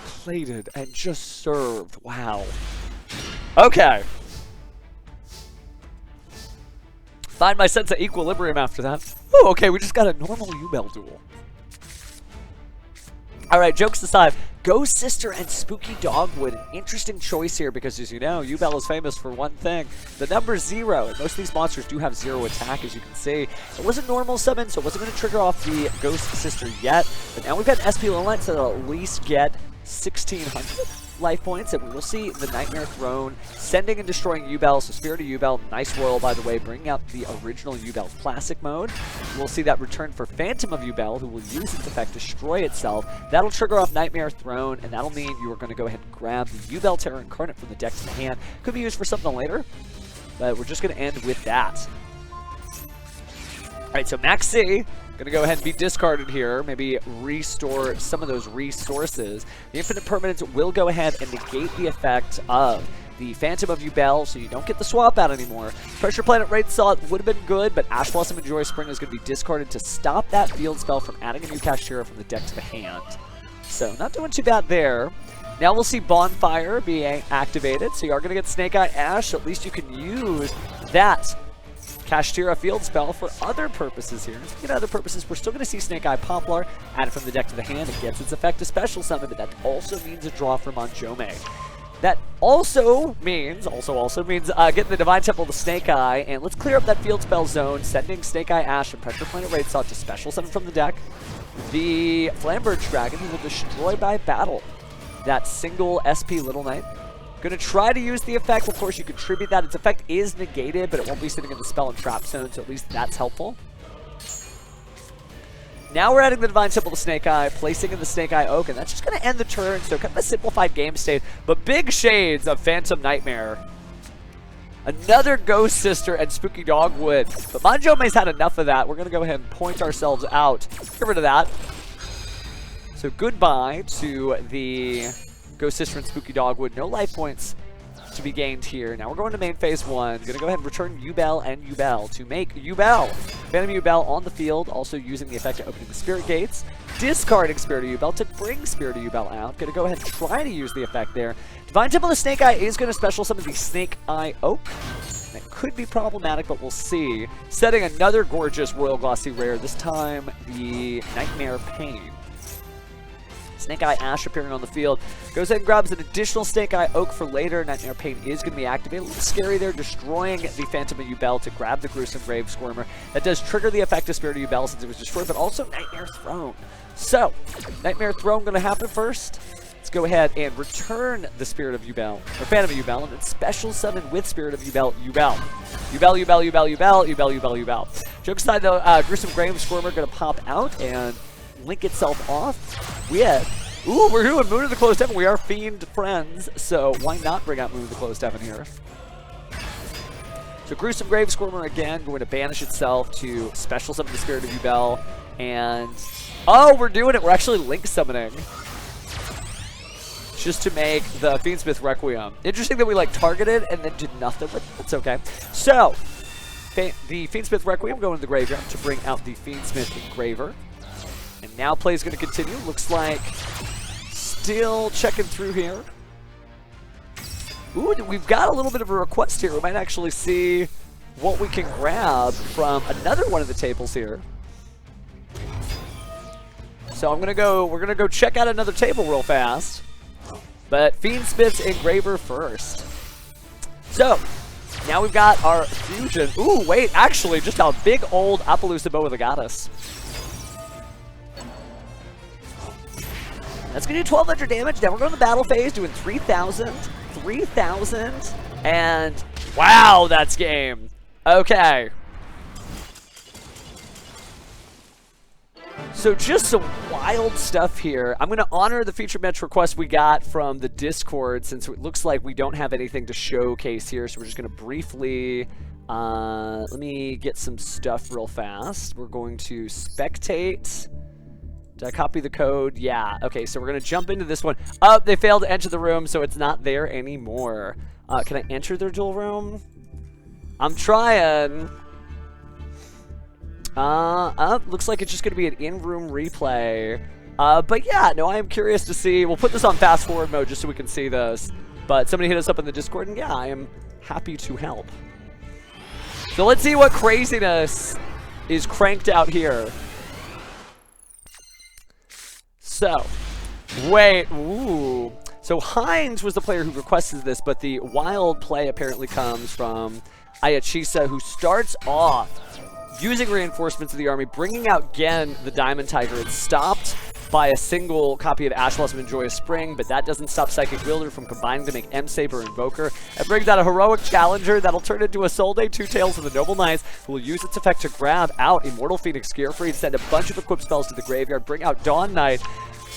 [SPEAKER 1] plated and just served. Wow. Okay. Find my sense of equilibrium after that. Oh, okay, we just got a normal Yubel duel. Alright, jokes aside, Ghost Sister and Spooky Dogwood, an interesting choice here because, as you know, Yubel is famous for one thing, the number 0, and most of these monsters do have 0 attack, as you can see. It was a normal summon, so it wasn't going to trigger off the Ghost Sister yet, but now we've got an SP Lowline, so they'll at least get 1,600 life points, and we will see the Nightmare Throne sending and destroying Yubel. So Spirit of Yubel, nice royal by the way, bringing out the original Yubel Classic mode. We'll see that return for Phantom of Yubel, who will use its effect to destroy itself. That'll trigger off Nightmare Throne, and that'll mean you are going to go ahead and grab the Yubel Terror Incarnate from the deck to the hand. Could be used for something later, but we're just going to end with that. Alright, so Maxi gonna go ahead and be discarded here. Maybe restore some of those resources. The Infinite Permanence will go ahead and negate the effect of the Phantom of Yubel, so you don't get the swap out anymore. Pressure Planet Raid Salt would have been good, but Ash Blossom and Joy Spring is going to be discarded to stop that field spell from adding a new Kashtira from the deck to the hand. So not doing too bad there. Now we'll see Bonfire being activated, so you are going to get Snake Eye Ash, so at least you can use that Kashtira field spell for other purposes here. Speaking of other purposes, we're still going to see Snake Eye Poplar added from the deck to the hand. It gets its effect to special summon, but that also means a draw for Manjome. That also means getting the Divine Temple to Snake Eye, and let's clear up that field spell zone, sending Snake Eye Ash and Pressure Planet Raid Salt to special summon from the deck. The Flamberge Dragon, who will destroy by battle that single SP Little Knight. Gonna try to use the effect. Of course, you contribute that. Its effect is negated, but it won't be sitting in the spell and trap zone, so at least that's helpful. Now we're adding the Divine Temple to Snake Eye, placing in the Snake Eye Oak, and that's just gonna end the turn, so kind of a simplified game state, but big shades of Phantom Nightmare. Another Ghost Sister and Spooky Dogwood, but Manjome's had enough of that. We're gonna go ahead and point ourselves out. Get rid of that. So goodbye to the Ghost Sister and Spooky Dogwood. No life points to be gained here. Now we're going to main phase 1. Gonna go ahead and return Yubel and Yubel to make Yubel. Phantom Yubel on the field, also using the effect of opening the Spirit Gates. Discarding Spirit of Yubel to bring Spirit of Yubel out. Gonna go ahead and try to use the effect there. Divine Temple of Snake Eye is gonna special summon the Snake Eye Oak. That could be problematic, but we'll see. Setting another gorgeous Royal Glossy Rare, this time the Nightmare Pain. Snake Eye Ash appearing on the field. Goes ahead and grabs an additional Snake Eye Oak for later. Nightmare Pain is going to be activated. A little scary there, destroying the Phantom of Yubel to grab the Gruesome Grave Squirmer. That does trigger the effect of Spirit of Yubel since it was destroyed, but also Nightmare Throne. So, Nightmare Throne going to happen first. Let's go ahead and return the Spirit of Yubel, or Phantom of Yubel, and then special summon with Spirit of Yubel, Yubel. Yubel, Yubel, Yubel, Yubel, Yubel, Yubel, Yubel. Joke aside though, Gruesome Grave Squirmer going to pop out and link itself off with... Ooh, we're doing Moon of the Closed Heaven. We are Fiend friends, so why not bring out Moon of the Closed Heaven here? So Gruesome Grave Squirmer again going to banish itself to special summon the Spirit of Yubel, and oh, we're doing it. We're actually link summoning just to make the Fiendsmith Requiem. Interesting that we like targeted and then did nothing with it. It's okay. So the Fiendsmith Requiem going to the graveyard to bring out the Fiendsmith Engraver, and now play is going to continue. Looks like. Still checking through here. Ooh, we've got a little bit of a request here. We might actually see what we can grab from another one of the tables here. So we're gonna go check out another table real fast. But Fiendsmith's Engraver first. So now we've got our fusion. Ooh, wait, actually, just a big old Appaloosa Bow of the Goddess. That's going to do 1,200 damage. Now we're going to the battle phase, doing 3,000, 3,000, and wow, that's game. Okay. So just some wild stuff here. I'm going to honor the feature match request we got from the Discord since it looks like we don't have anything to showcase here. So we're just going to briefly, let me get some stuff real fast. We're going to spectate. Did I copy the code? Yeah. Okay, so we're going to jump into this one. Oh, they failed to enter the room, so it's not there anymore. Can I enter their duel room? I'm trying. Looks like it's just going to be an in-room replay. But yeah, no, I am curious to see. We'll put this on fast forward mode just so we can see this. But somebody hit us up in the Discord, and yeah, I am happy to help. So let's see what craziness is cranked out here. So, wait, ooh. So Hines was the player who requested this, but the wild play apparently comes from Ayachisa, who starts off using reinforcements of the army, bringing out Gen, the Diamond Tiger. It's stopped by a single copy of Ash Blossom and Joyous Spring, but that doesn't stop Psychic Wielder from combining to make M-Saber Invoker. It brings out a Heroic Challenger that'll turn into a Soul Day, Two Tails of the Noble Knights, who will use its effect to grab out Immortal Phoenix Gearfree, send a bunch of equipped spells to the graveyard, bring out Dawn Knight.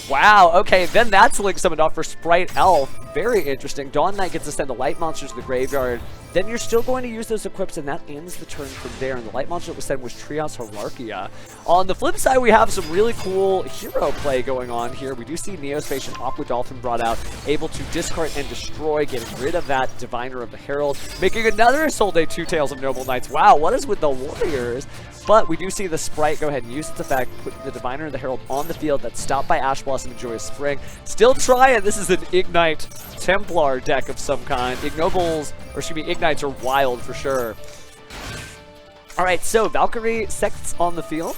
[SPEAKER 1] Wow, okay, then that's link summoned off for Sprite Elf. Very interesting. Dawn Knight gets to send the light monsters to the graveyard. Then you're still going to use those equips, and that ends the turn from there. And the light monster that was sent was Trios Hierarchia. On the flip side, we have some really cool hero play going on here. We do see Neospace and Aqua Dolphin brought out, able to discard and destroy, getting rid of that Diviner of the Herald, making another Soul Day Two Tails of Noble Knights. Wow, what is with the Warriors? But we do see the Sprite go ahead and use its effect, put the Diviner of the Herald on the field. That's stopped by Ash Blossom and Joyous Spring. Still trying. This is an Ignite Templar deck of some kind. Ignobles, or excuse me, Ignites are wild for sure. Alright, so Valkyrie Sects on the field.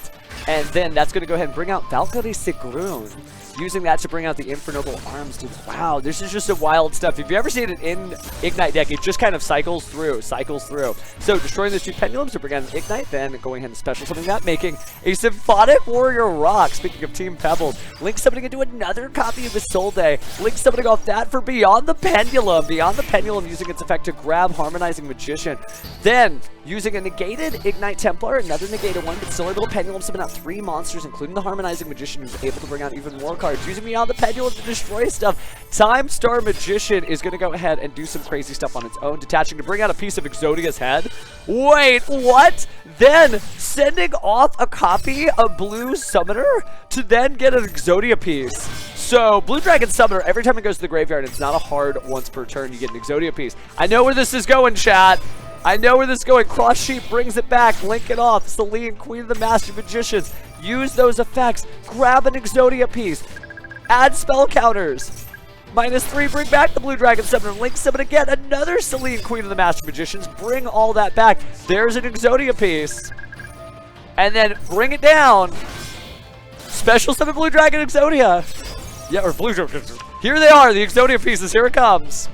[SPEAKER 1] And then that's going to go ahead and bring out Valkyrie Sigrun, using that to bring out the Infernoble Arms. Dude, wow, this is just some wild stuff. If you ever seen it in Ignite deck, it just kind of cycles through. So destroying those two Pendulums to bring out an Ignite, then going ahead and special summoning that, making a Symphonic Warrior Rock. Speaking of Team Pebbles, Link summoning into another copy of his Soul Day. Link summoning off that for Beyond the Pendulum. Beyond the Pendulum using its effect to grab Harmonizing Magician. Then, using a negated Ignite Templar, another negated one, but still able to Pendulum summon out 3 monsters, including the Harmonizing Magician, who's able to bring out even more cards, using Meow the Pendulum to destroy stuff. Time Star Magician is going to go ahead and do some crazy stuff on its own, detaching to bring out a piece of Exodia's head. Wait, what? Then sending off a copy of Blue Summoner to then get an Exodia piece. So Blue Dragon Summoner, every time it goes to the graveyard, it's not a hard once per turn, you get an Exodia piece. I know where this is going, chat. I know where this is going. Cross Sheep brings it back. Link it off. Celine, Queen of the Master Magicians. Use those effects. Grab an Exodia piece. Add spell counters. -3, bring back the Blue Dragon Summoner. Link summon again. Another Celine, Queen of the Master Magicians. Bring all that back. There's an Exodia piece. And then bring it down. Special summon Blue Dragon Exodia. Yeah, or Blue Dragon. Here they are, the Exodia pieces. Here it comes.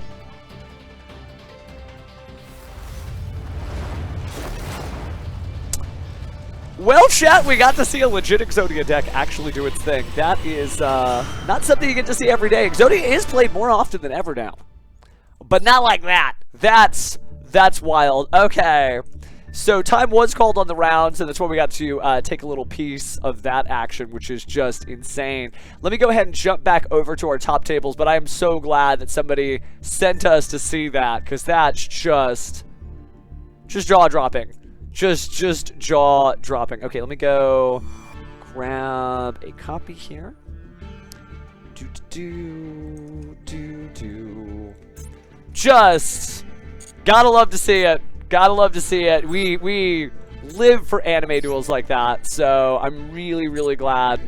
[SPEAKER 1] Well, chat, we got to see a legit Exodia deck actually do its thing. That is not something you get to see every day. Exodia is played more often than ever now. But not like that. That's wild. Okay. So time was called on the rounds, and that's where we got to take a little piece of that action, which is just insane. Let me go ahead and jump back over to our top tables, but I am so glad that somebody sent us to see that, because that's just jaw-dropping. Just jaw-dropping. Okay, let me go grab a copy here. Just gotta love to see it. Gotta love to see it. We live for anime duels like that, so I'm really glad.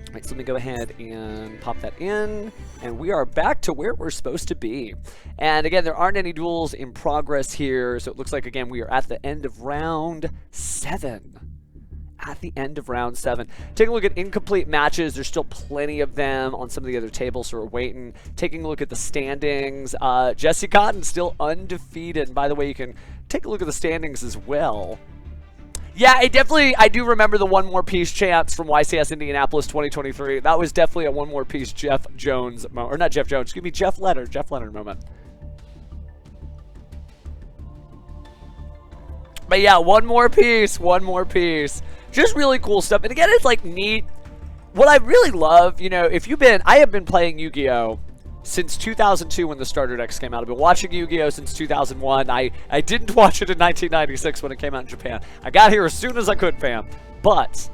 [SPEAKER 1] Alright, so let me go ahead and pop that in, and we are back to where we're supposed to be. And again, there aren't any duels in progress here, so it looks like, again, we are at the end of round 7. At the end of round 7. Taking a look at incomplete matches, there's still plenty of them on some of the other tables, so we're waiting. Taking a look at the standings, Jesse Cotton still undefeated. And by the way, you can take a look at the standings as well. Yeah, I do remember the one more piece chance from YCS Indianapolis 2023. That was definitely a one more piece Jeff Jones, or not Jeff Jones, excuse me, Jeff Leonard moment. But yeah, one more piece. Just really cool stuff. And again, it's like neat. What I really love, you know, I have been playing Yu-Gi-Oh! Since 2002 when the starter decks came out. I've been watching Yu-Gi-Oh! Since 2001. I didn't watch it in 1996 when it came out in Japan. I got here as soon as I could, fam. But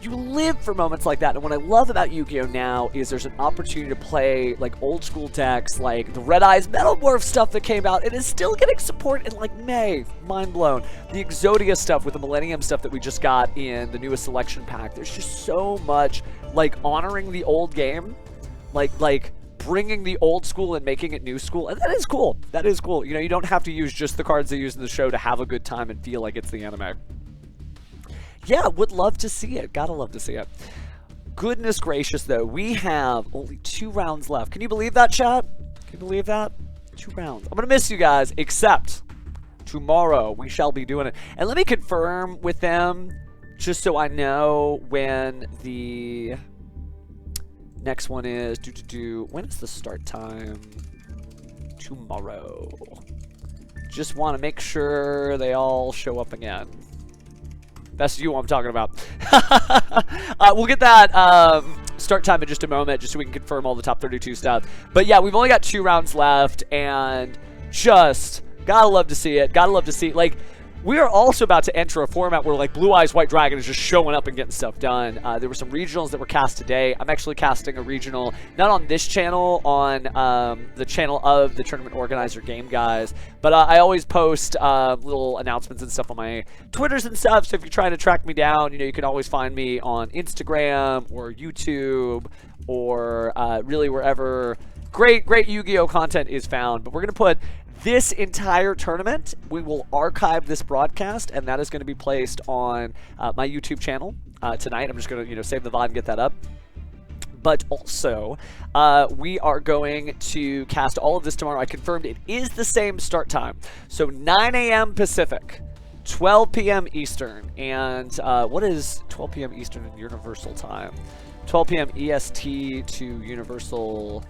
[SPEAKER 1] you live for moments like that. And what I love about Yu-Gi-Oh! Now is there's an opportunity to play like old school decks, like the Red Eyes Metal Morph stuff that came out. It is still getting support in like May. Mind blown. The Exodia stuff with the Millennium stuff that we just got in the newest selection pack. There's just so much like honoring the old game. Like bringing the old school and making it new school, and that is cool. That is cool. You know, you don't have to use just the cards they use in the show to have a good time and feel like it's the anime. Yeah, would love to see it. Gotta love to see it. Goodness gracious, though, we have only 2 rounds left. Can you believe that, chat? Can you believe that? 2 rounds. I'm gonna miss you guys, except tomorrow we shall be doing it. And let me confirm with them, just so I know when the next one is. When is the start time? Tomorrow. Just want to make sure they all show up again. That's you I'm talking about. We'll get that start time in just a moment, just so we can confirm all the top 32 stuff. But yeah, we've only got 2 rounds left, and just gotta love to see it. Gotta love to see it. Like, we are also about to enter a format where like Blue Eyes White Dragon is just showing up and getting stuff done. There were some regionals that were cast today. I'm actually casting a regional, not on this channel, on the channel of the tournament organizer Game Guys. But I always post little announcements and stuff on my Twitters and stuff. So if you're trying to track me down, you know, you can always find me on Instagram or YouTube or really wherever great Yu-Gi-Oh! Content is found. But we're going to put this entire tournament, we will archive this broadcast, and that is going to be placed on my YouTube channel tonight. I'm just going to, you know, save the VOD and get that up. But also, we are going to cast all of this tomorrow. I confirmed it is the same start time. So 9 a.m. Pacific, 12 p.m. Eastern. And what is 12 p.m. Eastern in Universal Time? 12 p.m. EST to Universal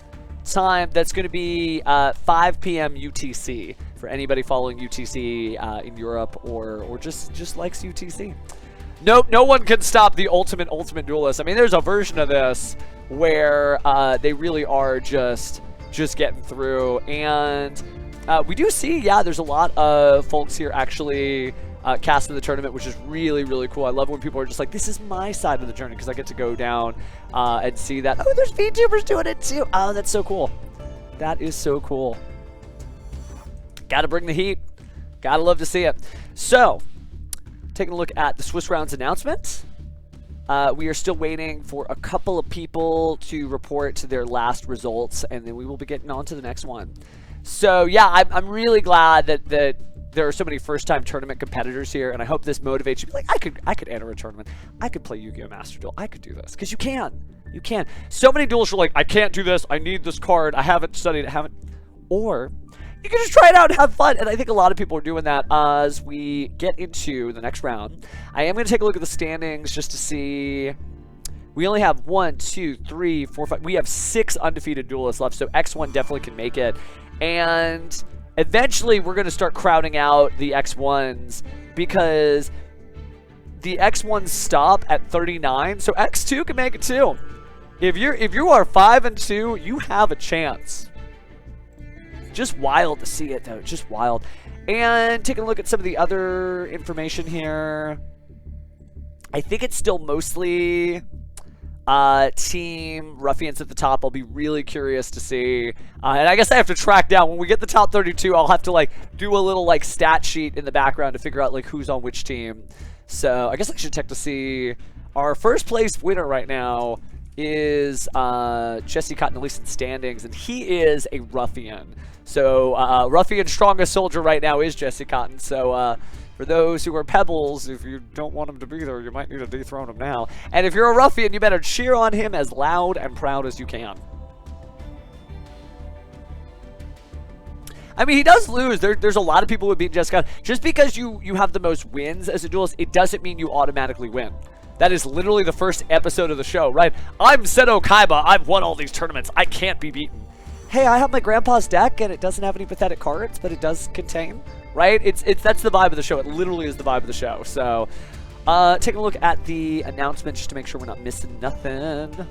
[SPEAKER 1] Time. That's going to be 5 p.m. UTC for anybody following UTC in Europe or just likes UTC. no one can stop the ultimate duelist. I mean, there's a version of this where they really are just getting through, and we do see, yeah, there's a lot of folks here actually casting the tournament, which is really, really cool. I love when people are just like, this is my side of the journey, because I get to go down and see that. Oh, there's VTubers doing it too. Oh, that's so cool. That is so cool. Gotta bring the heat. Gotta love to see it. So, taking a look at the Swiss rounds announcement. We are still waiting for a couple of people to report their last results, and then we will be getting on to the next one. So yeah, I'm really glad that there are so many first-time tournament competitors here, and I hope this motivates you. Like, I could enter a tournament. I could play Yu-Gi-Oh! Master Duel. I could do this, because you can. You can. So many duelists are like, I can't do this. I need this card. I haven't studied. I haven't. Or you can just try it out and have fun. And I think a lot of people are doing that as we get into the next round. I am going to take a look at the standings just to see. We only have 1, 2, 3, 4, 5. We have 6 undefeated duelists left, so X1 definitely can make it. And eventually we're going to start crowding out the X1s, because the X1s stop at 39, so X2 can make it too. If you are 5 and 2, you have a chance. Just wild to see it though, just wild. And taking a look at some of the other information here, I think it's still mostly Team Ruffians at the top. I'll be really curious to see, and I guess I have to track down when we get the top 32. I'll have to like do a little like stat sheet in the background to figure out like who's on which team. So I guess I should check to see. Our first place winner right now is Jesse Cotton, at least in standings, and he is a Ruffian. So Ruffian's strongest soldier right now is Jesse Cotton. So for those who are Pebbles, if you don't want him to be there, you might need to dethrone him now. And if you're a Ruffian, you better cheer on him as loud and proud as you can. I mean, he does lose. There's a lot of people who beat Jesse Cotton. Just because you have the most wins as a duelist, it doesn't mean you automatically win. That is literally the first episode of the show, right? I'm Seto Kaiba. I've won all these tournaments. I can't be beaten. Hey, I have my grandpa's deck, and it doesn't have any pathetic cards, but it does contain, right? That's the vibe of the show. It literally is the vibe of the show. So, taking a look at the announcement just to make sure we're not missing nothing.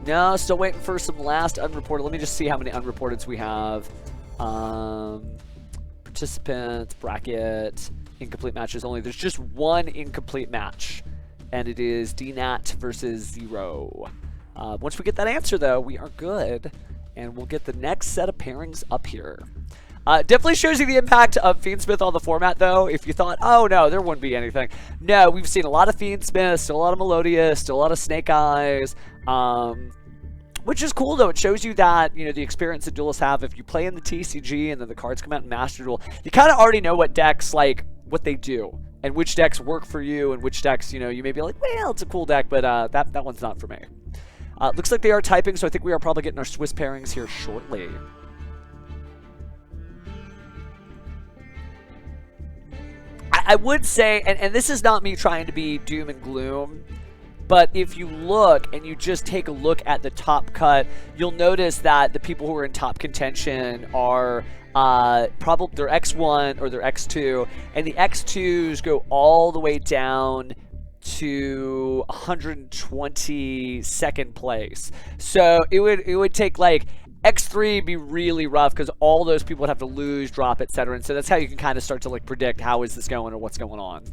[SPEAKER 1] No, still waiting for some last unreported. Let me just see how many unreporteds we have. Participants, bracket, incomplete matches only. There's just one incomplete match, and it is DNAT versus 0. Once we get that answer, though, we are good, and we'll get the next set of pairings up here. Definitely shows you the impact of Fiendsmith on the format, though. If you thought, oh, no, there wouldn't be anything. No, we've seen a lot of Fiendsmith, still a lot of Melodious, still a lot of Snake Eyes. Which is cool, though. It shows you that, you know, the experience that duelists have. If you play in the TCG and then the cards come out in Master Duel, you kind of already know what decks, like, what they do. And which decks work for you and which decks, you know, you may be like, well, it's a cool deck, but that one's not for me. Looks like they are typing, so I think we are probably getting our Swiss pairings here shortly. I would say, and this is not me trying to be doom and gloom, but if you look and you just take a look at the top cut, you'll notice that the people who are in top contention are probably their X1 or their X2, and the X2s go all the way down to 122nd place. So it would take like X3 be really rough because all those people would have to lose, drop, etc. And so that's how you can kind of start to like predict how is this going or what's going on.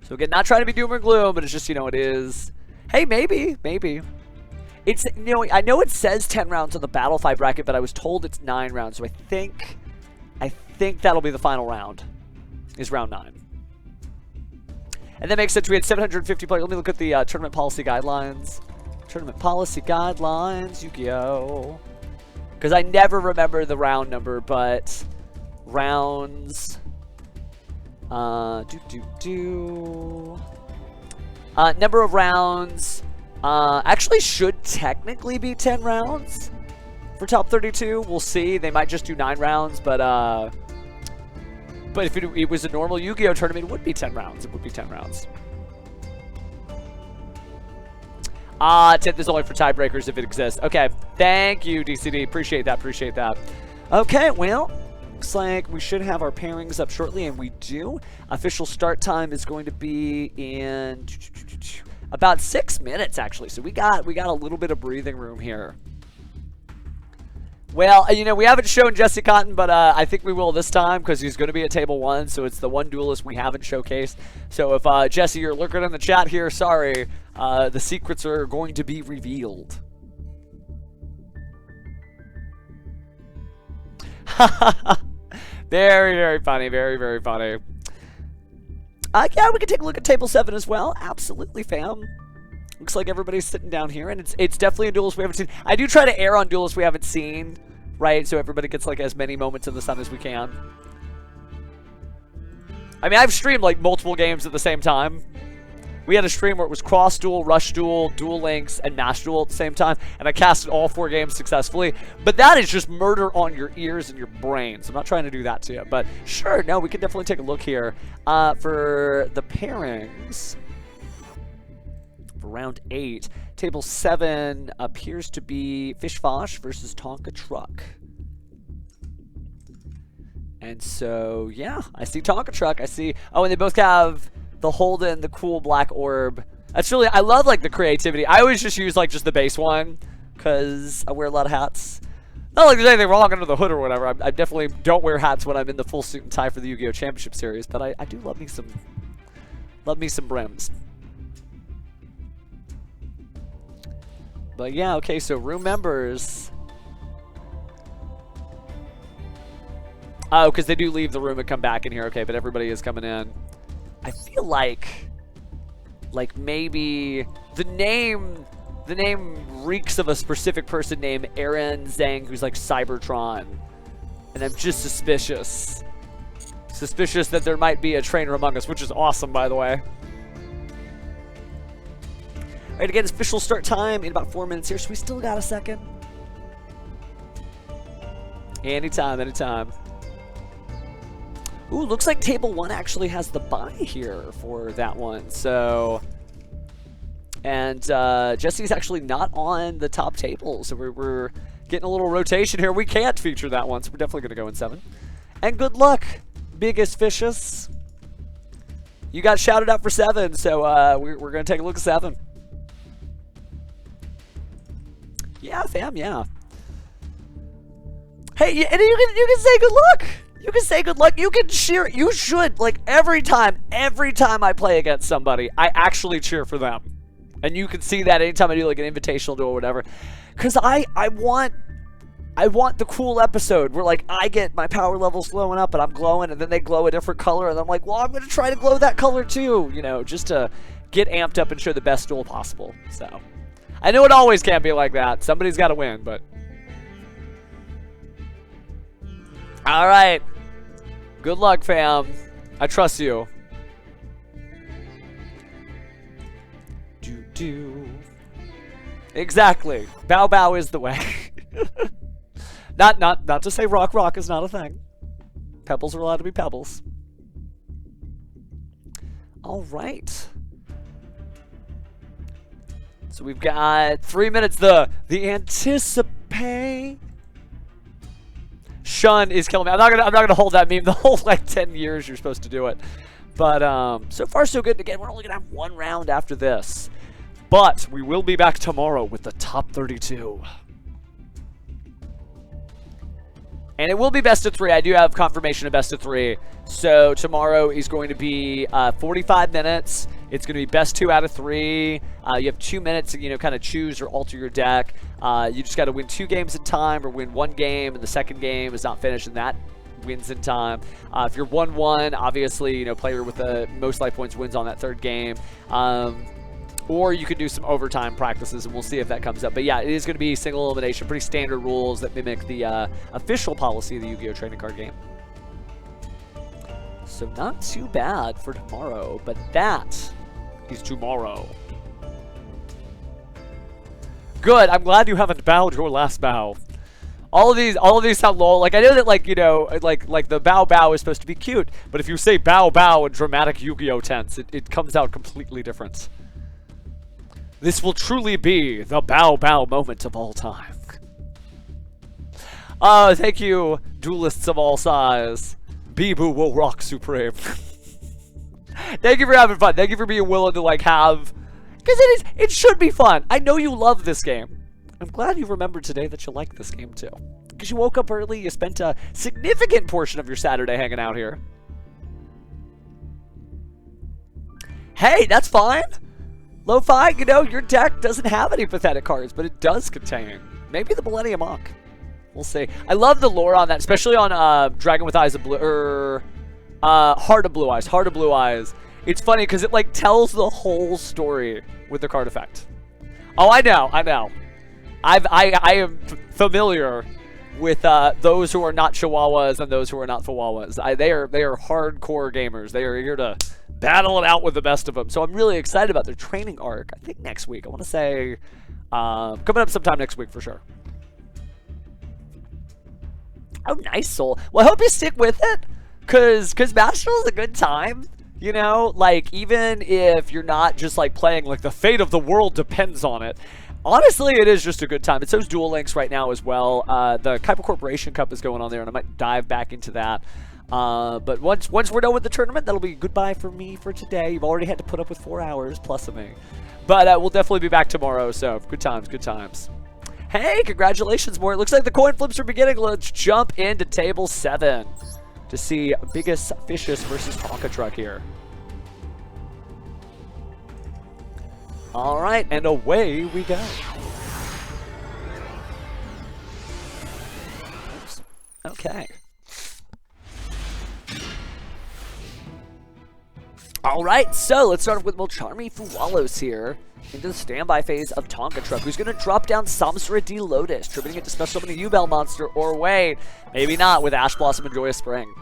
[SPEAKER 1] So again, not trying to be doom or gloom, but it's just, you know, it is. Hey, maybe. It's, you know, I know it says 10 rounds on the Battle 5 bracket, but I was told it's 9 rounds. So I think that'll be the final round, is round 9. And that makes sense. We had 750 players. Let me look at the tournament policy guidelines. Tournament policy guidelines, Yu-Gi-Oh! Because I never remember the round number, but rounds. Number of rounds actually should technically be 10 rounds for top 32. We'll see. They might just do 9 rounds, but if it was a normal Yu-Gi-Oh! Tournament, it would be 10 rounds. It would be 10 rounds. 10th is only for tiebreakers if it exists. Okay. Thank you, DCD. Appreciate that. Okay, well, looks like we should have our pairings up shortly, and we do. Official start time is going to be in about 6 minutes, actually. So we got a little bit of breathing room here. Well, you know, we haven't shown Jesse Cotton, but I think we will this time because he's going to be at table 1, so it's the one duelist we haven't showcased. So if, Jesse, you're lurking in the chat here, sorry, the secrets are going to be revealed. Very, very funny, very, very funny. Yeah, we can take a look at table 7 as well. Absolutely, fam. Looks like everybody's sitting down here, and it's definitely a duelist we haven't seen. I do try to air on duelists we haven't seen, right? So everybody gets like as many moments in the sun as we can. I mean, I've streamed like multiple games at the same time. We had a stream where it was cross duel, rush duel, duel links, and mash duel at the same time, and I casted all 4 games successfully. But that is just murder on your ears and your brain, so I'm not trying to do that to you. But sure, no, we can definitely take a look here for the pairings. For round 8, table 7 appears to be Fish Fosh versus Tonka Truck. And so, yeah, I see Tonka Truck. I see, oh, and they both have the Holden, the cool black orb. That's really, I love like the creativity. I always just use like just the base one because I wear a lot of hats. Not like there's anything wrong under the hood or whatever. I definitely don't wear hats when I'm in the full suit and tie for the Yu-Gi-Oh! Championship Series, but I do love me some brims. But yeah, okay, so room members. Oh, because they do leave the room and come back in here. Okay, but everybody is coming in. I feel like maybe the name reeks of a specific person named Aaron Zhang, who's like Cybertron. And I'm just suspicious. Suspicious that there might be a trainer among us, which is awesome, by the way. Alright, again, it's official start time in about 4 minutes here, so we still got a second. Anytime, anytime. Ooh, looks like table 1 actually has the buy here for that one, so... And Jesse's actually not on the top table, so we're getting a little rotation here. We can't feature that one, so we're definitely going to go in 7. And good luck, biggest fishes. You got shouted out for 7, so we're going to take a look at 7. Yeah, fam, yeah. Hey, and you can say good luck. You can say good luck. You can cheer. You should, like, every time I play against somebody, I actually cheer for them. And you can see that anytime I do, like, an invitational duel or whatever. Because I want the cool episode where, like, I get my power levels glowing up and I'm glowing, and then they glow a different color, and I'm like, well, I'm going to try to glow that color too, you know, just to get amped up and show the best duel possible, so... I know it always can't be like that. Somebody's got to win, but... Alright. Good luck, fam. I trust you. Do. Exactly. Bow bow is the way. Not to say rock is not a thing. Pebbles are allowed to be pebbles. Alright. So we've got 3 minutes. The anticipate. Shun is killing me. I'm not gonna hold that meme the whole like 10 years you're supposed to do it. But so far so good. Again, we're only gonna have 1 round after this. But we will be back tomorrow with the top 32. And it will be best of 3. I do have confirmation of best of 3. So tomorrow is going to be 45 minutes. It's going to be best 2 out of 3. You have 2 minutes to, you know, kind of choose or alter your deck. You just got to win 2 games in time, or win 1 game and the second game is not finished, and that wins in time. If you're 1-1, obviously, you know, player with the most life points wins on that 3rd game. Or you could do some overtime practices, and we'll see if that comes up. But yeah, it is going to be single elimination, pretty standard rules that mimic the official policy of the Yu-Gi-Oh! Trading card game. So not too bad for tomorrow, but that is tomorrow. Good. I'm glad you haven't bowed your last bow. All of these sound low. Like, I know that, like, you know, like the bow is supposed to be cute, but if you say bow in dramatic Yu-Gi-Oh! Tense, it comes out completely different. This will truly be the bow moment of all time. Thank you, duelists of all size. Bijou will rock supreme. Thank you for having fun. Thank you for being willing to like have, because it should be fun. I know you love this game. I'm glad you remembered today that you like this game too. Because you woke up early, you spent a significant portion of your Saturday hanging out here. Hey, that's fine. Lo-Fi, you know, your deck doesn't have any pathetic cards, but it does contain maybe the Millennium Monk. We'll see. I love the lore on that, especially on Dragon with Eyes of Blue, Heart of Blue Eyes. Heart of Blue Eyes. It's funny because it like tells the whole story with the card effect. Oh, I know. I am familiar with those who are not Chihuahuas and those who are not FUWAMOCos. They are hardcore gamers. They are here to battle it out with the best of them. So I'm really excited about their training arc. I think next week. I want to say coming up sometime next week for sure. Oh, nice, Soul. Well, I hope you stick with it, because National is a good time. You know, like, even if you're not just, like, playing, like, the fate of the world depends on it. Honestly, it is just a good time. It's those Duel Links right now as well. The Kuiper Corporation Cup is going on there, and I might dive back into that. But once we're done with the tournament, that'll be goodbye for me for today. You've already had to put up with 4 hours, plus of me. But we'll definitely be back tomorrow, so good times, good times. Hey, congratulations, More. It looks like the coin flips are beginning. Let's jump into Table 7 to see Biggest Fishes versus Tonka Truck here. All right, and away we go. Oops. Okay. All right, so let's start off with Molcharmi Fuwalos here into the standby phase of Tonka Truck, who's going to drop down Samsara D Lotus, tributing it to special summon a U-Bell monster, or wait, maybe not, with Ash Blossom and Joyous Spring.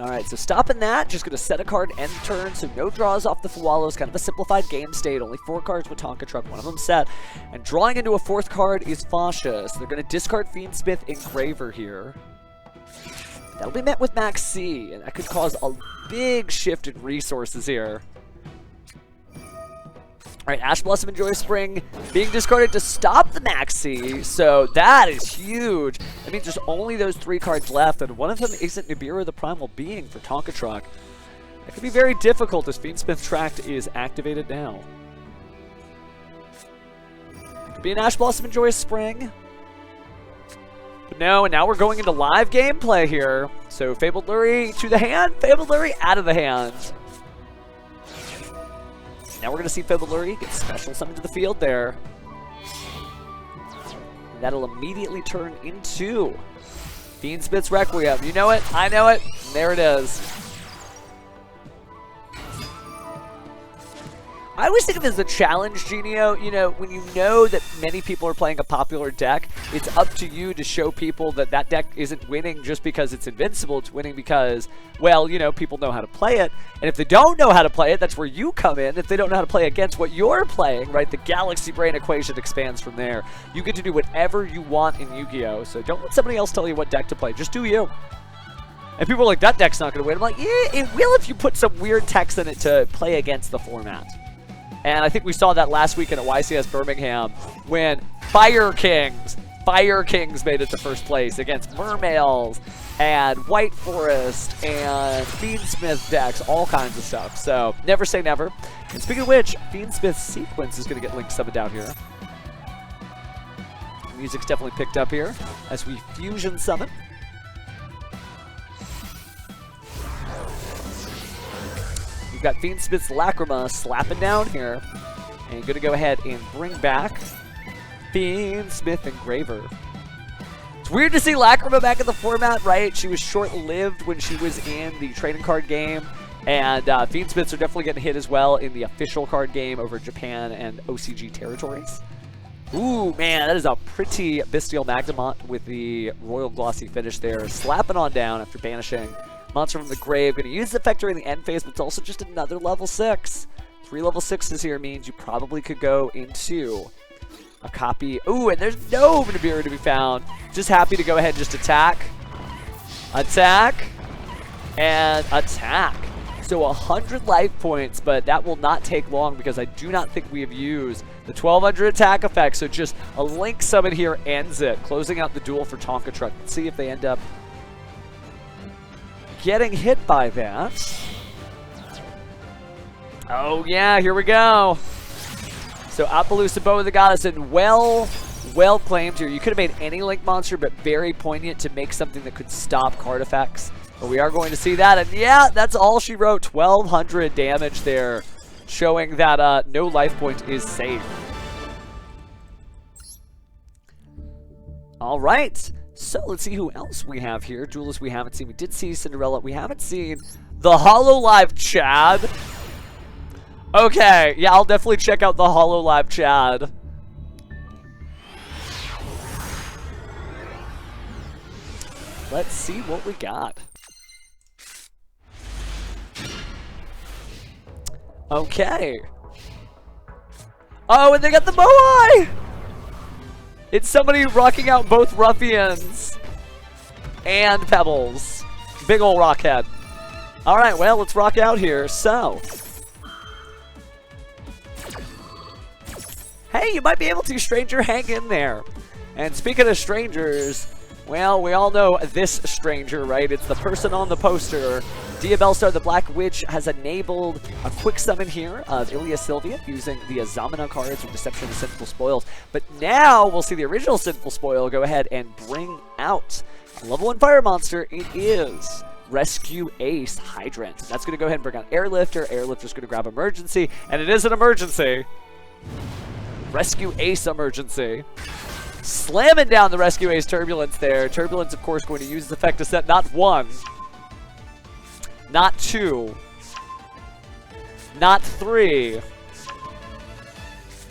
[SPEAKER 1] Alright, so stopping that, just going to set a card end turn, so no draws off the Fuwalos, kind of a simplified game state, only 4 cards with Tonka Truck, one of them set, and drawing into a 4th card is Fasha, so they're going to discard Fiendsmith Engraver here. That'll be met with Max C, and that could cause a big shift in resources here. Alright, Ash Blossom and Joyous Spring being discarded to stop the Max C, so that is huge. That means there's only those 3 cards left, and one of them isn't Nibiru the Primal Being for Tonka Truck. That could be very difficult as Fiendsmith Tract is activated now. Could be an Ash Blossom and Joyous Spring. But no, and now we're going into live gameplay here. So Fabled Lurry to the hand, Fabled Lurry out of the hand. Now we're going to see Fabled Lurry get special summoned to the field there. And that'll immediately turn into Fiendsmith's Requiem. You know it, I know it, and there it is. I always think of it as a challenge, Genio. You know, when you know that many people are playing a popular deck, it's up to you to show people that that deck isn't winning just because it's invincible. It's winning because, well, you know, people know how to play it. And if they don't know how to play it, that's where you come in. If they don't know how to play against what you're playing, right, the Galaxy Brain equation expands from there. You get to do whatever you want in Yu-Gi-Oh! So don't let somebody else tell you what deck to play. Just do you. And people are like, that deck's not going to win. I'm like, yeah, it will if you put some weird text in it to play against the format. And I think we saw that last weekend at YCS Birmingham when Fire Kings made it to first place against Mermails and White Forest and Fiendsmith decks, all kinds of stuff. So never say never. And speaking of which, Fiendsmith's Sequence is going to get linked summoned out here. Music's definitely picked up here as we fusion summon. We've got Fiendsmith's Lacrima slapping down here. And going to go ahead and bring back Fiendsmith Engraver. It's weird to see Lacrima back in the format, right? She was short-lived when she was in the trading card game. And Fiendsmiths are definitely getting hit as well in the official card game over Japan and OCG territories. Ooh, man, that is a pretty Bestial Magnemont with the Royal Glossy finish there. Slapping on down after banishing Monster from the Grave. Going to use the effect during the end phase, but it's also just another level 6. 3 level 6s here means you probably could go into a copy. Ooh, and there's no Nibiru to be found. Just happy to go ahead and just attack. Attack. And attack. So 100 life points, but that will not take long because I do not think we have used the 1200 attack effect. So just a Link summon here ends it, closing out the duel for Tonka Truck. Let's see if they end up getting hit by that. Oh yeah, here we go. So Appaloosa Bow of the Goddess, and well claimed here. You could have made any Link monster, but very poignant to make something that could stop card effects. But we are going to see that, and yeah, that's all she wrote. 1200 damage there, showing that no life point is safe. All right, so let's see who else we have here. Duelists we haven't seen. We did see Cinderella. We haven't seen the hololive Chad. Okay, yeah, I'll definitely check out the hololive Chad. Let's see what we got. Okay. Oh, and they got the Moai! It's somebody rocking out both Ruffians and Pebbles. Big ol' rockhead. Alright, well, let's rock out here. So. Hey, you might be able to, stranger, hang in there. And speaking of strangers, well, we all know this stranger, right? It's the person on the poster. Dia Bellstar, the Black Witch, has enabled a quick summon here of Ilya Sylvia using the Azamina cards with Deception and Sinful Spoils. But now we'll see the original Sinful Spoil go ahead and bring out a level 1 fire monster. It is Rescue Ace Hydrant. That's going to go ahead and bring out Airlifter. Airlifter's going to grab Emergency, and it is an emergency. Rescue Ace Emergency. Slamming down the Rescue Ace Turbulence there. Turbulence, of course, going to use this effect to set not 1, not 2, not 3,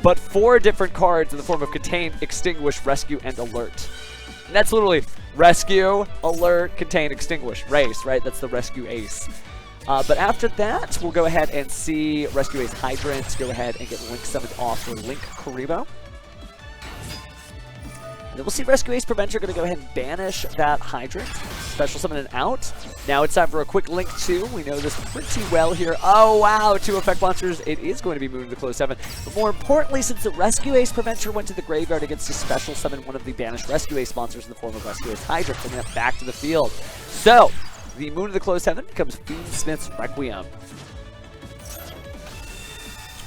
[SPEAKER 1] but 4 different cards in the form of Contain, Extinguish, Rescue, and Alert. And that's literally Rescue, Alert, Contain, Extinguish, Race, right? That's the Rescue Ace. But after that, we'll go ahead and see Rescue Ace Hydrant go ahead and get Link summoned off for Link Karibo. Then we'll see Rescue Ace Preventer going to go ahead and banish that Hydrant. Special summon it out. Now it's time for a quick Link 2. We know this pretty well here. Oh, wow. 2 effect monsters. It is going to be moved to the close 7. But more importantly, since the Rescue Ace Preventer went to the graveyard, it gets to special summon one of the banished Rescue Ace monsters in the form of Rescue Ace Hydrant, bringing it back to the field. So, the Moon of the Closed Heaven becomes Fiendsmith's Requiem.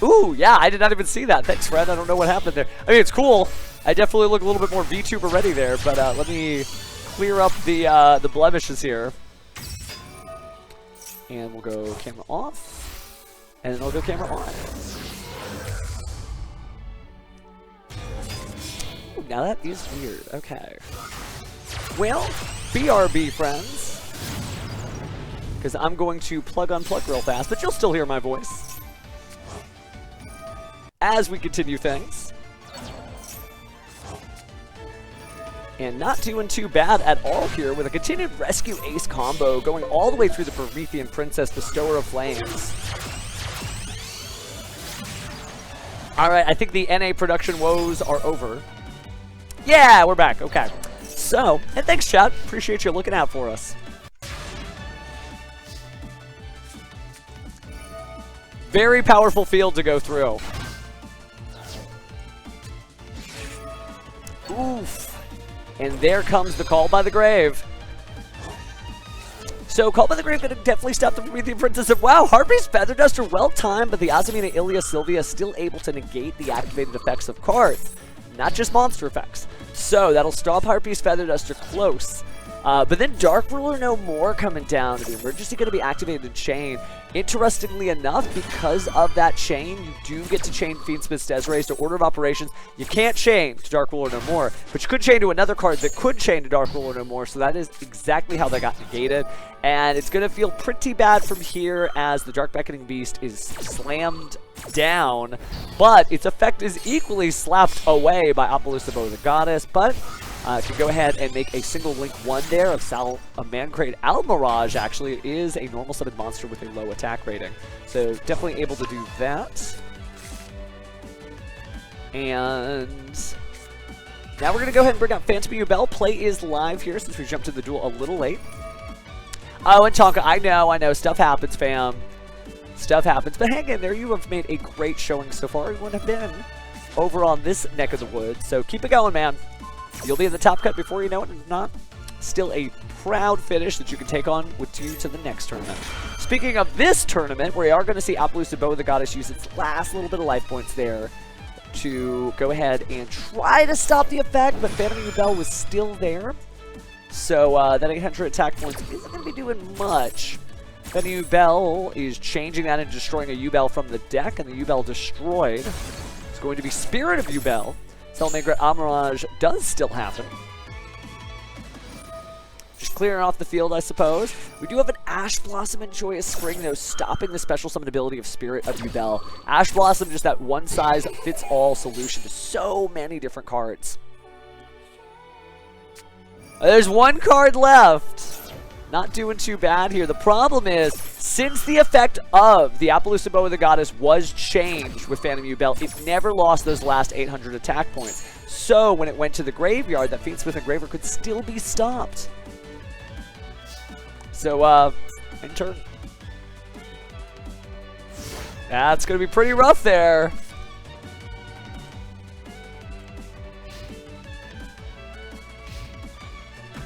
[SPEAKER 1] Ooh, yeah, I did not even see that. Thanks, Fred. I don't know what happened there. I mean, it's cool. I definitely look a little bit more VTuber ready there, but let me clear up the blemishes here. And we'll go camera off. And then I'll go camera on. Ooh, now that is weird. Okay. Well, BRB, friends. Because I'm going to plug-unplug real fast, but you'll still hear my voice as we continue things. And not doing too bad at all here with a continued Rescue Ace combo going all the way through the Promethean Princess, Bestower of Flames. Alright, I think the NA production woes are over. Yeah, we're back. Okay. So, and thanks, chat. Appreciate you looking out for us. Very powerful field to go through. Oof. And there comes the Call by the Grave. So, Call by the Grave going to definitely stop the Promethean Princess. And wow, Harpy's Feather Duster, well timed, but the Azamina Ilya Sylvia is still able to negate the activated effects of cards, not just monster effects. So, that'll stop Harpy's Feather Duster close. But then Dark Ruler No More coming down. The emergency going to be activated in Chain. Interestingly enough, because of that chain, you do get to chain Fiendsmith's Desiree to Order of Operations. You can't chain to Dark Ruler No More, but you could chain to another card that could chain to Dark Ruler No More, so that is exactly how that got negated. And it's going to feel pretty bad from here as the Dark Beckoning Beast is slammed down, but its effect is equally slapped away by Appaloosa Bow of the Goddess, but can go ahead and make a single Link 1 there of Mancrate Almirage. Actually, it is a normal summon monster with a low attack rating, so definitely able to do that. And now we're going to go ahead and bring out Phantom Ubel. Play is live here since we jumped to the duel a little late. Oh, and Tonka, I know, stuff happens, fam. Stuff happens, but hang in there. You have made a great showing so far. You wouldn't have been over on this neck of the woods, so keep it going, man. You'll be in the top cut before you know it, and if not, still a proud finish that you can take on with you to the next tournament. Speaking of this tournament, we are going to see Appaloosa Bow of the Goddess use its last little bit of life points there to go ahead and try to stop the effect, but Phantom U-Bell was still there. So that 800 attack points isn't going to be doing much. Phantom U-Bell is changing that and destroying a U-Bell from the deck, and the U-Bell destroyed. It's going to be Spirit of U-Bell. Salamangreat Amirage does still happen. Just clearing off the field, I suppose. We do have an Ash Blossom and Joyous Spring, though, stopping the special summon ability of Spirit of U-Bell. Ash Blossom, just that one-size-fits-all solution to so many different cards. There's one card left. Not doing too bad here. The problem is, since the effect of the Appaloosa Bow of the Goddess was changed with Phantom U-Bell, it never lost those last 800 attack points. So, when it went to the graveyard, that Fiendsmith Engraver could still be stopped. So, in turn. That's going to be pretty rough there.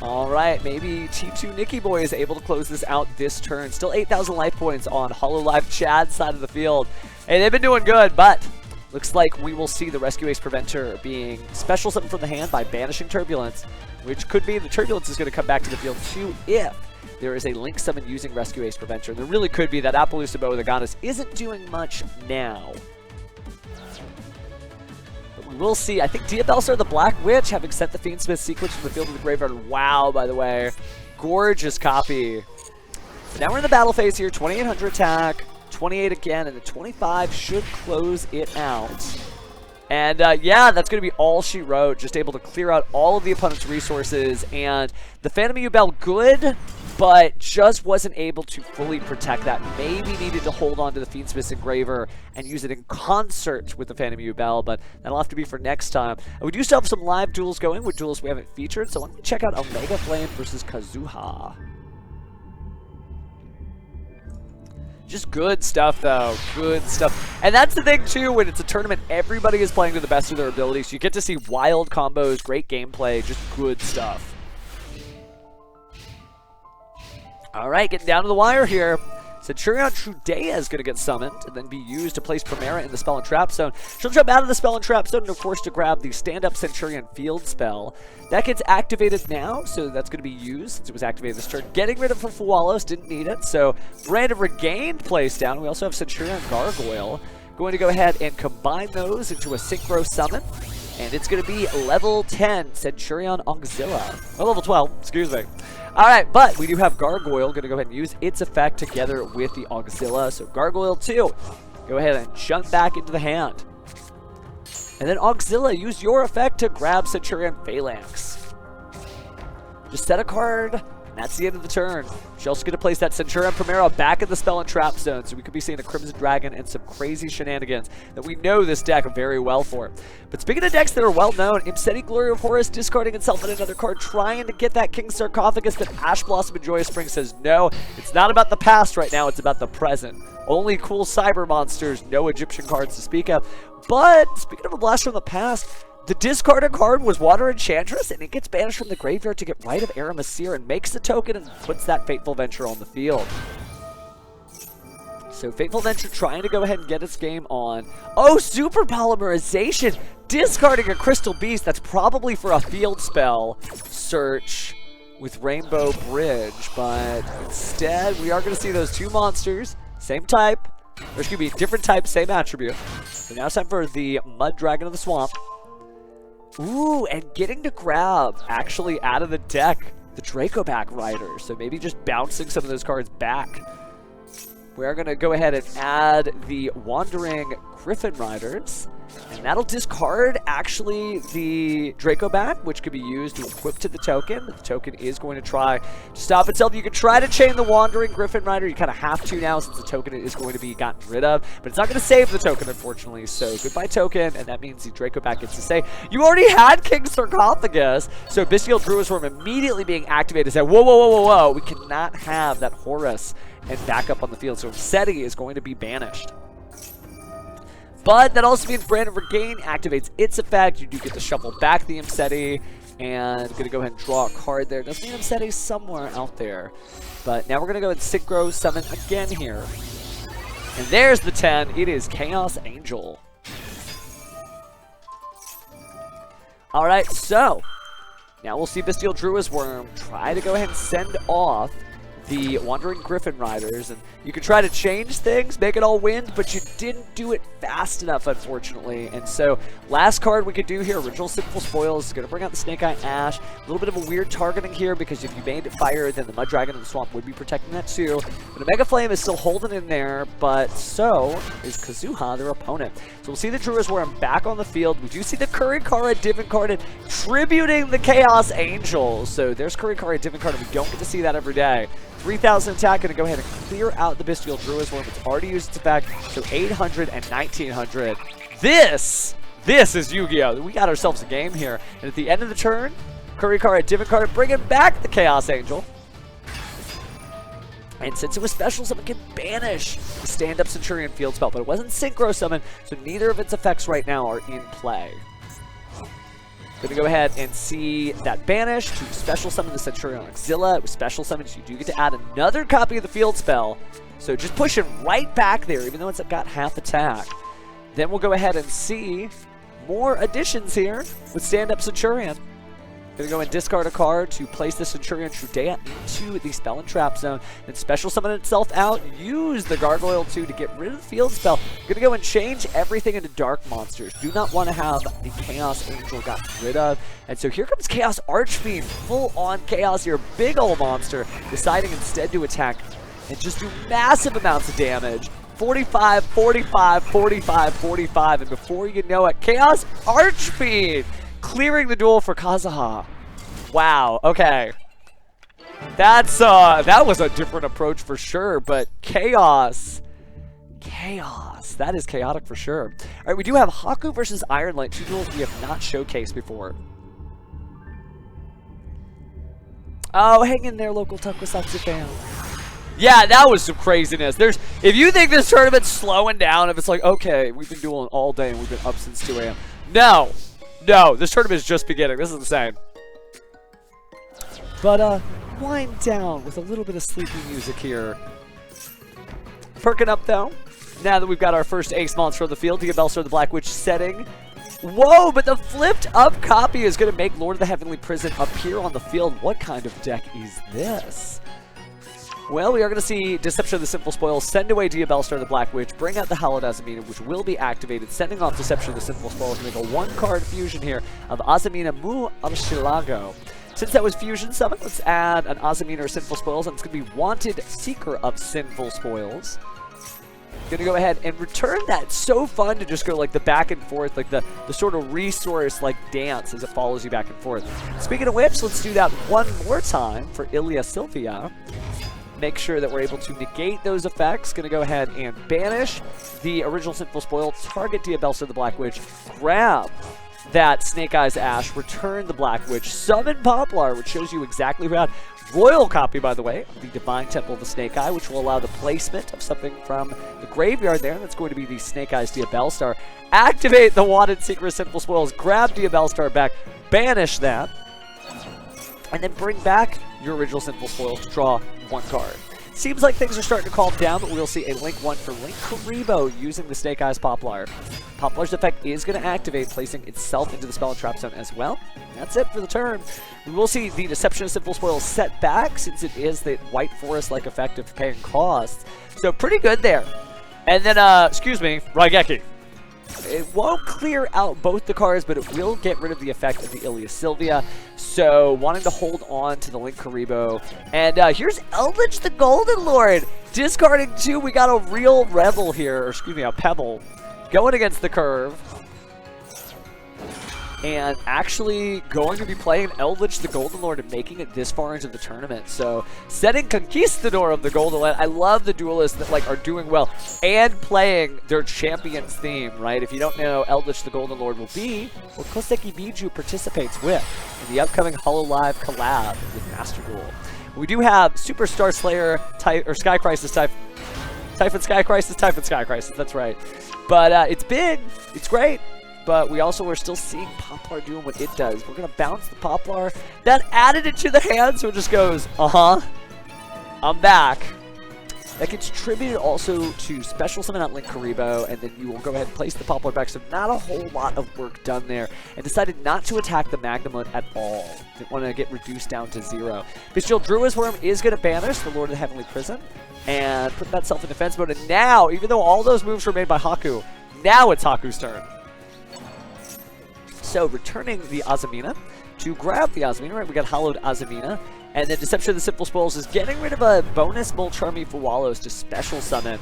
[SPEAKER 1] Alright, maybe T2 Nicky Boy is able to close this out this turn. Still 8,000 life points on hololive Chad's side of the field. Hey, they've been doing good, but looks like we will see the Rescue Ace Preventer being special something from the hand by banishing Turbulence, which could be the Turbulence is going to come back to the field too if there is a Link summon using Rescue Ace Preventer. And there really could be that Appaloosa Bow of the Goddess isn't doing much now. But we will see. I think Diabellstar the Black Witch having sent the Fiendsmith sequence from the field to the graveyard. Wow, by the way. Gorgeous copy. So now we're in the battle phase here. 2,800 attack, 28 again, and the 25 should close it out. And yeah, that's going to be all she wrote. Just able to clear out all of the opponent's resources. And the Phantom U-Bell good, but just wasn't able to fully protect that. Maybe needed to hold on to the Fiendsmith Engraver and use it in concert with the Phantom U-Bell, but that'll have to be for next time. We do still have some live duels going with duelists we haven't featured, so let me check out Omega Flame versus Kazuha. Just good stuff, though. Good stuff. And that's the thing, too, when it's a tournament, everybody is playing to the best of their abilities. You get to see wild combos, great gameplay, just good stuff. All right, getting down to the wire here. Centurion Trudea is going to get summoned and then be used to place Primera in the Spell and Trap Zone. She'll jump out of the Spell and Trap Zone and are forced to grab the Stand-Up Centurion Field spell. That gets activated now, so that's going to be used since it was activated this turn. Getting rid of her Fuwalos, didn't need it, so Brand regained place down. We also have Centurion Gargoyle. Going to go ahead and combine those into a Synchro Summon. And it's going to be level 10 Centurion Auxilla. Or level 12, excuse me. Alright, but we do have Gargoyle going to go ahead and use its effect together with the Auxilla. So Gargoyle 2, go ahead and jump back into the hand. And then Auxilla, use your effect to grab Centurion Phalanx. Just set a card, and that's the end of the turn. She's also going to place that Centurion Primera back in the Spell and Trap Zone, so we could be seeing a Crimson Dragon and some crazy shenanigans that we know this deck very well for. But speaking of decks that are well known, Imseti Glory of Horus discarding itself in another card, trying to get that King Sarcophagus, but Ash Blossom and Joyous Spring says no, it's not about the past right now, it's about the present. Only cool cyber monsters, no Egyptian cards to speak of. But speaking of a blast from the past, the discarded card was Water Enchantress, and it gets banished from the graveyard to get rid of Aramasir and makes the token and puts that Fateful Venture on the field. So Fateful Venture trying to go ahead and get its game on. Oh, Super Polymerization! Discarding a Crystal Beast, that's probably for a field spell search with Rainbow Bridge, but instead we are going to see those two monsters, same type, there's going to be different type, same attribute. So now it's time for the Mud Dragon of the Swamp. Ooh, and getting to grab, actually, out of the deck, the Dracoback Rider. So maybe just bouncing some of those cards back. We are going to go ahead and add the Wandering Griffin Riders. And that'll discard, actually, the Draco Bat, which could be used to equip to the token. The token is going to try to stop itself. You could try to chain the Wandering Griffin Rider. You kind of have to now since the token is going to be gotten rid of. But it's not going to save the token, unfortunately. So goodbye token, and that means the Draco Bat gets to stay. You already had King Sarcophagus. So Bestial Druid's Worm immediately being activated said, whoa, whoa, whoa, whoa, whoa. We cannot have that Horus and back up on the field. So Seti is going to be banished. But that also means Branded Regain activates its effect. You do get to shuffle back the Imseti. And going to go ahead and draw a card there. Doesn't mean Imseti somewhere out there. But now we're going to go and Synchro Summon again here. And there's the 10. It is Chaos Angel. Alright, so now we'll see Bestial Druid's Worm try to go ahead and send off the Wandering Griffin Riders, and you could try to change things, make it all wind, but you didn't do it fast enough, unfortunately. And so, last card we could do here, Original Sinful Spoils, is going to bring out the Snake Eye Ash. A little bit of a weird targeting here, because if you made it fire, then the Mud Dragon in the swamp would be protecting that too. But a Mega Flame is still holding in there, but so is Kazuha, their opponent. So we'll see the Druid's Worm back on the field. We do see the Kurikara Divin carded, tributing the Chaos Angel. So there's Kurikara Divin carded. We don't get to see that every day. 3,000 attack, going to go ahead and clear out the Bestial Druid's Worm. It's already used its effect, so 800 and 1,900. This is Yu-Gi-Oh! We got ourselves a game here. And at the end of the turn, Kurikara Divin card, bringing back the Chaos Angel. And since it was special, someone can banish the stand-up Centurion field spell, but it wasn't Synchro Summon, so neither of its effects right now are in play. Going to go ahead and see that banish to special summon the Centurion Auxilla. With special summons, you do get to add another copy of the field spell. So just push it right back there, even though it's got half attack. Then we'll go ahead and see more additions here with stand-up Centurion. Going to go and discard a card to place the Centurion Trudea into the Spell and Trap Zone. Then special summon itself out. Use the Gargoyle 2 to get rid of the field spell. Going to go and change everything into Dark Monsters. Do not want to have the Chaos Angel gotten rid of. And so here comes Chaos Archfiend. Full on Chaos here. Big old monster. Deciding instead to attack and just do massive amounts of damage. 45, 45, 45, 45. And before you know it, Chaos Archfiend clearing the duel for Kazuha. Wow, okay. That was a different approach for sure, but Chaos. That is chaotic for sure. All right, we do have Haku versus Iron Light, two duels we have not showcased before. Oh, hang in there, local Tokusatsu fan. Yeah, that was some craziness. If you think this tournament's slowing down, if it's like, okay, we've been dueling all day and we've been up since 2 a.m. No, this tournament is just beginning. This is insane. But, wind down with a little bit of sleepy music here. Perking up, though. Now that we've got our first ace monster on the field, Diabellstar the Black Witch setting. Whoa, but the flipped up copy is going to make Lord of the Heavenly Prison appear on the field. What kind of deck is this? Well, we are going to see Deception of the Sinful Spoils, send away Diabellstar the Black Witch, bring out the Hallowed Azamina, which will be activated, sending off Deception of the Sinful Spoils to make a one-card fusion here of Azamina Mu Archilago. Since that was Fusion Summon, let's add an Azamina or Sinful Spoils, and it's going to be Wanted Seeker of Sinful Spoils. Going to go ahead and return that. It's so fun to just go like the back and forth, like the sort of resource like dance as it follows you back and forth. Speaking of which, let's do that one more time for Ilia Sylvia. Make sure that we're able to negate those effects. Going to go ahead and banish the original Sinful Spoil, target Diabellstar the Black Witch, grab that Snake Eyes Ash, return the Black Witch, summon Poplar, which shows you exactly what. Royal copy, by the way, of the Divine Temple of the Snake Eye, which will allow the placement of something from the graveyard there. That's going to be the Snake Eyes Diabellstar. Activate the Wanted Seeker of Sinful Spoils, grab Diabellstar back, banish that, and then bring back your original Sinful Spoils to draw one card. Seems like things are starting to calm down, but we'll see a Link 1 for Link Karibo using the Snake Eyes Poplar. Poplar's effect is going to activate, placing itself into the Spell and Trap Zone as well. And that's it for the turn. We will see the Deception of Sinful Spoils set back, since it is the White Forest-like effect of paying costs. So pretty good there. And then, excuse me, Raigeki. It won't clear out both the cards, but it will get rid of the effect of the Ilia Sylvia. So, wanting to hold on to the Link Karibo. And here's Eldritch the Golden Lord. Discarding 2, we got a real Revel here, or excuse me, a Pebble. going against the curve. And actually going to be playing Eldritch the Golden Lord and making it this far into the tournament. So setting Conquistador of the Golden Land. I love the duelists that like are doing well and playing their champions theme, right? If you don't know, Eldritch the Golden Lord will be what Koseki Bijou participates with in the upcoming hololive collab with Master Duel. We do have Superstar Slayer type or Sky Crisis type. Typhon Sky Crisis, that's right. But it's big, it's great. But we also are still seeing Poplar doing what it does. We're going to bounce the Poplar. That added it to the hand, so it just goes, I'm back. That gets attributed also to Special Summon out Link Karibo, and then you will go ahead and place the Poplar back. So not a whole lot of work done there. And decided not to attack the Magnamut at all. Didn't want to get reduced down to 0. Bestial Druid's Worm is going to banish the Lord of the Heavenly Prison and put that self in defense mode. And now, even though all those moves were made by Haku, now it's Haku's turn. So returning the Azamina to grab the Azamina, right? We got Hollowed Azamina. And then Deception of the Simple Spoils is getting rid of a bonus Molcharmy Fuwalos to special summon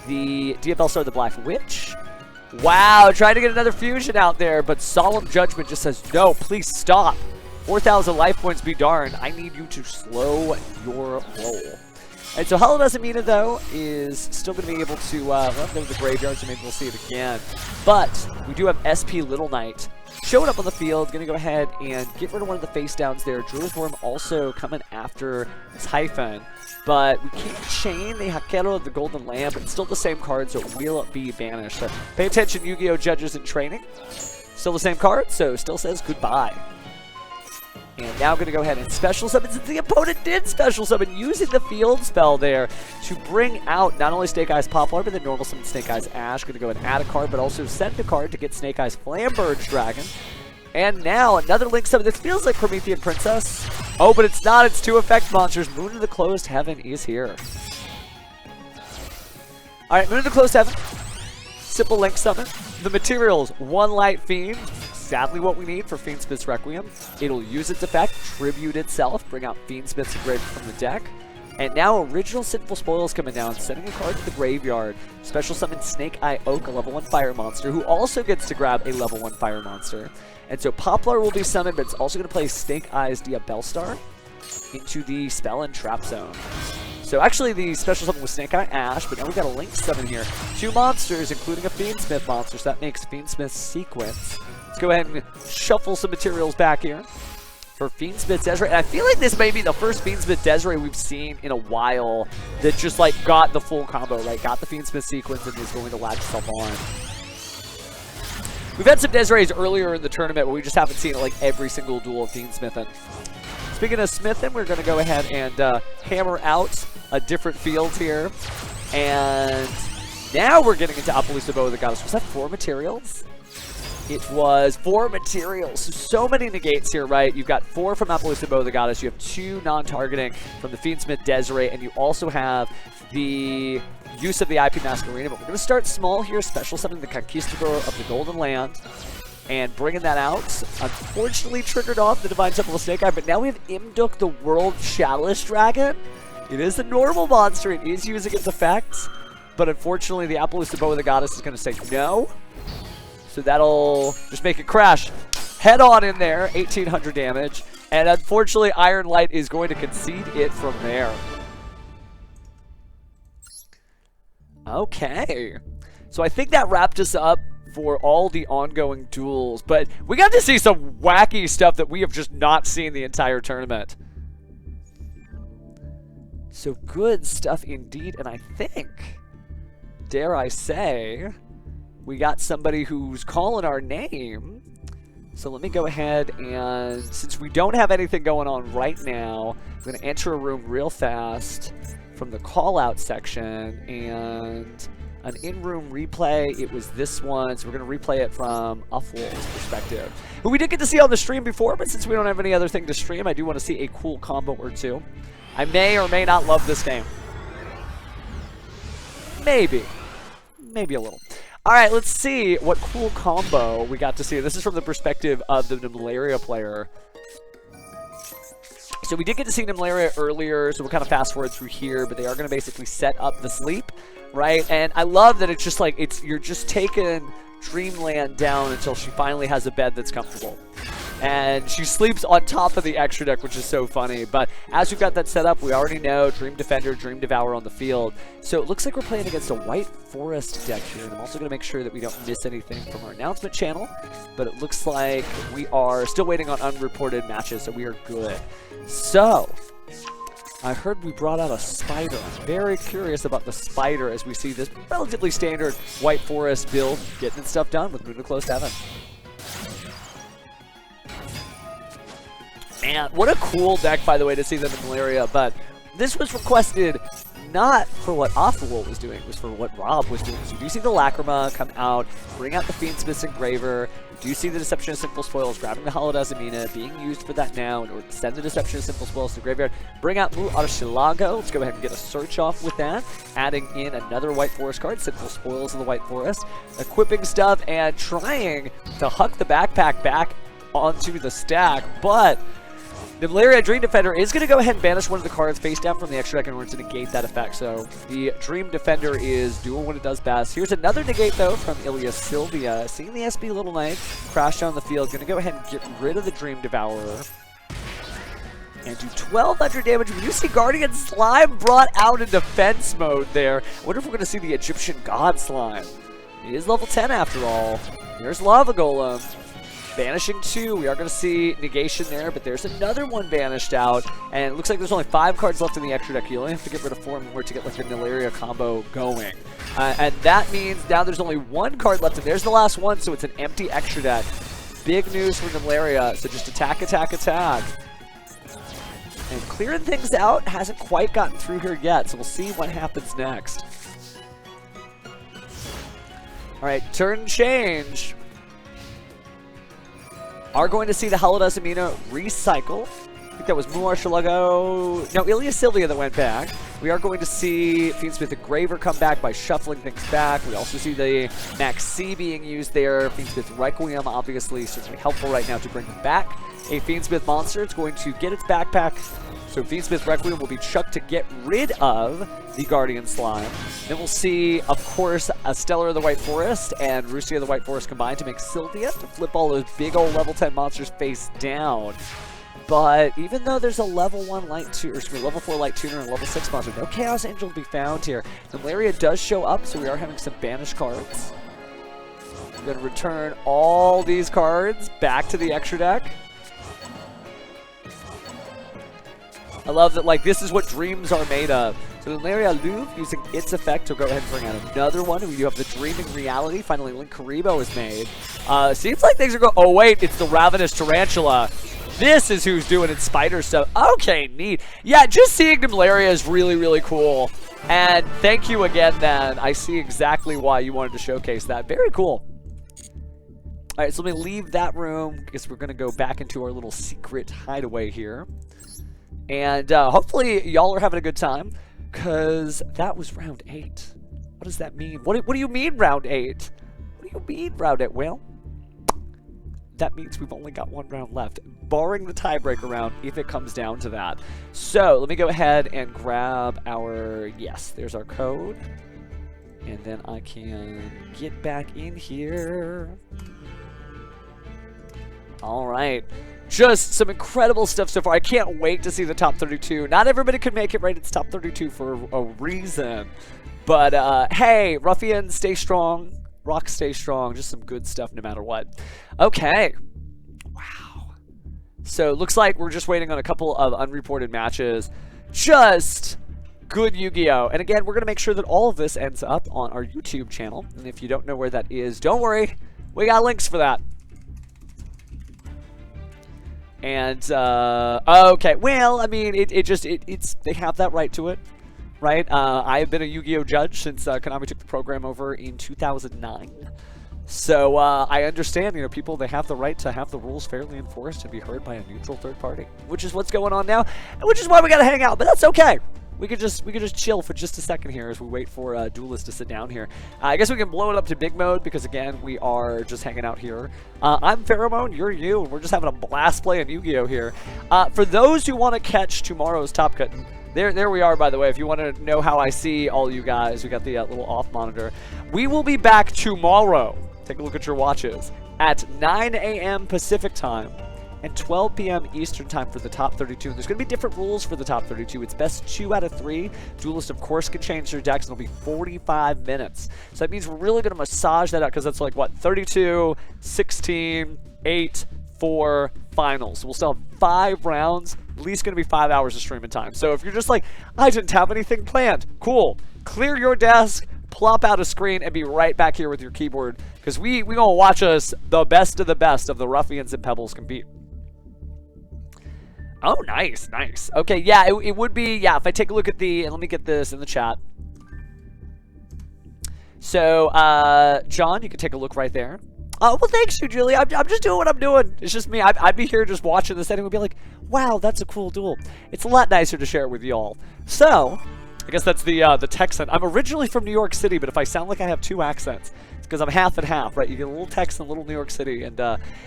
[SPEAKER 1] the Diabellstar the Black Witch. Wow, trying to get another fusion out there, but Solemn Judgment just says, no, please stop. 4,000 life points be darned. I need you to slow your roll. And so Hollowed Azamina, though, is still going to be able to run over the graveyard, so maybe we'll see it again. But we do have SP Little Knight showing up on the field, going to go ahead and get rid of one of the face downs there. Druid's Worm also coming after Typhon. But we can't chain the Hakero of the Golden Lamb, but it's still the same card, so it will be banished. So pay attention, Yu-Gi-Oh! Judges in training. Still the same card, so still says goodbye. And now going to go ahead and special summon, since the opponent did special summon, using the field spell there to bring out not only Snake Eyes Poplar, but the normal summon Snake Eyes Ash. Going to go and add a card, but also send a card to get Snake Eyes Flamberge Dragon. And now another Link summon. This feels like Promethean Princess. Oh, but it's not. It's 2 effect monsters. Moon of the Closed Heaven is here. Alright, Moon of the Closed Heaven. Simple Link summon. The materials, 1 Light Fiend. Sadly what we need for Fiendsmith's Requiem. It'll use its effect, tribute itself, bring out Fiendsmith's Grave from the deck. And now Original Sinful Spoils coming down, sending a card to the graveyard. Special summon Snake Eye Oak, a level 1 fire monster, who also gets to grab a level 1 fire monster. And so Poplar will be summoned, but it's also going to play Snake Eyes Diabellstar into the Spell and Trap Zone. So actually the special summon was Snake Eye Ash, but now we've got a Link summon here. 2 monsters, including a Fiendsmith monster, so that makes Fiendsmith's Sequence. Let's go ahead and shuffle some materials back here for Fiendsmith Desiree. And I feel like this may be the first Fiendsmith Desiree we've seen in a while that just like got the full combo, right? Got the Fiendsmith Sequence and is going to latch itself on. We've had some Desirees earlier in the tournament, but we just haven't seen it like every single duel of Fiendsmithin'. Speaking of Smithin', we're going to go ahead and hammer out a different field here. And now we're getting into Appaloosa Bow of the Goddess. Was that 4 materials? It was 4 materials. So many negates here, right? You've got 4 from Appaloosa Bow of the Goddess. You have 2 non-targeting from the Fiendsmith Desiree. And you also have the use of the IP Masquerena. But we're going to start small here. Special summoning the Conquistador of the Golden Land. And bringing that out. Unfortunately triggered off the Divine Temple of Snake Eye. But now we have Imduk, the World Chalice Dragon. It is a normal monster. It is using its effects. But unfortunately, the Appaloosa Bow of the Goddess is going to say no. So that'll just make it crash head on in there, 1800 damage. And unfortunately, Iron Light is going to concede it from there. Okay. So I think that wrapped us up for all the ongoing duels. But we got to see some wacky stuff that we have just not seen the entire tournament. So good stuff indeed. And I think, dare I say, we got somebody who's calling our name. So let me go ahead and, since we don't have anything going on right now, I'm going to enter a room real fast from the call-out section. And an in-room replay, it was this one. So we're going to replay it from Uffwolf's perspective, who we did get to see on the stream before, but since we don't have any other thing to stream, I do want to see a cool combo or two. I may or may not love this game. Maybe. Maybe a little. Alright, let's see what cool combo we got to see. This is from the perspective of the Malaria player. So we did get to see Nimlaria earlier, so we'll kind of fast forward through here, but they are going to basically set up the sleep, right? And I love that it's just like, you're just taking Dreamland down until she finally has a bed that's comfortable. And she sleeps on top of the extra deck, which is so funny. But as we've got that set up, we already know Dream Defender, Dream Devourer on the field. So it looks like we're playing against a White Forest deck here. And I'm also going to make sure that we don't miss anything from our announcement channel. But it looks like we are still waiting on unreported matches, so we are good. So I heard we brought out a spider. I'm very curious about the spider as we see this relatively standard White Forest build getting its stuff done with Moon to Closed Heaven. Man, what a cool deck, by the way, to see them in Malaria. But this was requested not for what Offroll was doing, it was for what Rob was doing. So you do see the Lacrima come out, bring out the Fiendsmith's Engraver. You do see the Deception of Simple Spoils, grabbing the Holodazamina, being used for that now in order to send the Deception of Simple Spoils to the graveyard. Bring out Mu Archilago. Let's go ahead and get a search off with that. Adding in another White Forest card, Simple Spoils of the White Forest. Equipping stuff and trying to huck the backpack back onto the stack, but Nimlaria Dream Defender is going to go ahead and banish one of the cards face down from the extra deck in order to negate that effect. So the Dream Defender is doing what it does best. Here's another negate, though, from Ilias Sylvia. Seeing the SB Little Knight crash down the field. Going to go ahead and get rid of the Dream Devourer. And do 1,200 damage. We do see Guardian Slime brought out in defense mode there. I wonder if we're going to see the Egyptian God Slime. He is level 10 after all. There's Lava Golem. Banishing 2, we are going to see negation there, but there's another one banished out, and it looks like there's only 5 cards left in the extra deck. You only have to get rid of 4 more to get like a Nilaria combo going. And that means now there's only 1 card left, and there's the last one, so it's an empty extra deck. Big news for Nilaria, so just attack, attack, attack. And clearing things out hasn't quite gotten through here yet, so we'll see what happens next. Alright, turn change. Are going to see the Holodazamina recycle. I think that was Muar Shalago. No, Ilias Sylvia that went back. We are going to see Fiendsmith Engraver come back by shuffling things back. We also see the Max C being used there. Fiendsmith Requiem, obviously, certainly helpful right now to bring back a Fiendsmith monster. It's going to get its backpack. So Fiendsmith Requiem will be chucked to get rid of the Guardian Slime. Then we'll see, of course, a Stellar of the White Forest and Russia of the White Forest combined to make Sylvia to flip all those big old level 10 monsters face down. But even though there's a level 1 light tuner, or excuse me, level 4 light tuner and level 6 monster, no Chaos Angel to be found here. Nilaria does show up, so we are having some banished cards. We're going to return all these cards back to the extra deck. I love that, like, this is what dreams are made of. So Nilaria Louvre, using its effect, will go ahead and bring out another one. We do have the Dreaming Reality. Finally, Link Karibo is made. Seems like things are going... Oh, wait, it's the Ravenous Tarantula. This is who's doing it, spider stuff. Okay, neat. Yeah, just seeing Nilaria is really, really cool. And thank you again, then. I see exactly why you wanted to showcase that. Very cool. All right, so let me leave that room. I guess we're going to go back into our little secret hideaway here. And hopefully y'all are having a good time, because that was round 8. What does that mean? What do you mean round 8? What do you mean round 8? Well, that means we've only got 1 round left, barring the tiebreaker round if it comes down to that. So let me go ahead and grab our, yes, there's our code. And then I can get back in here. All right. Just some incredible stuff so far. I can't wait to see the top 32. Not everybody could make it, right? It's top 32 for a reason. But, hey, Ruffians, stay strong. Rock, stay strong. Just some good stuff no matter what. Okay. Wow. So, looks like we're just waiting on a couple of unreported matches. Just good Yu-Gi-Oh! And again, we're going to make sure that all of this ends up on our YouTube channel. And if you don't know where that is, don't worry. We got links for that. And, okay, well, I mean, it's they have that right to it, right? I have been a Yu-Gi-Oh! Judge since Konami took the program over in 2009. So, I understand, you know, people, they have the right to have the rules fairly enforced and be heard by a neutral third party, which is what's going on now, and which is why we gotta hang out, but that's okay. we could just chill for just a second here as we wait for Duelists to sit down here. I guess we can blow it up to big mode because again we are just hanging out here. I'm Pheromone, you're you, and we're just having a blast playing Yu-Gi-Oh here. For those who want to catch tomorrow's Top Cut, there we are, by the way. If you want to know how I see all you guys, we got the little off monitor. We will be back tomorrow. Take a look at your watches at 9 a.m. Pacific time and 12 p.m. Eastern time for the top 32. And there's going to be different rules for the top 32. It's best 2 out of 3. Duelists, of course, can change their decks, and it'll be 45 minutes. So that means we're really going to massage that out because that's like, what, 32, 16, 8, 4 finals. So we'll still have 5 rounds, at least going to be 5 hours of streaming time. So if you're just like, I didn't have anything planned, cool. Clear your desk, plop out a screen, and be right back here with your keyboard because we going to watch us, the best of the Ruffians and Pebbles, compete. Oh, nice, nice. Okay, yeah, it would be, yeah, if I take a look at the, and let me get this in the chat. So, John, you can take a look right there. Well, thanks you, Julie. I'm just doing what I'm doing. It's just me. I'd be here just watching this, and we'd be like, wow, that's a cool duel. It's a lot nicer to share it with y'all. So, I guess that's the Texan. I'm originally from New York City, but if I sound like I have 2 accents, it's because I'm half and half, right? You get a little Texan, a little New York City, and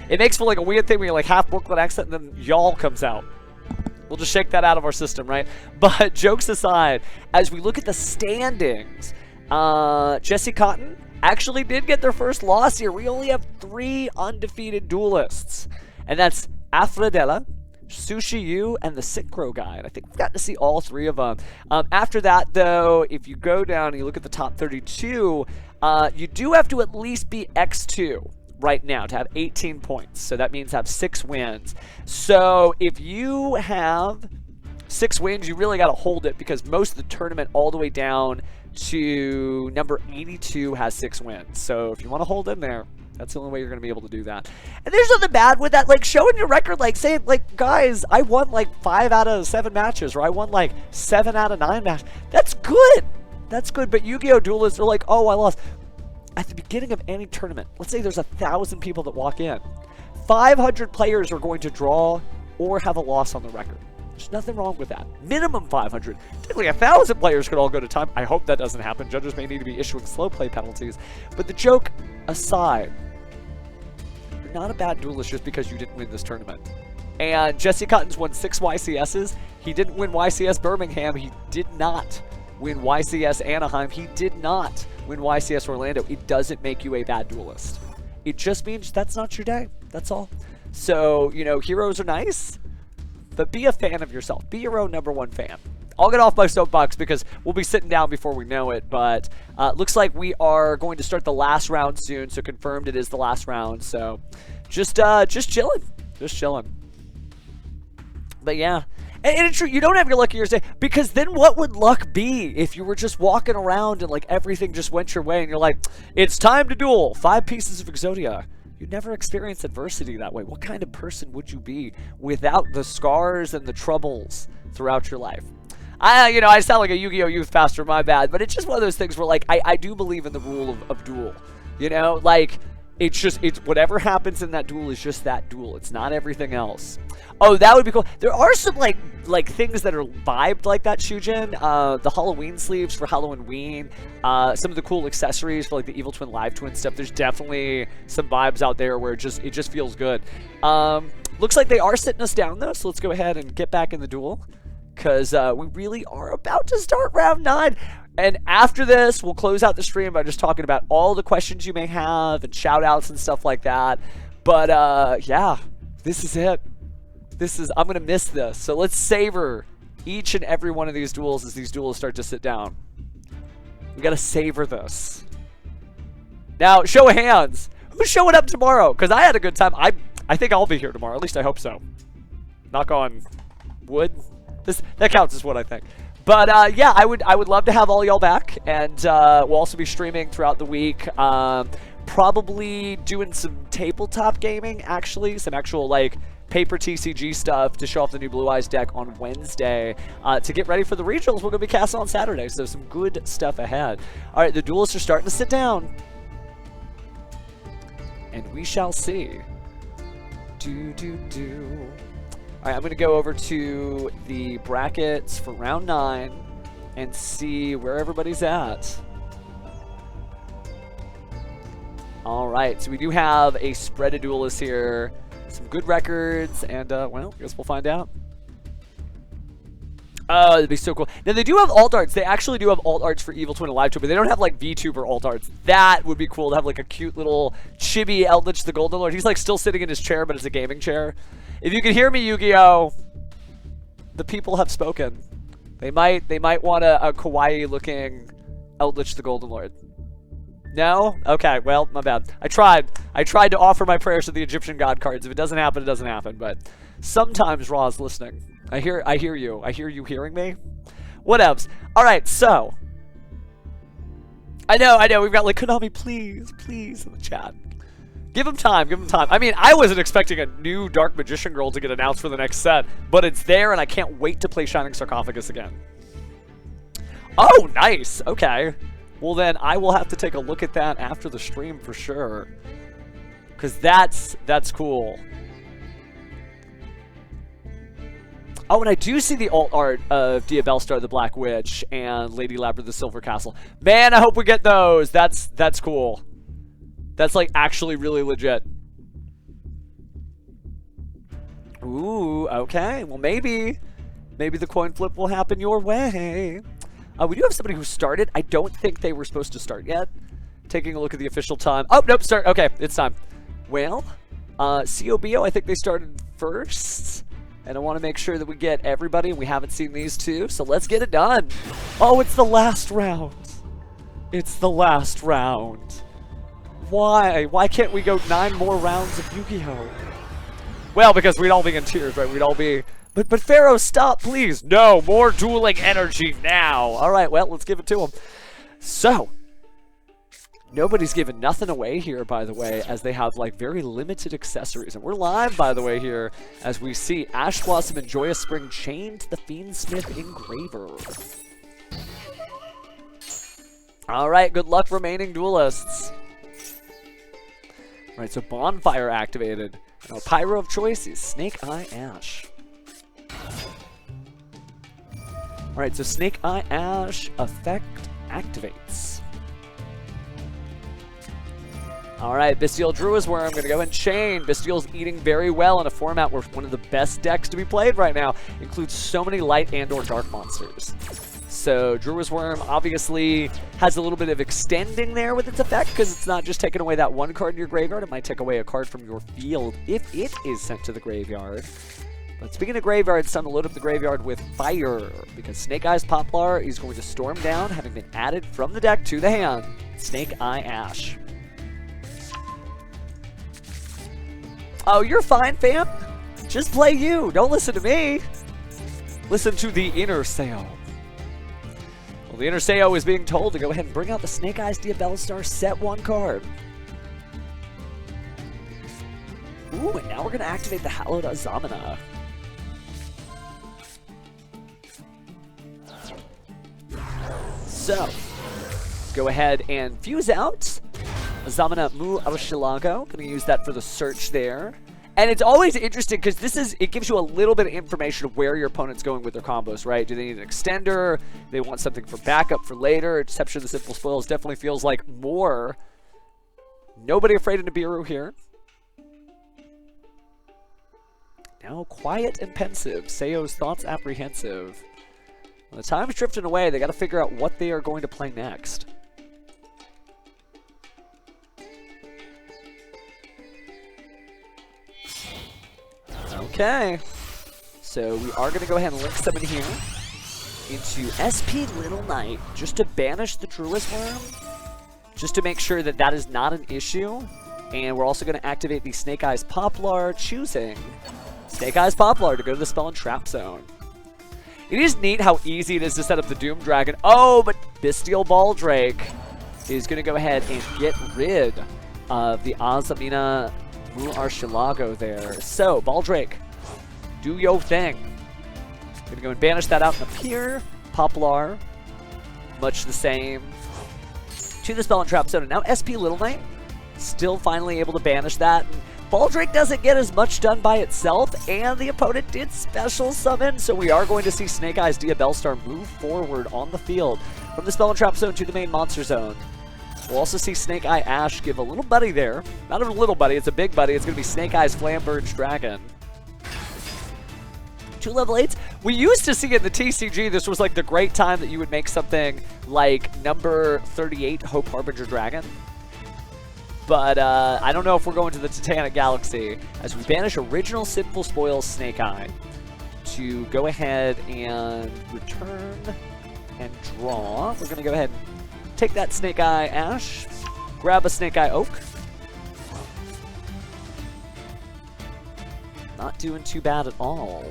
[SPEAKER 1] it makes for like a weird thing when you're like half Brooklyn accent, and then y'all comes out. We'll just shake that out of our system, right? But jokes aside, as we look at the standings, Jesse Cotton actually did get their first loss here. We only have 3 undefeated duelists, and that's Afrodella, Sushi Yu, and the Synchro guy. And I think we've gotten to see all 3 of them. After that, though, if you go down and you look at the top 32, you do have to at least be X2 right now to have 18 points. So that means have 6 wins. So if you have 6 wins, you really got to hold it because most of the tournament all the way down to number 82 has 6 wins. So if you want to hold in there, that's the only way you're going to be able to do that. And there's nothing bad with that. Like showing your record, like saying, like, guys, I won like 5 out of 7 matches, or I won like 7 out of 9 matches. That's good. That's good. But Yu-Gi-Oh! Duelists are like, oh, I lost. At the beginning of any tournament, let's say there's 1,000 people that walk in. 500 players are going to draw or have a loss on the record. There's nothing wrong with that. Minimum 500. Technically, 1,000 players could all go to time. I hope that doesn't happen. Judges may need to be issuing slow play penalties. But the joke aside, you're not a bad duelist just because you didn't win this tournament. And Jesse Cotton's won 6 YCSs. He didn't win YCS Birmingham. He did not win YCS Anaheim. He did not win YCS Orlando. It doesn't make you a bad duelist. It just means that's not your day. That's all. So, you know, heroes are nice, but be a fan of yourself. Be your own #1 fan. I'll get off my soapbox because we'll be sitting down before we know it, but looks like we are going to start the last round soon, so confirmed it is the last round. So just chilling. Just chilling. But yeah. And it's true, you don't have your lucky years day, because then what would luck be if you were just walking around and like everything just went your way and you're like, it's time to duel, 5 pieces of Exodia. You never experienced adversity that way. What kind of person would you be without the scars and the troubles throughout your life? I sound like a Yu-Gi-Oh! Youth pastor, my bad, but it's just one of those things where like, I do believe in the rule of duel. You know, like, it's whatever happens in that duel is just that duel. It's not everything else. Oh, that would be cool. There are some like things that are vibed like that, Shujin. The Halloween sleeves for Halloween. Some of the cool accessories for like the Evil Twin Live Twin stuff. There's definitely some vibes out there where it just feels good. Looks like they are sitting us down though, so let's go ahead and get back in the duel, because we really are about to start round 9. And after this, we'll close out the stream by just talking about all the questions you may have and shout outs and stuff like that. But yeah, this is it. I'm going to miss this. So let's savor each and every one of these duels as these duels start to sit down. We got to savor this. Now, show of hands. Who's showing up tomorrow? Because I had a good time. I think I'll be here tomorrow. At least I hope so. Knock on wood. That counts as what I think. But yeah, I would love to have all y'all back, and we'll also be streaming throughout the week. Probably doing some tabletop gaming, actually, some actual like paper TCG stuff to show off the new Blue Eyes deck on Wednesday. To get ready for the regionals, we're gonna be casting on Saturday, so some good stuff ahead. All right, the duelists are starting to sit down, and we shall see. All right, I'm going to go over to the brackets for round 9. and see where everybody's at. All right, so we do have a spread of duelists here, some good records, and well, I guess we'll find out. Oh, that'd be so cool. Now, they do have alt arts. They actually do have alt arts for Evil Twin and Live Twin, but they don't have, like, VTuber alt arts. That would be cool to have, like, a cute little chibi Eldritch the Golden Lord. He's, like, still sitting in his chair, but it's a gaming chair. If you can hear me, Yu-Gi-Oh!, the people have spoken. They might want a kawaii-looking Eldritch the Golden Lord. No? Okay, well, my bad. I tried to offer my prayers to the Egyptian god cards. If it doesn't happen, it doesn't happen, but sometimes Raw's listening. I hear you. I hear you hearing me. Whatevs. Alright, so. I know. We've got, like, Konami, please, in the chat. Give him time. I mean, I wasn't expecting a new Dark Magician Girl to get announced for the next set, but it's there, and I can't wait to play Shining Sarcophagus again. Oh, nice. Okay. Well, then I will have to take a look at that after the stream for sure. Because that's cool. Oh, and I do see the alt art of Diabellstar the Black Witch and Lady Labyrinth the Silver Castle. Man, I hope we get those. That's cool. That's, like, actually really legit. Ooh, okay. Well, maybe the coin flip will happen your way. We do have somebody who started. I don't think they were supposed to start yet. Taking a look at the official time. Oh, nope, start. Okay, it's time. Well, COBO, I think they started first. And I want to make sure that we get everybody, and we haven't seen these two, so let's get it done. Oh, it's the last round. It's the last round. Why? Why can't we go 9 more rounds of Yu-Gi-Oh? Well, because we'd all be in tears, right? We'd all be... But Pharaoh, stop, please. No, more dueling energy now. All right, well, let's give it to him. So, nobody's giving nothing away here, by the way, as they have, like, very limited accessories. And we're live, by the way, here, as we see Ash Blossom and Joyous Spring chained to the Fiendsmith Engraver. All right, good luck, remaining duelists. All right, so Bonfire activated. And our Pyro of choice is Snake Eye Ash. All right, so Snake Eye Ash effect activates. Alright, Bestial Druid's Worm, going to go and chain. Bestial's eating very well in a format where one of the best decks to be played right now includes so many light and or dark monsters. So Druid's Worm obviously has a little bit of extending there with its effect, because it's not just taking away that one card in your graveyard, it might take away a card from your field if it is sent to the graveyard. But speaking of graveyard, it's time to load up the graveyard with fire, because Snake Eye's Poplar is going to storm down, having been added from the deck to the hand. Snake Eye Ash. Oh, you're fine, fam. Just play you. Don't listen to me. Listen to the Inner Sayo. Well, the Inner Sayo is being told to go ahead and bring out the Snake Eyes Diabellstar set 1 card. Ooh, and now we're going to activate the Hallowed Azamina. So, let's go ahead and fuse out Azamina Mu Aoshilago. Going to use that for the search there. And it's always interesting because it gives you a little bit of information of where your opponent's going with their combos, right? Do they need an extender? Do they want something for backup for later? Exception of the Simple Spoils definitely feels like more. Nobody afraid of Nibiru here. Now quiet and pensive. Sayo's thoughts apprehensive. When the time's drifting away, they got to figure out what they are going to play next. Okay, so we are going to go ahead and link someone here into SP Little Knight just to banish the Druid's Worm, just to make sure that that is not an issue. And we're also going to activate the Snake Eyes Poplar, choosing Snake Eyes Poplar to go to the Spell and Trap Zone. It is neat how easy it is to set up the Doom Dragon. Oh, but Bestial Baldrake is going to go ahead and get rid of the Azamina Mu Aoshilago there. So, Baldrake, do your thing. Gonna go and banish that out and appear. Poplar, much the same. To the Spell and Trap Zone. And now SP Little Knight, still finally able to banish that. And Baldrake doesn't get as much done by itself, and the opponent did special summon, so we are going to see Snake Eyes Diabellstar move forward on the field from the Spell and Trap zone to the main monster zone. We'll also see Snake Eye Ash give a little buddy there. Not a little buddy, it's a big buddy. It's going to be Snake Eyes Flamberge Dragon. 2 level 8s. We used to see in the TCG, this was like the great time that you would make something like number 38 Hope Harbinger Dragon. But I don't know if we're going to the Titanic Galaxy as we banish original Sinful Spoils Snake Eye to go ahead and return and draw. We're going to go ahead and take that Snake Eye Ash, grab a Snake Eye Oak. Not doing too bad at all.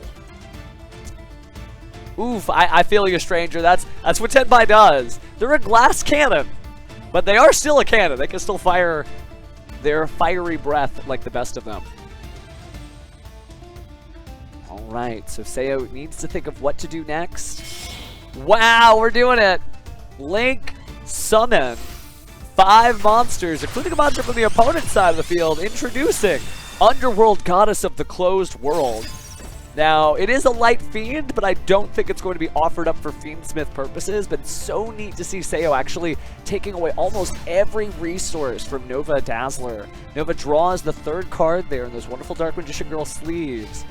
[SPEAKER 1] Oof, I feel you, stranger. That's what Tenpai does. They're a glass cannon, but they are still a cannon. They can still fire their fiery breath like the best of them. Alright, so Sayo needs to think of what to do next. Wow, we're doing it! Link, summon 5 monsters, including a monster from the opponent's side of the field, introducing Underworld Goddess of the Closed World. Now, it is a light fiend, but I don't think it's going to be offered up for Fiendsmith purposes, but it's so neat to see Sayo actually taking away almost every resource from Nova Dazzler. Nova draws the 3rd card there in those wonderful Dark Magician Girl sleeves.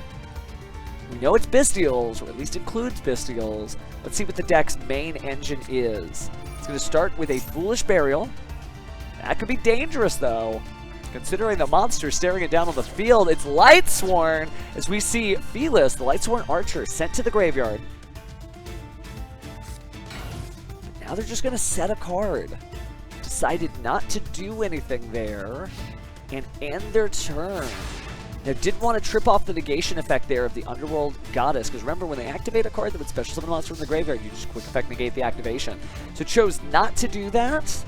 [SPEAKER 1] We know it's Bestials, or at least includes Bestials. Let's see what the deck's main engine is. It's going to start with a Foolish Burial. That could be dangerous, though. Considering the monster staring it down on the field, it's Lightsworn as we see Felis, the Lightsworn Archer, sent to the graveyard. But now they're just going to set a card. Decided not to do anything there and end their turn. Now, didn't want to trip off the negation effect there of the Underworld Goddess, because remember, when they activate a card that would special summon a monster from the graveyard, you just quick effect negate the activation. So chose not to do that.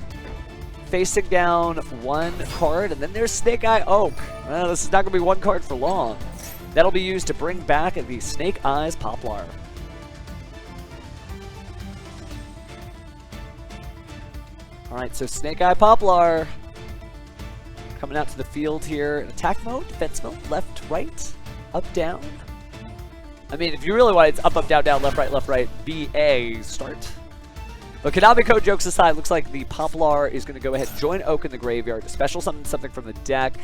[SPEAKER 1] Facing down 1 card, and then there's Snake Eye Oak. Well, this is not going to be 1 card for long. That'll be used to bring back the Snake Eyes Poplar. Alright, so Snake Eye Poplar coming out to the field here in attack mode, defense mode, left, right, up, down. I mean, if you really want it, it's up, up, down, down, left, right, B, A, start. But Konami Code jokes aside, looks like the Poplar is going to go ahead and join Oak in the graveyard, special summon something from the deck.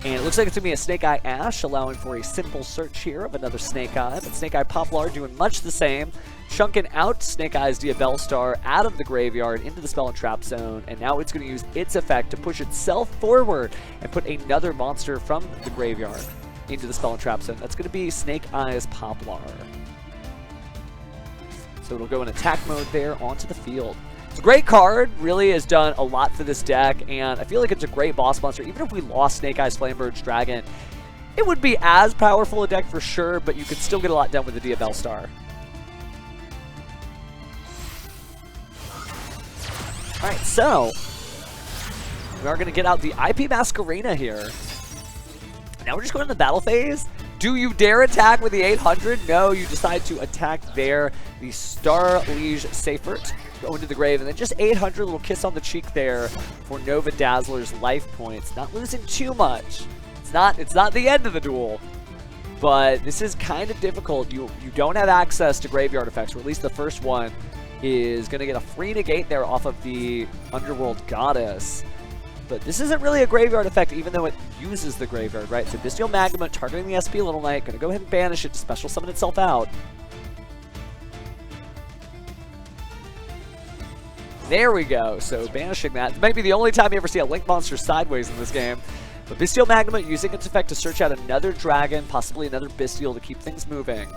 [SPEAKER 1] And it looks like it's going to be a Snake Eye Ash, allowing for a simple search here of another Snake Eye. But Snake Eye Poplar doing much the same, chunking out Snake Eyes Diabellstar out of the graveyard into the Spell and Trap zone. And now it's going to use its effect to push itself forward and put another monster from the graveyard into the Spell and Trap zone. That's going to be Snake Eyes Poplar. So it'll go in attack mode there onto the field. It's a great card, really has done a lot for this deck, and I feel like it's a great boss monster. Even if we lost Snake Eyes Flamberge Dragon, it would be as powerful a deck for sure, but you could still get a lot done with the Diabellstar. Alright, so we are going to get out the IP Masquerena here. Now we're just going to the battle phase. Do you dare attack with the 800? No, you decide to attack there. The Star Liege Seifert go into the grave, and then just 800, little kiss on the cheek there for Nova Dazzler's life points. Not losing too much. It's not the end of the duel, but this is kind of difficult. You don't have access to graveyard effects, or at least the first one is going to get a free negate there off of the Underworld Goddess. But this isn't really a graveyard effect, even though it uses the graveyard, right? So Bestial Magma targeting the SP Little Knight, going to go ahead and banish it to special summon itself out. There we go. So banishing that. It might be the only time you ever see a Link monster sideways in this game. But Bestial Magma using its effect to search out another dragon, possibly another Bestial to keep things moving.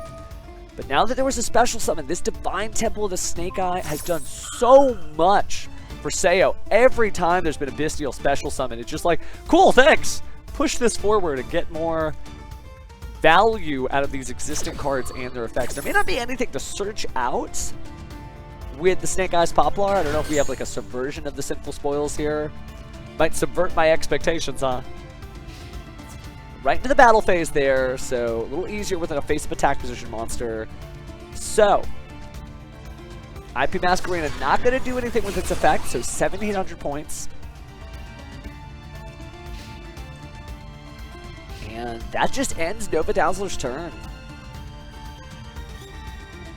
[SPEAKER 1] But now that there was a special summon, this Divine Temple of the Snake Eye has done so much for Sayo. Every time there's been a Bestial special summon, it's just like, cool, thanks! Push this forward and get more value out of these existing cards and their effects. There may not be anything to search out with the Snake Eyes Poplar. I don't know if we have like a subversion of the Sinful Spoils here. Might subvert my expectations, huh? Right into the battle phase there, so a little easier with a face-up attack position monster. So IP Masquerena not going to do anything with its effect, so 1,700 points. And that just ends Nova Dazzler's turn.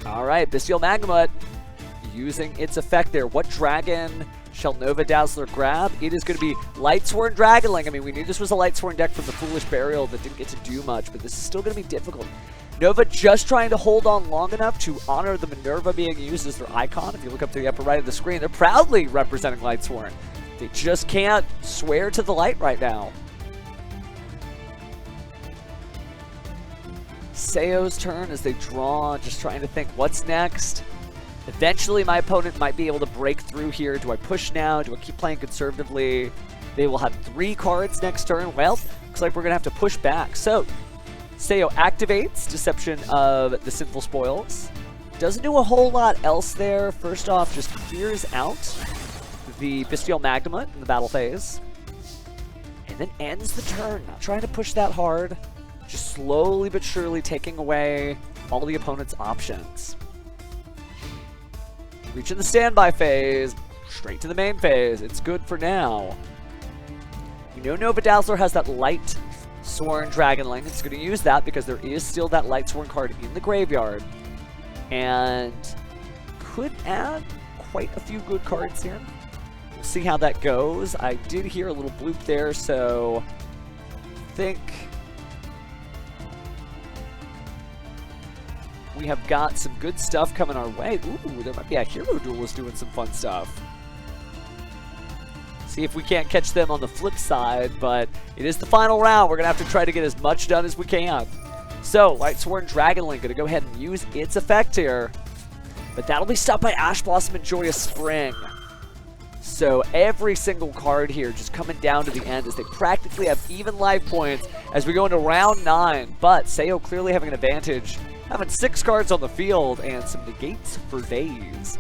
[SPEAKER 1] Alright, Bestial Magnemite using its effect there. What dragon shall Nova Dazzler grab? It is going to be Lightsworn Dragonling. I mean, we knew this was a Lightsworn deck from the Foolish Burial that didn't get to do much, but this is still going to be difficult. Nova just trying to hold on long enough to honor the Minerva being used as their icon. If you look up to the upper right of the screen, they're proudly representing Lightsworn. They just can't swear to the light right now. Seo's turn as they draw, just trying to think what's next. Eventually my opponent might be able to break through here. Do I push now? Do I keep playing conservatively? They will have 3 cards next turn. Well, looks like we're going to have to push back. So, Seo activates Deception of the Sinful Spoils. Doesn't do a whole lot else there. First off, just clears out the Bestial Magnemite in the battle phase. And then ends the turn. Not trying to push that hard. Just slowly but surely taking away all the opponent's options. Reaching the standby phase, straight to the main phase. It's good for now. You know Nova Dazzler has that Lightsworn Dragonling. It's going to use that because there is still that Lightsworn card in the graveyard. And could add quite a few good cards here. We'll see how that goes. I did hear a little bloop there, so I think we have got some good stuff coming our way. Ooh, there might be a Hero Duelist doing some fun stuff. See if we can't catch them on the flip side, but it is the final round. We're going to have to try to get as much done as we can. So, Lightsworn Dragonling going to go ahead and use its effect here. But that'll be stopped by Ash Blossom and Joyous Spring. So every single card here just coming down to the end as they practically have even life points as we go into round 9. But Seo clearly having an advantage, having 6 cards on the field and some negates for days.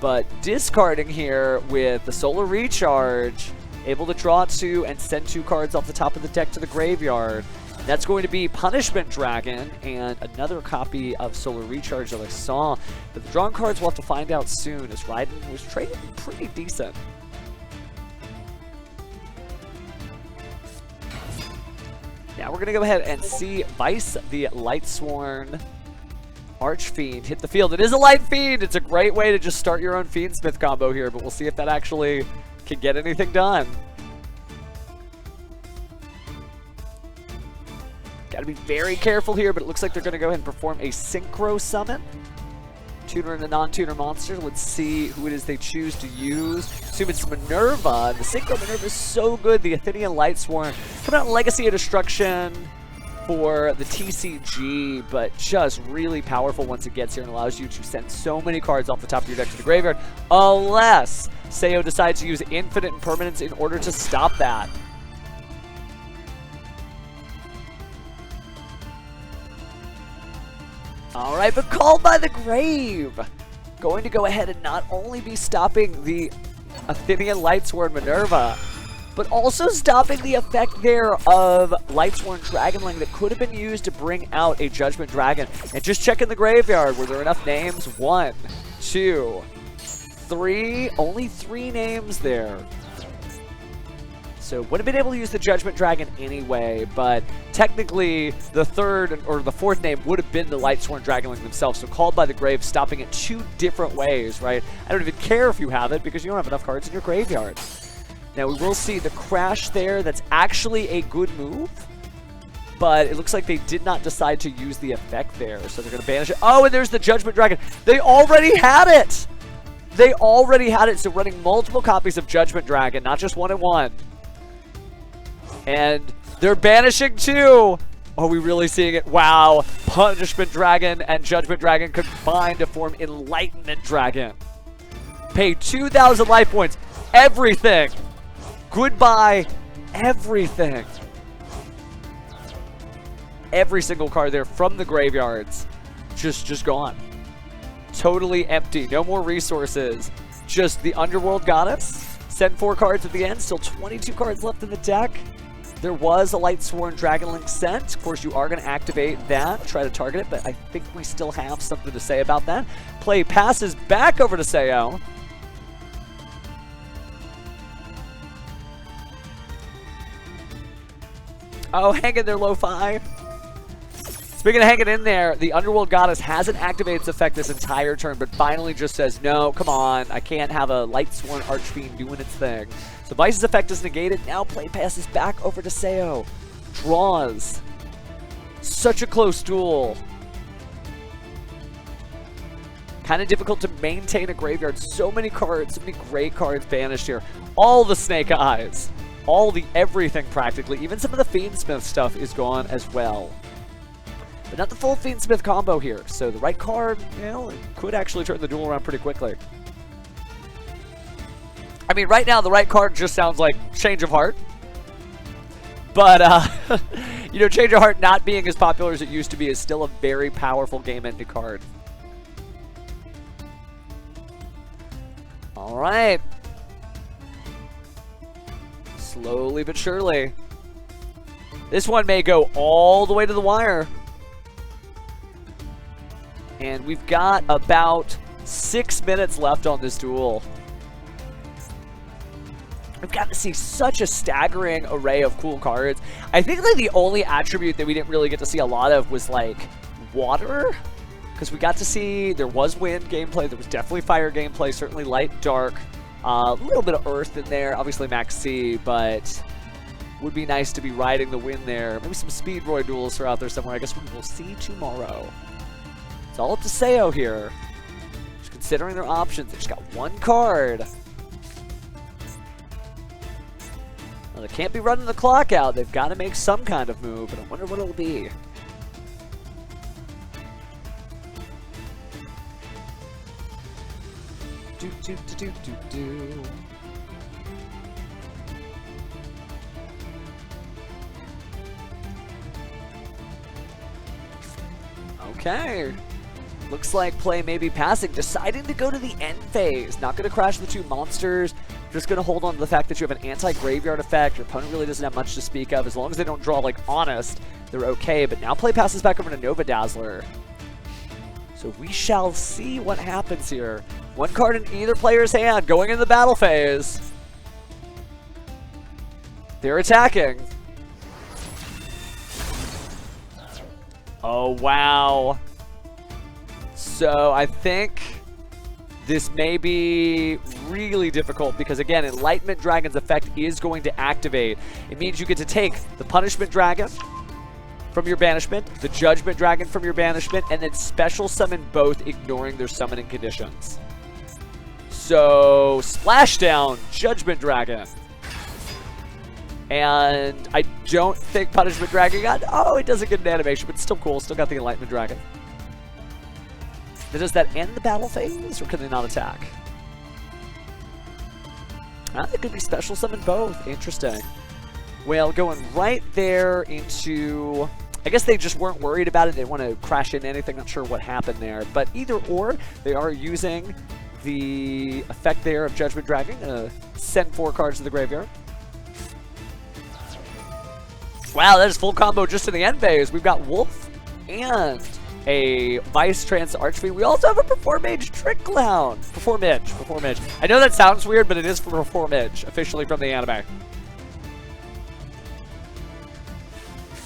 [SPEAKER 1] But discarding here with the Solar Recharge, able to draw 2 and send 2 cards off the top of the deck to the graveyard. That's going to be Punishment Dragon and another copy of Solar Recharge that I saw. But the drawn cards we'll have to find out soon as Raiden was trading pretty decent. Now we're going to go ahead and see Vice the Lightsworn Archfiend hit the field. It is a Light Fiend! It's a great way to just start your own Fiendsmith combo here, but we'll see if that actually can get anything done. Got to be very careful here, but it looks like they're going to go ahead and perform a Synchro Summon. Tuner and a non-tuner monster. Let's see who it is they choose to use. Assume it's Minerva. The Synchro Minerva is so good. The Athenian Lightsworn coming out in Legacy of Destruction for the TCG, but just really powerful once it gets here and allows you to send so many cards off the top of your deck to the graveyard, unless Seo decides to use Infinite Impermanence in order to stop that. Alright, but Called by the Grave. Going to go ahead and not only be stopping the Athenian Lightsworn Minerva, but also stopping the effect there of Lightsworn Dragonling that could have been used to bring out a Judgment Dragon. And just checking the graveyard, were there enough names? 1, 2, 3, only 3 names there. So would have been able to use the Judgment Dragon anyway, but technically the 3rd or the 4th name would have been the Lightsworn Dragonling themselves. So Called by the Grave, stopping it 2 different ways, right? I don't even care if you have it because you don't have enough cards in your graveyard. Now we will see the crash there. That's actually a good move, but it looks like they did not decide to use the effect there. So they're going to banish it. Oh, and there's the Judgment Dragon. They already had it! They already had it, so running multiple copies of Judgment Dragon, not just 1 and 1. And they're banishing 2. Are we really seeing it? Wow. Punishment Dragon and Judgment Dragon combine to form Enlightenment Dragon. Pay 2,000 life points. Everything. Goodbye. Everything. Every single card there from the graveyards. Just gone. Totally empty. No more resources. Just the Underworld Goddess. Send 4 cards at the end. Still 22 cards left in the deck. There was a Lightsworn Dragonlink sent. Of course, you are going to activate that, try to target it, but I think we still have something to say about that. Play passes back over to Seo. Oh, hang in there, Lo-Fi. Speaking of hanging in there, the Underworld Goddess hasn't activated its effect this entire turn, but finally just says, no, come on, I can't have a Lightsworn Archfiend doing its thing. So Vice's effect is negated. Now play passes back over to Seo. Draws. Such a close duel. Kind of difficult to maintain a graveyard. So many cards, so many great cards banished here. All the Snake Eyes. All the everything practically. Even some of the Fiendsmith stuff is gone as well. But not the full Fiendsmith combo here. So the right card, you know, it could actually turn the duel around pretty quickly. I mean, right now the right card just sounds like Change of Heart. But, you know, Change of Heart not being as popular as it used to be is still a very powerful game-ending card. All right. Slowly but surely. This one may go all the way to the wire. And we've got about 6 minutes left on this duel. We've got to see such a staggering array of cool cards. I think like the only attribute that we didn't really get to see a lot of was like water. Because we got to see, there was wind gameplay, there was definitely fire gameplay, certainly light, dark. A little bit of earth in there, obviously Max C, but would be nice to be riding the wind there. Maybe some Speedroid duels are out there somewhere. I guess we will see tomorrow. It's all up to Seo here. Just considering their options. They just got one card. Well, they can't be running the clock out. They've got to make some kind of move, but I wonder what it'll be. Do, do, do, do, do, do. Okay. Looks like play may be passing, deciding to go to the end phase. Not going to crash the two monsters. Just going to hold on to the fact that you have an anti-graveyard effect. Your opponent really doesn't have much to speak of. As long as they don't draw, like, Honest, they're okay. But now play passes back over to Nova Dazzler. So we shall see what happens here. One card in either player's hand going in the battle phase. They're attacking. Oh, wow. So I think this may be really difficult because, again, Enlightenment Dragon's effect is going to activate. It means you get to take the Punishment Dragon from your banishment, the Judgment Dragon from your banishment, and then special summon both, ignoring their summoning conditions. So, Splashdown, Judgment Dragon. And I don't think Punishment Dragon got... Oh, it doesn't get an animation, but it's still cool. Still got the Enlightenment Dragon. Does that end the battle phase, or can they not attack? It could be special summon both. Interesting. Well, going right there into... I guess they just weren't worried about it. They want to crash into anything. Not sure what happened there. But either or, they are using the effect there of Judgment Dragon. Send 4 cards to the graveyard. Wow, that is full combo just in the end phase. We've got Wolf and a Vice Trance Archfiend. We also have a Performage Trick Clown. Performage. I know that sounds weird, but it is for Performage, officially from the anime.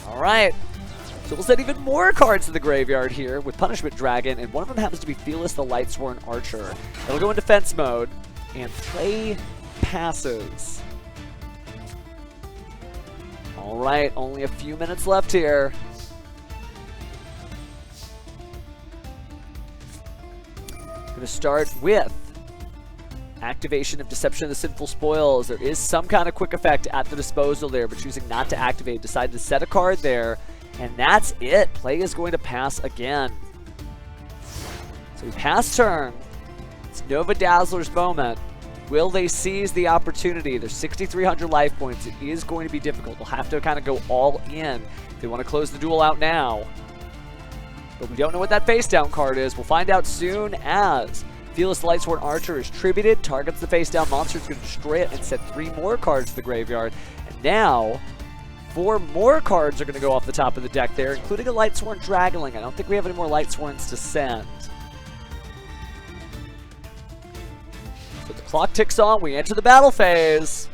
[SPEAKER 1] Alright. So we'll send even more cards to the graveyard here with Punishment Dragon, and one of them happens to be Felis the Lightsworn Archer. It'll go in defense mode, and play passes. Alright, only a few minutes left here. Gonna start with activation of Deception of the Sinful Spoils. There is some kind of quick effect at the disposal there, but choosing not to activate. Decided to set a card there, and that's it. Play is going to pass again. So we pass turn. It's Nova Dazzler's moment. Will they seize the opportunity? There's 6,300 life points. It is going to be difficult. They'll have to kind of go all in if they want to close the duel out now. But we don't know what that face down card is. We'll find out soon as Felis the Lightsworn Archer is tributed, targets the face down monster, it's going to destroy it, and set 3 more cards to the graveyard. And now 4 more cards are going to go off the top of the deck there, including a Lightsworn Dragonling. I don't think we have any more Lightsworns to send. So the clock ticks on. We enter the battle phase.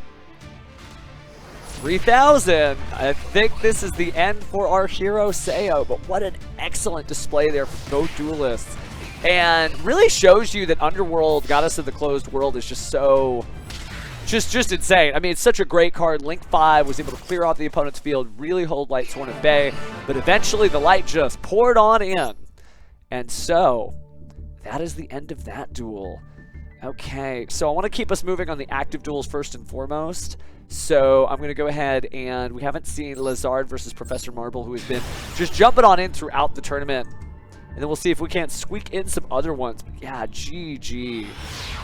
[SPEAKER 1] 3,000. I think this is the end for our hero Seo, but what an excellent display there for both duelists. And really shows you that Underworld, Goddess of the Closed World, is just so... Just insane. I mean, it's such a great card. Link 5 was able to clear off the opponent's field, really hold Light Sworn at bay, but eventually the light just poured on in. And so, that is the end of that duel. Okay, so I want to keep us moving on the active duels first and foremost. So I'm going to go ahead and we haven't seen Lazard versus Professor Marble, who has been just jumping on in throughout the tournament. And then we'll see if we can't squeak in some other ones. But yeah, GG.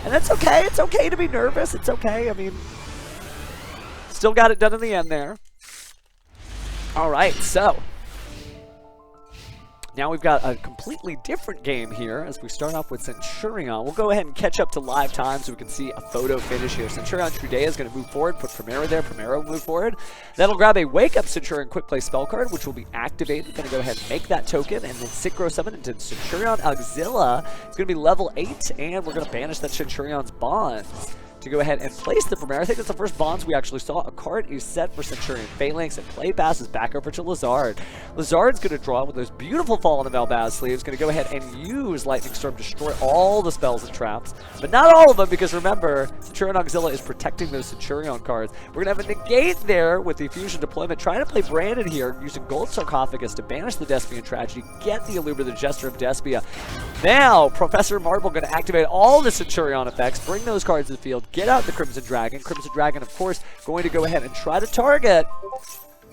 [SPEAKER 1] And that's okay. It's okay to be nervous. It's okay. I mean, still got it done in the end there. All right, so now we've got a completely different game here as we start off with Centurion. We'll go ahead and catch up to live time so we can see a photo finish here. Centurion Trudea is going to move forward, put Primera there. Primera will move forward. That'll grab a Wake Up Centurion Quick Play spell card, which will be activated. Going to go ahead and make that token and then Synchro Summon into Centurion Auxilla. It's going to be level 8, and we're going to banish that Centurion's bonds to go ahead and place the Primera. I think that's the first bonds we actually saw. A card is set for Centurion Phalanx, and play passes back over to Lazard. Lazard's going to draw with those beautiful Fallen of Elbaz sleeves. Going to go ahead and use Lightning Storm to destroy all the spells and traps, but not all of them, because remember, Centurion Auxilla is protecting those Centurion cards. We're going to have a negate there with the Fusion Deployment, trying to play Brandon here, using Gold Sarcophagus to banish the Despian Tragedy, get the Illumina, the Jester of Despia. Now, Professor Marble going to activate all the Centurion effects, bring those cards to the field, get out the Crimson Dragon. Crimson Dragon, of course, going to go ahead and try to target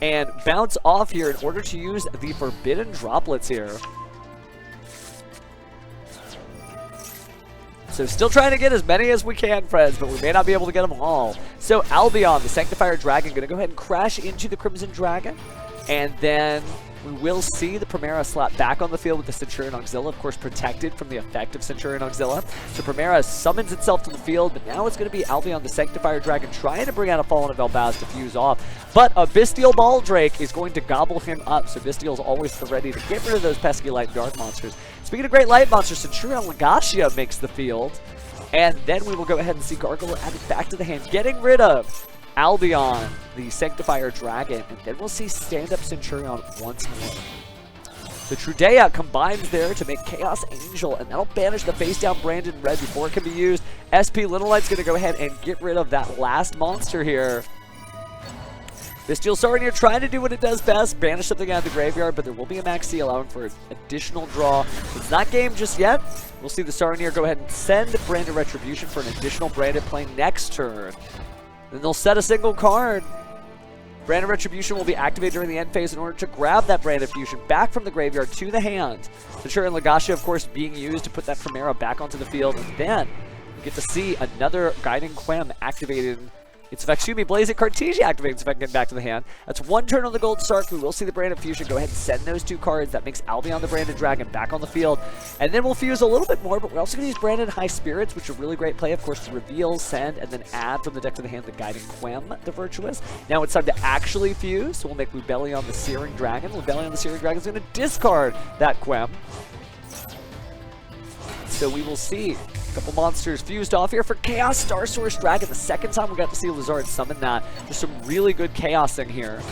[SPEAKER 1] and bounce off here in order to use the Forbidden Droplets here. So still trying to get as many as we can, friends, but we may not be able to get them all. So Albion, the Sanctifier Dragon, going to go ahead and crash into the Crimson Dragon, and then we will see the Primera slap back on the field with the Centurion Auxilla, of course protected from the effect of Centurion Auxilla. So Primera summons itself to the field, but now it's going to be Albion, the Sanctifier Dragon, trying to bring out a Fallen of Elbaz to fuse off. But a Bestial Baldrake is going to gobble him up, so Bestial's always ready to get rid of those pesky light and dark monsters. Speaking of great light monsters, Centurion Legacia makes the field, and then we will go ahead and see Gargoyle added back to the hand, getting rid of Albion, the Sanctifier Dragon, and then we'll see Stand-Up Centurion once more. The Trudea combines there to make Chaos Angel, and that'll banish the face-down Brandon Red before it can be used. SP Little Light's going to go ahead and get rid of that last monster here. Bestial Saurnier trying to do what it does best, banish something out of the graveyard, but there will be a Maxi allowing for an additional draw. It's not game just yet. We'll see the Saurnier go ahead and send Branded Retribution for an additional Branded play next turn. Then they'll set a single card. Branded Retribution will be activated during the end phase in order to grab that Branded Fusion back from the graveyard to the hand. Centurion Legacia, of course, being used to put that Primera back onto the field. And then we get to see another Guiding Quem activated. Its effect, excuse me, Blazing Cartesia activating its effect, getting back to the hand. That's one turn on the Gold Sark. We will see the Branded Fusion go ahead and send those two cards. That makes Albion the Branded Dragon back on the field. And then we'll fuse a little bit more, but we're also going to use Branded High Spirits, which are really great play, of course, to reveal, send, and then add from the deck to the hand the Guiding Quem, the Virtuous. Now it's time to actually fuse, so we'll make Lubellion the Searing Dragon. Lubellion the Searing Dragon is going to discard that Quem. So we will see a couple monsters fused off here for Chaos Star Source Dragon. The second time we got to see Lazard summon that. There's some really good chaos in here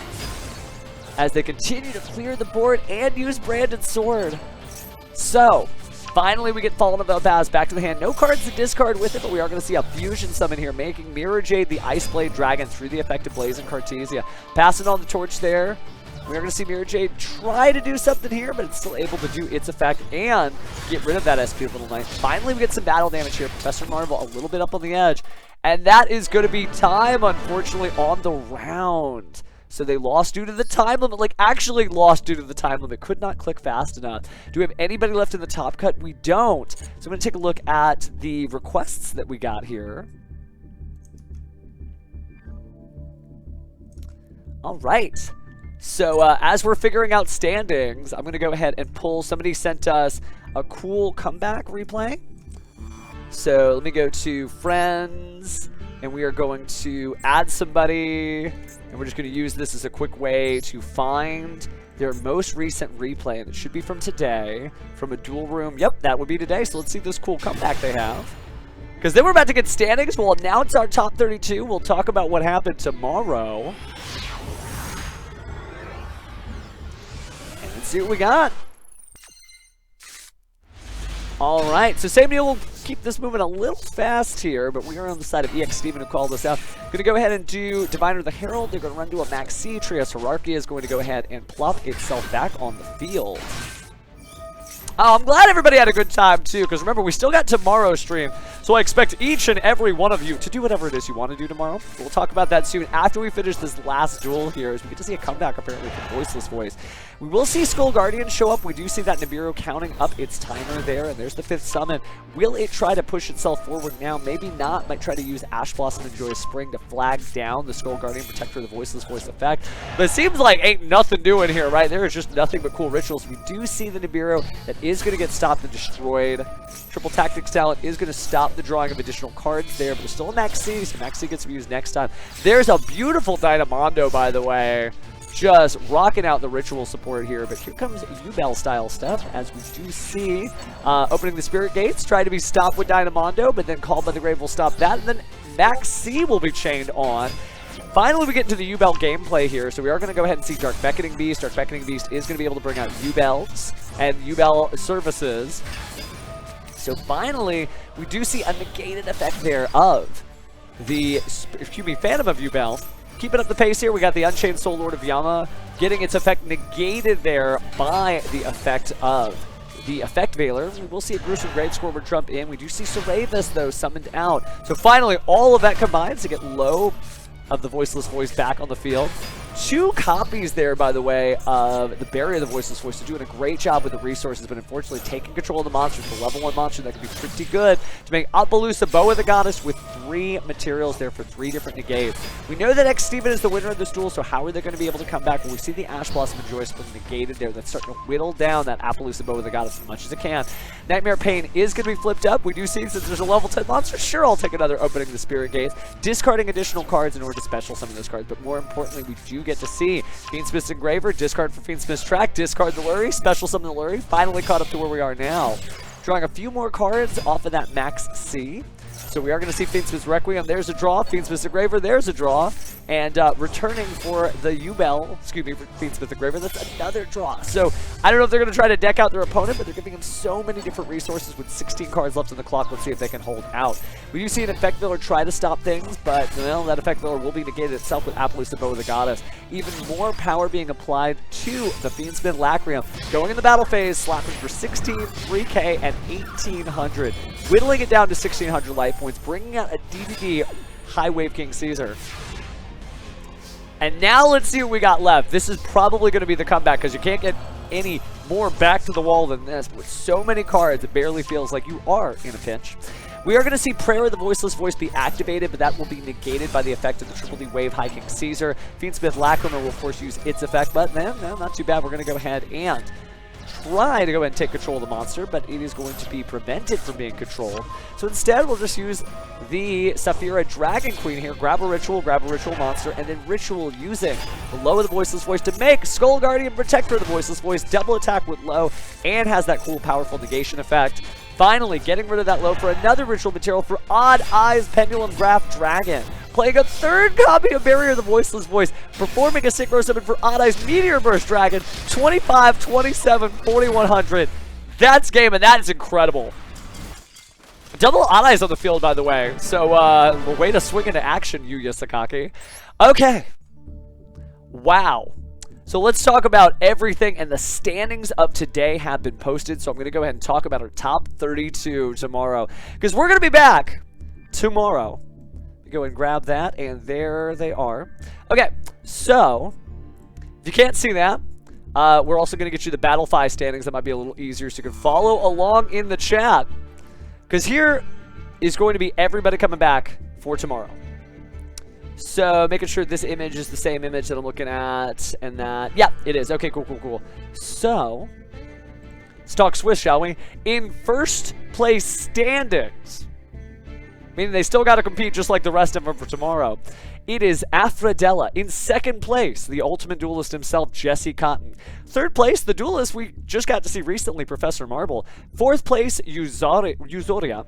[SPEAKER 1] as they continue to clear the board and use Branded Sword. So, finally we get Fallen of Elbaz back to the hand. No cards to discard with it, but we are going to see a fusion summon here, making Mirror Jade the Ice Blade Dragon through the effect of Blazing Cartesia. Passing on the torch there. We are going to see Mirror Jade try to do something here, but it's still able to do its effect and get rid of that SP Little Knight. Finally, we get some battle damage here. Professor Marvel a little bit up on the edge. And that is going to be time, unfortunately, on the round. So they lost due to the time limit, like actually lost due to the time limit. Could not click fast enough. Do we have anybody left in the top cut? We don't. So I'm going to take a look at the requests that we got here. All right. So as we're figuring out standings, I'm going to go ahead and pull. Somebody sent us a cool comeback replay. So let me go to friends, and we are going to add somebody, and we're just going to use this as a quick way to find their most recent replay, and it should be from today, from a duel room. Yep, that would be today. So let's see this cool comeback they have. Because then we're about to get standings. We'll announce our top 32. We'll talk about what happened tomorrow. And let's see what we got. All right, so same deal. We'll keep this moving a little fast here, but we are on the side of EX Steven who called us out. Going to go ahead and do Diviner the Herald. They're going to run to a Max C. Trias Hierarchy is going to go ahead and plop itself back on the field. Oh, I'm glad everybody had a good time, too, because remember, we still got tomorrow's stream, so I expect each and every one of you to do whatever it is you want to do tomorrow. We'll talk about that soon after we finish this last duel here, as we get to see a comeback, apparently, from Voiceless Voice. We will see Skull Guardian show up. We do see that Nibiru counting up its timer there, and there's the 5th summon. Will it try to push itself forward now? Maybe not. Might try to use Ash Blossom and Joyous Spring to flag down the Skull Guardian Protector of the Voiceless Voice effect. But it seems like ain't nothing doing here, right? There is just nothing but cool rituals. We do see the Nibiru that is going to get stopped and destroyed. Triple Tactics talent is going to stop the drawing of additional cards there, but there's still a Max C, so Max C gets to be used next time. There's a beautiful Dynamondo, by the way. Just rocking out the ritual support here, but here comes UBEL style stuff, as we do see opening the Spirit Gates, try to be stopped with Dynamondo, but then Called by the Grave will stop that, and then Max C will be chained on. Finally, we get into the UBEL gameplay here, so we are going to go ahead and see Dark Beckoning Beast. Dark Beckoning Beast is going to be able to bring out UBELs and UBEL services. So finally, we do see a negated effect there of the, Phantom of UBEL. Keeping up the pace here, we got the Unchained Soul Lord of Yama getting its effect negated there by the effect of the Effect Veiler. We will see a Gruesome Gravescorber jump in. We do see Seravis, though, summoned out. So finally, all of that combines to get low of the Voiceless Voice back on the field. 2 copies there, by the way, of the Barrier of the Voiceless Voice. They're doing a great job with the resources, but unfortunately taking control of the monster. It's a level 1 monster that can be pretty good to make Appaloosa Bow of the Goddess with 3 materials there for 3 different negates. We know that X Steven is the winner of this duel, so how are they going to be able to come back? Well, we see the Ash Blossom and Joyous Spring negated there. That's starting to whittle down that Appaloosa Bow of the Goddess as much as it can. Nightmare Pain is going to be flipped up. We do see, since there's a level 10 monster, sure, I'll take another opening the Spirit Gates, discarding additional cards in order to special summon those cards, but more importantly, we do get to see Fiendsmith's Engraver, discard for Fiendsmith's Track, discard the Lurry, special summon the Lurry, finally caught up to where we are now. Drawing a few more cards off of that Max C. So we are going to see Fiendsmith's Requiem, there's a draw, Fiendsmith's Engraver, there's a draw, and returning for the UBEL, excuse me, for Fiendsmith Engraver, that's another draw. So I don't know if they're going to try to deck out their opponent, but they're giving him so many different resources with 16 cards left on the clock. Let's see if they can hold out. We do see an Effect Veiler try to stop things, but well, that Effect Veiler will be negated itself with Appaloosa Bow of the Goddess. Even more power being applied to the Fiendsmith Lacrium. Going in the battle phase, slapping for 16, 3K, and 1,800. Whittling it down to 1,600 life points, bringing out a DDD High Wave King Caesar. And now let's see what we got left. This is probably going to be the comeback, because you can't get any more back to the wall than this. With so many cards, it barely feels like you are in a pinch. We are going to see Prayer of the Voiceless Voice be activated, but that will be negated by the effect of the Triple D Wave High King Caesar. Fiendsmith Lacrima will, of course, use its effect, but no, not too bad. We're going to go ahead and try to go ahead and take control of the monster, but it is going to be prevented from being controlled. So instead, we'll just use the Saphira Dragon Queen here, grab a ritual monster, and then ritual using the Low of the Voiceless Voice to make Skull Guardian Protector of the Voiceless Voice double attack with Low, and has that cool, powerful negation effect. Finally, getting rid of that Low for another ritual material for Odd Eyes Pendulum Graph Dragon. Playing a 3rd copy of Barrier of the Voiceless Voice, performing a Synchro Summon for Odd Eyes Meteor Burst Dragon, 25, 27, 4,100. That's game, and that is incredible. Double Odd Eyes on the field, by the way. So, way to swing into action, Yuya Sakaki. Okay. Wow. So let's talk about everything, and the standings of today have been posted. So I'm going to go ahead and talk about our top 32 tomorrow, because we're going to be back tomorrow. Go and grab that, and there they are. Okay, so if you can't see that, we're also going to get you the Battle 5 standings. That might be a little easier, so you can follow along in the chat, because here is going to be everybody coming back for tomorrow. So making sure this image is the same image that I'm looking at, and that, yeah, it is. Okay, cool. So let's talk Swiss, shall we? In first place standings, meaning they still got to compete just like the rest of them for tomorrow, it is Afradella. In second place, the ultimate duelist himself, Jesse Cotton. Third place, the duelist we just got to see recently, Professor Marble. Fourth place, Uzoria.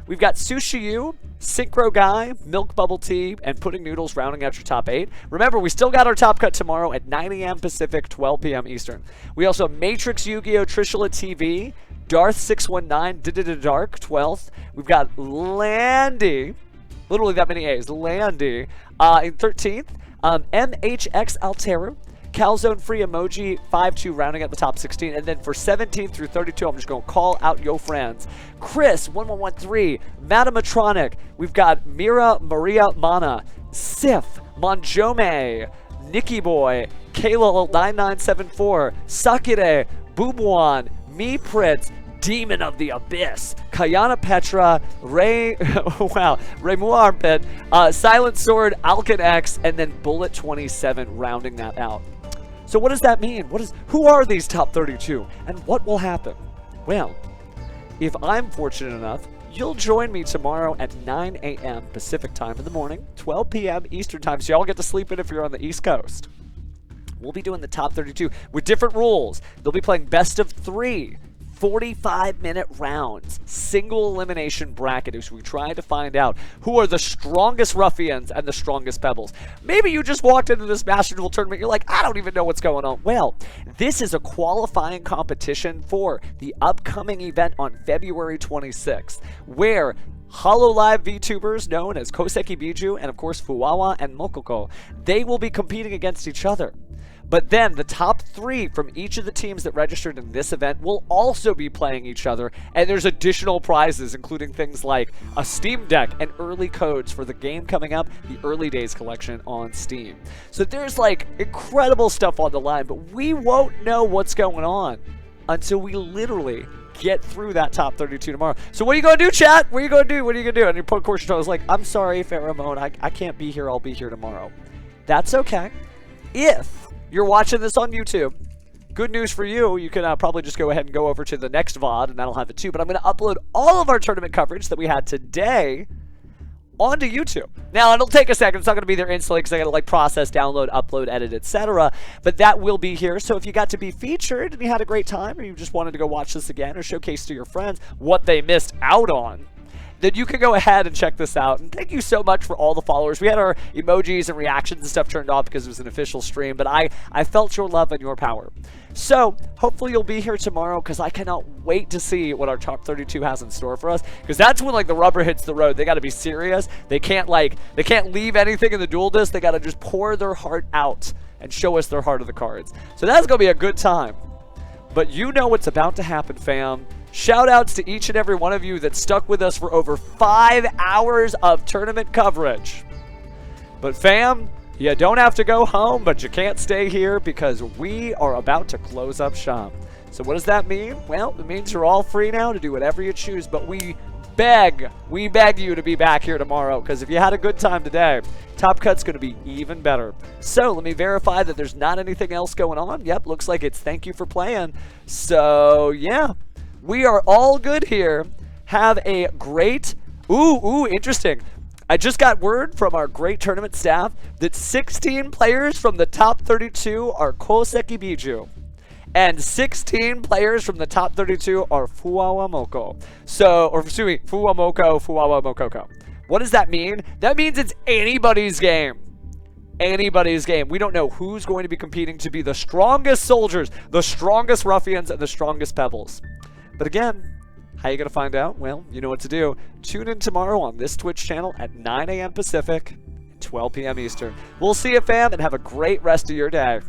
[SPEAKER 1] We've got Sushiyu, Synchro Guy, Milk Bubble Tea, and Pudding Noodles rounding out your top 8. Remember, we still got our top cut tomorrow at 9 a.m. Pacific, 12 p.m. Eastern. We also have Matrix Yu-Gi-Oh! Trishula TV, Darth619, Dark, 12th. We've got Landy, literally that many A's, Landy, in 13th. MHX Alteru, Calzone Free Emoji 5-2 rounding out the top 16, and then for 17 through 32, I'm just going to call out your friends. Chris 1113, Madamatronic, we've got Mira Maria Mana, Sif, Monjome, Nikki Boy, Kayla 9974, Sakire, Boomwan, Me Pritz, Demon of the Abyss, Kayana Petra, Ray, wow, Raymu Armpit, Silent Sword, Alkin X, and then Bullet 27 rounding that out. So what does that mean? Who are these top 32? And what will happen? Well, if I'm fortunate enough, you'll join me tomorrow at 9 a.m. Pacific time in the morning, 12 p.m. Eastern time, so y'all get to sleep in if you're on the East Coast. We'll be doing the top 32 with different rules. They'll be playing best of 3. 45-minute rounds, single elimination bracket, as we try to find out who are the strongest ruffians and the strongest pebbles. Maybe you just walked into this Master Duel tournament, you're like, I don't even know what's going on. Well, this is a qualifying competition for the upcoming event on February 26th, where hololive VTubers known as Koseki Bijou and of course Fuwawa and Mokoko, they will be competing against each other. But then the top 3 from each of the teams that registered in this event will also be playing each other, and there's additional prizes, including things like a Steam Deck and early codes for the game coming up, the Early Days collection on Steam. So there's like incredible stuff on the line, but we won't know what's going on until we literally get through that top 32 tomorrow. So what are you going to do, chat? What are you going to do? What are you going to do? And your poke course was like, I'm sorry, Pheromone, I can't be here. I'll be here tomorrow. That's okay. If you're watching this on YouTube, good news for you, you can probably just go ahead and go over to the next VOD, and that'll have it too. But I'm going to upload all of our tournament coverage that we had today onto YouTube. Now, it'll take a second. It's not going to be there instantly because I got to like process, download, upload, edit, etc. But that will be here. So if you got to be featured and you had a great time, or you just wanted to go watch this again or showcase to your friends what they missed out on, then you can go ahead and check this out. And thank you so much for all the followers. We had our emojis and reactions and stuff turned off because it was an official stream, but I felt your love and your power. So hopefully you'll be here tomorrow, because I cannot wait to see what our top 32 has in store for us, because that's when like the rubber hits the road. They got to be serious. They can't leave anything in the duel disc. They got to just pour their heart out and show us their heart of the cards. So that's going to be a good time. But you know what's about to happen, fam. Shout outs to each and every one of you that stuck with us for over 5 hours of tournament coverage. But fam, you don't have to go home, but you can't stay here, because we are about to close up shop. So what does that mean? Well, it means you're all free now to do whatever you choose, but we beg you to be back here tomorrow, because if you had a good time today, Top Cut's going to be even better. So let me verify that there's not anything else going on. Yep, looks like it's thank you for playing. So yeah, we are all good here. Have a great, interesting. I just got word from our great tournament staff that 16 players from the top 32 are Koseki Bijou, and 16 players from the top 32 are FUWAMOCO. So, or excuse me, FUWAMOCO. What does that mean? That means it's anybody's game. Anybody's game. We don't know who's going to be competing to be the strongest soldiers, the strongest ruffians, and the strongest pebbles. But again, how are you going to find out? Well, you know what to do. Tune in tomorrow on this Twitch channel at 9 a.m. Pacific, 12 p.m. Eastern. We'll see you, fam, and have a great rest of your day.